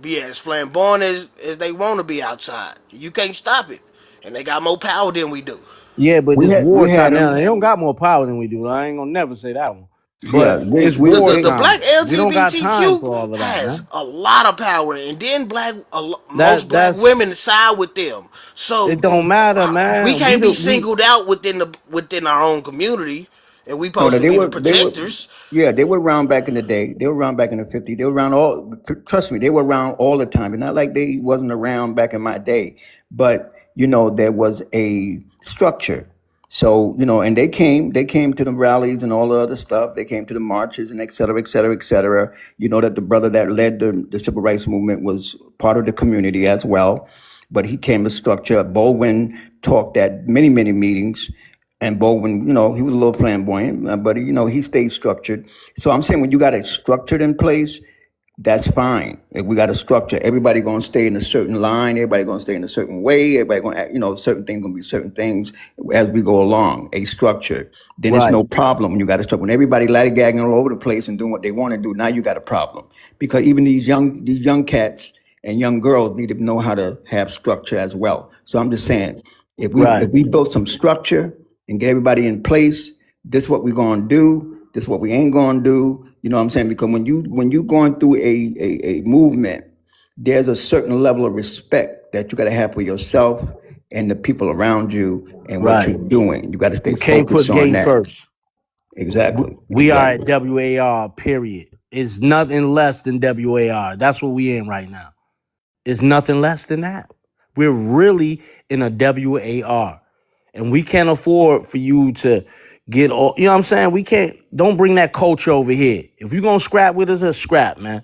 be as flamboyant as they want to be outside. You can't stop it, and they got more power than we do. Yeah, but We it's had wartime now. them. They don't got more power than we do. I ain't gonna never say that one. Yeah, But it's The wartime. black We don't got time LGBTQ for all of that, has man. a lot of power, and then most black That's women side with them. it. So Don't matter, we man. can't be singled out within our own community. And we No, supposed no, to be the protectors. yeah, they were around back in the day. They were around back in the 50s. They were around trust me, they were around all the time. It's not like they wasn't around back in my day, but there was a structure. So, and they came to the rallies and all the other stuff. They came to the marches and et cetera, et cetera, et cetera. You know that the brother that led the civil rights movement was part of the community as well, but he came to structure. Baldwin talked at many, many meetings. And Baldwin, he was a little flamboyant, but he stayed structured. So I'm saying when you got it structured in place, that's fine. If we got a structure, everybody gonna stay in a certain line, everybody gonna stay in a certain way, everybody gonna act, certain things gonna be certain things as we go along, a structure. Then it's Right. no problem when you got a structure. When everybody ladder-gagging all over the place and doing what they want to do, now you got a problem. Because even these young cats and young girls need to know how to have structure as well. So I'm just saying, if we Right. if we build some structure and get everybody in place, this is what we're gonna do, this is what we ain't gonna do. You know what I'm saying? Because when you going through a movement, there's a certain level of respect that you gotta have for yourself and the people around you and what Right. you're doing. You gotta stay You can't focused put on gay that. first. Exactly. We are at Exactly. WAR, period. It's nothing less than WAR. That's what we in right now. It's nothing less than that. We're really in a WAR. And we can't afford for you to get all, you know what I'm saying? Don't bring that culture over here. If you're going to scrap with us, let's scrap, man.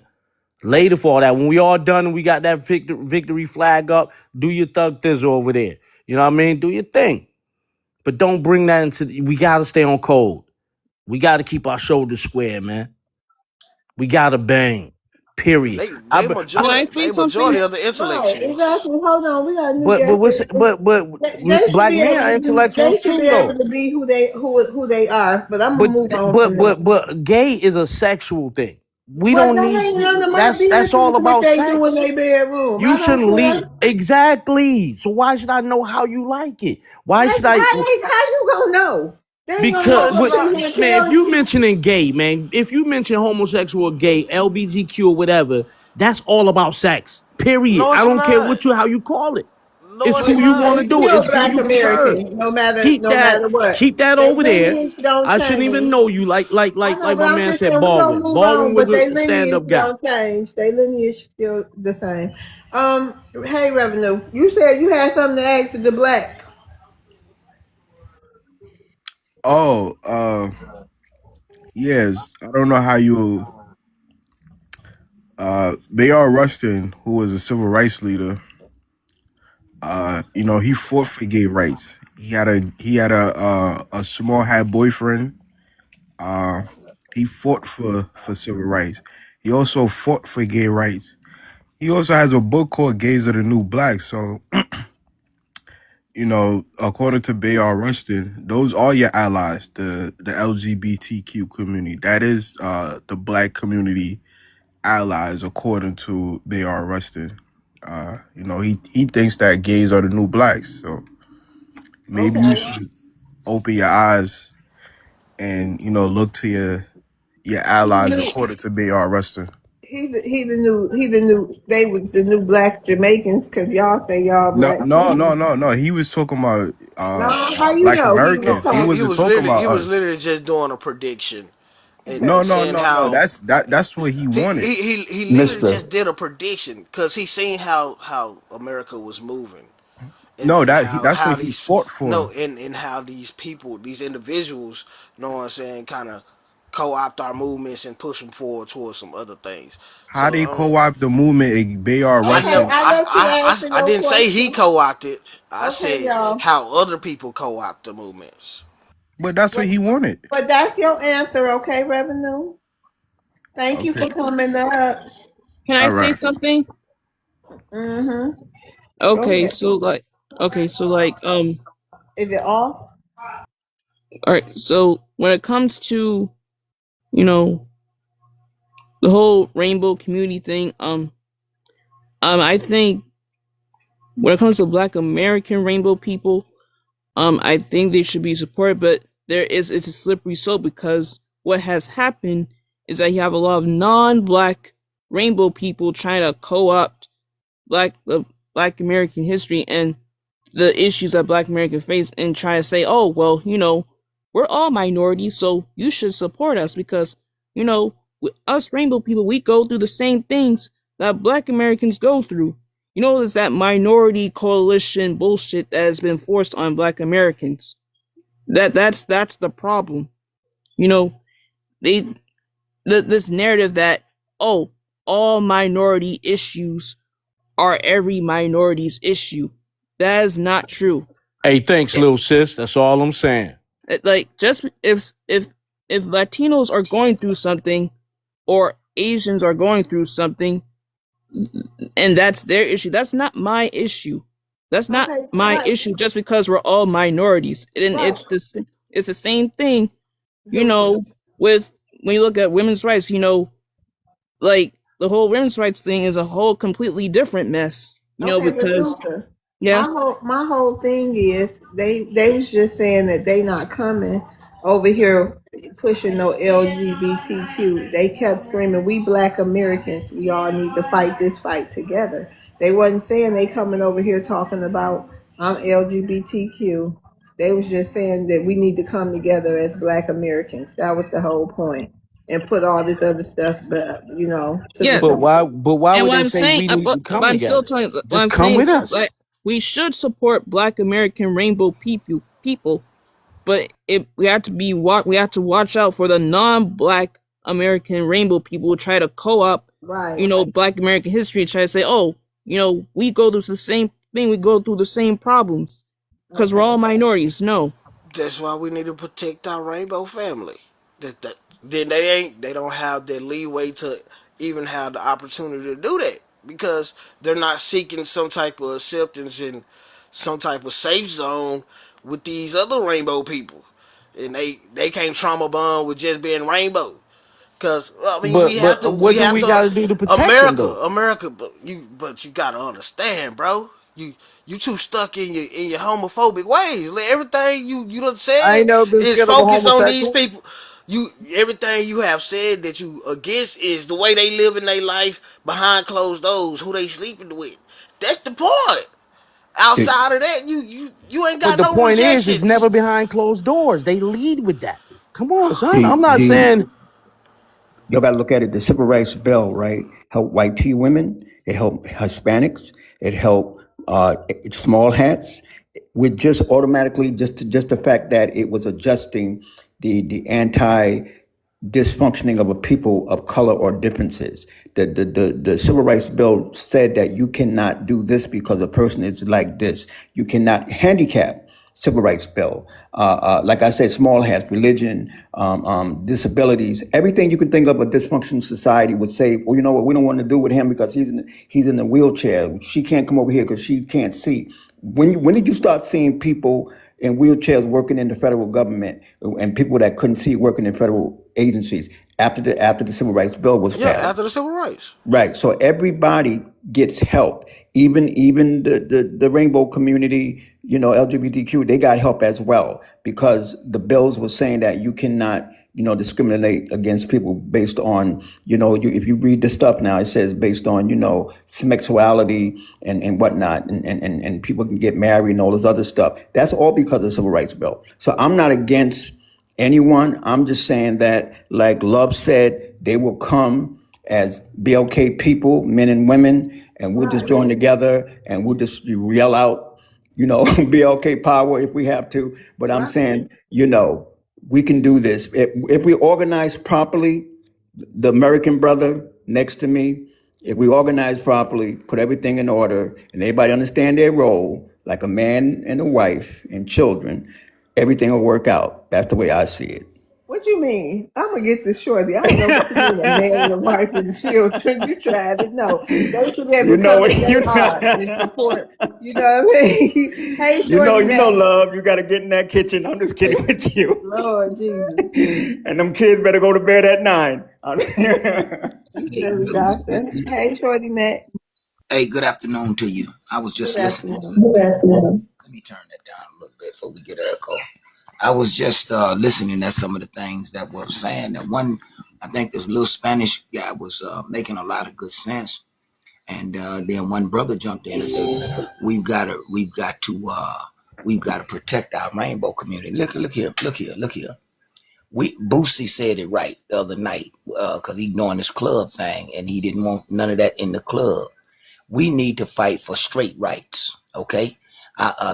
Later for all that. When we all done and we got that victory flag up, do your thug thizzle over there. You know what I mean? Do your thing. But don't bring that we got to stay on code. We got to keep our shoulders square, man. We got to bang. Period. They Can I majority say they something? majority of the Right, intellectuals. exactly. Hold on, we got a new but guest. what's but They should black be men able are to be. They intellectuals should too, be able though. to be who they are. But I'm gonna But move on but from that. but but gay is a sexual thing. We But don't that need ain't none of my that's business all what about they do in sex. their bedroom. You I don't shouldn't care. lead exactly. So why should I know how you like it? Why should I? How you gonna know? They ain't gonna Because walk Because up you in are here and man, if tell you you. mentioning gay, man, if you mention homosexual or gay, LBGQ or whatever, that's all about sex. Period. no, I it's don't care not. what how you call it. No, It's it's who you want not. to It's do it. still It's who Black you prefer. American, Keep no that, matter what. keep that Their over there. lineage don't I shouldn't even change. know you I know, like but my I'm man just said saying we're gonna Baldwin. move Baldwin on. was But their a lineage stand-up guy. don't change. Their lineage still the same. Hey, Revenue, you said you had something to ask the black. Oh, yes. I don't know how you Bayard Rustin, who was a civil rights leader, he fought for gay rights. He had a small hat boyfriend. Uh he fought for civil rights. He also fought for gay rights. He also has a book called Gays Are the New Black. So, according to Bayard Rustin, those are your allies, the LGBTQ community. That is the black community allies, according to Bayard Rustin. He thinks that gays are the new blacks. So maybe you Okay. should open your eyes and look to your allies, according to Bayard Rustin. He the new they was the new black Jamaicans because y'all say y'all No, black no, too. no, no, no. He was talking about No, how you black know? He was No, Americans. He talking. he wasn't was talking literally about he was us. literally just doing a prediction No, and no, saying no, no. how That's what he wanted. he literally Mister. just did a prediction because he seen how America was moving No, and that's how what he these fought for. no and how these people these individuals you know what I'm saying kind of co-opt our movements and push them forward towards some other things. How So they co-opt the movement in Bayard Okay, Rustin. I let you answer I your didn't say he question. co-opted. I Okay, said y'all. how other people co-opt the movements. But that's what But he wanted. but that's your answer, okay, Revenue? Thank you Okay. for coming up. Can I All say right. something? Mm-hmm. Go Okay, ahead. so like, okay, so like, Is it off? all right. So when it comes to you know the whole rainbow community thing, I think when it comes to Black American rainbow people, I think they should be supported, but it's a slippery slope because what has happened is that you have a lot of non-Black rainbow people trying to co-opt Black American history and the issues that Black Americans face and try to say, oh well, we're all minorities, so you should support us because, you know, with us rainbow people, we go through the same things that Black Americans go through. You know, it's that minority coalition bullshit that has been forced on Black Americans. That's the problem. You know, they this narrative that, oh, all minority issues are every minority's issue. That is not true. Hey, thanks, little sis. That's all I'm saying. Like, just if Latinos are going through something or Asians are going through something and that's their issue, that's not my issue. That's not Okay, my right, issue just because we're all minorities. And right. it's the same thing, you The- know, with when you look at women's rights, you know, like the whole women's rights thing is a whole completely different mess, you know, Okay, but because Luther, yeah, my whole thing is they was just saying that they not coming over here pushing no LGBTQ. They kept screaming, "We Black Americans, we all need to fight this fight together." They wasn't saying they coming over here talking about I'm LGBTQ. They was just saying that we need to come together as Black Americans. That was the whole point, and put all this other stuff, but to the yeah. But side. why And would what they I'm say saying, we need to but come I'm still together? telling, what Just I'm come saying with is, us. like, we should support Black American rainbow people, but we have to we have to watch out for the non-Black American rainbow people who try to co-op, Right. you know, Black American history, try to say, oh, you know, we go through the same thing, we go through the same problems because we're Okay. all minorities. No, That's why we need to protect our rainbow family. Then they don't have the leeway to even have the opportunity to do that because they're not seeking some type of acceptance in some type of safe zone with these other rainbow people, and they can't trauma bond with just being rainbow. Cause I mean But we what do have we to got to do to protect them though? America, but you gotta understand, bro. You too stuck in your homophobic ways. Like everything you done I said ain't never been is scared of a focused on these homosexual. people. You everything you have said that you against is the way they live in their life behind closed doors, who they sleeping with. That's the point. Outside of that, you ain't But got the no point is, it's rejections. never behind closed doors. They lead with that. Come on, son. I'm not The saying y'all got to look at it. The civil rights bill, right, helped white tea women. It helped Hispanics. It helped small hats. With just automatically just the fact that it was adjusting the anti dysfunctioning of a people of color or differences. The civil rights bill said that you cannot do this because a person is like this. You cannot handicap civil rights bill. Like I said, small hats, religion, disabilities, everything you can think of a dysfunctional society would say, well, you know what, we don't want to do with him because he's in the wheelchair. She can't come over here because she can't see. When did you start seeing people in wheelchairs working in the federal government and people that couldn't see working in federal agencies after the civil rights bill was Yeah, passed? after the civil rights. Right. So everybody gets help. Even the rainbow community, LGBTQ, they got help as well because the bills were saying that you cannot, discriminate against people based on, if you read the stuff now, it says based on, sexuality and whatnot, and people can get married and all this other stuff. That's all because of the civil rights bill. So I'm not against anyone. I'm just saying that, like Love said, they will come as BLK people, men and women, and we'll just Right. join together and we'll just yell out, BLK power if we have to. But I'm Right. saying, we can do this. If we organize properly, the American brother next to me, if we organize properly, put everything in order, and everybody understand their role, like a man and a wife and children, everything will work out. That's the way I see it. What you mean? I'm gonna get this shorty. I don't know what you mean, a man and a wife and the children. You tried it. No, they should be able You to come know, as they are and support. You know what I mean? Hey, you know, shorty, Mac. love. You got to get in that kitchen. I'm just kidding with you. Lord Jesus, And them kids better go to bed at 9. you silly doctor. Hey, shorty, Mac. Hey, good afternoon to you. I was Good just listening to. afternoon. Let me turn that down a little bit before we get an echo. I was just listening at some of the things that were saying. That one, I think this little Spanish guy was making a lot of good sense, and then one brother jumped in and said, "We've got to We've got to protect our rainbow community. Look here, look here. Boosie said it right the other night because he doing this club thing and he didn't want none of that in the club. We need to fight for straight rights, okay?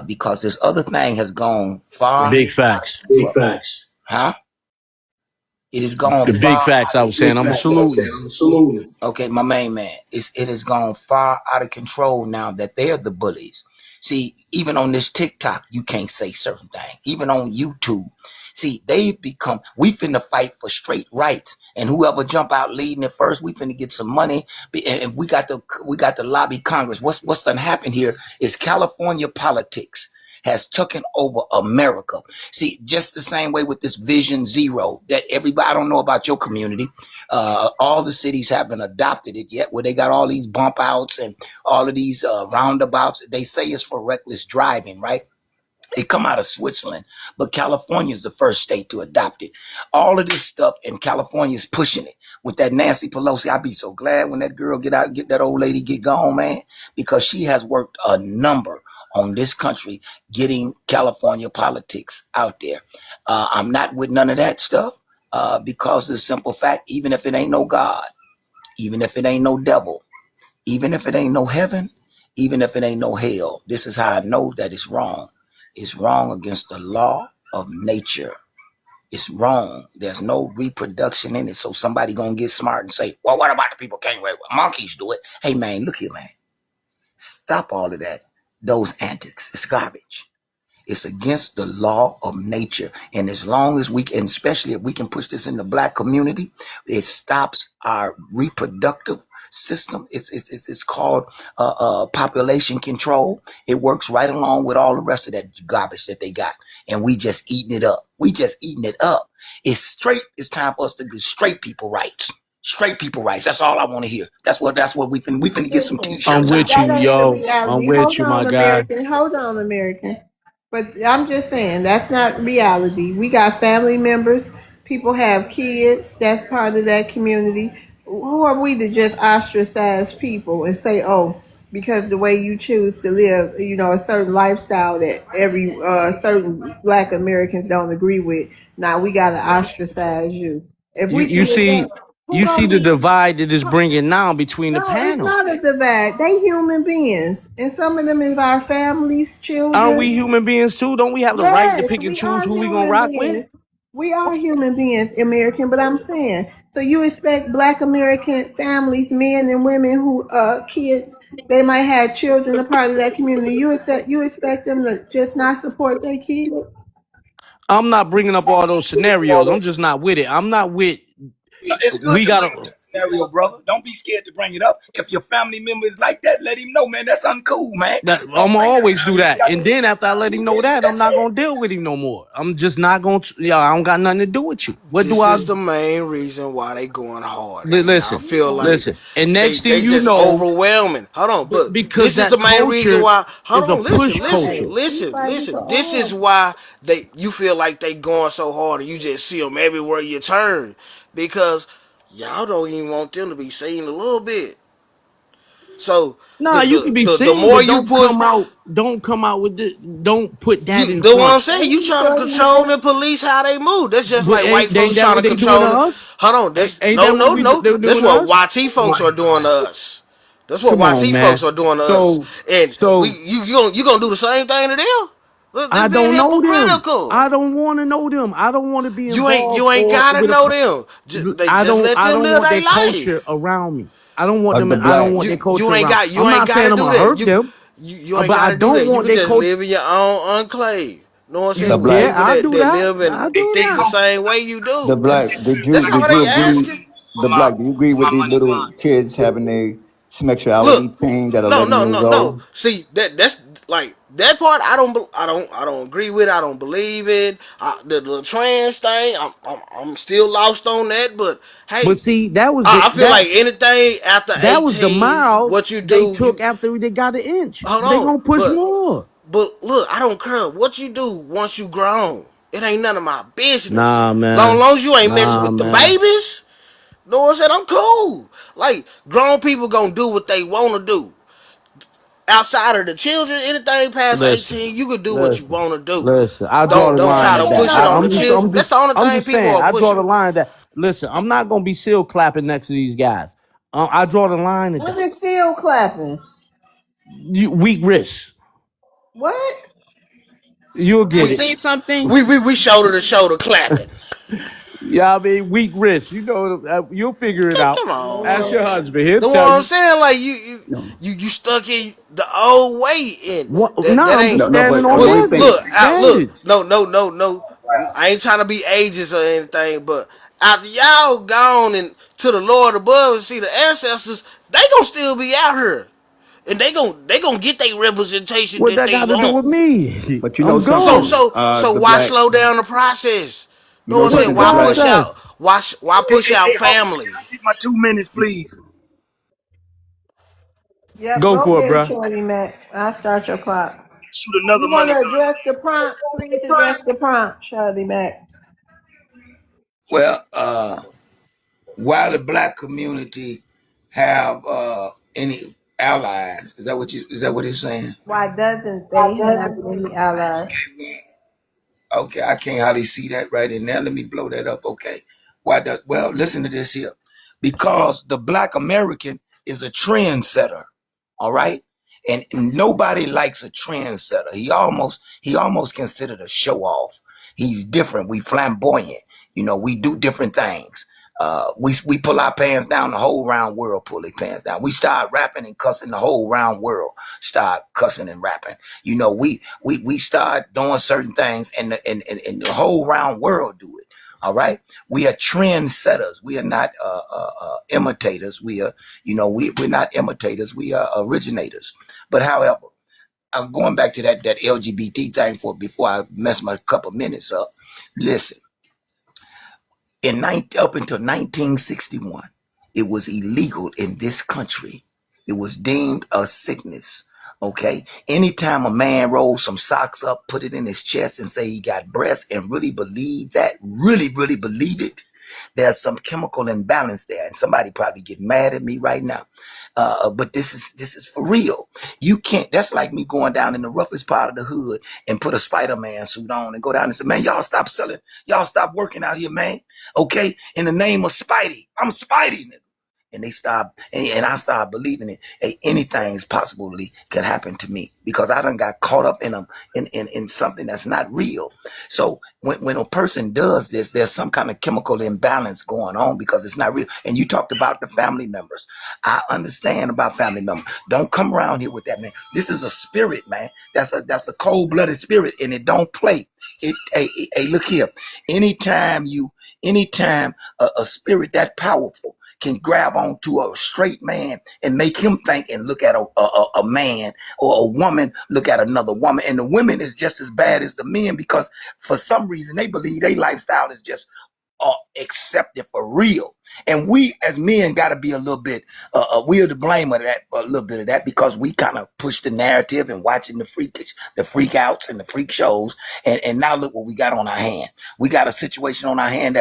Because this other thing has gone far. Big facts. Big facts. Huh? It has gone The big far facts out I of was saying. I'm saluting. Okay, my main man. It has gone far out of control now that they're the bullies. See, even on this TikTok, you can't say certain things. Even on YouTube. See, they've become, we finna fight for straight rights. And whoever jump out leading it first, we finna get some money. And we got to lobby Congress. What's gonna happen here is California politics has taken over America. See, just the same way with this Vision Zero that everybody, I don't know about your community, all the cities haven't adopted it yet, where they got all these bump outs and all of these roundabouts. They say it's for reckless driving, right? It come out of Switzerland, but California is the first state to adopt it. All of this stuff, and California is pushing it with that Nancy Pelosi. I'd be so glad when that girl get out, get that old lady get gone, man, because she has worked a number on this country, getting California politics out there. I'm not with none of that stuff because of the simple fact, even if it ain't no God, even if it ain't no devil, even if it ain't no heaven, even if it ain't no hell, this is how I know that it's wrong. It's wrong against the law of nature. It's wrong. There's no reproduction in it. So somebody gonna get smart and say, well, what about the people can't wait? Monkeys do it. Hey man, look here, man. Stop all of that. Those antics. It's garbage. It's against the law of nature. And as long as we can, especially if we can push this in the black community, it stops our reproductive system. It's called population control. It works right along with all the rest of that garbage that they got. And we just eating it up. We just eating it up. It's straight. It's time for us to do straight people rights. Straight people rights. That's all I want to hear. That's what we finna get some I'm t-shirts out. with you, That ain't the yo. I'm reality. with Hold you, my on, guy. American. Hold on, American. But I'm just saying that's not reality. We got family members. People have kids. That's part of that community. Who are we to just ostracize people and say, oh, because the way you choose to live, a certain lifestyle that every certain Black Americans don't agree with. Now we gotta ostracize you. If You we you did that, see who you see gonna the be? divide that is bringing now between the No, it's panel. not a divide. They human beings, and some of them is our families, Aren't we children. human beings too? Don't we have the right to Yes, pick and we choose are who we gonna human rock with? beings. We are human beings, American. But I'm saying, so you expect Black American families, men and women who kids, they might have children, a part of that community. You expect them to just not support their kids? I'm not bringing up all those scenarios. I'm just not with it. I'm not with. It's good We to bring gotta. up the scenario, brother. Don't be scared to bring it up. If your family member is like that, let him know, man. That's uncool, man. That, Don't I'm gonna bring that always around do here. We that, got and then business after I around let him here, know baby. that, I'm That's not it. gonna deal with him no more. I'm just not gonna. Yeah, I don't got nothing to do with you. What do This I is the main reason why they going hard, man. I listen? feel like Listen, and they next thing they you just know, overwhelming. Hold on, but because this is the that main reason culture why. Hold is a on, push Hey, culture. we fighting for listen. This is all. why you feel like they going so hard, and you just see them everywhere you turn because y'all don't even want them to be seen a little bit. So Nah, you can be the seen, more but you push, don't come out with the, don't put that you in the one front. I'm saying, you trying to control and police how they move. That's just But like white ain't folks that trying to what they doing to control it. us? Hold on, this Ain't no that what no they no. That's doing to what us? YT folks are doing to us. That's what Come on, YT folks man. are doing to us. So And so you gonna do the same thing to them? Look, they're I being don't know them. hypocritical. I don't want to know them. I don't want to be involved You ain't or gotta with a. know them. Just let I them don't live want their their life. culture around me. I don't want them. The I don't black. want their culture around. You I'm ain't not saying gotta I'm do gonna that. hurt them, You ain't but I gotta do don't that. You want can their just culture. live in your own enclave. Know what I'm saying? The With black. Yeah, people I do that that. live in I do the that. same way you The do. black. That's all Did they you agree? asking. The black. Do you agree with these little kids having a sexuality Look, change at no, 11 no, years no, no. old? See that's like that part. I don't agree with. I don't believe it. The trans thing. I'm still lost on that. But But hey, see, that was I feel like anything after that was the 18, mile what you they do, took you after they got an inch. hold They on. gonna push more. But look, I don't care what you do once you grown. It ain't none of my business. Nah, man. Long as you ain't messing Nah, with the man. babies, know what I'm saying? I'm cool. Like grown people gonna do what they wanna do. outside of the children, anything past Listen, 18, you can do what you listen, want to do. listen. I draw Wait, the Don't line try at to explain that. push it on the I'm just, children. I'm That's just, the only I'm thing just people saying. are I draw the pushing. line at that. Listen, I'm not gonna be seal clapping next to these guys. I draw the line at what that. is seal clapping? Weak wrists. What? You'll You get We it. say something? we shoulder to shoulder clapping. Yeah, I mean weak wrists. You'll figure it out. Come on, Ask your man. husband. He'll The tell one I'm you. saying, like No, you stuck in the old way, and What? that Nah, I'm ain't. just no, standing but on one Well, thing. look business. out. Look, Standards. no. I ain't trying to be ageist or anything, but after y'all gone and to the Lord above and see the ancestors, they gonna still be out here, and they gonna get their representation What that that they got to do want. with me? But you know I'm So something, gone. so so the why black, slow down the process? you No know one said What something, the why black. push out process? why push out Host, can family. I get my 2 minutes, please? Yep, Go go for it, get it, bruh. Shorty Mac. I'll start your clock. Shoot another You want money to gun. address the prompt? Please address the prompt, Shirley Mac. Well, why the black community have any allies? Is that what he's saying? Why doesn't they have any allies? Okay, I can't hardly see that right in there. Let me blow that up. Okay. Well, listen to this here. Because the black American is a trendsetter. All right. And nobody likes a trendsetter. He almost considered a show off. He's different. We flamboyant. We do different things. We pull our pants down, the whole round world pull their pants down. We start rapping and cussing, the whole round world start cussing and rapping. We start doing certain things, and the whole round world do it. All right, we are trendsetters. We are not imitators. We're not imitators. We are originators. But however, I'm going back to that LGBT thing before I mess my couple minutes up. Listen, up until 1961, it was illegal in this country. It was deemed a sickness. Okay. Anytime a man rolls some socks up, put it in his chest and say he got breasts and really believe that, really believe it, there's some chemical imbalance there. And somebody probably get mad at me right now. But this is for real. You can't, that's like me going down in the roughest part of the hood and put a Spider-Man suit on and go down and say, man, y'all stop selling, y'all stop working out here, man. Okay, in the name of Spidey, I'm Spidey, nigga. And they stop, and I start believing it. Hey, anything's possibly could happen to me because I done got caught up in them in something that's not real. So when a person does this, there's some kind of chemical imbalance going on because it's not real. And you talked about the family members. I understand about family members. Don't come around here with that, man. This is a spirit, man. That's a cold-blooded spirit, and it don't play. Hey, look here. Anytime a spirit that powerful can grab onto a straight man and make him think and look at a man, or a woman look at another woman, and the women is just as bad as the men because for some reason they believe their lifestyle is just accepted for real. And we as men got to be a little bit, we're to blame of that, a little bit of that, because we kind of push the narrative and watching the freak outs and the freak shows. And now look what we got on our hand. We got a situation on our hand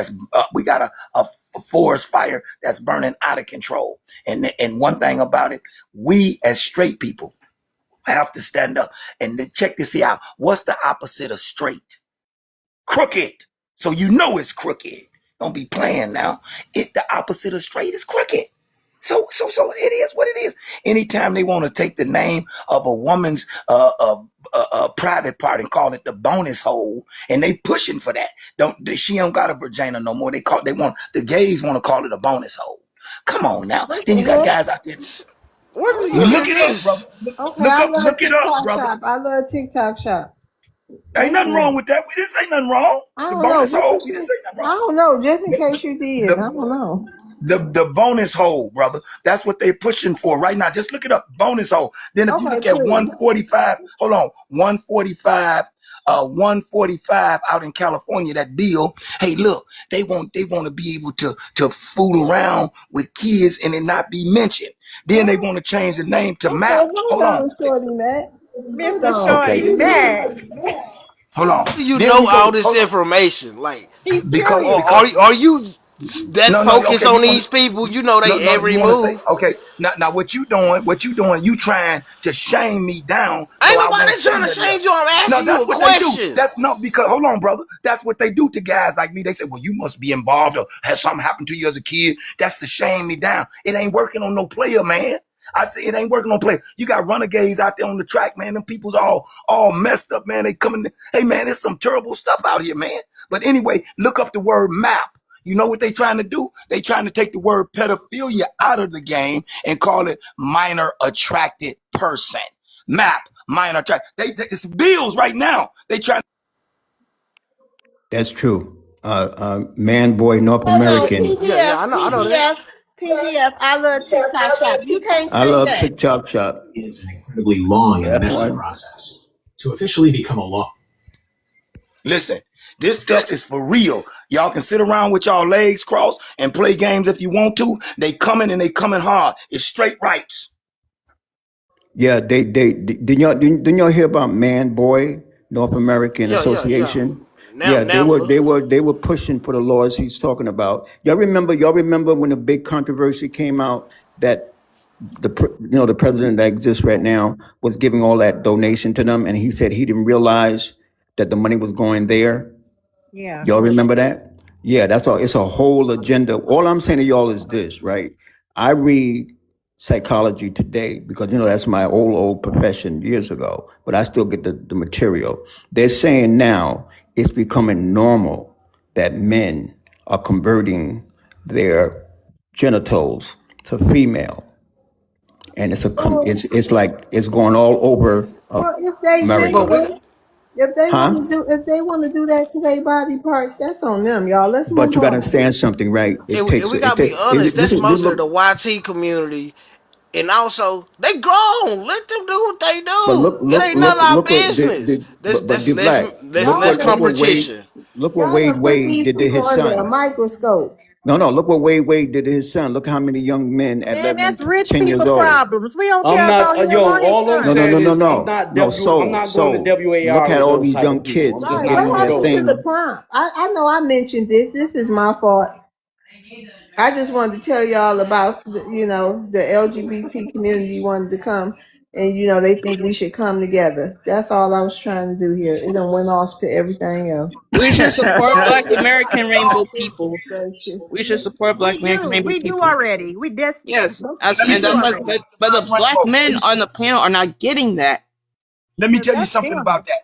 we got a forest fire that's burning out of control. And one thing about it, we as straight people have to stand up and then check this out. What's the opposite of straight? Crooked. So it's crooked. Don't be playing now. The opposite of straight is crooked. So it is what it is. Anytime they want to take the name of a woman's private part and call it the bonus hole, and they pushing for that. She don't got a vagina no more. The gays want to call it a bonus hole. Come on now. What Then the you got heck? guys out there. Where did You you look get it up, brother. this? Okay, I love Look it up, TikTok brother. shop. I love TikTok shop. Ain't Thank nothing you. wrong with that. We didn't say nothing wrong. I The don't know. bonus What hole, you we didn't think? say nothing I wrong. don't know. Just in The, case you did, I the, don't know. the bonus hole, brother. That's what they're pushing for right now. Just look it up, bonus hole. Then if you Okay, look at please. 145, hold on, 145 out in California, that bill. Hey, look, they want to be able to fool around with kids and it not be mentioned. Then they want to change the name to Okay, MAP. hold Hold on. on, Shorty Mac. Hold Mr. on. Okay. Shorty Mac. Hold on. How do you Then know we go. all this Hold on. information? Like, He's Because serious. or because are you? That No, no, focus okay, on you want these to, people, you know no, they no, you every want to say, move. okay, now what you doing, you trying to shame me down so Ain't I won't nobody say trying to nothing else. change you. I'm No, asking you that's a what they do. question. That's not because, hold on, brother. That's what they do to guys like me. They say, well, you must be involved or has something happened to you as a kid. That's to shame me down. It ain't working on no player, man. I say it ain't working on player. You got renegades out there on the track, man. Them people's all messed up, man. They coming, hey, man, there's some terrible stuff out here, man. But anyway, look up the word map. You know what they trying to do? They trying to take the word pedophilia out of the game and call it minor attracted person. Map, minor attract. It's bills right now. They try. That's true. Man, boy, North Hold on, American. Yeah, yeah, PDF, I know that. PDF, PDF. I love TikTok shop. You can't I say love that. TikTok shop. Is an incredibly long and That messy one. process. To officially become a law. Listen, this stuff is for real. Y'all can sit around with y'all legs crossed and play games if you want to. They coming and they coming hard. It's straight rights. Yeah, they didn't y'all hear about Man Boy North American Yeah, yeah, yeah. Association? Now, Yeah, they were Nambla. they were they were pushing for the laws he's talking about. Y'all remember when the big controversy came out that the president that exists right now was giving all that donation to them, and he said he didn't realize that the money was going there. Yeah. Y'all remember that? Yeah, that's all. It's a whole agenda. All I'm saying to y'all is this, right? I read psychology today because that's my old profession years ago, but I still get the material. They're saying now it's becoming normal that men are converting their genitals to female, and it's like it's going all over Well, if they But we America, got, gender, huh? if they want to do that to their body parts, that's on them, y'all. Let's But move you got to on. understand something, right? if we gotta be honest, This that's is this mostly the look, YT community, and also they grown. Let them do what they but do. It ain't none of our look what business. but That's get less black. Y'all less done, competition. Look what y'all done put Wade these did to people his under a son. microscope. No, look what Wade did to his son. Look how many young men at Man, 11 that's and rich 10 years people old. problems. We don't I'm care not about him yo. or his All I'm No, son. saying is no, I'm soul, not going to soul. Look WAR at with all those these type young of people. kids I'm that's just Right. not getting What on going to their go happened to there. the thing. prompt? I know I mentioned this. This is my fault. I just wanted to tell y'all about the LGBT community wanted to come, and they think we should come together. That's all I was trying to do here. It done went off to everything else. We should support Black American rainbow Goodness people. gracious. We should support Black We American do. rainbow We do people. already. We Yes, Let me we and do tell you that's something already. but about but the the Black black Rainbow. men on the panel are not getting that. Let me Well, tell you that's something them. about that.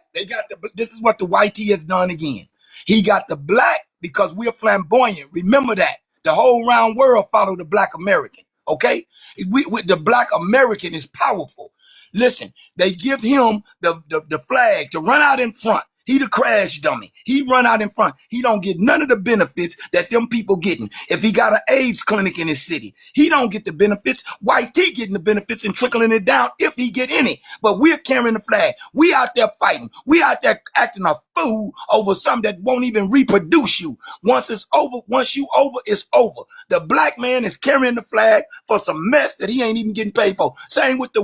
This is what the YT has done again. He got the black because we're flamboyant. Remember that. The whole round world follow the black American. Okay? The black American is powerful. Listen, they give him the flag to run out in front. He the crash dummy. He run out in front. He don't get none of the benefits that them people getting. If he got an AIDS clinic in his city, he don't get the benefits. White T getting the benefits and trickling it down if he get any. But we're carrying the flag. We out there fighting. We out there acting a fool over something that won't even reproduce you. Once it's over, once you over, it's over. The black man is carrying the flag for some mess that he ain't even getting paid for. Same with the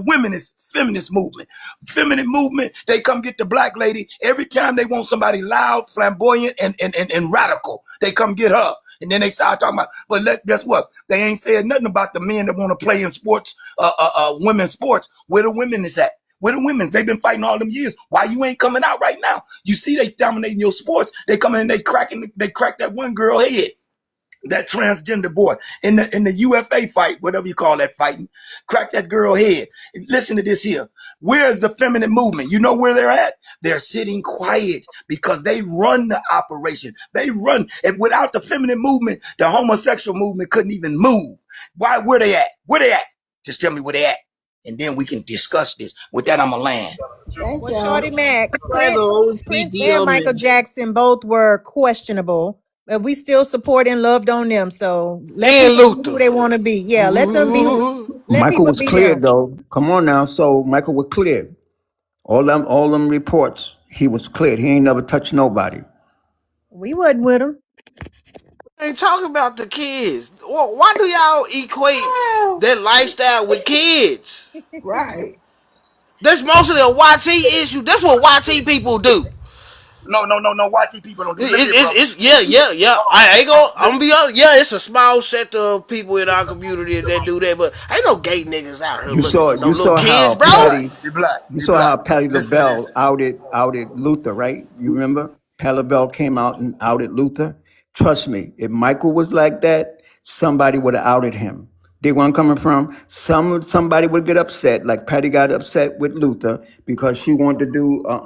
feminist movement. Feminine movement, they come get the black lady every time they want somebody loud, flamboyant, and radical. They come get her. And then they start talking about, but guess what? They ain't said nothing about the men that want to play in sports, women's sports. Where the women is at? Where the women's? They've been fighting all them years. Why you ain't coming out right now? You see they dominating your sports. They come in and they crack that one girl head, that transgender boy in the UFA fight, whatever you call that fighting, crack that girl head. Listen to this here. Where's the feminine movement? You know where they're at? They're sitting quiet because they run the operation. They run. And without the feminine movement, the homosexual movement couldn't even move. Why? Where they at? Where they at? Just tell me where they at. And then we can discuss this. With that, I'm a land. Thank Well, y'all. Shorty Mac, By those Prince and BDO Michael men. Jackson both were questionable, but we still support and loved on them. So let And people be who Luther. they want to be. Yeah, let them be who. Ooh. Let Michael people was be clear them. though. Come on now. So Michael was clear. All them reports, he was clear. He ain't never touched nobody. We wasn't with them. Ain't talking about the kids. Why do y'all equate that lifestyle with kids? Right. That's mostly a YT issue. That's what YT people do. No. YT people don't do it. Listen here, brother. It's yeah. I ain't gonna. I'm gonna be honest. Yeah, it's a small set of people in our community that do that, but ain't no gay niggas out here looking for no You little saw kids, how bro. Patty you Be saw black. how Patty Listen to LaBelle this. outed Luther, right? You remember? Patty LaBelle came out and outed Luther. Trust me, if Michael was like that, somebody would have outed him. They weren't coming from somebody would get upset, like Patty got upset with Luther because she wanted to do a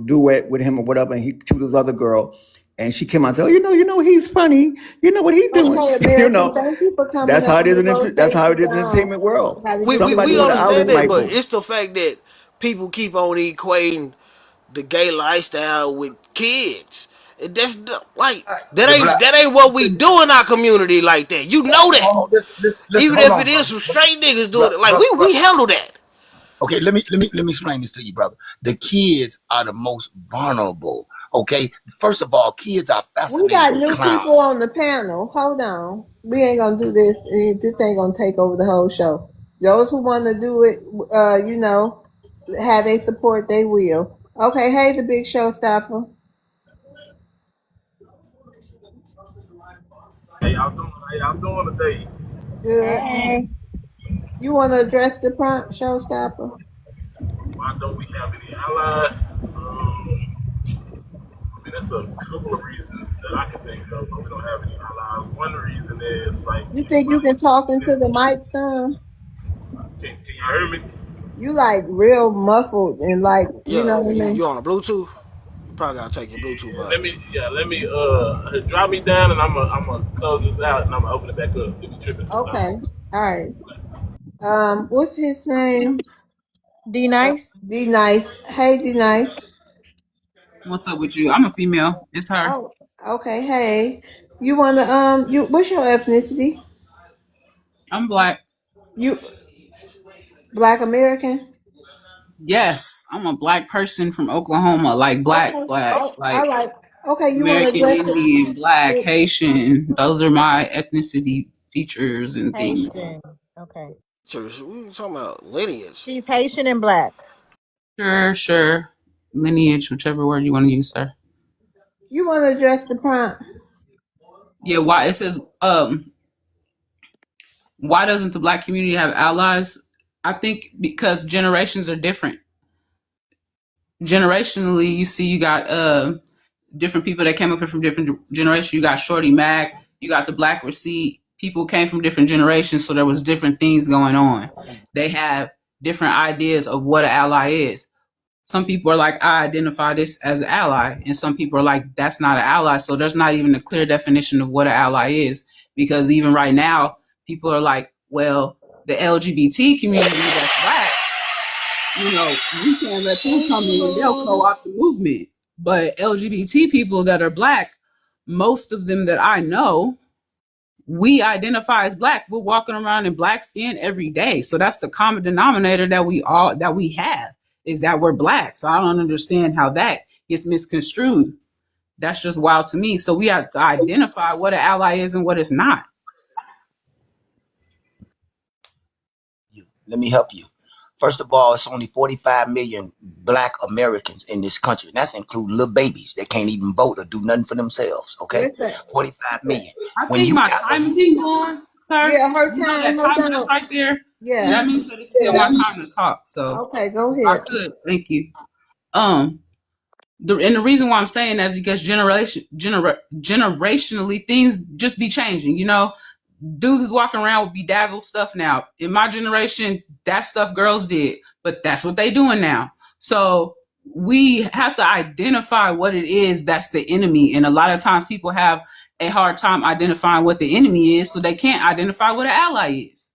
duet with him or whatever, and he chose this other girl, and she came out and said, "Oh, you know, he's funny. You know what he's doing. Okay, you American, know." thank you for coming That's how it on. is We're gonna that's take how you it is in the down. entertainment world. How to get you Somebody We would have outed understand that, but Michael. it's the fact that people keep on equating the gay lifestyle with kids. That's like Be black. that ain't what we do in our community like that. You know that. Hold on. Listen. Even Hold if it on, is brother. some straight niggas doing Brother, it, like brother, we brother. handle that. Okay, let me explain this to you, brother. The kids are the most vulnerable. Okay, first of all, kids are We fascinated got with new clowns. people on the panel. Hold on. We ain't gonna do this. This ain't gonna take over the whole show. Those who want to do it, have they support, they will. Okay, hey, the big showstopper. How y'all doing today? Good. Hey. You want to address the prompt, showstopper? Why don't we have any allies? I mean, there's a couple of reasons that I can think of why we don't have any allies. One reason is like You think you anybody can talk into that the mic, son? can y'all hear me? You like real muffled and like, you Yeah, know what I mean? you on a Bluetooth? You probably gotta take your Bluetooth Yeah, out. let me drop me down and I'm gonna close this out and I'm gonna open it back up. It be tripping sometimes. Okay. All right. What's his name? D Nice. D Nice. Hey, D Nice. What's up with you? I'm a female. It's her. Oh, okay. Hey, you wanna what's your ethnicity? I'm black. You Black American? Yes, I'm a black person from Oklahoma. Like black, Okay. black, Oh, all like right. Okay, you wanna American address Indian, black, it? Haitian. Those are my ethnicity features and things. Haitian. Okay. Church, we talking about lineage. She's Haitian and black. Sure. Lineage, whichever word you want to use, sir. You wanna address the prompt? Yeah, why it says why doesn't the black community have allies? I think because generations are different. Generationally, you see you got different people that came up from different generations. You got Shorty Mac, you got the Black Receipt. People came from different generations, so there was different things going on. They have different ideas of what an ally is. Some people are like, I identify this as an ally, and some people are like, that's not an ally. So there's not even a clear definition of what an ally is, because even right now, people are like, well, the LGBT community that's black, we can't let them come in. They'll co-opt the movement. But LGBT people that are black, most of them that I know, we identify as black. We're walking around in black skin every day. So that's the common denominator that we have, is that we're black. So I don't understand how that gets misconstrued. That's just wild to me. So we have to identify what an ally is and what it's not. Let me help you. First of all, it's only 45 million black Americans in this country. And that's include little babies that can't even vote or do nothing for themselves. Okay? Listen. 45 million. I When think you my time is getting on, sir. Yeah, her You know time, that her timer that's time. right there? Yeah. That means that it's still my time to talk. So Okay, go if I ahead. could, thank you. Um, the reason why I'm saying that is because generationally things just be changing. Dudes is walking around with bedazzled stuff now. In my generation, that stuff girls did, but that's what they doing now. So we have to identify what it is that's the enemy. And a lot of times people have a hard time identifying what the enemy is, so they can't identify what an ally is.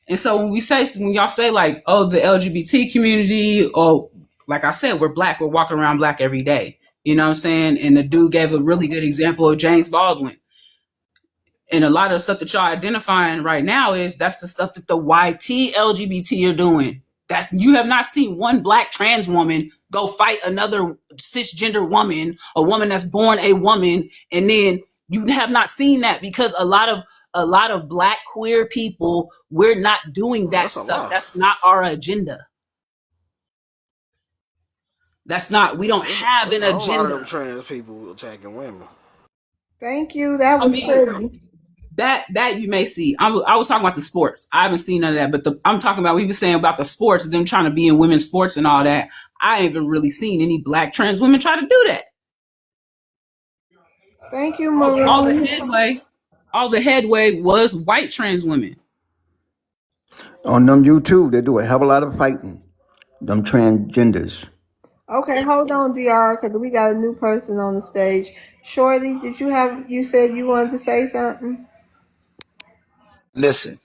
And so when y'all say like, oh, the LGBT community, or like I said, we're black, we're walking around black every day. You know what I'm saying? And the dude gave a really good example of James Baldwin. And a lot of the stuff that y'all identifying right now that's the stuff that the YT LGBT are doing. You have not seen one black trans woman go fight another cisgender woman, a woman that's born a woman, and then you have not seen that because a lot of black queer people, we're not doing that That's a stuff. lie. That's not our agenda. That's not, we don't have It's an a whole lot of agenda. them trans people attacking women. Thank you. That I was mean, pretty. that you may see. I was talking about the sports. I haven't seen none of that, but I'm talking about, we were saying about the sports, them trying to be in women's sports and all that. I haven't really seen any black trans women try to do that. Thank you, All the Marie. headway, all the headway was white trans women. On them YouTube, they do a hell of a lot of fighting. Them transgenders. Okay, hold on, DR, because we got a new person on the stage. Shorty, you said you wanted to say something? Listen,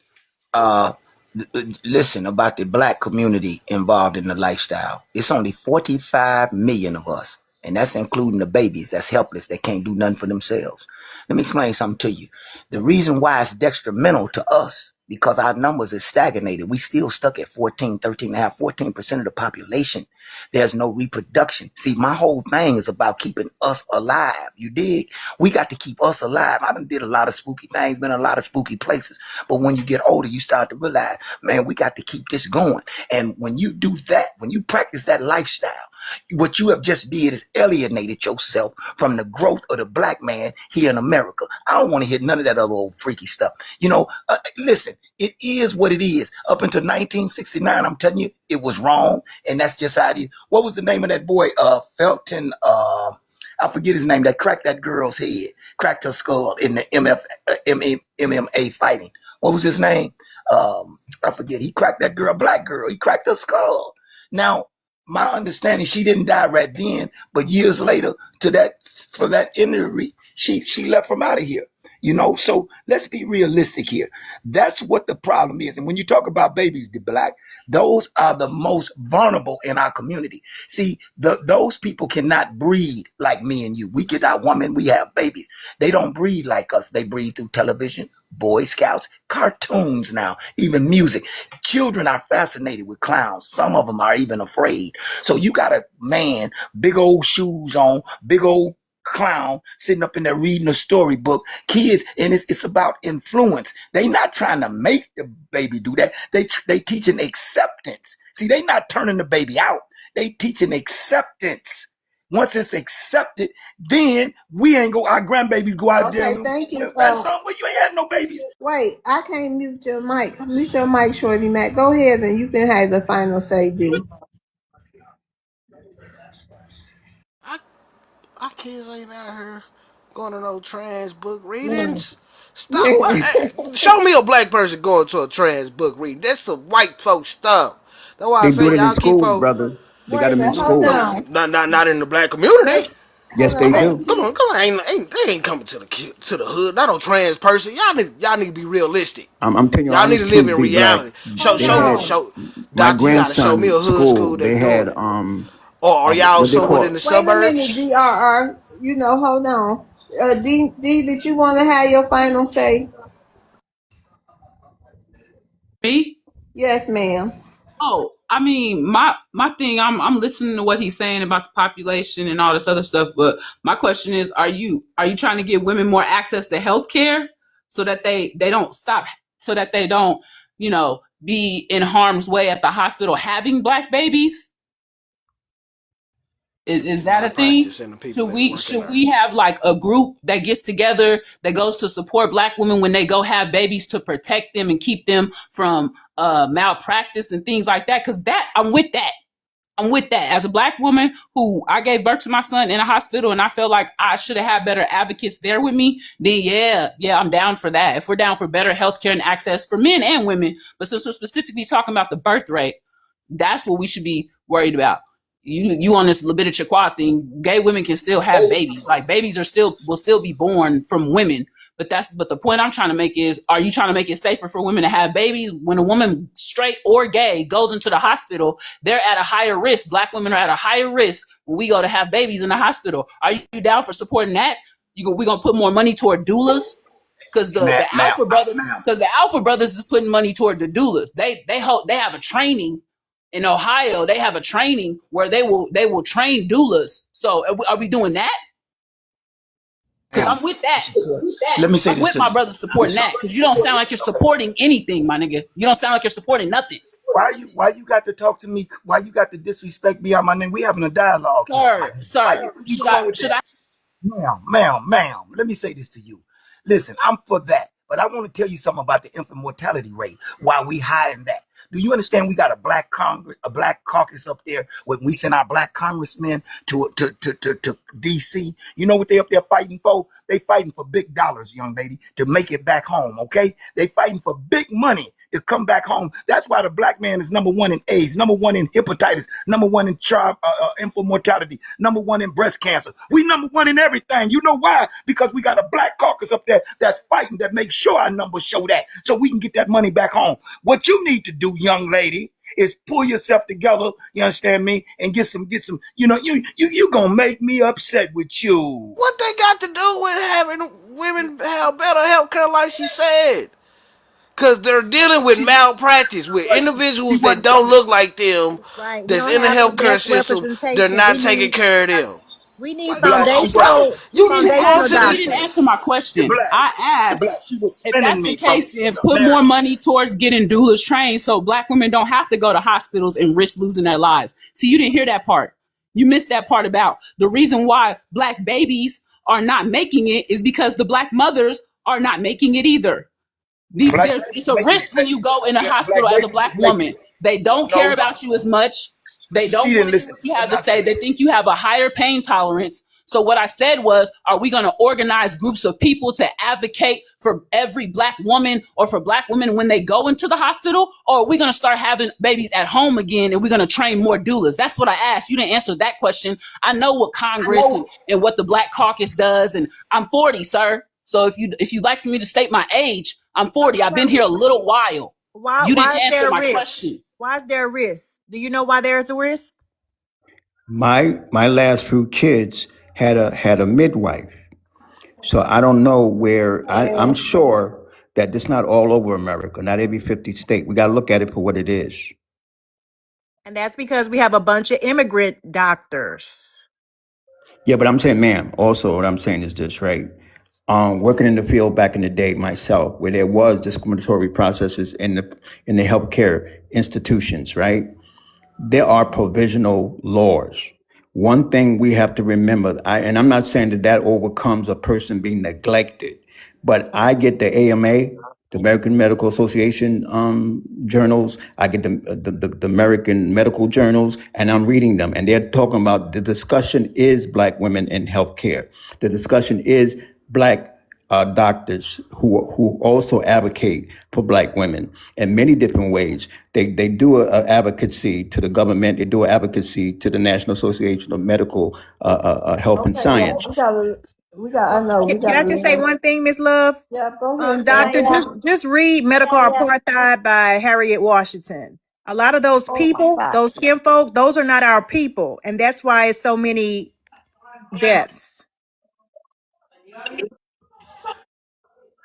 listen about the black community involved in the lifestyle. It's only 45 million of us, and that's including the babies that's helpless, that can't do nothing for themselves. Let me explain something to you. The reason why it's detrimental to us, because our numbers is stagnated. We still stuck at 14, 13 and a half, 14% of the population. There's no reproduction. See, my whole thing is about keeping us alive. You dig? We got to keep us alive. I done did a lot of spooky things, been in a lot of spooky places. But when you get older, you start to realize, man, we got to keep this going. And when you do that, when you practice that lifestyle, what you have just did is alienated yourself from the growth of the black man here in America. I don't want to hear none of that other old freaky stuff. Listen, it is what it is. Up until 1969, I'm telling you, it was wrong. And that's just how it is. What was the name of that boy? Felton, I forget his name, that cracked that girl's head, cracked her skull in the MMA fighting. What was his name? I forget. He cracked that girl, black girl. He cracked her skull. Now, my understanding, she didn't die right then, but years later, for that injury, she left from out of here. So let's be realistic here. That's what the problem is. And when you talk about babies, the black, those are the most vulnerable in our community. See, those people cannot breed like me and you. We get our woman, we have babies. They don't breed like us. They breed through television, Boy Scouts, cartoons now, even music. Children are fascinated with clowns. Some of them are even afraid. So you got a man, big old shoes on, big old clown sitting up in there reading a storybook. Kids, and it's about influence. They not trying to make the baby do that. They teaching acceptance. See, they not turning the baby out. They teaching acceptance. Once it's accepted, then we ain't go. Our grandbabies go out there Okay, and thank you. son, but you ain't had no babies. Wait, I can't mute your mic. Mute your mic, Shorty Mac. Go ahead and you can have the final say, D. Our kids ain't out here going to no trans book Man. readings. Stop. Show me a black person going to a trans book reading. That's the white folks stuff. That's why I They do say it in y'all keep schools, on. brother. They got Wait a them in minute, hold schools. on. Not in the black Wait, community. hold Yes, on. they Come Let on, do. come on, come on. They ain't coming to the hood. Not no trans person. Y'all need to be realistic. I'm telling you Y'all need honest to live truth, in D Black. reality. hold They had on. my Doc, you gotta show me a grandson hood school. school They that's had doing it. Or are y'all what they somewhere in the call Wait a minute, suburbs? DRR. Hold on. D, did you want to have your final say? Me? Yes, ma'am. Oh, I mean, my thing. I'm listening to what he's saying about the population and all this other stuff. But my question is, are you trying to give women more access to health care so that they don't stop, so that they don't be in harm's way at the hospital having black babies? Is that a thing? Malpractice and the people Should that's we working should there. we have like a group that gets together that goes to support black women when they go have babies to protect them and keep them from malpractice and things like that? Because that I'm with that. I'm with that. As a black woman who I gave birth to my son in a hospital and I felt like I should have had better advocates there with me, then yeah, I'm down for that. If we're down for better healthcare and access for men and women, but since we're specifically talking about the birth rate, that's what we should be worried about. You on this libido quad thing, gay women can still have babies. Like babies will still be born from women. But the point I'm trying to make is, are you trying to make it safer for women to have babies? When a woman, straight or gay, goes into the hospital, they're at a higher risk. Black women are at a higher risk when we go to have babies in the hospital. Are you down for supporting that? We gonna put more money toward doulas? Because Ma'am, the Alpha Brothers is putting money toward the doulas. They have a training in Ohio. They have a training where they will train doulas. So are we doing that? Because ma'am. I'm with that. Let me say I'm this with to my you. brother supporting that because you don't sound like you're supporting anything, my nigga. You don't sound like you're supporting nothing. Why you got to talk to me? Why you got to disrespect me out my name? We having a dialogue here, my Sir, nigga. sir, Where you going with should I? that? Ma'am, let me say this to you. Listen, I'm for that, but I want to tell you something about the infant mortality rate. Why we hiding that? Do you understand we got a black Congress, a black caucus up there when we send our black congressmen to DC? You know what they up there fighting for? They fighting for big dollars, young lady, to make it back home, okay? They fighting for big money to come back home. That's why the black man is number one in AIDS, number one in hepatitis, number one in infant mortality, number one in breast cancer. We number one in everything. You know why? Because we got a black caucus up there that's fighting that makes sure our numbers show that so we can get that money back home. What you need to do, young lady, is pull yourself together, you understand me, and get some, you know, you gonna make me upset with you. What they got to do with having women have better health care, like she said? Because they're dealing with She, malpractice with she individuals that wasn't don't coming. look like them, Right. We that's don't in the have the healthcare best system. They're representation. not taking care of them. We need Like, Black, she wasn't. you foundational answer You this. didn't doctors. answer my The question. black, I the black, asked she was if spinning that's the me from case, then put more America. money towards getting doulas trained so black women don't have to go to hospitals and risk losing their lives. See, you didn't hear that part. You missed that part about the reason why black babies are not making it is because the black mothers are not making it either. Black It's babies a making risk when you go in a black hospital as a babies black making woman. They don't care no. about you as much. They She don't want didn't to hear listen what to you have nothing to I say. said. They think you have a higher pain tolerance. So what I said was, are we going to organize groups of people to advocate for every black woman or for black women when they go into the hospital? Or are we going to start having babies at home again and we're going to train more doulas? That's what I asked. You didn't answer that question. I know what Congress and what the Black Caucus does. And I'm 40, sir. So if you'd like for me to state my age, I'm 40. I've been here a little while. You Why didn't is answer there a my risk? question. Why is there a risk? Do you know why there is a risk? My last few kids had a midwife. So I don't know where I'm sure that it's not all over America, not every 50 state. We got to look at it for what it is. And that's because we have a bunch of immigrant doctors. Yeah, but I'm saying, ma'am, also what I'm saying is this, right? Working in the field back in the day myself, where there was discriminatory processes in the healthcare institutions, right? There are provisional laws. One thing we have to remember, and I'm not saying that overcomes a person being neglected, but I get the AMA, the American Medical Association journals. I get the American Medical Journals, and I'm reading them, and they're talking about the discussion is Black women in healthcare. The discussion is Black doctors who also advocate for Black women in many different ways. They do a advocacy to the government. They do an advocacy to the National Association of Medical Health and Okay, yeah, Science. I know we Can I gotta just say leave. one thing, Miss Love? Yeah, go ahead, Doctor, Shay. just read Medical Apartheid by Harriet Washington. A lot of those people, those skin folk, those are not our people. And that's why it's so many deaths.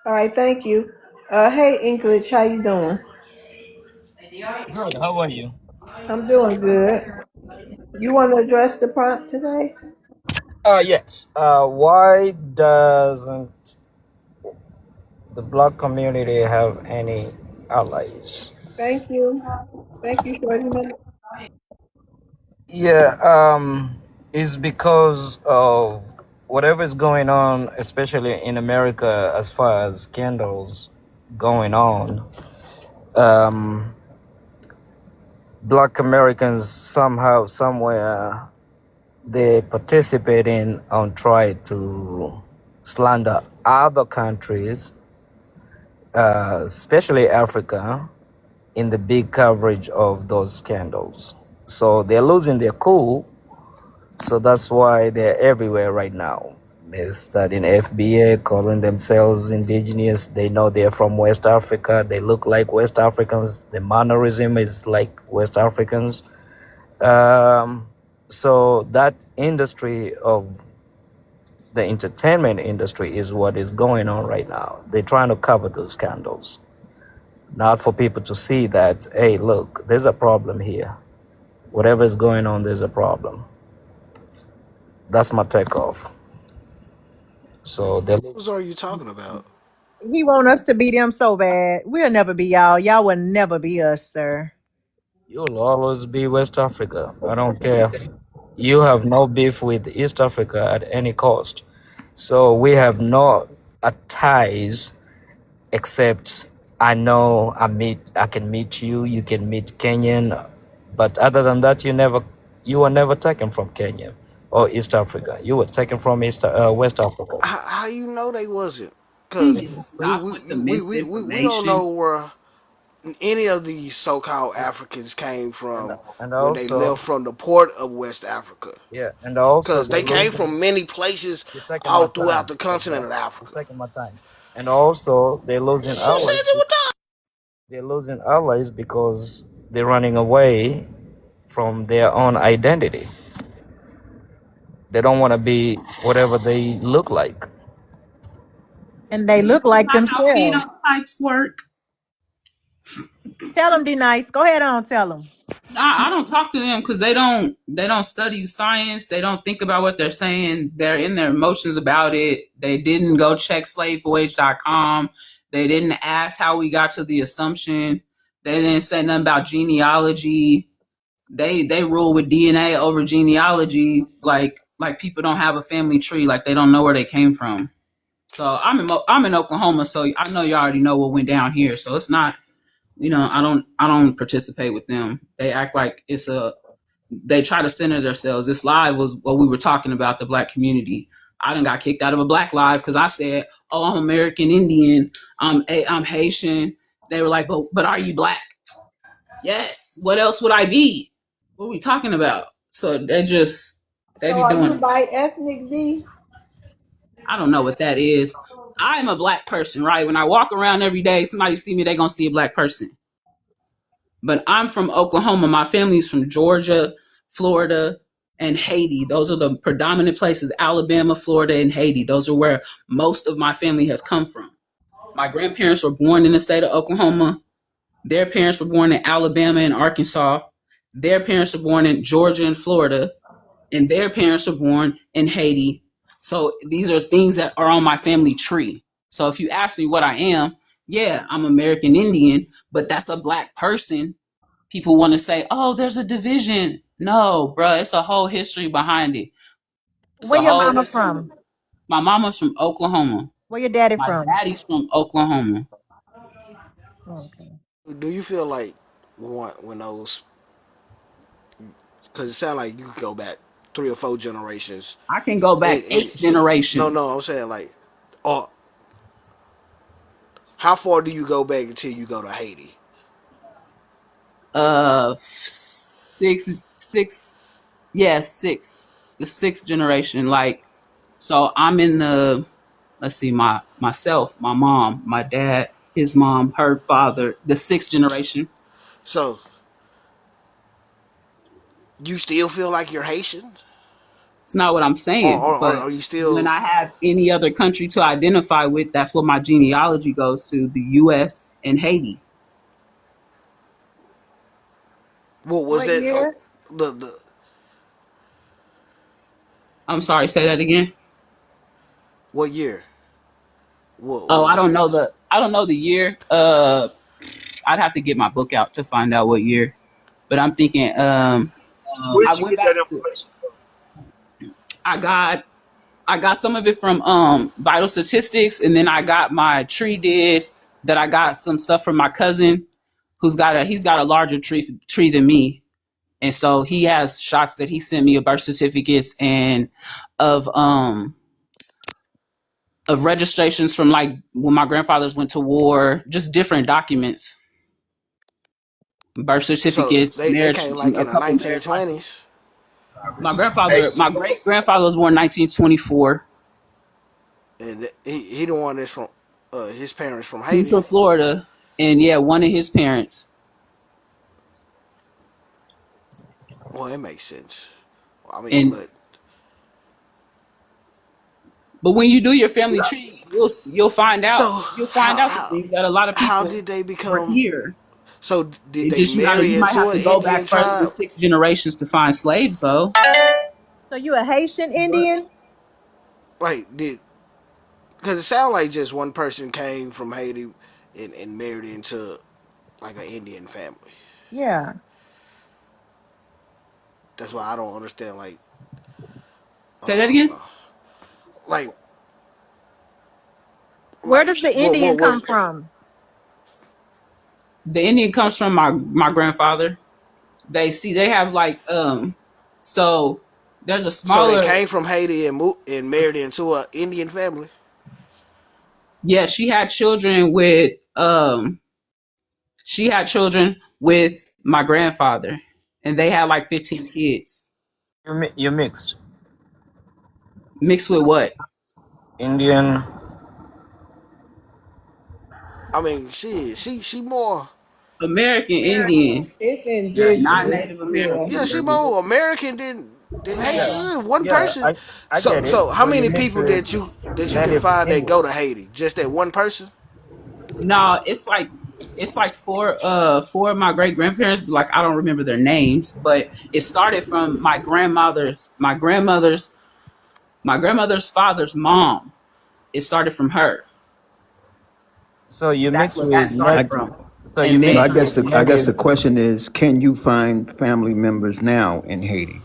All right, thank you. Hey English, how you doing? Good. How are you? I'm doing good. You want to address the prompt today? Yes. Why doesn't the black community have any allies? Thank you. Thank you, Shorty. Yeah. It's because of whatever is going on, especially in America, as far as scandals going on. Um, Black Americans somehow, somewhere, they participate in on try to slander other countries, especially Africa, in the big coverage of those scandals. So they're losing their cool. So that's why they're everywhere right now. They're studying FBA, calling themselves indigenous. They know they're from West Africa. They look like West Africans. The mannerism is like West Africans. So that industry of the entertainment industry is what is going on right now. They're trying to cover those scandals, not for people to see that, hey, look, there's a problem here. Whatever is going on, there's a problem. That's my takeoff. So they What are you talking about? He want us to be them so bad. We'll never be y'all. Y'all will never be us, sir. you'll always be West Africa. I don't care. You have no beef with East Africa at any cost. So we have no ties except I can meet you, you can meet Kenyan, but other than that you were never taken from Kenya or East Africa. You were taken from West Africa. How you know they wasn't? Can Cause you we stop we, with the we don't know misinformation? where any of these so-called Africans came And from and when they left also from the port of West Africa. yeah, and also Cause they're they came losing. from many places You're taking all my throughout time, the bro. continent of You're Africa. taking my time. And also they're losing You said allies. it was done. They're losing allies because they're running away from their own identity. They don't want to be whatever they look like. And they look like Not how themselves. phenotypes work. Tell them, D Nice. Go ahead on, tell them. I don't talk to them because they don't study science. They don't think about what they're saying. They're in their emotions about it. They didn't go check slavevoyage.com. They didn't ask how we got to the assumption. They didn't say nothing about genealogy. They rule with DNA over genealogy, like people don't have a family tree, like they don't know where they came from. So I'm in Oklahoma, so I know you already know what went down here. So it's not, I don't participate with them. They act like they try to center themselves. This live was what we were talking about, the black community. I done got kicked out of a black live because I said, "Oh, I'm American Indian. I'm Haitian." They were like, "But are you black?" Yes. What else would I be? What are we talking about? So they So be are you doing. by ethnic D? I don't know what that is. I'm a black person, right? When I walk around every day, somebody see me, they gonna see a black person. But I'm from Oklahoma. My family's from Georgia, Florida, and Haiti. Those are the predominant places. Alabama, Florida, and Haiti. Those are where most of my family has come from. My grandparents were born in the state of Oklahoma. Their parents were born in Alabama and Arkansas. Their parents were born in Georgia and Florida. And their parents were born in Haiti. So these are things that are on my family tree. So if you ask me what I am, yeah, I'm American Indian, but that's a black person. People want to say, oh, there's a division. No, bruh, it's a whole history behind it. It's Where a your whole mama history. from? My mama's from Oklahoma. Where your daddy My from? daddy's from Oklahoma. Okay. Do you feel like when those? Because it sounds like you could go back 3 or 4 generations. I can go back And 8 generations. no, I'm saying like, or how far do you go back until you go to Haiti? Six, yeah, six. The sixth generation. Like, so I'm in the, let's see, myself, my mom, my dad, his mom, her father, the sixth generation. So you still feel like you're Haitian, It's not what I'm or saying, or, or but are you when still? I have any other country to identify with, that's what my genealogy goes to, the US and Haiti. What was What that? year? The I'm sorry, say that again. what year? What Oh, was? I don't know the year. I'd have to get my book out to find out what year. But I'm thinking I Where'd you went get back that to information from? I got I got some of it from Vital Statistics, and then I got my tree did that. I got some stuff from my cousin he's got a larger tree than me, and so he has shots that he sent me of birth certificates and of um of registrations from like when my grandfathers went to war, just different documents, birth So certificates, they marriage, came like a in the couple marriage licenses. 1920s. Hey, My great grandfather was born 1924. And he the one that's from his parents from He's Haiti. from Florida, and yeah, one of his parents. Well, it makes sense. I mean, And but but when you do your family stop. tree, you'll find out so you'll find how out some how things that a lot of how people did they weren't become? here. So did It they just marry you might into have an to go Indian back further than tribe? 6 generations to find slaves, though. So you a Haitian But Indian? Like did Because it sounds like just one person came from Haiti and married into like an Indian family. Yeah. That's why I don't understand. Say that again. Like Where does the Indian what? come from? The Indian comes from my grandfather. They have like so there's a So they smaller. came from Haiti and married into an Indian family. Yeah, she had children with my grandfather, and they had like 15 kids. You mixed Mixed with what? Indian. I mean, she more. American Indian, It's not indigenous. Native Yeah. Yeah, American. she more American than Haiti. Yeah, One yeah. person. I get it. So how So you many mix people with that you can native find that go Indian. to Haiti? Just that one person? No, it's like four of my great grandparents, but like I don't remember their names. But it started from my grandmother's father's mom. It started from her. So you That's mix what that with started net. I, from. So you And no, mix I then guess with the I guess the native. question is, can you find family members now in Haiti?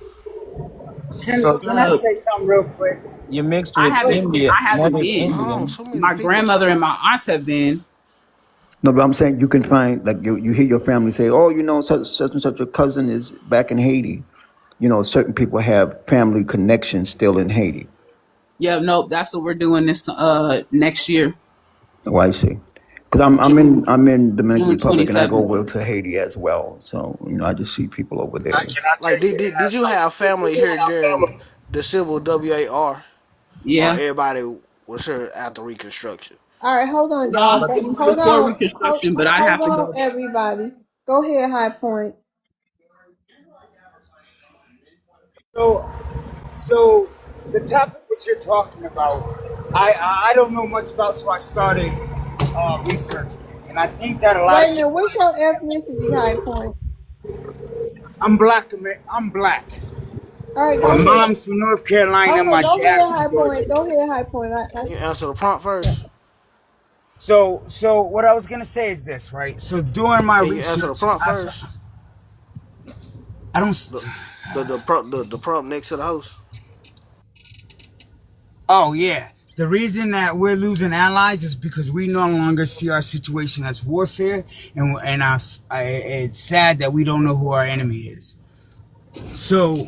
So Can I uh, say something real quick? you mixed I with haven't India, I haven't native been. Oh, Indian. so many My people grandmother and talking. my aunts have been. No, but I'm saying you can find, like, you hear your family say, oh, such and such a cousin is back in Haiti. Certain people have family connections still in Haiti. Yeah, nope. That's what we're doing this next year, Oh, I see. Because I'm in June I'm in Dominican June Republic, and I go 27th. over to Haiti as well. So I just see people over I there. cannot tell Like, you. did you have family here during the Civil WAR, or Yeah. everybody was here after Reconstruction? All right, hold on, No, y'all. it was Hold before on. Hold, Reconstruction, but I hold have to on, go. everybody. Go ahead, High Point. So, so the topic which you're talking about, I don't know much about, so I started researching, and I think that a lot Wait of a minute. people. What's your ethnicity, High Point? I'm black. I'm black. All right, My go ahead. mom's from North Carolina. Okay, My go ahead, dad's from High Georgia. Point. Go ahead, High Point. You answer the prompt first. So what I was gonna say is this, right? So doing my Can you answer the research, prompt first? I don't. The prompt next to the host. Oh yeah. The reason that we're losing allies is because we no longer see our situation as warfare, and it's sad that we don't know who our enemy is. So,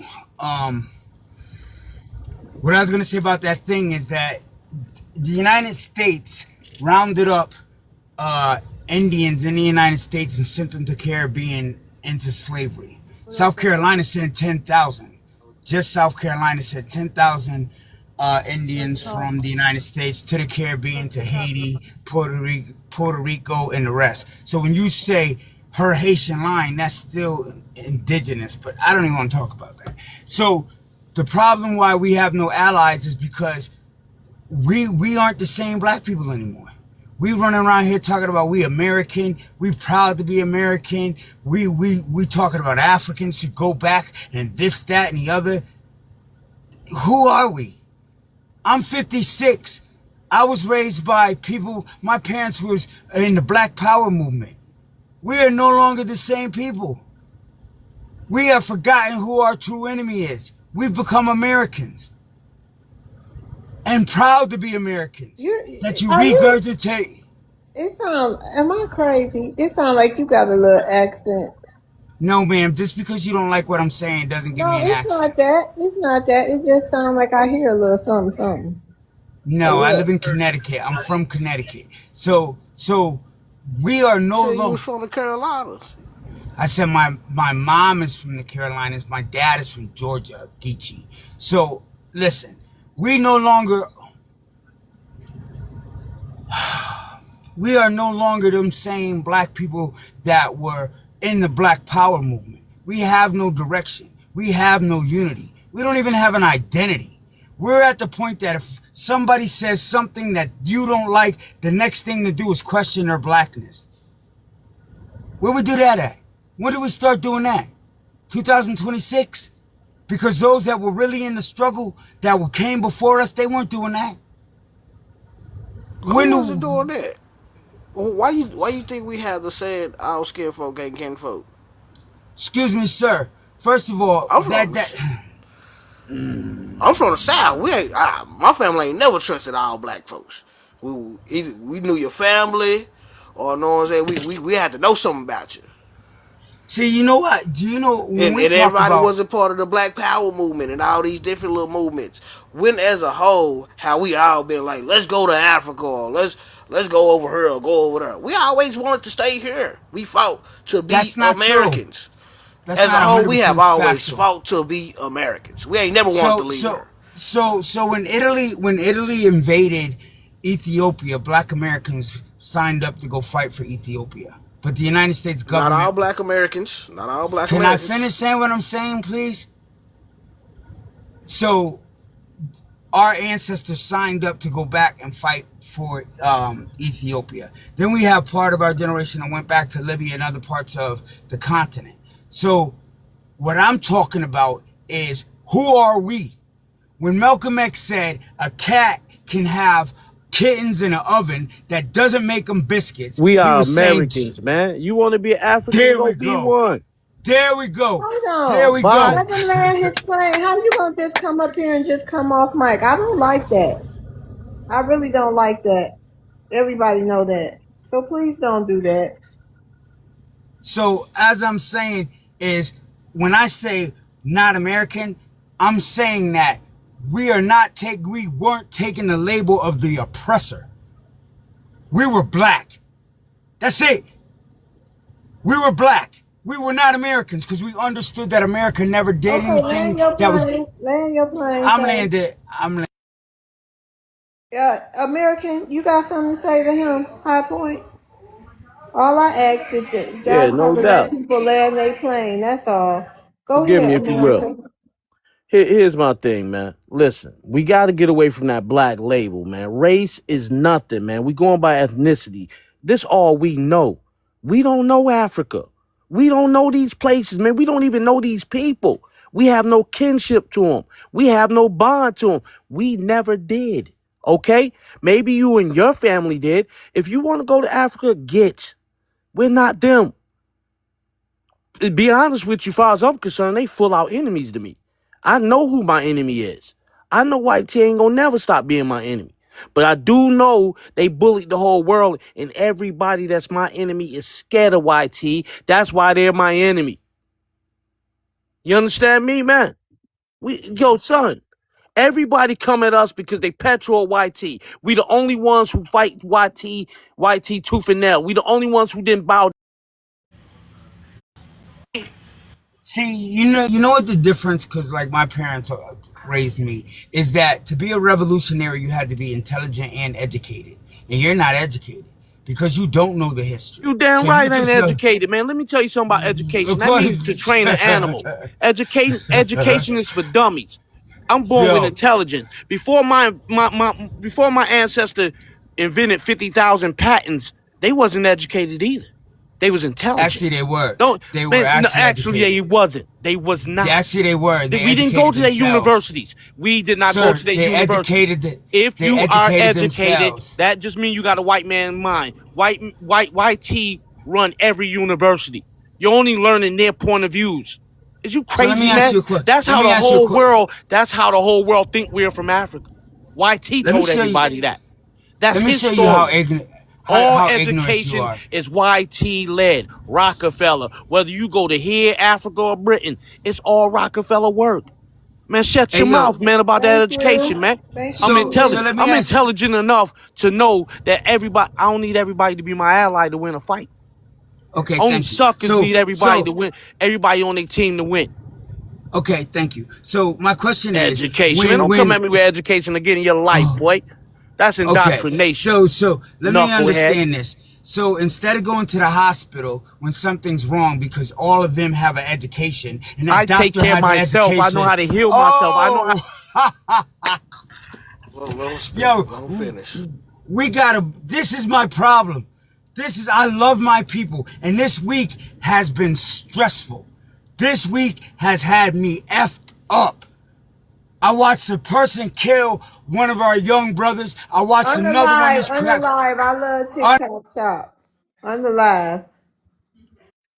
what I was gonna say about that thing is that the United States rounded up Indians in the United States and sent them to Caribbean into slavery. South Carolina sent 10,000. Just South Carolina sent 10,000 Indians from the United States to the Caribbean, to Haiti, Puerto Rico, and the rest. So when you say her Haitian line, that's still indigenous, but I don't even want to talk about that. So the problem why we have no allies is because we aren't the same black people anymore. We running around here talking about we American, we proud to be American, we talking about Africans should go back and this, that, and the other. Who are we? I'm 56. I was raised by people, my parents was in the Black Power movement. We are no longer the same people. We have forgotten who our true enemy is. We've become Americans. And proud to be Americans. That you Are you? regurgitate. Am I crazy? It sounds like you got a little accent. No, ma'am, just because you don't like what I'm saying doesn't give No, me an it's not accent. that. It's not that. It just sounds like I hear a little something, something. A No, I live little. in Connecticut. I'm from Connecticut. So we are You no said you was longer. from the Carolinas. I said my mom is from the Carolinas. My dad is from Georgia, Geechee. So listen, we no longer. We are no longer them same black people that were in the Black Power movement. We have no direction. We have no unity. We don't even have an identity. We're at the point that if somebody says something that you don't like, the next thing to do is question their blackness. Where we do that at? When do we start doing that? 2026? Because those that were really in the struggle that came before us, they weren't doing that. Who when wasn't do, doing that? Why you think we have the saying all skin folk ain't kin folk? excuse me, sir. First of all, I'm that from that I'm from the South. We ain't my family ain't never trusted all black folks. We knew your family, or know what I'm saying. We had to know something about you. see, you know what? Do you know when we And talk everybody about wasn't part of the Black Power movement and all these different little movements. When as a whole, how we all been like, let's go to Africa, or let's go over here or go over there. We always wanted to stay here. We fought to be that's not true. Americans. That's As a not whole, we have 100% always factual. fought to be Americans. We ain't never wanted to So leave so here. so when Italy invaded Ethiopia, black Americans signed up to go fight for Ethiopia. But the United States Not all government, black Americans. Not all black can I Americans. finish saying what I'm saying, please? So our ancestors signed up to go back and fight for Ethiopia. Then we have part of our generation that went back to Libya and other parts of the continent. So what I'm talking about is, who are we? When Malcolm X said a cat can have kittens in an oven that doesn't make them biscuits, We he are was saying, Americans, man. You want to be an African? there Go we be go. one. There we go. Hold There on. we Bye. go. Let the man explain. How you gonna just come up here and just come off mic? I don't like that. I really don't like that. Everybody know that. So please don't do that. So as I'm saying is, when I say not American, I'm saying that we weren't taking the label of the oppressor. We were black. That's it. We were black. We were not Americans because we understood that America never did Okay, anything land your that was. plane. Land your plane, I'm sir. landed. I'm landed. American, you got something to say to him, High Point? All I ask is that Yeah, y'all trying no to let doubt. people land their plane. That's all. Go Forgive me ahead, if you will. America. Here's my thing, man. Listen, we got to get away from that black label, man. Race is nothing, man. We going by ethnicity. This all we know. We don't know Africa. We don't know these places, man. We don't even know these people. We have no kinship to them. We have no bond to them. We never did. Okay? Maybe you and your family did. If you want to go to Africa, get. We're not them. To be honest with you, as far as I'm concerned, they full out enemies to me. I know who my enemy is. I know white tea ain't gonna never stop being my enemy. But I do know they bullied the whole world, and everybody that's my enemy is scared of white tea. That's why they're my enemy. You understand me, man? Yo, son, everybody come at us because they petrol white tea. We the only ones who fight white tea tooth and nail. We the only ones who didn't bow. See, you know what the difference? Because like my parents raised me, is that to be a revolutionary, you had to be intelligent and educated, and you're not educated because you don't know the history. You damn So you right ain't just educated, man. Let me tell you something about education. That means to train an animal. Education is for dummies. I'm born with yo. intelligence. Before my ancestor invented 50,000 patents, they wasn't educated either. They was intelligent. Actually, they were. Don't They were man, no, actually actually they educated. wasn't. They was not. Actually, they were. They We didn't go educated to their themselves, universities. We did not go to sir. their They universities. educated. If They you are educated educated, themselves. that just means you got a white man mind. White tea run every university. You're only learning their point of views. Is you So let me crazy, ask man? you a question. That's Let how me the ask you a whole question. world. That's how the whole world think we're from Africa. YT Let me told show you. everybody that. That's Let me his show you how story. ignorant. All How ignorant you education are. is YT led. Rockefeller. Whether you go to here, Africa, or Britain, it's all Rockefeller work. Man, shut Hey your yo. mouth, man, about that Thank education, you. man. Thank I'm So intelligent. you. let me I'm ask. intelligent enough to know that I don't need everybody to be my ally to win a fight. Okay, Only thank you. suckers So need everybody to so win. Everybody on their team to win. okay, thank you. So my question is, Education, man. Don't come at me with education again in your life, boy. That's okay. indoctrination, So let me knucklehead. understand this. So instead of going to the hospital when something's wrong because all of them have an education and that I take doctor care of has an myself. I know education. how to heal myself. I know how. Oh, Well, let him speak. yo, Let him finish. we gotta. This is my problem. I love my people, and this week has been stressful. This week has had me effed up. I watched a person kill one of our young brothers. I watched another one just On the crack live. I love TikTok shop. On the live.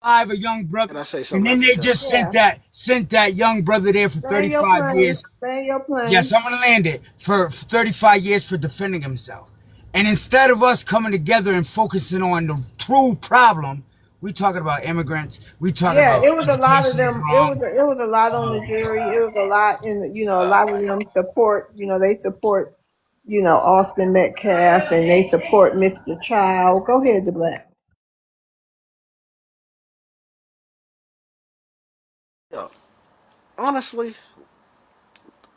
alive a young brother, Can I say and something then after they Shadow? just Yeah. sent that young brother there for Land your 35 plane. years. Land your Yes, plane. I'm gonna land it for 35 years for defending himself. And instead of us coming together and focusing on the true problem, we talking about immigrants. We talking Yeah, about it was a lot of education is them. wrong. It was a lot on the jury. It was a lot in a lot of them support. They support. Austin Metcalf, and they support Mr. Child. Go ahead, the black. Yeah, honestly,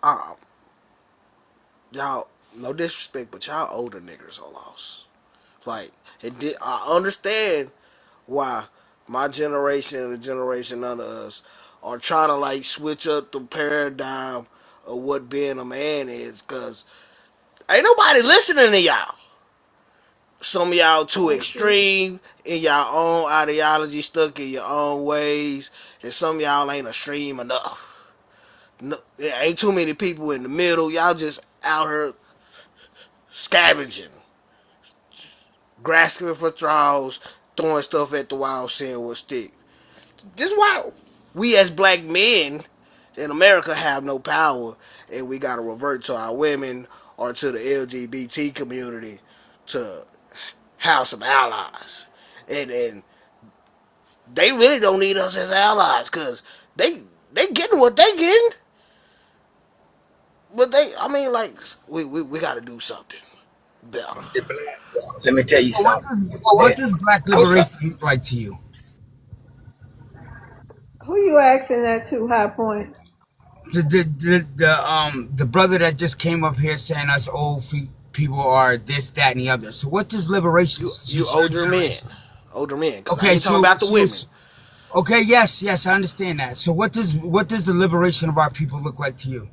uh, y'all, no disrespect, but y'all older niggas are lost. Like, I understand why my generation and the generation under us are trying to like switch up the paradigm of what being a man is, cause ain't nobody listening to y'all. Some of y'all too extreme in y'all own ideology, stuck in your own ways, and some of y'all ain't extreme enough. No, there ain't too many people in the middle. Y'all just out here scavenging, grasping for straws, throwing stuff at the wall, seeing what stick. This is why we as black men in America have no power, and we gotta revert to our women or to the LGBT community to have some allies. And they really don't need us as allies because they getting what they getting. But I mean, like, we got to do something better. Let me tell you But something. what does black What's up? liberation look like to you? Who you asking that to, High Point? The brother that just came up here saying us old people are this, that, and the other. So what does liberation You since your older men, generation? because I Okay, ain't talking about the women. okay, yes, I understand that. So what does the liberation of our people look like to you?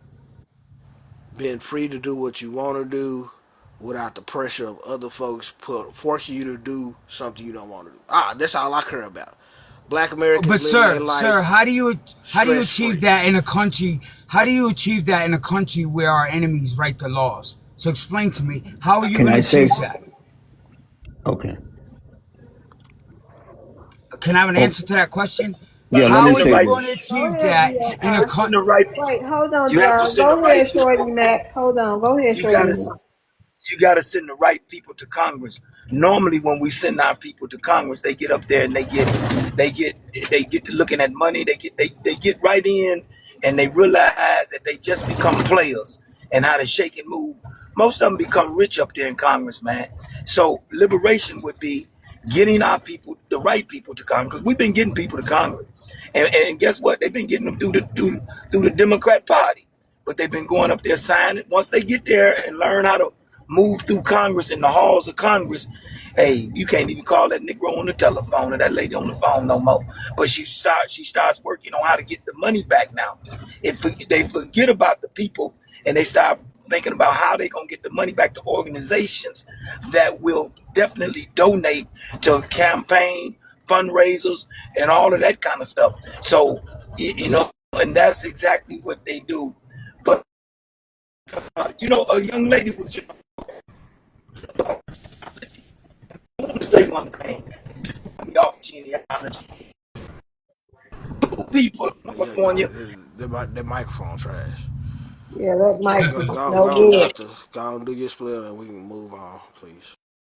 Being free to do what you want to do without the pressure of other folks forcing you to do something you don't want to do. That's all I care about. Black Americans But living their life sir, how do you stress achieve free. that in a country? How do you achieve that in a country where our enemies write the laws? So explain to me, how are you Can going to I say? achieve that? Okay. Can I have an Oh, answer to that question? You yeah. gotta Let How me send are the you say right. going to this. Go achieve ahead, that DSI. in You a gotta send country? the right. Wait, hold on, You have to Gerald. send the Go right ahead, people. Shorty Mac. Hold on. Go ahead, You Shorty gotta. Mac. You got to send the right people to Congress. Normally, when we send our people to Congress, they get up there and they get, they get to looking at money. They get right in, and they realize that they just become players and how to shake and move. Most of them become rich up there in Congress, man. So liberation would be getting our people, the right people to Congress. We've been getting people to Congress, and guess what? They've been getting them through the Democrat Party, but they've been going up there signing. Once they get there and learn how to move through Congress in the halls of Congress, hey, you can't even call that Negro on the telephone or that lady on the phone no more. But she starts working on how to get the money back now. If they forget about the people and they start thinking about how they gonna get the money back to organizations that will definitely donate to campaign fundraisers and all of that kind of stuff. So and that's exactly what they do. But a young lady was say one thing. Y'all genealogy. People in Yeah, California. the microphone trash. Yeah, that mic Go, is go, no go, good. doctor. Go and do your split, and we can move on, please.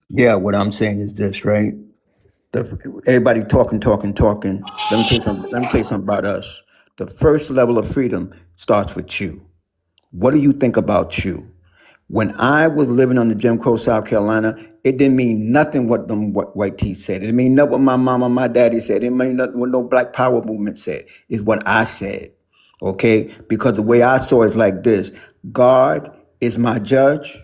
Yeah. What I'm saying is this, right? Everybody talking. Let me tell you something. Let me tell you something about us. The first level of freedom starts with you. What do you think about you? When I was living under Jim Crow, South Carolina, it didn't mean nothing what them white teeth said. It didn't mean nothing what my mama, my daddy said. It didn't mean nothing what no Black Power movement said. It's what I said, okay? Because the way I saw it is like this: God is my judge,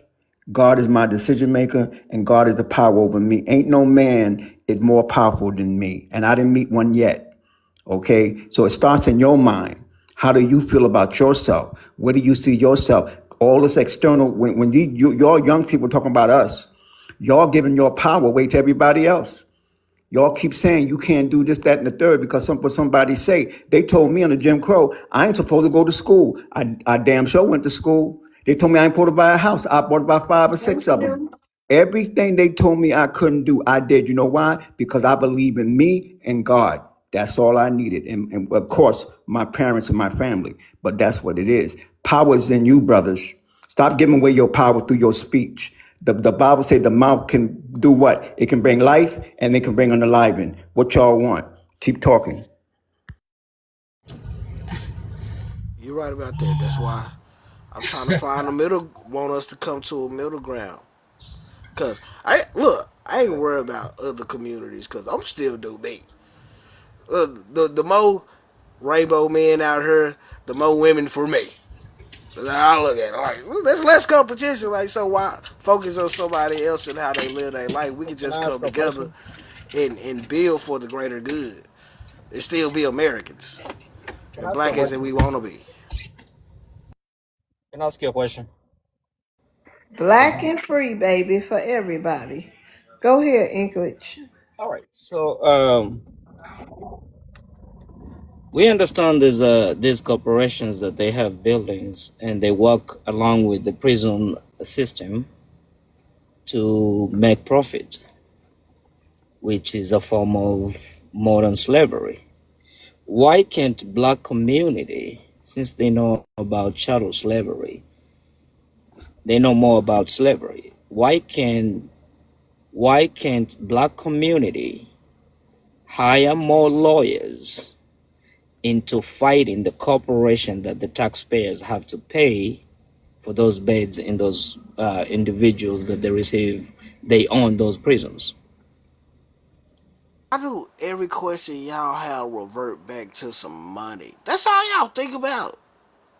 God is my decision maker, and God is the power over me. Ain't no man is more powerful than me, and I didn't meet one yet. Okay, so it starts in your mind. How do you feel about yourself? Where do you see yourself? All this external, when y'all young people talking about us, y'all giving your power away to everybody else. Y'all keep saying you can't do this, that, and the third because what somebody say. They told me on the Jim Crow, I ain't supposed to go to school. I damn sure went to school. They told me I ain't supposed to buy a house. I bought about 5 or Yes, 6 you of them. do. Everything they told me I couldn't do, I did. You know why? Because I believe in me and God. That's all I needed. And of course, my parents and my family. But that's what it is. Power is in you, brothers. Stop giving away your power through your speech. The Bible says the mouth can do what? It can bring life and it can bring unaliving. What y'all want? Keep talking. You're right about that. That's why I'm trying to find a middle. Want us to come to a middle ground. Cause I ain't worried about other communities. Cause I'm still do me. The more rainbow men out here, the more women for me. That's how I look at it. Like, there's less competition. Like, so why focus on somebody else and how they live their life? We can Can just I ask come a together question? and build for the greater good and still be Americans Can I and ask a black as we question? want to be. Can I ask you a question? Black and free, baby, for everybody. Go ahead, English. All right. So, we understand these corporations that they have buildings and they work along with the prison system to make profit, which is a form of modern slavery. Why can't black community, since they know about chattel slavery, they know more about slavery? Why can't black community hire more lawyers into fighting the corporation that the taxpayers have to pay for those beds in those individuals that they own those prisons? I do every question y'all have revert back to some money. That's all y'all think about.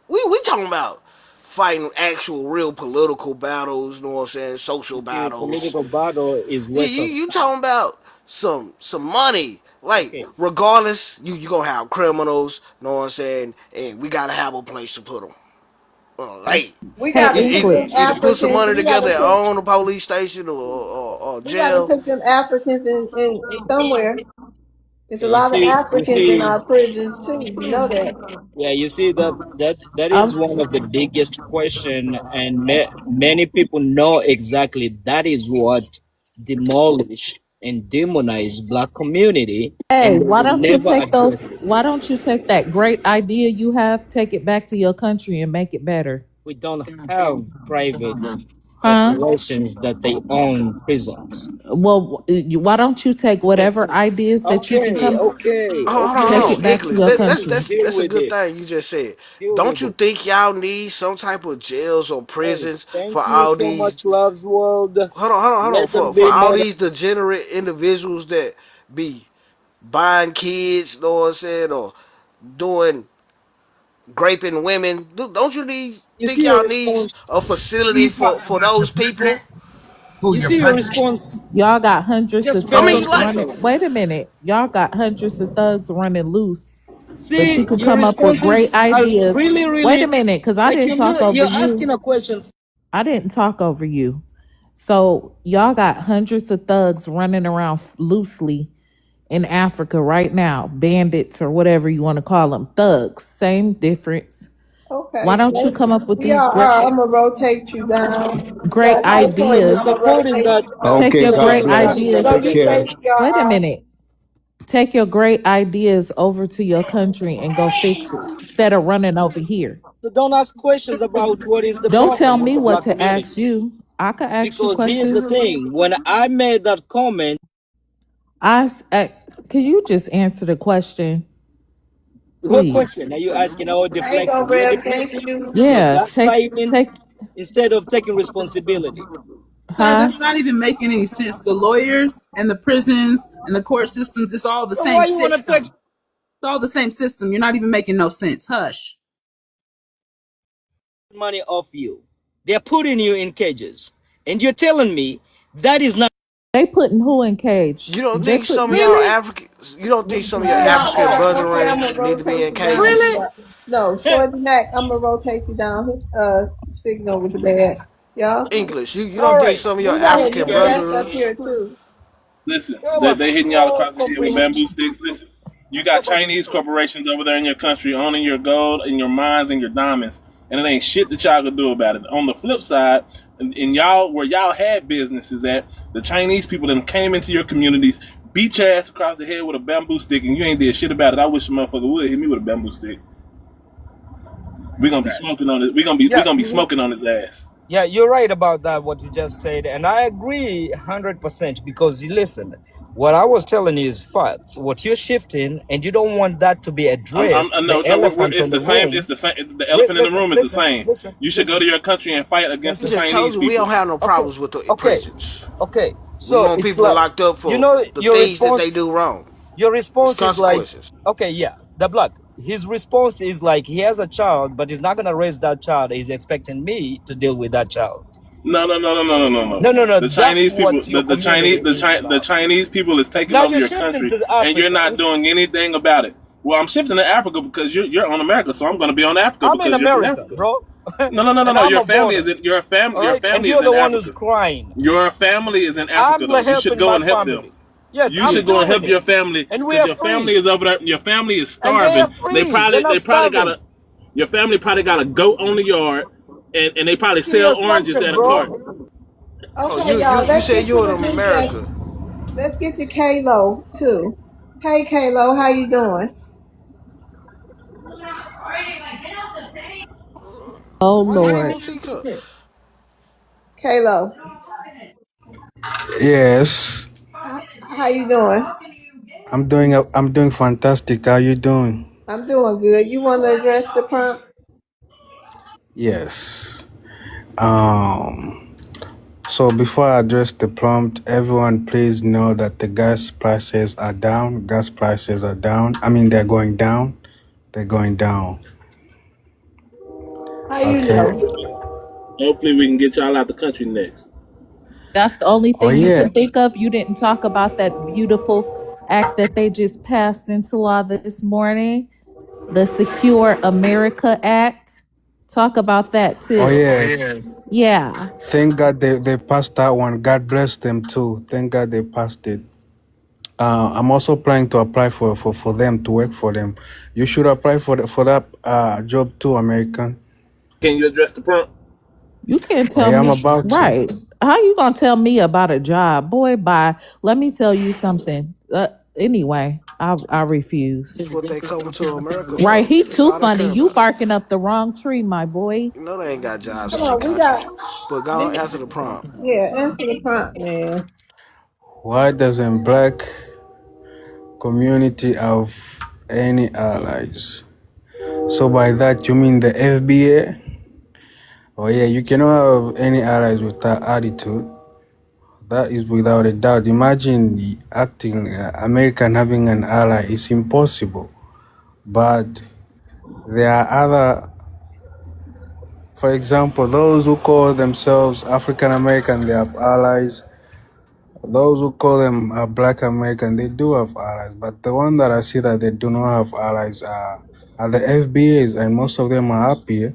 We talking about fighting actual real political battles, you know what I'm saying, social You see, battles. political battle is You, waste you, of you time. talking about some money. Like, Okay, regardless, you gonna have criminals, you know what I'm saying, and we gotta have a place to put them. Like, We Hey, got to put either, them English. either put some Africans. money We got together to and put. own a police station or We got to jail. put them Africans in somewhere. There's a you lot of see, you Africans in see, our prisons too. You know that. yeah, you see that Um, is one of the biggest question, and many people know exactly that is what demolish and demonize black community, hey, and they why will don't you never take those? address it. Why don't you take that great idea you have, take it back to your country and make it better? We don't have private Huh? corporations that they own prisons. Well, why don't you take And, whatever ideas that you can Okay, come, okay, take okay. it back to English. your That's country? that's Deal that's a with good it. thing you just said. Deal Don't with you it. think y'all need some type of jails or Hey, prisons thank for you all so these? much, Love's World. Hold on. Let them For be all mad. these degenerate individuals that be buying kids, you know what I'm saying, or doing raping women. Don't you need You think see your y'all needs response. a facility for About your those president? people? Who, You your see your president? response Y'all got hundreds just of I based on mean, thugs like, running. ignorance. Wait a minute. Y'all got hundreds of thugs running loose, but you See, could your come up with great responses are ideas. really, Wait a really minute, because I like didn't talk over you're asking you. a question. I didn't talk over you. So y'all got hundreds of thugs running around loosely in Africa right now, bandits or whatever you want to call them, thugs. Same difference. Why Okay. don't you come up with these Yeah, great, I'm gonna rotate you down. great Yeah, high point. You're I'm gonna ideas? supporting rotate that you down. Take Okay, your God great bless. No, ideas. Take you care. stay here. Wait a minute. Take your great ideas over to your country and go fix it instead of running over here. so don't ask questions about what is the Don't tell problem with me the what black to ask community. you. I could ask you Because here's the questions. thing: when I made that comment, Can you just answer the question, what please? question are you asking? Or I ain't deflecting? gonna You're real thank deflecting. you. You're Yeah, gaslighting take, instead of taking responsibility. Sir, huh? that's not even making any sense. The lawyers and the prisons and the court systems, it's all the So same why you want to take system. It's all the same system. You're not even making no sense. Hush. money off you? They're putting you in cages, and you're telling me that is not They putting who in cage? You don't They think some of putting y'all really, Africans, you don't think some of your Yeah, African okay, I'm brethren gonna need to be rotate in you down. cages? really. No, Shorty Mac, I'm gonna rotate you down. His signal was bad. Yeah. English, you don't All think right, some of your We got thank you African very much. Jas up brethren here too. Listen, Y'all are they hitting y'all so across the head with bamboo complete. sticks. Listen, you got Chinese corporations over there in your country owning your gold and your mines and your diamonds, and it ain't shit that y'all can do about it. On the flip side, in y'all where y'all had businesses at, the Chinese people that came into your communities, beat your ass across the head with a bamboo stick, and you ain't did shit about it. I wish a motherfucker would hit me with a bamboo stick. We gonna be smoking on it. We Yeah, gonna be smoking on his ass. yeah, you're right about that, what you just said. And I agree 100% because listen, what I was telling you is facts. What you're shifting, and you don't want that to be addressed, No, the no. elephant It's on the the same. room. It's the same. The elephant in the room is the same. You should go Listen, to your country and fight against We the listen. just told Chinese you we don't people. have no Okay, problems with the okay, prisons. okay. We So want it's people like, locked up you for know, the things that they do wrong. your It's response is like, consequences. okay, yeah, the black. His response is like he has a child, but he's not gonna raise that child. He's expecting me to deal with that child. No, no, no, no, no, no, no, no. No, no, no. The That's Chinese people, what your community is The about. Chinese people is taking Now over you're your shifting country, to and you're Africa. not doing anything about it. Well, I'm shifting to Africa because you're on America, so I'm going to be on Africa I'm in because you're from America, Africa. bro. No, no, no, no, And no. I'm Your a family voter. is in All your right. And family is you're in the one who's Africa. crying. Your family is in Africa, I'm though. You should helping go my and help them. family. Yes, You I'm should go and help doing your it. family And we because are your family free. is over there. Your family is And they are starving. free. They're not They probably got starving. a your family probably got a goat on the yard, and they probably Give me sell a oranges sanction, at a cart. bro. Oh, Okay, you y'all, you let's said get to you're the in DJ. America. Let's get to Kalo too. Hey, Kalo, how you doing? Oh Why you ain't Lord. no teacup? Kalo, Yes, how you doing? I'm doing fantastic. How you doing? I'm doing good. You want to address the prompt? Yes. So before I address the prompt, everyone please know that the gas prices are down. Gas prices are down. I mean, they're going down. They're going down. How you Okay. know? Hopefully, we can get y'all out the country next. That's the only Oh thing you yeah. could think of. You didn't talk about that beautiful act that they just passed into law this morning, the Secure America Act. Talk about that Oh too. yeah. Yeah. Thank God they passed that one. God bless them too. Thank God they passed it. I'm also planning to apply for them to work for them. You should apply for that job too, American. Can you address the prompt? You can't Oh tell yeah, I'm me, about to. right? How you gonna tell me about a job, boy? Bye. Let me tell you something. Anyway, I refuse. That's what they coming to America Right? for. He That's too all they funny. care You about. barking up the wrong tree, my boy. You know they ain't got jobs in Come their on, we country. got. But go on, answer the prompt. Yeah, answer the prompt, man. Why doesn't black community have any allies? So by that you mean the FBA? Oh yeah, you cannot have any allies with that attitude. That is without a doubt. Imagine acting American having an ally is impossible. But there are other, for example, those who call themselves African American, they have allies. Those who call them Black American, they do have allies. But the one that I see that they do not have allies are the FBAs, and most of them are happy.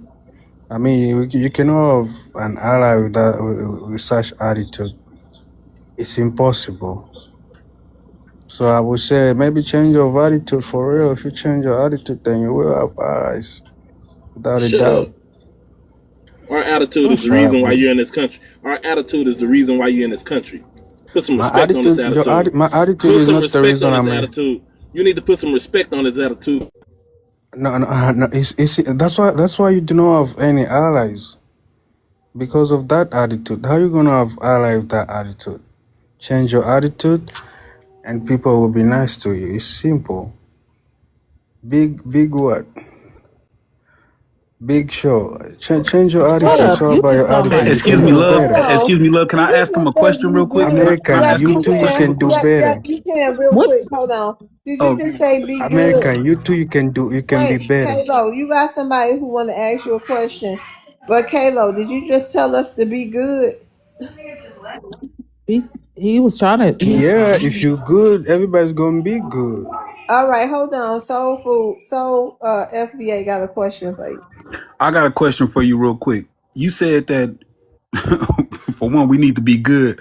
I mean, you cannot have an ally with that with such attitude. It's impossible. So I would say maybe change your attitude for real. If you change your attitude, then you will have allies, without a Shut up. doubt. Our attitude Don't is the shut up, reason why man. you're in this country. Our attitude is the reason why you're in this country. Put some My respect on this attitude, attitude. my attitude Put is some not the respect reason on this I'm here. attitude. You need to put some respect on this attitude. No, no, no. That's why you do not have any allies because of that attitude. How you gonna have allies with that attitude? Change your attitude, and people will be nice to you. It's simple. Big what? Big show. Change your Shut attitude. It's up. all You about just your sound like attitude. You Jay can Excuse me, do love. better. Hello. Excuse me, love. Can Did I you ask him a just say question real be quick? good? Can I American, Yep, ask him you a you quick too, you question can. real can do quick? Yep, better. you can. Real what quick. Hold on. Did you Oh, just say be good? American, you too, you can be Wait, better. Kalo, you got somebody who want to ask you a question. But Kalo, did you just tell us to be good? he was trying to he's Yeah, if you good, everybody's gonna be good. All right, hold on. Soul Food, FBA got a question for you. I got a question for you real quick. You said that for one, we need to be good.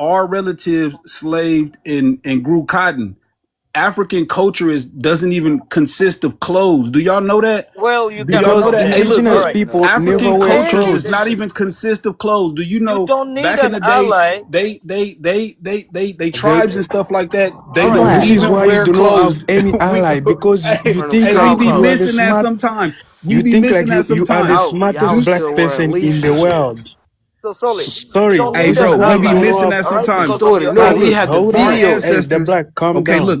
our relatives slaved and grew cotton. African culture doesn't even consist of clothes. Do y'all know that? Well, you Do y'all cannot know Because that? compare. Hey, look, All indigenous look. right. people never African wear culture Hey, does not clothes. even consist of clothes. Do you you know don't need back in an the day, ally. they The, tribes and stuff like that, they All don't this right. is even why you wear do not clothes. have any we ally, because hey, you From the think hey, skin we like be you are color. the missing that smart. sometimes. We You be think missing like that you are the sometimes. smartest Y'all Do black still wearing person leaf in the and shit. world. So solid. You Sorry, don't Hey, need this an is bro, why we you be do ally. not missing have. that All right, sometimes. because of Story. your No, Hey, we look, had ethnicity. the Hold our on, video. hey, the ancestors. black, calm Okay, down. look,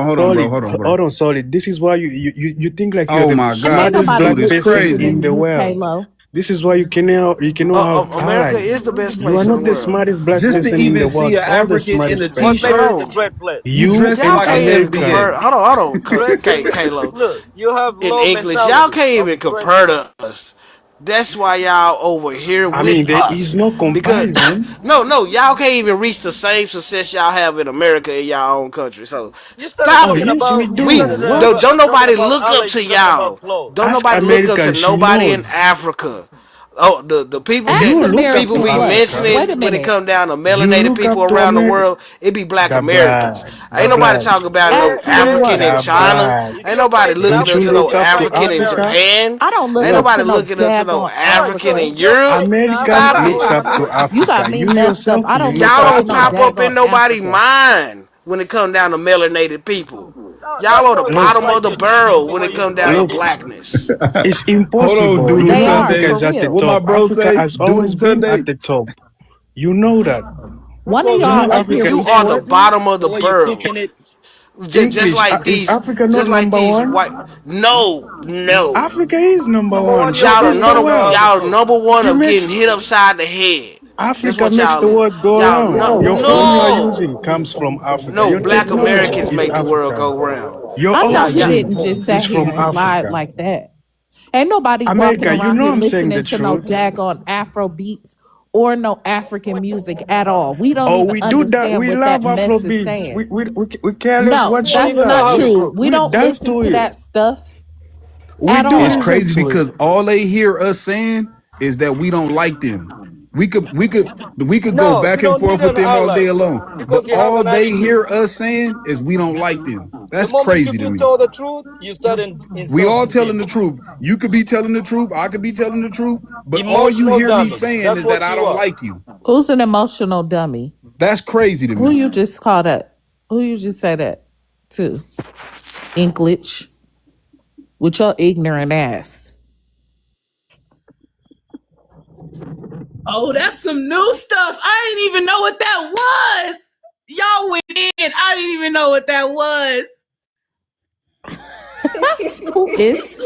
hold on, bro, Solid, hold on, bro. hold on, solid. This is why you think like you're Oh the my Ain't God, smartest this nobody black dude is person interested crazy. in in the you, world. Kalo. This is why you cannot have America allies. is the best You are place in the not the world. smartest black Just to person in even the see world an or the African in a smartest What person. makes it a t-shirt, great place? you You dressing Y'all and like can't even America. compare. Caribbean. Hold on, Dressing. Kalo. Look, you have In low English, y'all mentality can't of even compare dressing. to us. That's why y'all over here I mean, with there is us. no Because comparison. no, y'all can't even reach the same success y'all have in America in y'all own country. So You started Oh, stop talking it. yes, we about you do. We started What? don't talking nobody about look up to allyship talking about y'all. clothes. Don't Ask nobody look up to American, she nobody in knows. Africa. Oh, the people Ask You that look up people American to be what? Africa. Wait mentioning a when it minute. come down to You melanated look people up to around the America. world, it be black The Americans. black. The Ain't nobody black. talking about no Ask me Where African what? in The China. black. if Ain't you're nobody fighting looking Don't up you to Africa, no look you're up to fighting African in Africa? America. Japan. I don't look Ain't up Look, to nobody no looking up to no daggone Right. African So Africa. in if you're Europe. fighting American Stop Africa, it. looks you're up to American. You got Africa. me You messed up. yourself, I you don't look look to Y'all up to don't no pop Africa. up in daggone nobody Africa. mind when it come down to melanated people. Y'all That's on the why you Look, bottom of fight the your children barrel the when way it you come down to fight look. it. blackness. It's Hold on, impossible. You Doodle They know, are Africa Tunde. for is at the real. What my top. bro Africa say? has always Doodle been at Tunde? the top. You know that. That's One why of we You y'all know, fight up you. here Africa You are the reporting. bottom of The the way you're barrel. cooking it. Just English. like Is these, Africa not just like number these one? white. No, no. Africa is number Number one. one, your Show Y'all are this food. the none You know of how world. to y'all cook. number one You of make getting hit upside the head. That's Africa what makes y'all the is. world go Y'all round. no Your phone you are using no comes from Africa. no. Your Black technology Americans is make the world African. go round. Your I That's thought you y'all. oxygen didn't just is sit here from and lie Africa. like that. Ain't nobody walking America, you around know here I'm saying the listening to no truth. daggone Afro beats or no African music at all. We don't Oh, even we do that. understand We what that love mess is Afrobeat. saying. We care less No, what You don't she that's even know like. not how to true. cook. We We don't dance listen to to it. that stuff We at do It's all. listen crazy to it. because all they hear us saying is that we don't like them. We could go No, back you and don't need forth with an them all day ally alone. But because you have all an they attitude. hear us saying is we don't like them. The That's moment you crazy to can me. tell the truth, you start We all insulting telling the people. truth. You could be telling the truth. I could be telling the truth. But all you Emotional hear me damage. saying That's is that what I you don't are. like you. Who's an emotional dummy? That's crazy to Who me. you just call that? Who you just say that to? English with your ignorant ass. Oh, that's some new stuff. I didn't even know what that was. Y'all went in. I didn't even know what that was. Who is?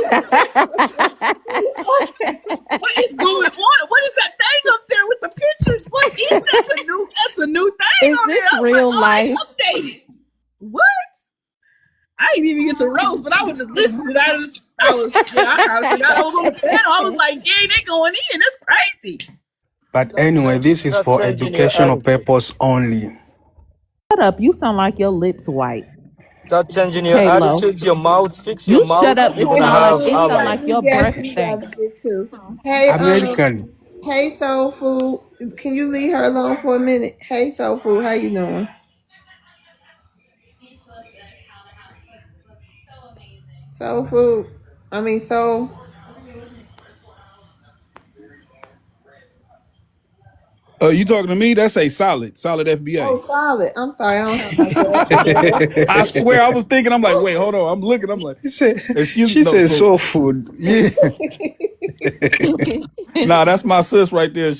What is going on? What is that thing up there with the pictures? What is that's a new thing Is on there. this I was like, real oh, life? they updated. What? I didn't even get to Rose, but I was just listening. I kind of forgot I was on the panel. I was like, dang, they going in. That's crazy. But anyway, this is Start for changing your educational attitude. purpose only. Shut up. You sound like your lips white. Start changing your Halo. attitudes, your mouth, fix your You shut mouth. up. You're It gonna sound like have Halo, it we sound got like allies. your some guests breath we stink. gotta get to. Hey, American. hey Soul Food. Can you leave her alone for a minute? Hey Soul Food, how you doing? Soul Food. I mean Soul. You talking to me? That's a solid Oh, FBA. solid. I'm sorry, I don't have my glasses on. I swear I was thinking, I'm like, wait, hold on. I'm looking, I'm like, She said, excuse me. she No, said so soul food. yeah. Nah, that's my sis right there.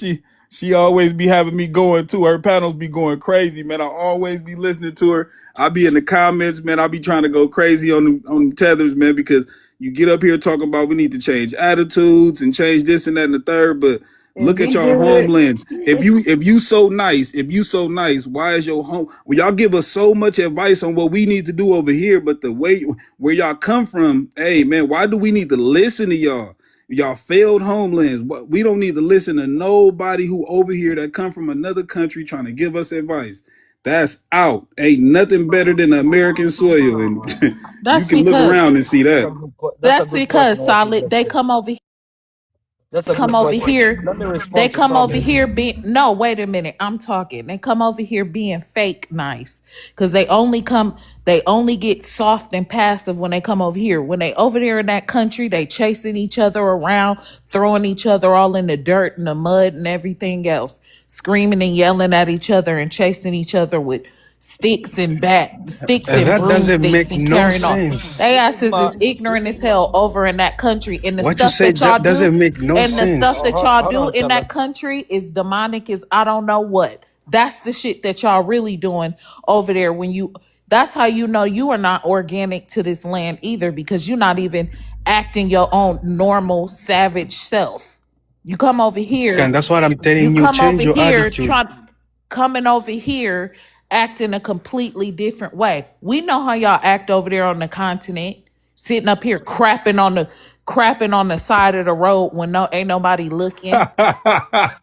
She always be having me going too. Her panels be going crazy, man. I always be listening to her. I be in the comments, man. I be trying to go crazy on the tethers, man, because you get up here talking about we need to change attitudes and change this and that and the third, but And look at be y'all good. homelands. If you so nice, why is your home? Well, y'all give us so much advice on what we need to do over here, but the way where y'all come from, hey man, why do we need to listen to y'all? Y'all failed homelands. But we don't need to listen to nobody who over here that come from another country trying to give us advice. That's out. Ain't nothing better than the American soil, and you That's can look because around and see That's a that. good point. That's a that's good point because in what you solid. just They said. come over That's a come good over point. here. Let me They respond to come over Solid. here being no, wait a minute. I'm talking. They come over here being fake nice. Cause they only get soft and passive when they come over here. When they over there in that country, they chasing each other around, throwing each other all in the dirt and the mud and everything else, screaming and yelling at each other and chasing each other with sticks and That doesn't broomsticks make and no carrying on. sense. They This is asses my is ignorant as hell over in that country. And the What you stuff say that y'all that do, doesn't make no and the stuff sense. that y'all hold do on, in Chella. that country is demonic as I don't know what. That's the shit that y'all really doing over there that's how you know you are not organic to this land either because you're not even acting your own normal savage self. You come over And here, that's what I'm you telling you. come over Change your here attitude. trying coming over here acting a completely different way. We know how y'all act over there on the continent, sitting up here crapping on the crapping on the side of the road when ain't nobody looking.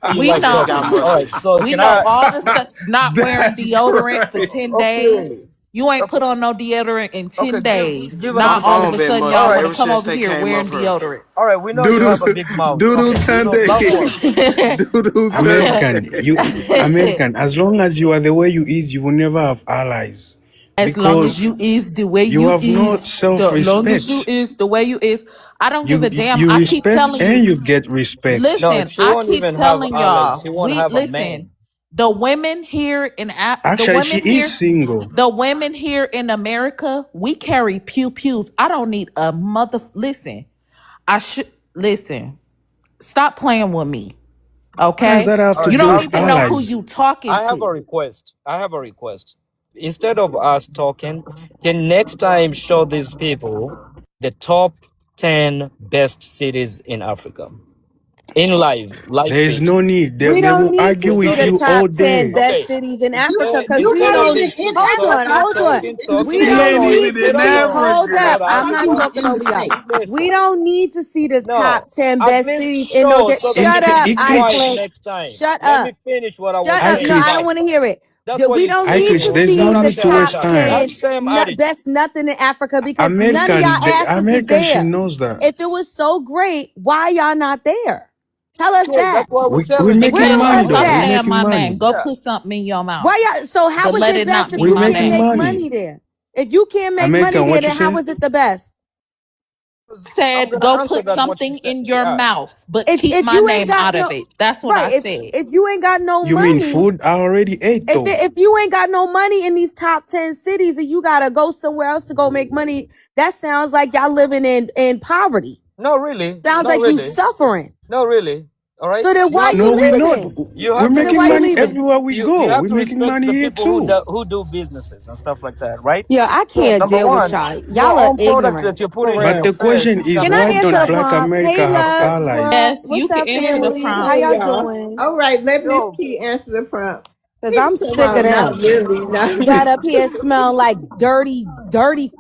You We like know. talking. All right. So We can know I? all the stuff. Not wearing That's deodorant for crazy. 10 Okay. days. You ain't Okay. put on no deodorant in Okay. 10 days. Give an My Not all of phone a example. been sudden All y'all mushy want right. to ever come since over they here came wearing up here. deodorant. All right. We know you have a Doodoo, big mouth. doodoo Okay. So 10 number one. days. Doodoo 10 American, days. As long as you are the way you is, you will never have allies As long as because you is the way you you have no is, the long as you self-respect. is the way you is, I don't give a damn. You I keep respect telling and you. you get respect. No, Listen, she I won't keep even have telling allies. y'all. She won't We have a man. listen. The women here Actually, she is single. the women here in America, we carry pews. I don't need a mother. Listen, I should listen. Stop playing with me, What does okay? that have All to right. You do don't with even know who allies? you talking I have a to. request. I have a request. Instead of us talking, can next time show these people the top 10 best cities in Africa in live There is feed. no need. We They don't will need to argue see with the Okay, you all top 10 day. best okay. cities in Africa because we Instead of don't need, this hold on. We He hold don't ain't on, need even to in hold see, on, hold Africa. up. hold on, I'm not talking over y'all. We listen. don't need to see the No, top 10 at best least cities in no, show so that In we shut can up, keep I quiet English, clench. next time. Shut Let up. me finish what I was Shut up. No, saying I don't about. want to hear it. That's why We you don't say need English, to this. there's no see the need to top waste That time. 10 same attitude. best nothing in Africa because none of y'all American, asses is American, she there. knows that. If it was so great, why y'all not there? Tell us Okay, that. that's why we're We're telling you. making Riddle money us though. Stop We're that. saying making my name. money. Go Yeah. put something in your mouth. Why y'all, so how But is let it it best not if be We're you my can't making name. make money money. there? If you can't make money American, there, what you then how say? is it the best? I'm Said gonna go answer put that what something in she your asked. mouth, but keep If my you ain't name got out of no, it. That's what I right, said. if you ain't got no You mean money, food? I already ate though. if you ain't got no money in these top 10 cities and you gotta go somewhere else to go make money, that sounds like y'all living in poverty. No, really, Sounds not like you really, suffering. no, really. All right, So then you why have to you No, we're respect. not. leaving? You We're have to So then making why you respect money the. leaving? everywhere we You go. have We're to making respect money the here people too. who do businesses and stuff like that, right? Yeah, I So can't number deal with one, y'all. your Y'all are own products that ignorant. you're For putting in But your the real. face question and is, stuff Can like I why that. answer don't the Black prompt? Hey America have love, allies? twirl. Yes, you What's can up, answer the Really? family? How prompt. y'all Okay, y'all. doing? All right, let Miss Yo, T answer the prompt. Cause He I'm said, sick of "Well, not them. really, not Got up really." here smelling like dirty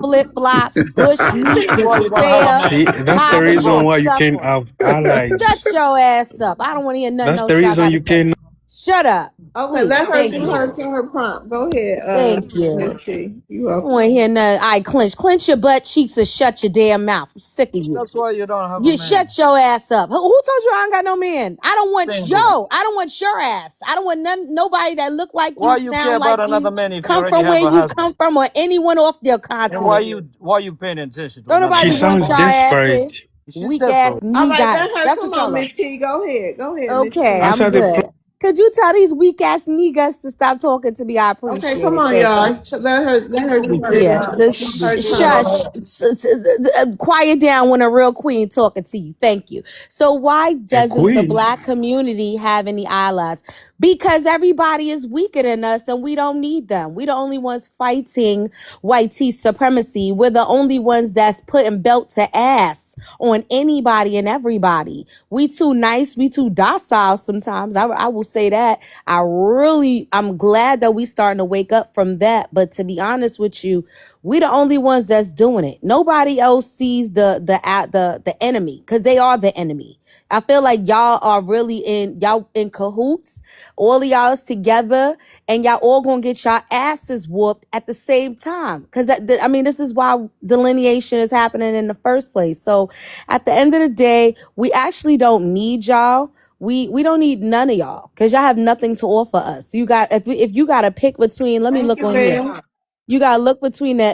flip flops, bush meat, that's why you don't have a despair, See, man. that's the poverty, reason and why you can suffering. have allies. Shut your ass up. I don't want to hear nothing That's the else y'all reason got to you say. can. Shut up. Okay, Please. let her Thank do you. her prompt. Go ahead, Thank you. Miss T. You I don't want to welcome. hear nothing. I clench. Clench your butt cheeks and shut your damn mouth. I'm sick of you. That's why you don't have a You man. shut your ass up. Who told you I ain't got no man? I don't want Single. I don't want your ass. I don't want nobody that look like you, Why you care sound like about another you, man if you come already from have where a you husband? come from, or anyone off their And continent. why you paying attention to Don't another She nobody man's want sounds your problem? desperate. asses. She's Weak ass desperate. All right, let niggas. her That's what come y'all on, are. Miss T. Go ahead, Miss Okay, T. I'm Answer the good. Could you tell these weak ass niggas to stop talking to me? I Okay, appreciate come it. on, Thank you. y'all. So let her do her Yeah, prompt. the Her prompt. shush. Quiet down when a real queen talking to you. Thank you. So why a doesn't the queen. black community have any allies? Because everybody is weaker than us and we don't need them. We the only ones fighting white tea supremacy. We're the only ones that's putting belt to ass on anybody and everybody. We too nice. We too docile sometimes. I will say that. I'm glad that we starting to wake up from that. But to be honest with you, we the only ones that's doing it. Nobody else sees the enemy because they are the enemy. I feel like y'all are really y'all in cahoots. All of y'all is together and y'all all gonna get y'all asses whooped at the same time. Cause this is why delineation is happening in the first place. So at the end of the day, we actually don't need y'all. We don't need none of y'all because y'all have nothing to offer us. You got if you got to pick between, let me Thank look you, on here. ma'am. You gotta look between the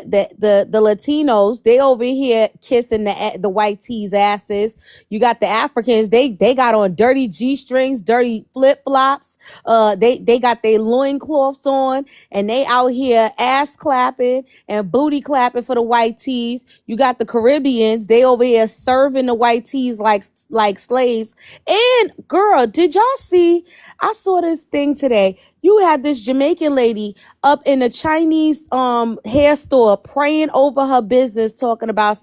Latinos. They over here kissing the white tees asses. You got the Africans. They got on dirty G-strings, dirty flip flops. They got their loincloths on, and they out here ass clapping and booty clapping for the white tees. You got the Caribbeans. They over here serving the white tees like slaves. And girl, did y'all see? I saw this thing today. You had this Jamaican lady up in a Chinese hair store praying over her business, talking about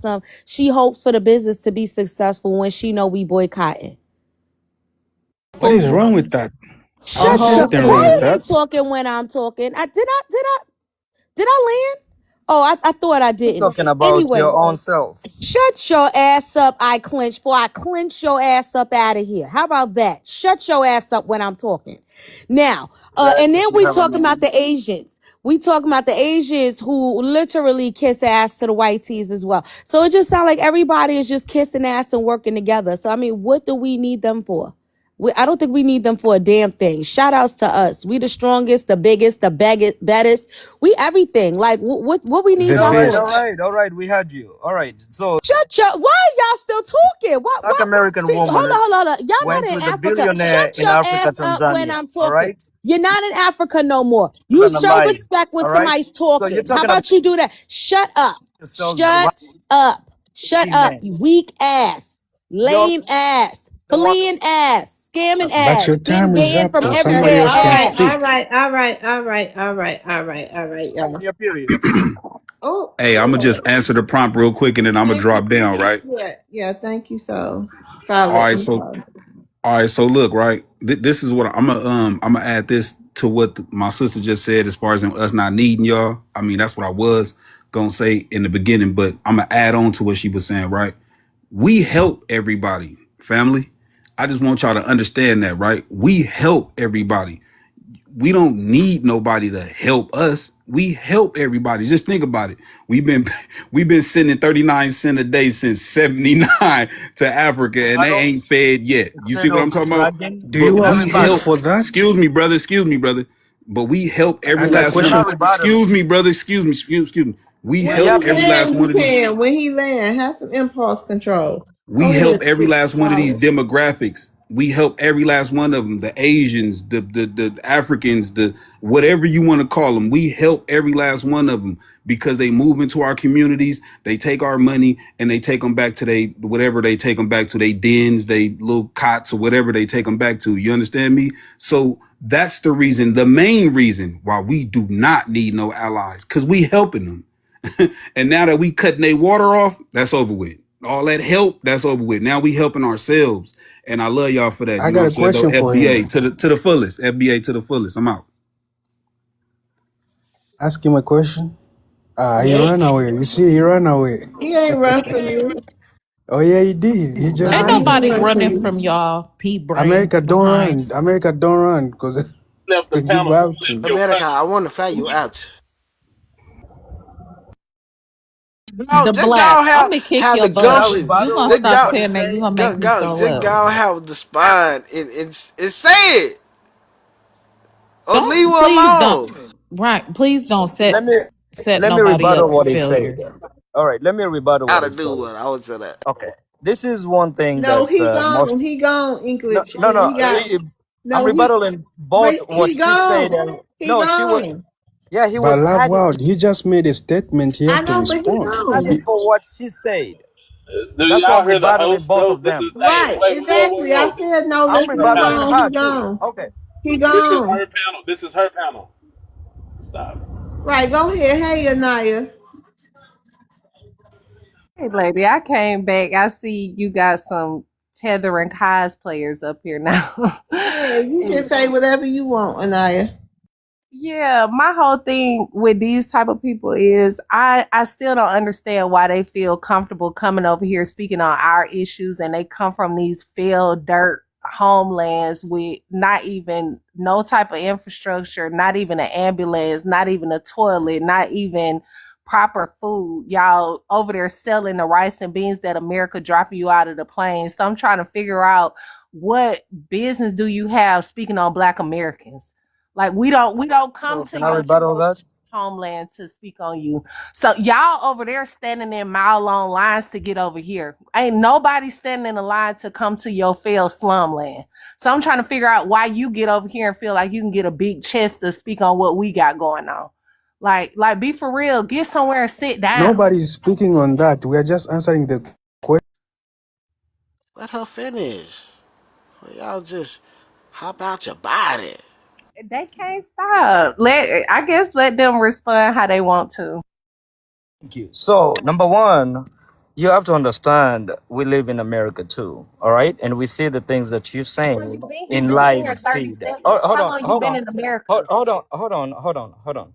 she hopes for the business to be successful when she know we boycotting. What is Fool. wrong with that? A There's whole nothing wrong with Why fool. you that. ain't talking when I'm talking? Did I land? Oh, I thought I You're didn't. talking about Anyway, your own self. shut your ass up, I clench, for I clench your ass up out of here. How about that? Shut your ass up when I'm talking. Now, Glad and then that you we have a talking about name. the Asians. We talking about the Asians who literally kiss ass to the white tees as well. So it just sounds like everybody is just kissing ass and working together. So I mean, what do we need them for? I don't think we need them for a damn thing. Shout outs to us. We the strongest, the biggest, the baddest. We everything. Like what we need The All y'all right, for? all best. right, all right. We had you. All right. So, Shut your. Why are y'all still talking? black What? American See, hold woman on, hold on, hold on. Y'all not went in with a Africa. billionaire Shut in your Africa, ass up when Tanzania. I'm All talking. right. You're not in Africa no more. You Husband and show life. respect when All right. somebody's So you're talking. How talking about about you do that? Shut up. yourselves right, Shut up. Shut up. men. You weak ass. You're Lame ass. the one. Fleeing ass. Scamming But ass. your Getting time is banned up from though. Okay. Somebody everywhere else All can right. ass. All speak. right. All right. All right. All right. All right. All right, Give y'all. me a period. Oh, Hey, I'm gonna Lord. just answer the prompt real quick, and then I'm gonna Thank drop you. down. Right. Yeah. Yeah. Thank you. So All solid. right. I'm So sorry. all right. So look. Right. This is what I'm gonna add this to what my sister just said as far as us not needing y'all. I mean, that's what I was gonna say in the beginning, but I'm gonna add on to what she was saying. Right. We help everybody, family. I just want y'all to understand that. Right. We help everybody. We don't need nobody to help us. We help everybody. Just think about it. We've been we've been sending 39 cents a day since 79 to Africa, and they Rebuttal. ain't fed yet. You see Instead what of I'm talking about? bragging, Do But you can I have we proof rebuttal? help. for that? Excuse me, brother. But we help every And a last You're one not of. question. rebuttaling. Excuse me, brother. Excuse me. We When We he help have every issues. last land, one you of these. can. When he land, have some impulse control. We Go help ahead, every last one of these solid. demographics. We help every last one of them. The Asians, the Africans, the whatever you want to call them. We help every last one of them because they move into our communities. They take our money and they take them back to they whatever they take them back to. They dens, they little cots or whatever they take them back to. You understand me? So that's the reason, the main reason why we do not need no allies, because we helping them. And now that we cutting their water off, that's over with. All that help, that's over with. Now we helping ourselves. And I love y'all for that. I You know what got I'm a saying? Though question for FBA him. to the fullest. FBA to the fullest. I'm out. Ask him a question. He Yeah. ran away. You see, he ran away. He ain't run from you. Oh yeah, he did. He just Ain't Nah, he did. didn't nobody run from running you. from y'all, Pete Brain America don't run. behinds. America don't run because Left the you panel. about You left to. your America, country. I want to find you Salute. out. The Just black. go I'm gonna kick have your the Can I butt. gumption. You rebuttal gonna what Just you're stop trying go, to saying that? You say? gonna make me throw just up. go have the spine and say it or leave Don't her please don't alone. right. Please don't Let me set let me nobody rebuttal up for what he said. failure. All right, let me rebuttal what Gotta he do said. what I was saying. Okay, this is one thing No, that he most gone. He gone, English. no, He got I'm no rebuttaling both wait, what he she said gone. and He no, she was gone. yeah, he But was love adding world, he just made a statement. He I has to know, but he respond. adding gone. for what she said. Do That's why y'all I'm hear the rebuttaling host? both No, of this them. is hey, Right, wait, exactly. I whoa. said no, I'm This is let's her move rebuttaling panel. on. He her too. gone. Okay. He This is gone. her panel. This is her panel. Stop. Right, go ahead. Hey, Anaya. Hey, lady, I came back. I see you got some Tether and cosplayers up here now. Yeah, you can And say whatever you want, Anaya. yeah, my whole thing with these type of people is I still don't understand why they feel comfortable coming over here speaking on our issues, and they come from these failed dirt homelands with not even no type of infrastructure, not even an ambulance, not even a toilet, not even proper food. Y'all over there selling the rice and beans that America dropping you out of the plane. So I'm trying to figure out, what business do you have speaking on Black Americans? Like we don't come So to can I your rebuttal that? homeland to speak on you. So y'all over there standing in mile long lines to get over here. Ain't nobody standing in a line to come to your failed slum land. So I'm trying to figure out why you get over here and feel like you can get a big chest to speak on what we got going on. Like be for real. Get somewhere and sit down. Nobody's speaking on that. We are just answering the question. Let her finish. Well, y'all just hop out your body. They can't stop. Let them respond how they want to. Thank you. So, number one, you have to understand we live in America too, all right? And we see the things that you're Well, saying you've been here, in you've been here live 30 feed. Oh, seconds. hold How on, long you hold been on, in America? hold on.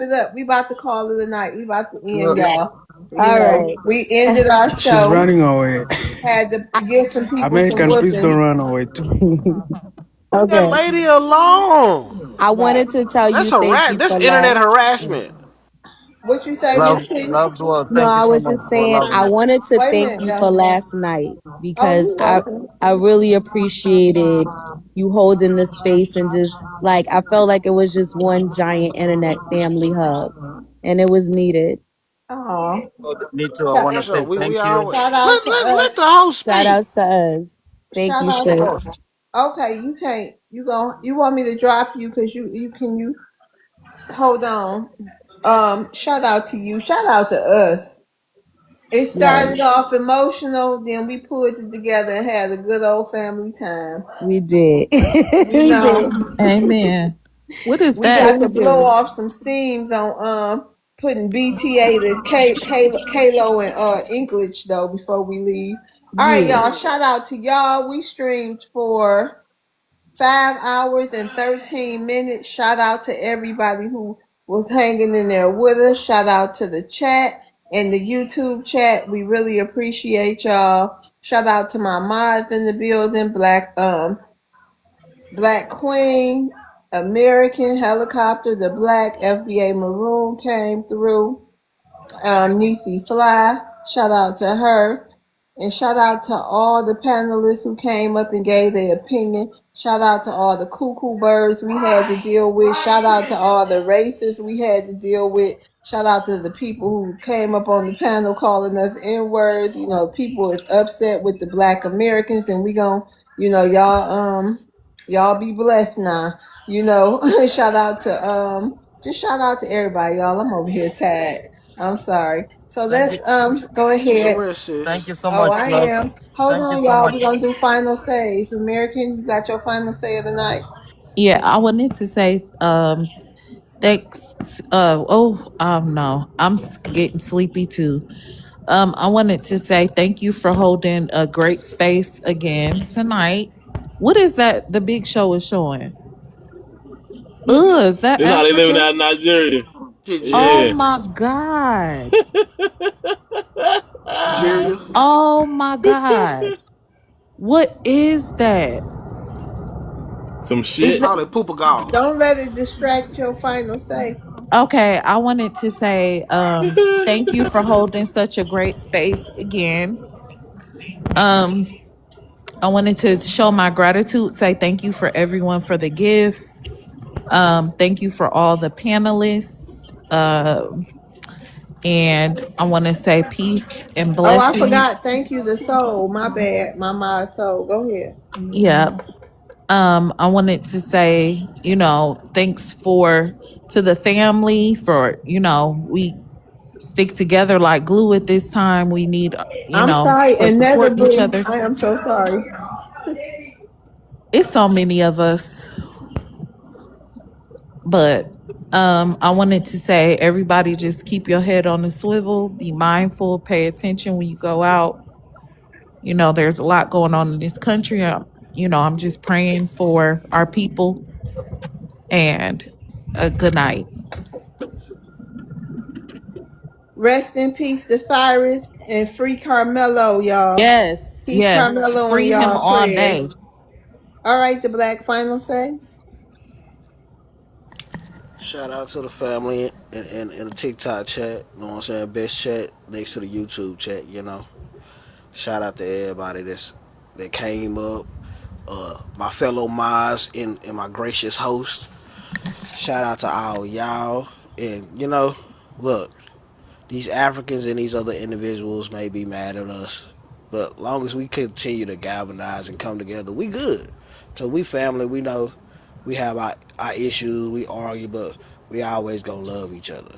wrap it up. We about to call it a night. We about to end, Look, Yeah. y'all. You All know, right. we ended our She's show. running away. Had to give some people some American, please don't whooping. run away too. Leave that Okay. lady alone. I Right. wanted to tell That's you thank you That's for internet last. harassment. What you say, Love, Miss T? love, well, No, thank you I so was much just for saying allowing I me. wanted to Wait a thank minute, you for Dustin. last night Oh, because you welcome. I really appreciated you holding the space and just like I felt like it was just one giant internet family hub and it was needed. Oh, Me too. I want shout, to Sure, say we thank you. always shout out to let us. the host Shout speak. outs to us. Thank Shout you, out The to. sis. host. Okay, you can't. You want me to drop you because you hold on. Shout out to you. Shout out to us. It Right. started off emotional, then we pulled it together and had a good old family time. We did. You We did. know, Amen. What is we Sure got that? to we blow do. off some steams on putting BTA to Kalo and English though before we leave. All right, Yeah. y'all. Shout out to y'all. We streamed for 5 hours and 13 minutes. Shout out to everybody who was hanging in there with us. Shout out to the chat and the YouTube chat. We really appreciate y'all. Shout out to my mods in the building, Black Queen, American Helicopter, the Black FBA Maroon came through. Nisi Fly, shout out to her. And shout out to all the panelists who came up and gave their opinion. Shout out to all the cuckoo birds we had to deal with. Shout out to all the racists we had to deal with. Shout out to the people who came up on the panel calling us N-words. You know, people is upset with the Black Americans, and we gon' y'all be blessed now. You know, shout out to just shout out to everybody, y'all. I'm over here tagged. I'm sorry. So Thank you. let's go She's a ahead. real sis. Thank you so Oh, much, I love. am. Hold Thank you on, so y'all. much. We're gonna do final says. American, you got your final say of the night. Yeah, I wanted to say thanks. No, getting sleepy too. I wanted to say thank you for holding a great space again tonight. What is that? The big show is showing. Is that This how they living Africa? out in Nigeria. Oh Yeah. my god. Nigeria. Oh my god. What is that? Some They Is shit. it call it Poopagal. Don't let it distract your final say. okay? I wanted to say thank you for holding such a great space again. Um, I wanted to show my gratitude, say thank you for everyone for the gifts. Thank you for all the panelists. And I want to say peace and Oh, I blessings. forgot. Thank you, the soul. My bad. My soul. Go ahead. Yep. I wanted to say, thanks to the family for, we stick together like glue at this time. We need, I'm sorry. for supporting each Inevitably, other. I am so sorry. It's so many of us, but I wanted to say everybody just keep your head on the swivel, be mindful, pay attention when you go out. There's a lot going on in this country. I'm just praying for our people and a good night. Rest in peace to Cyrus and free Carmelo, y'all. Yes, Keep yes. Carmelo in Free him y'all all day. prayers. All right, the Black final say. Shout out to the family in the TikTok chat. You know what I'm saying? Best chat next to the YouTube chat. Shout out to everybody that came up. My fellow mods and my gracious host. Shout out to all y'all. And look, these Africans and these other individuals may be mad at us, but long as we continue to galvanize and come together, we good. Cause we family, we know we have our issues, we argue, but we always gonna love each other.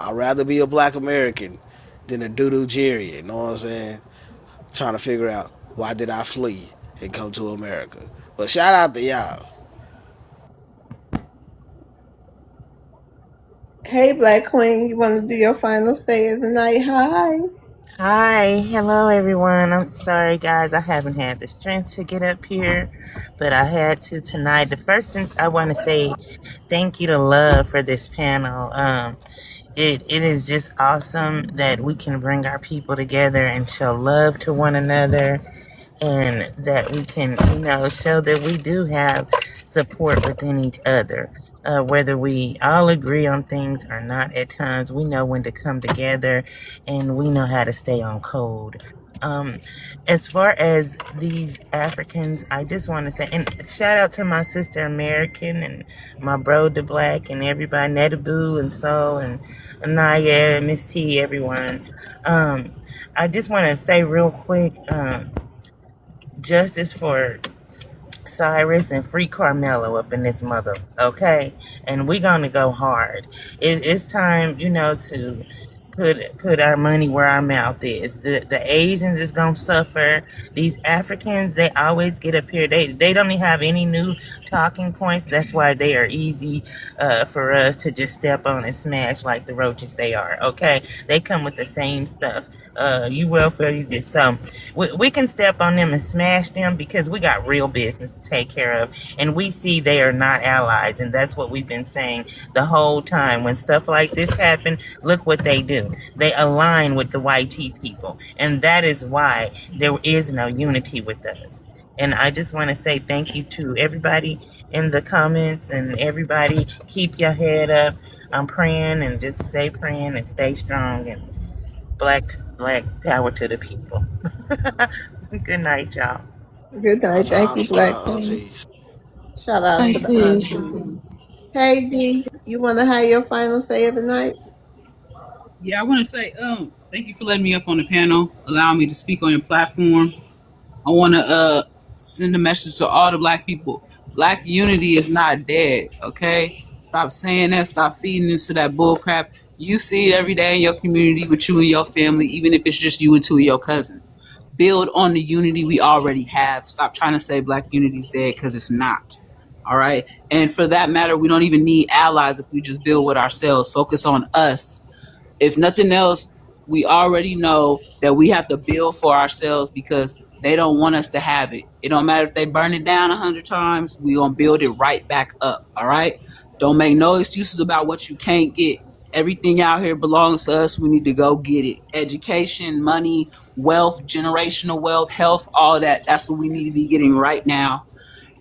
I'd rather be a black American than a doo-doo Jerry, you know what I'm saying? Trying to figure out why did I flee and come to America. But shout out to y'all. Hey, Black Queen, you want to do your final say of the night? Hi. Hi, hello everyone. I'm sorry, guys, I haven't had the strength to get up here, but I had to tonight. The first thing I want to say, thank you to Love for this panel. It is just awesome that we can bring our people together and show love to one another. and that we can, show that we do have support within each other. Whether we all agree on things or not at times, we know when to come together and we know how to stay on code. Um, as far as these Africans, I just want to say, and shout out to my sister American and my bro the Black and everybody, Netaboo and Soul and Anaya and Miss T, everyone. I just want to say real quick, justice for Cyrus and free Carmelo up in this mother, okay? And we're gonna go hard. It's time, to put our money where our mouth is. The Asians is gonna suffer. These Africans, they always get up here. They don't even have any new talking points. That's why they are easy for us to just step on and smash like the roaches they are. Okay, they come with the same stuff. You welfare, you just so we can step on them and smash them because we got real business to take care of, and we see they are not allies, and that's what we've been saying the whole time. When stuff like this happen, look what they do. They align with the YT people, and that is why there is no unity with us. And I just want to say thank you to everybody in the comments, and everybody keep your head up. I'm praying, and just stay praying and stay strong, and black power to the people. Good night, y'all. Good night. Much Thank honor you, to the Black Queen. aunties. Shout out I to the see. aunties. Hey D, you want to have your final say of the night? Yeah, I want to say, thank you for letting me up on the panel, allowing me to speak on your platform. I want to send a message to all the black people. Black unity is not dead, okay? Stop saying that. Stop feeding into that bull crap. You see it every day in your community with you and your family, even if it's just you and two of your cousins. Build on the unity we already have. Stop trying to say black unity is dead, because it's not. All right? And for that matter, we don't even need allies if we just build with ourselves. Focus on us. If nothing else, we already know that we have to build for ourselves, because they don't want us to have it. It don't matter if they burn it down 100 times, we gonna build it right back up. All right? Don't make no excuses about what you can't get. Everything out here belongs to us. We need to go get it. Education, money, wealth, generational wealth, health, all that. That's what we need to be getting right now.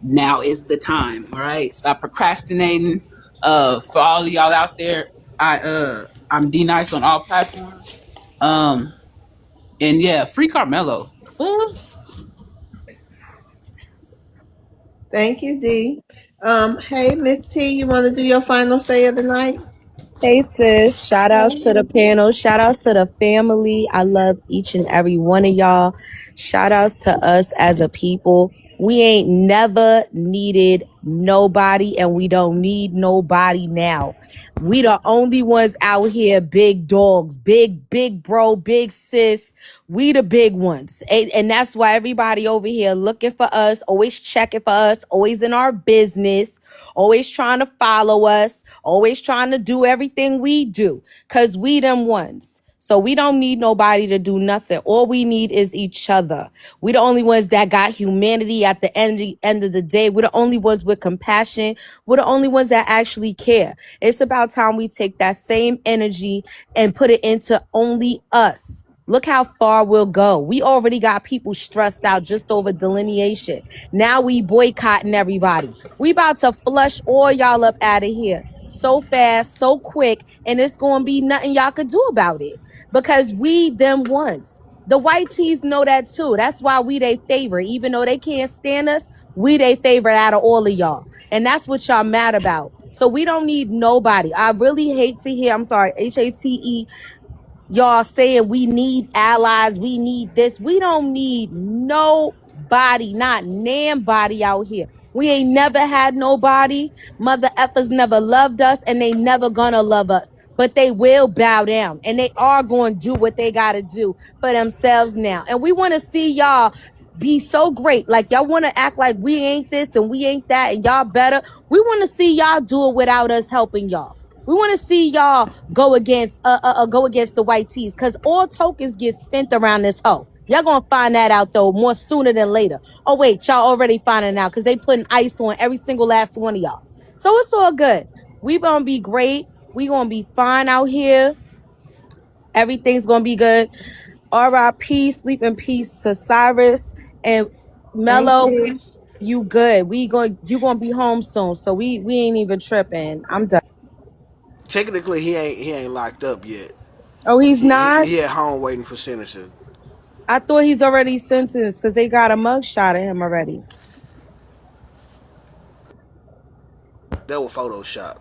Now is the time. All right? Stop procrastinating. For all of y'all out there, I'm D Nice on all platforms. And yeah, free Carmelo. The fuck? Thank you, D. Hey Miss T, you want to do your final say of the night? Hey sis, shout outs to the panel, shout outs to the family. I love each and every one of y'all. Shout outs to us as a people. We ain't never needed nobody, and we don't need nobody now. We the only ones out here, big dogs, big bro, big sis. We the big ones. And that's why everybody over here looking for us, always checking for us, always in our business, always trying to follow us, always trying to do everything we do, because we them ones. So we don't need nobody to do nothing. All we need is each other. We the only ones that got humanity at the end of the day. We're the only ones with compassion. We're the only ones that actually care. It's about time we take that same energy and put it into only us. Look how far we'll go. We already got people stressed out just over delineation. Now we boycotting everybody. We about to flush all y'all up out of here so fast, so quick, and it's going to be nothing y'all could do about it, because we them ones. The white tees know that too. That's why we they favorite. Even though they can't stand us, we they favorite out of all of y'all. And that's what y'all mad about. So we don't need nobody. I really hate to hear, I'm sorry, HATE, y'all saying we need allies, we need this. We don't need nobody, not nan body out here. We ain't never had nobody. Mother effers never loved us, and they never gonna love us. But they will bow down, and they are going to do what they got to do for themselves now. And we want to see y'all be so great. Like, y'all want to act like we ain't this and we ain't that and y'all better. We want to see y'all do it without us helping y'all. We want to see y'all go against the white tees, because all tokens get spent around this hoe. Y'all gonna find that out though more sooner than later. Oh wait, y'all already finding out, because they putting ice on every single last one of y'all. So it's all good. We gonna be great. We gonna be fine out here. Everything's gonna be good. R.I.P. Sleep in peace to Cyrus And Thank Mello, you. you good. You gonna be home soon. So we ain't even tripping. I'm done. Technically, he ain't locked up yet. Oh, he's not? He at home waiting for sentencing. I thought he's already sentenced because they got a mugshot of him already. That was Photoshop.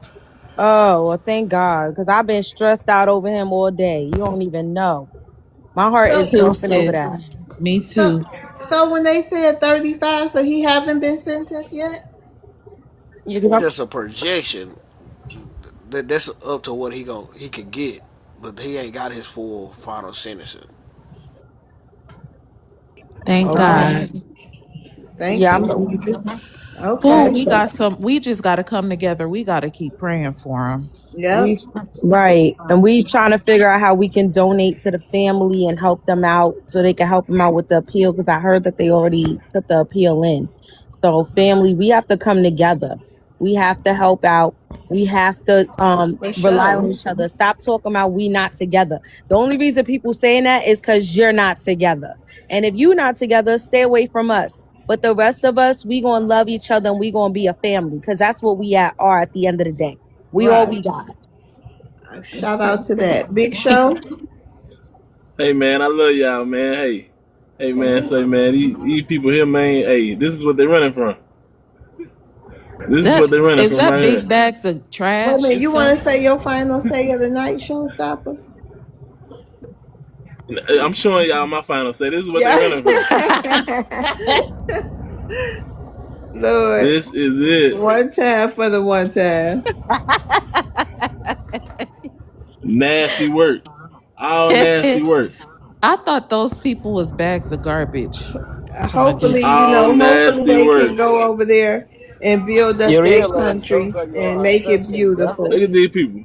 Oh, well, thank God. Because I've been stressed out over him all day. You don't even know. My heart Me is So, too, jumping over that. sis. Me so, too. so when they said 35, so he haven't been sentenced yet? You know? Just a projection. That's up to what he could get, but he ain't got his full final sentencing. Thank Okay. God. Thank Yeah, you. Oh, Okay. we just got to come together. We got to keep praying for him. Yep. we right. And we trying to figure out how we can donate to the family and help them out so they can help them out with the appeal because I heard that they already put the appeal in. So family, we have to come together. We have to help out. We have to For rely sure. on each other. Stop talking about we not together. The only reason people saying that is because you're not together. And if you're not together, stay away from us. But the rest of us, we gonna love each other and we gonna be a family because that's what we are at the end of the day. We all we Right. got. Shout out to that. Big Show. Hey man, I love y'all, man. Hey man, Okay. say man, these people here, man. Hey, this is what they running from. This is That what they running is from that right big here. bags of Wait a trash minute. and You want stuff. to say your final say of the night, Showstopper? I'm showing y'all my final say. This is what they Yeah. running from. Lord. This is it. One time for the one time. Nasty work. All nasty work. I thought those people was bags of garbage. Trying to get Hopefully, some. All hopefully nasty they can work. go over there and build up You their realize those countries are and your make it ancestors, yeah? Look beautiful. at these people.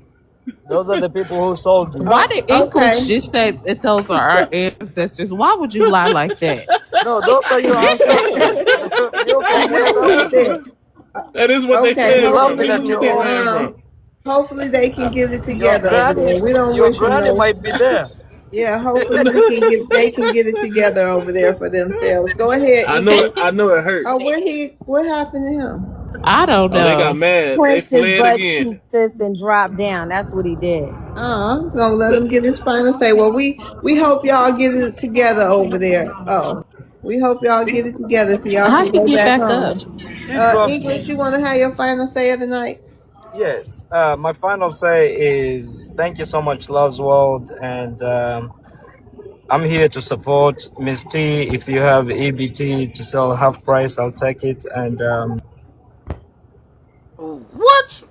Those are the people who sold you. Why did English Okay. just say that those are our ancestors? Why would you lie like that? No, those are your ancestors. You can And get that's what he those. said. That is what they Okay, came from. Laughing This hopefully is at he your what they can own. ran from. hopefully they can get it Your together over granny, there. We don't your wish them granny no. might be there. Yeah, hopefully they can get it together over there for themselves. Go ahead, English. I know it hurt. Oh, what happened to him? I don't Oh, they got know. mad. They Clenched his fled butt again. cheek, sis, and dropped down. That's what he did. I'm just gonna let him get his final say. Well, we hope y'all get it together over there. Oh, we hope y'all get it together so y'all How can he go get back back home. up? She dropped English, me. you want to have your final say of the night? Yes. My final say is thank you so much, Love's World, and I'm here to support Miss T. If you have EBT to sell half price, I'll take it. And Oh, what?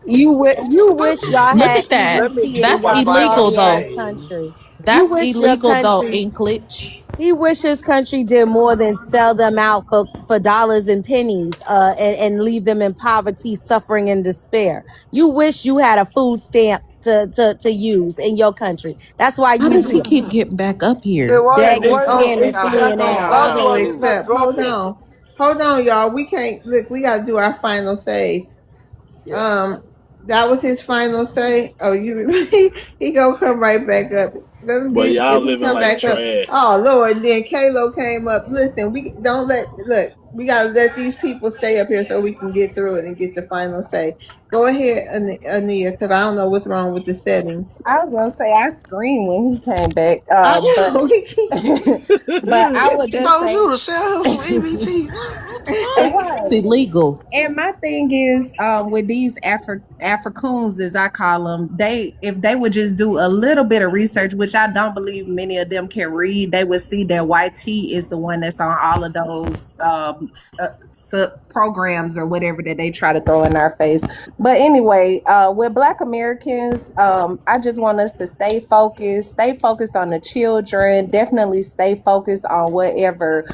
You wish y'all Look had at that. let me EBT give in you That's my y'all final illegal sorry ass though. say. country. You That's wish your illegal though, country English. he wish his country did more than sell them out for dollars and pennies and leave them in poverty, suffering, and despair. You wish you had a food stamp to use in your country. That's why How you does he need keep getting back up Hey, here? why begging, you Oh, scamming, except, fleeing out. Love's hold on, World is not except, dropping? hold on, y'all. We can't look. We got to do our final says. Yeah. Um, that was his final say. Oh, he gonna come right back up. Let him Boy, get y'all if he living come like back up. trash. Oh Lord, then Kalo came up. Listen, we don't let look. We gotta let these people stay up here so we can get through it and get the final say. Go ahead, Ania, because I don't know what's wrong with the settings. I was gonna say I screamed when he came back, I but know. but I would just Told say you to sell him some EBT. What the heck? It's right. illegal. And my thing is, with these Africans, as I call them, if they would just do a little bit of research, which I don't believe many of them can read, they would see that YT is the one that's on all of those programs or whatever that they try to throw in our face. But anyway, with Black Americans, I just want us to stay focused on the children, definitely stay focused on whatever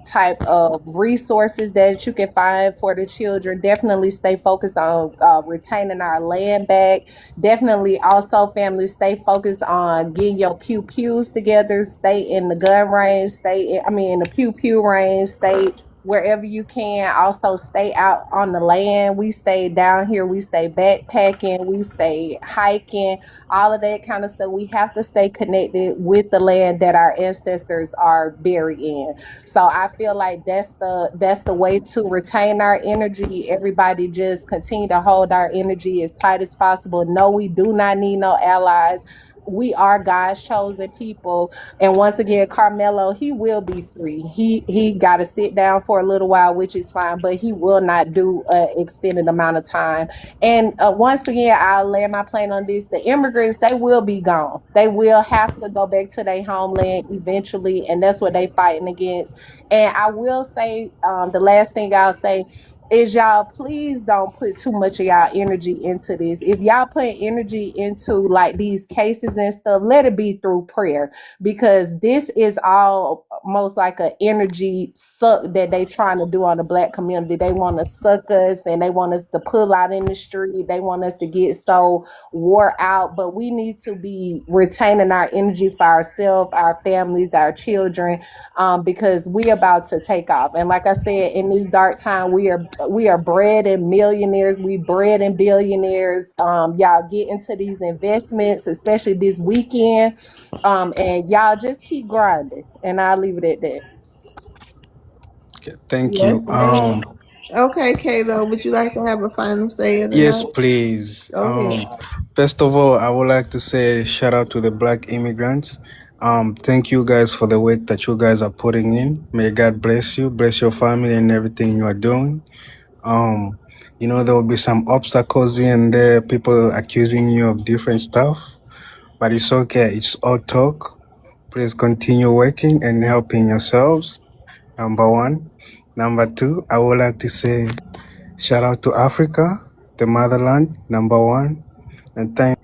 type of resources that you can find for the children. Definitely stay focused on retaining our land back. Definitely also, family, stay focused on getting your pews together. Stay in the gun range. In the pew range. Stay wherever you can. Also stay out on the land. We stay down here, we stay backpacking, we stay hiking, all of that kind of stuff. We have to stay connected with the land that our ancestors are buried in. So I feel like that's the way to retain our energy. Everybody just continue to hold our energy as tight as possible. No, we do not need no allies. We are God's chosen people. And once again, Carmelo, he will be free. He got to sit down for a little while, which is fine, but he will not do an extended amount of time. And once again, I'll land my plane on this. The immigrants, they will be gone. They will have to go back to their homeland eventually, and that's what they fighting against. And I will say, the last thing I'll say is, y'all, please don't put too much of y'all energy into this. If y'all put energy into like these cases and stuff, let it be through prayer, because this is almost like an energy suck that they trying to do on the Black community. They want to suck us and they want us to pull out in the street. They want us to get so wore out, but we need to be retaining our energy for ourselves, our families, our children, because we about to take off. And like I said, in this dark time, we are bred in millionaires, we bred in billionaires. Y'all get into these investments, especially this weekend, and y'all just keep grinding. And I'll leave it at that. Okay, thank Yes, you. ma'am. Okay, Kalo, would you like to have a final say of the Yes, night? please. Go ahead. First of all, I would like to say shout out to the Black immigrants. Thank you guys for the work that you guys are putting in. May God bless you, bless your family and everything you are doing. There will be some obstacles here and there, people accusing you of different stuff, but it's okay. It's all talk. Please continue working and helping yourselves. Number one. Number two, I would like to say shout out to Africa, the motherland, number one. And thank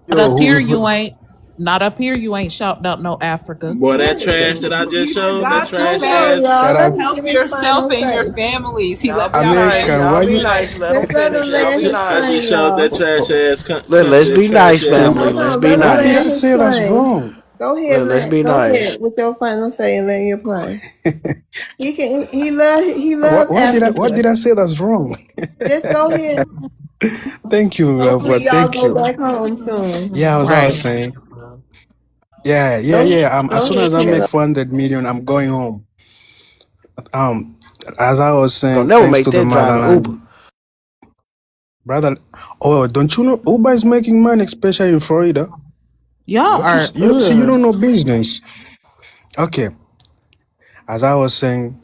Not up here, who you ain't. Not up here, you ain't shouting out no Africa. Boy, that Yes. trash that I just You showed, that forgot to trash Hold on, say, ass. y'all. shout Let out him help give his yourself final and your say. families. He Y'all left be y'all nice. hanging. American. Y'all Why be you? nice. Let them Just let him finish. Y'all land be his I nice. plane, just showed that y'all. trash ass Let's country, that be trash nice, ass family. Hold Let's on. be Let him What did land I nice. his say that's plane. wrong? Go ahead, Let's be Go nice. ahead with your final say and land your plane. He loves What Africa. did I say that's wrong? Just go ahead. Thank you, Hopefully Lava. y'all Thank go you. back home soon. Yeah, as I was Right. saying. Yeah, yeah, Go yeah. As go soon ahead, as I make Kayla. 400 million, I'm going home. Um, as I was Gonna saying, never thanks make to the that driving Uber. motherland, brother. Oh, don't you know Uber is making money, especially in Florida? Y'all What are you see? You ugh. don't know business. Okay, as I was saying,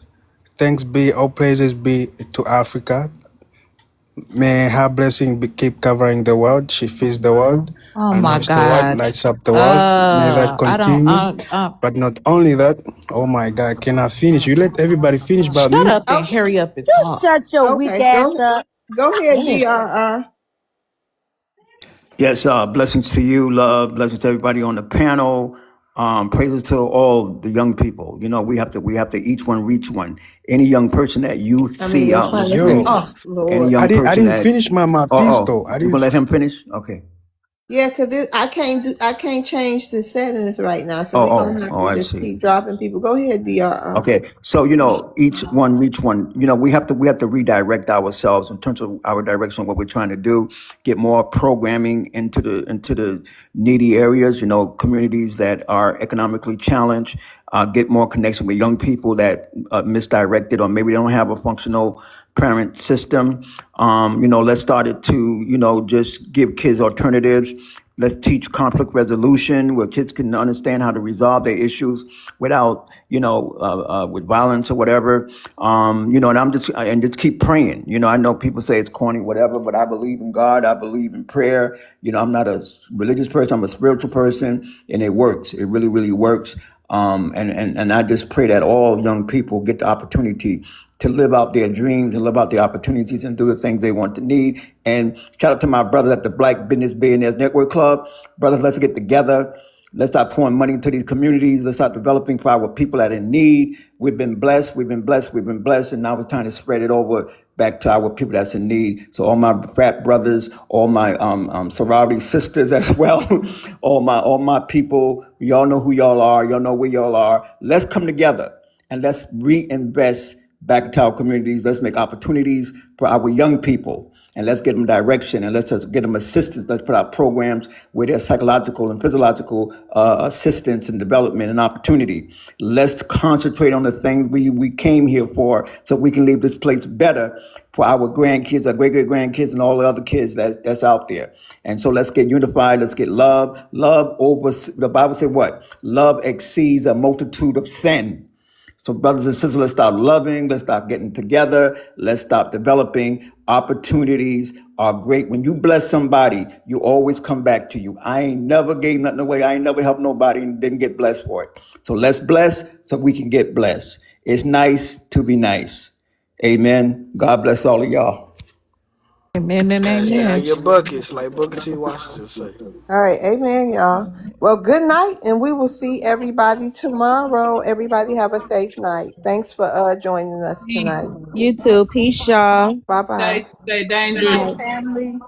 thanks be all praises be to Africa. May her blessing keep covering the world. She feeds the world, Oh my anoints the world, God. lights up the world. May that I don't continue. But not only that, oh my God, can I finish? You let everybody finish about shut me. up and Okay, hurry up and Just talk. shut your weak okay. ass up. Go ahead, Damn. DRR. Yes, blessings to you, love, blessings to everybody on the panel. Praises to all the young people. We have to each one reach one. Any young person that you I mean see your out in the final say. Yo, streets, Oh any Lord. young I person didn't that, finish my piece though. I you didn't. gonna let him finish? Okay. Yeah, cause I can't change the settings right now, so we're gonna have to I just see. keep dropping people. Go ahead, DRR. Okay, so each one reach one. We have to redirect ourselves in terms of our direction, what we're trying to do. Get more programming into the needy areas. Communities that are economically challenged. Get more connection with young people that misdirected or maybe they don't have a functional parent system. Let's start it to just give kids alternatives. Let's teach conflict resolution where kids can understand how to resolve their issues without, with violence or whatever. And just keep praying. I know people say it's corny, whatever, but I believe in God. I believe in prayer. I'm not a religious person. I'm a spiritual person, and it works. It really, really works. And I just pray that all young people get the opportunity to live out their dreams and live out their opportunities and do the things they want to need. And shout out to my brothers at the Black Business Billionaires Network Club. Brothers, let's get together. Let's start pouring money into these communities. Let's start developing for our people that are in need. We've been blessed. We've been blessed. We've been blessed. And now it's time to spread it over back to our people that's in need. So all my frat brothers, all my sorority sisters as well, all my people, y'all know who y'all are. Y'all know where y'all are. Let's come together. and let's reinvest back into our communities. Let's make opportunities for our young people, and let's get them direction, and let's just get them assistance. Let's put out programs where there's psychological and physiological assistance and development and opportunity. Let's concentrate on the things we came here for, so we can leave this place better for our grandkids, our great-great-grandkids, and all the other kids that's out there. And so let's get unified. Let's get love. Love over, the Bible said what? Love exceeds a multitude of sin. So, brothers and sisters, let's start loving. Let's start getting together. Let's start developing. Opportunities are great. When you bless somebody, you always come back to you. I ain't never gave nothing away. I ain't never helped nobody and didn't get blessed for it. So let's bless so we can get blessed. It's nice to be nice. Amen. God bless all of y'all. Amen and Pass down amen. your buckets, like Booker T. Washington say. All right, amen, y'all. Well, good night, and we will see everybody tomorrow. Everybody have a safe night. Thanks for joining us tonight. You too. Peace, y'all. Bye bye. Stay Good night, dangerous. family.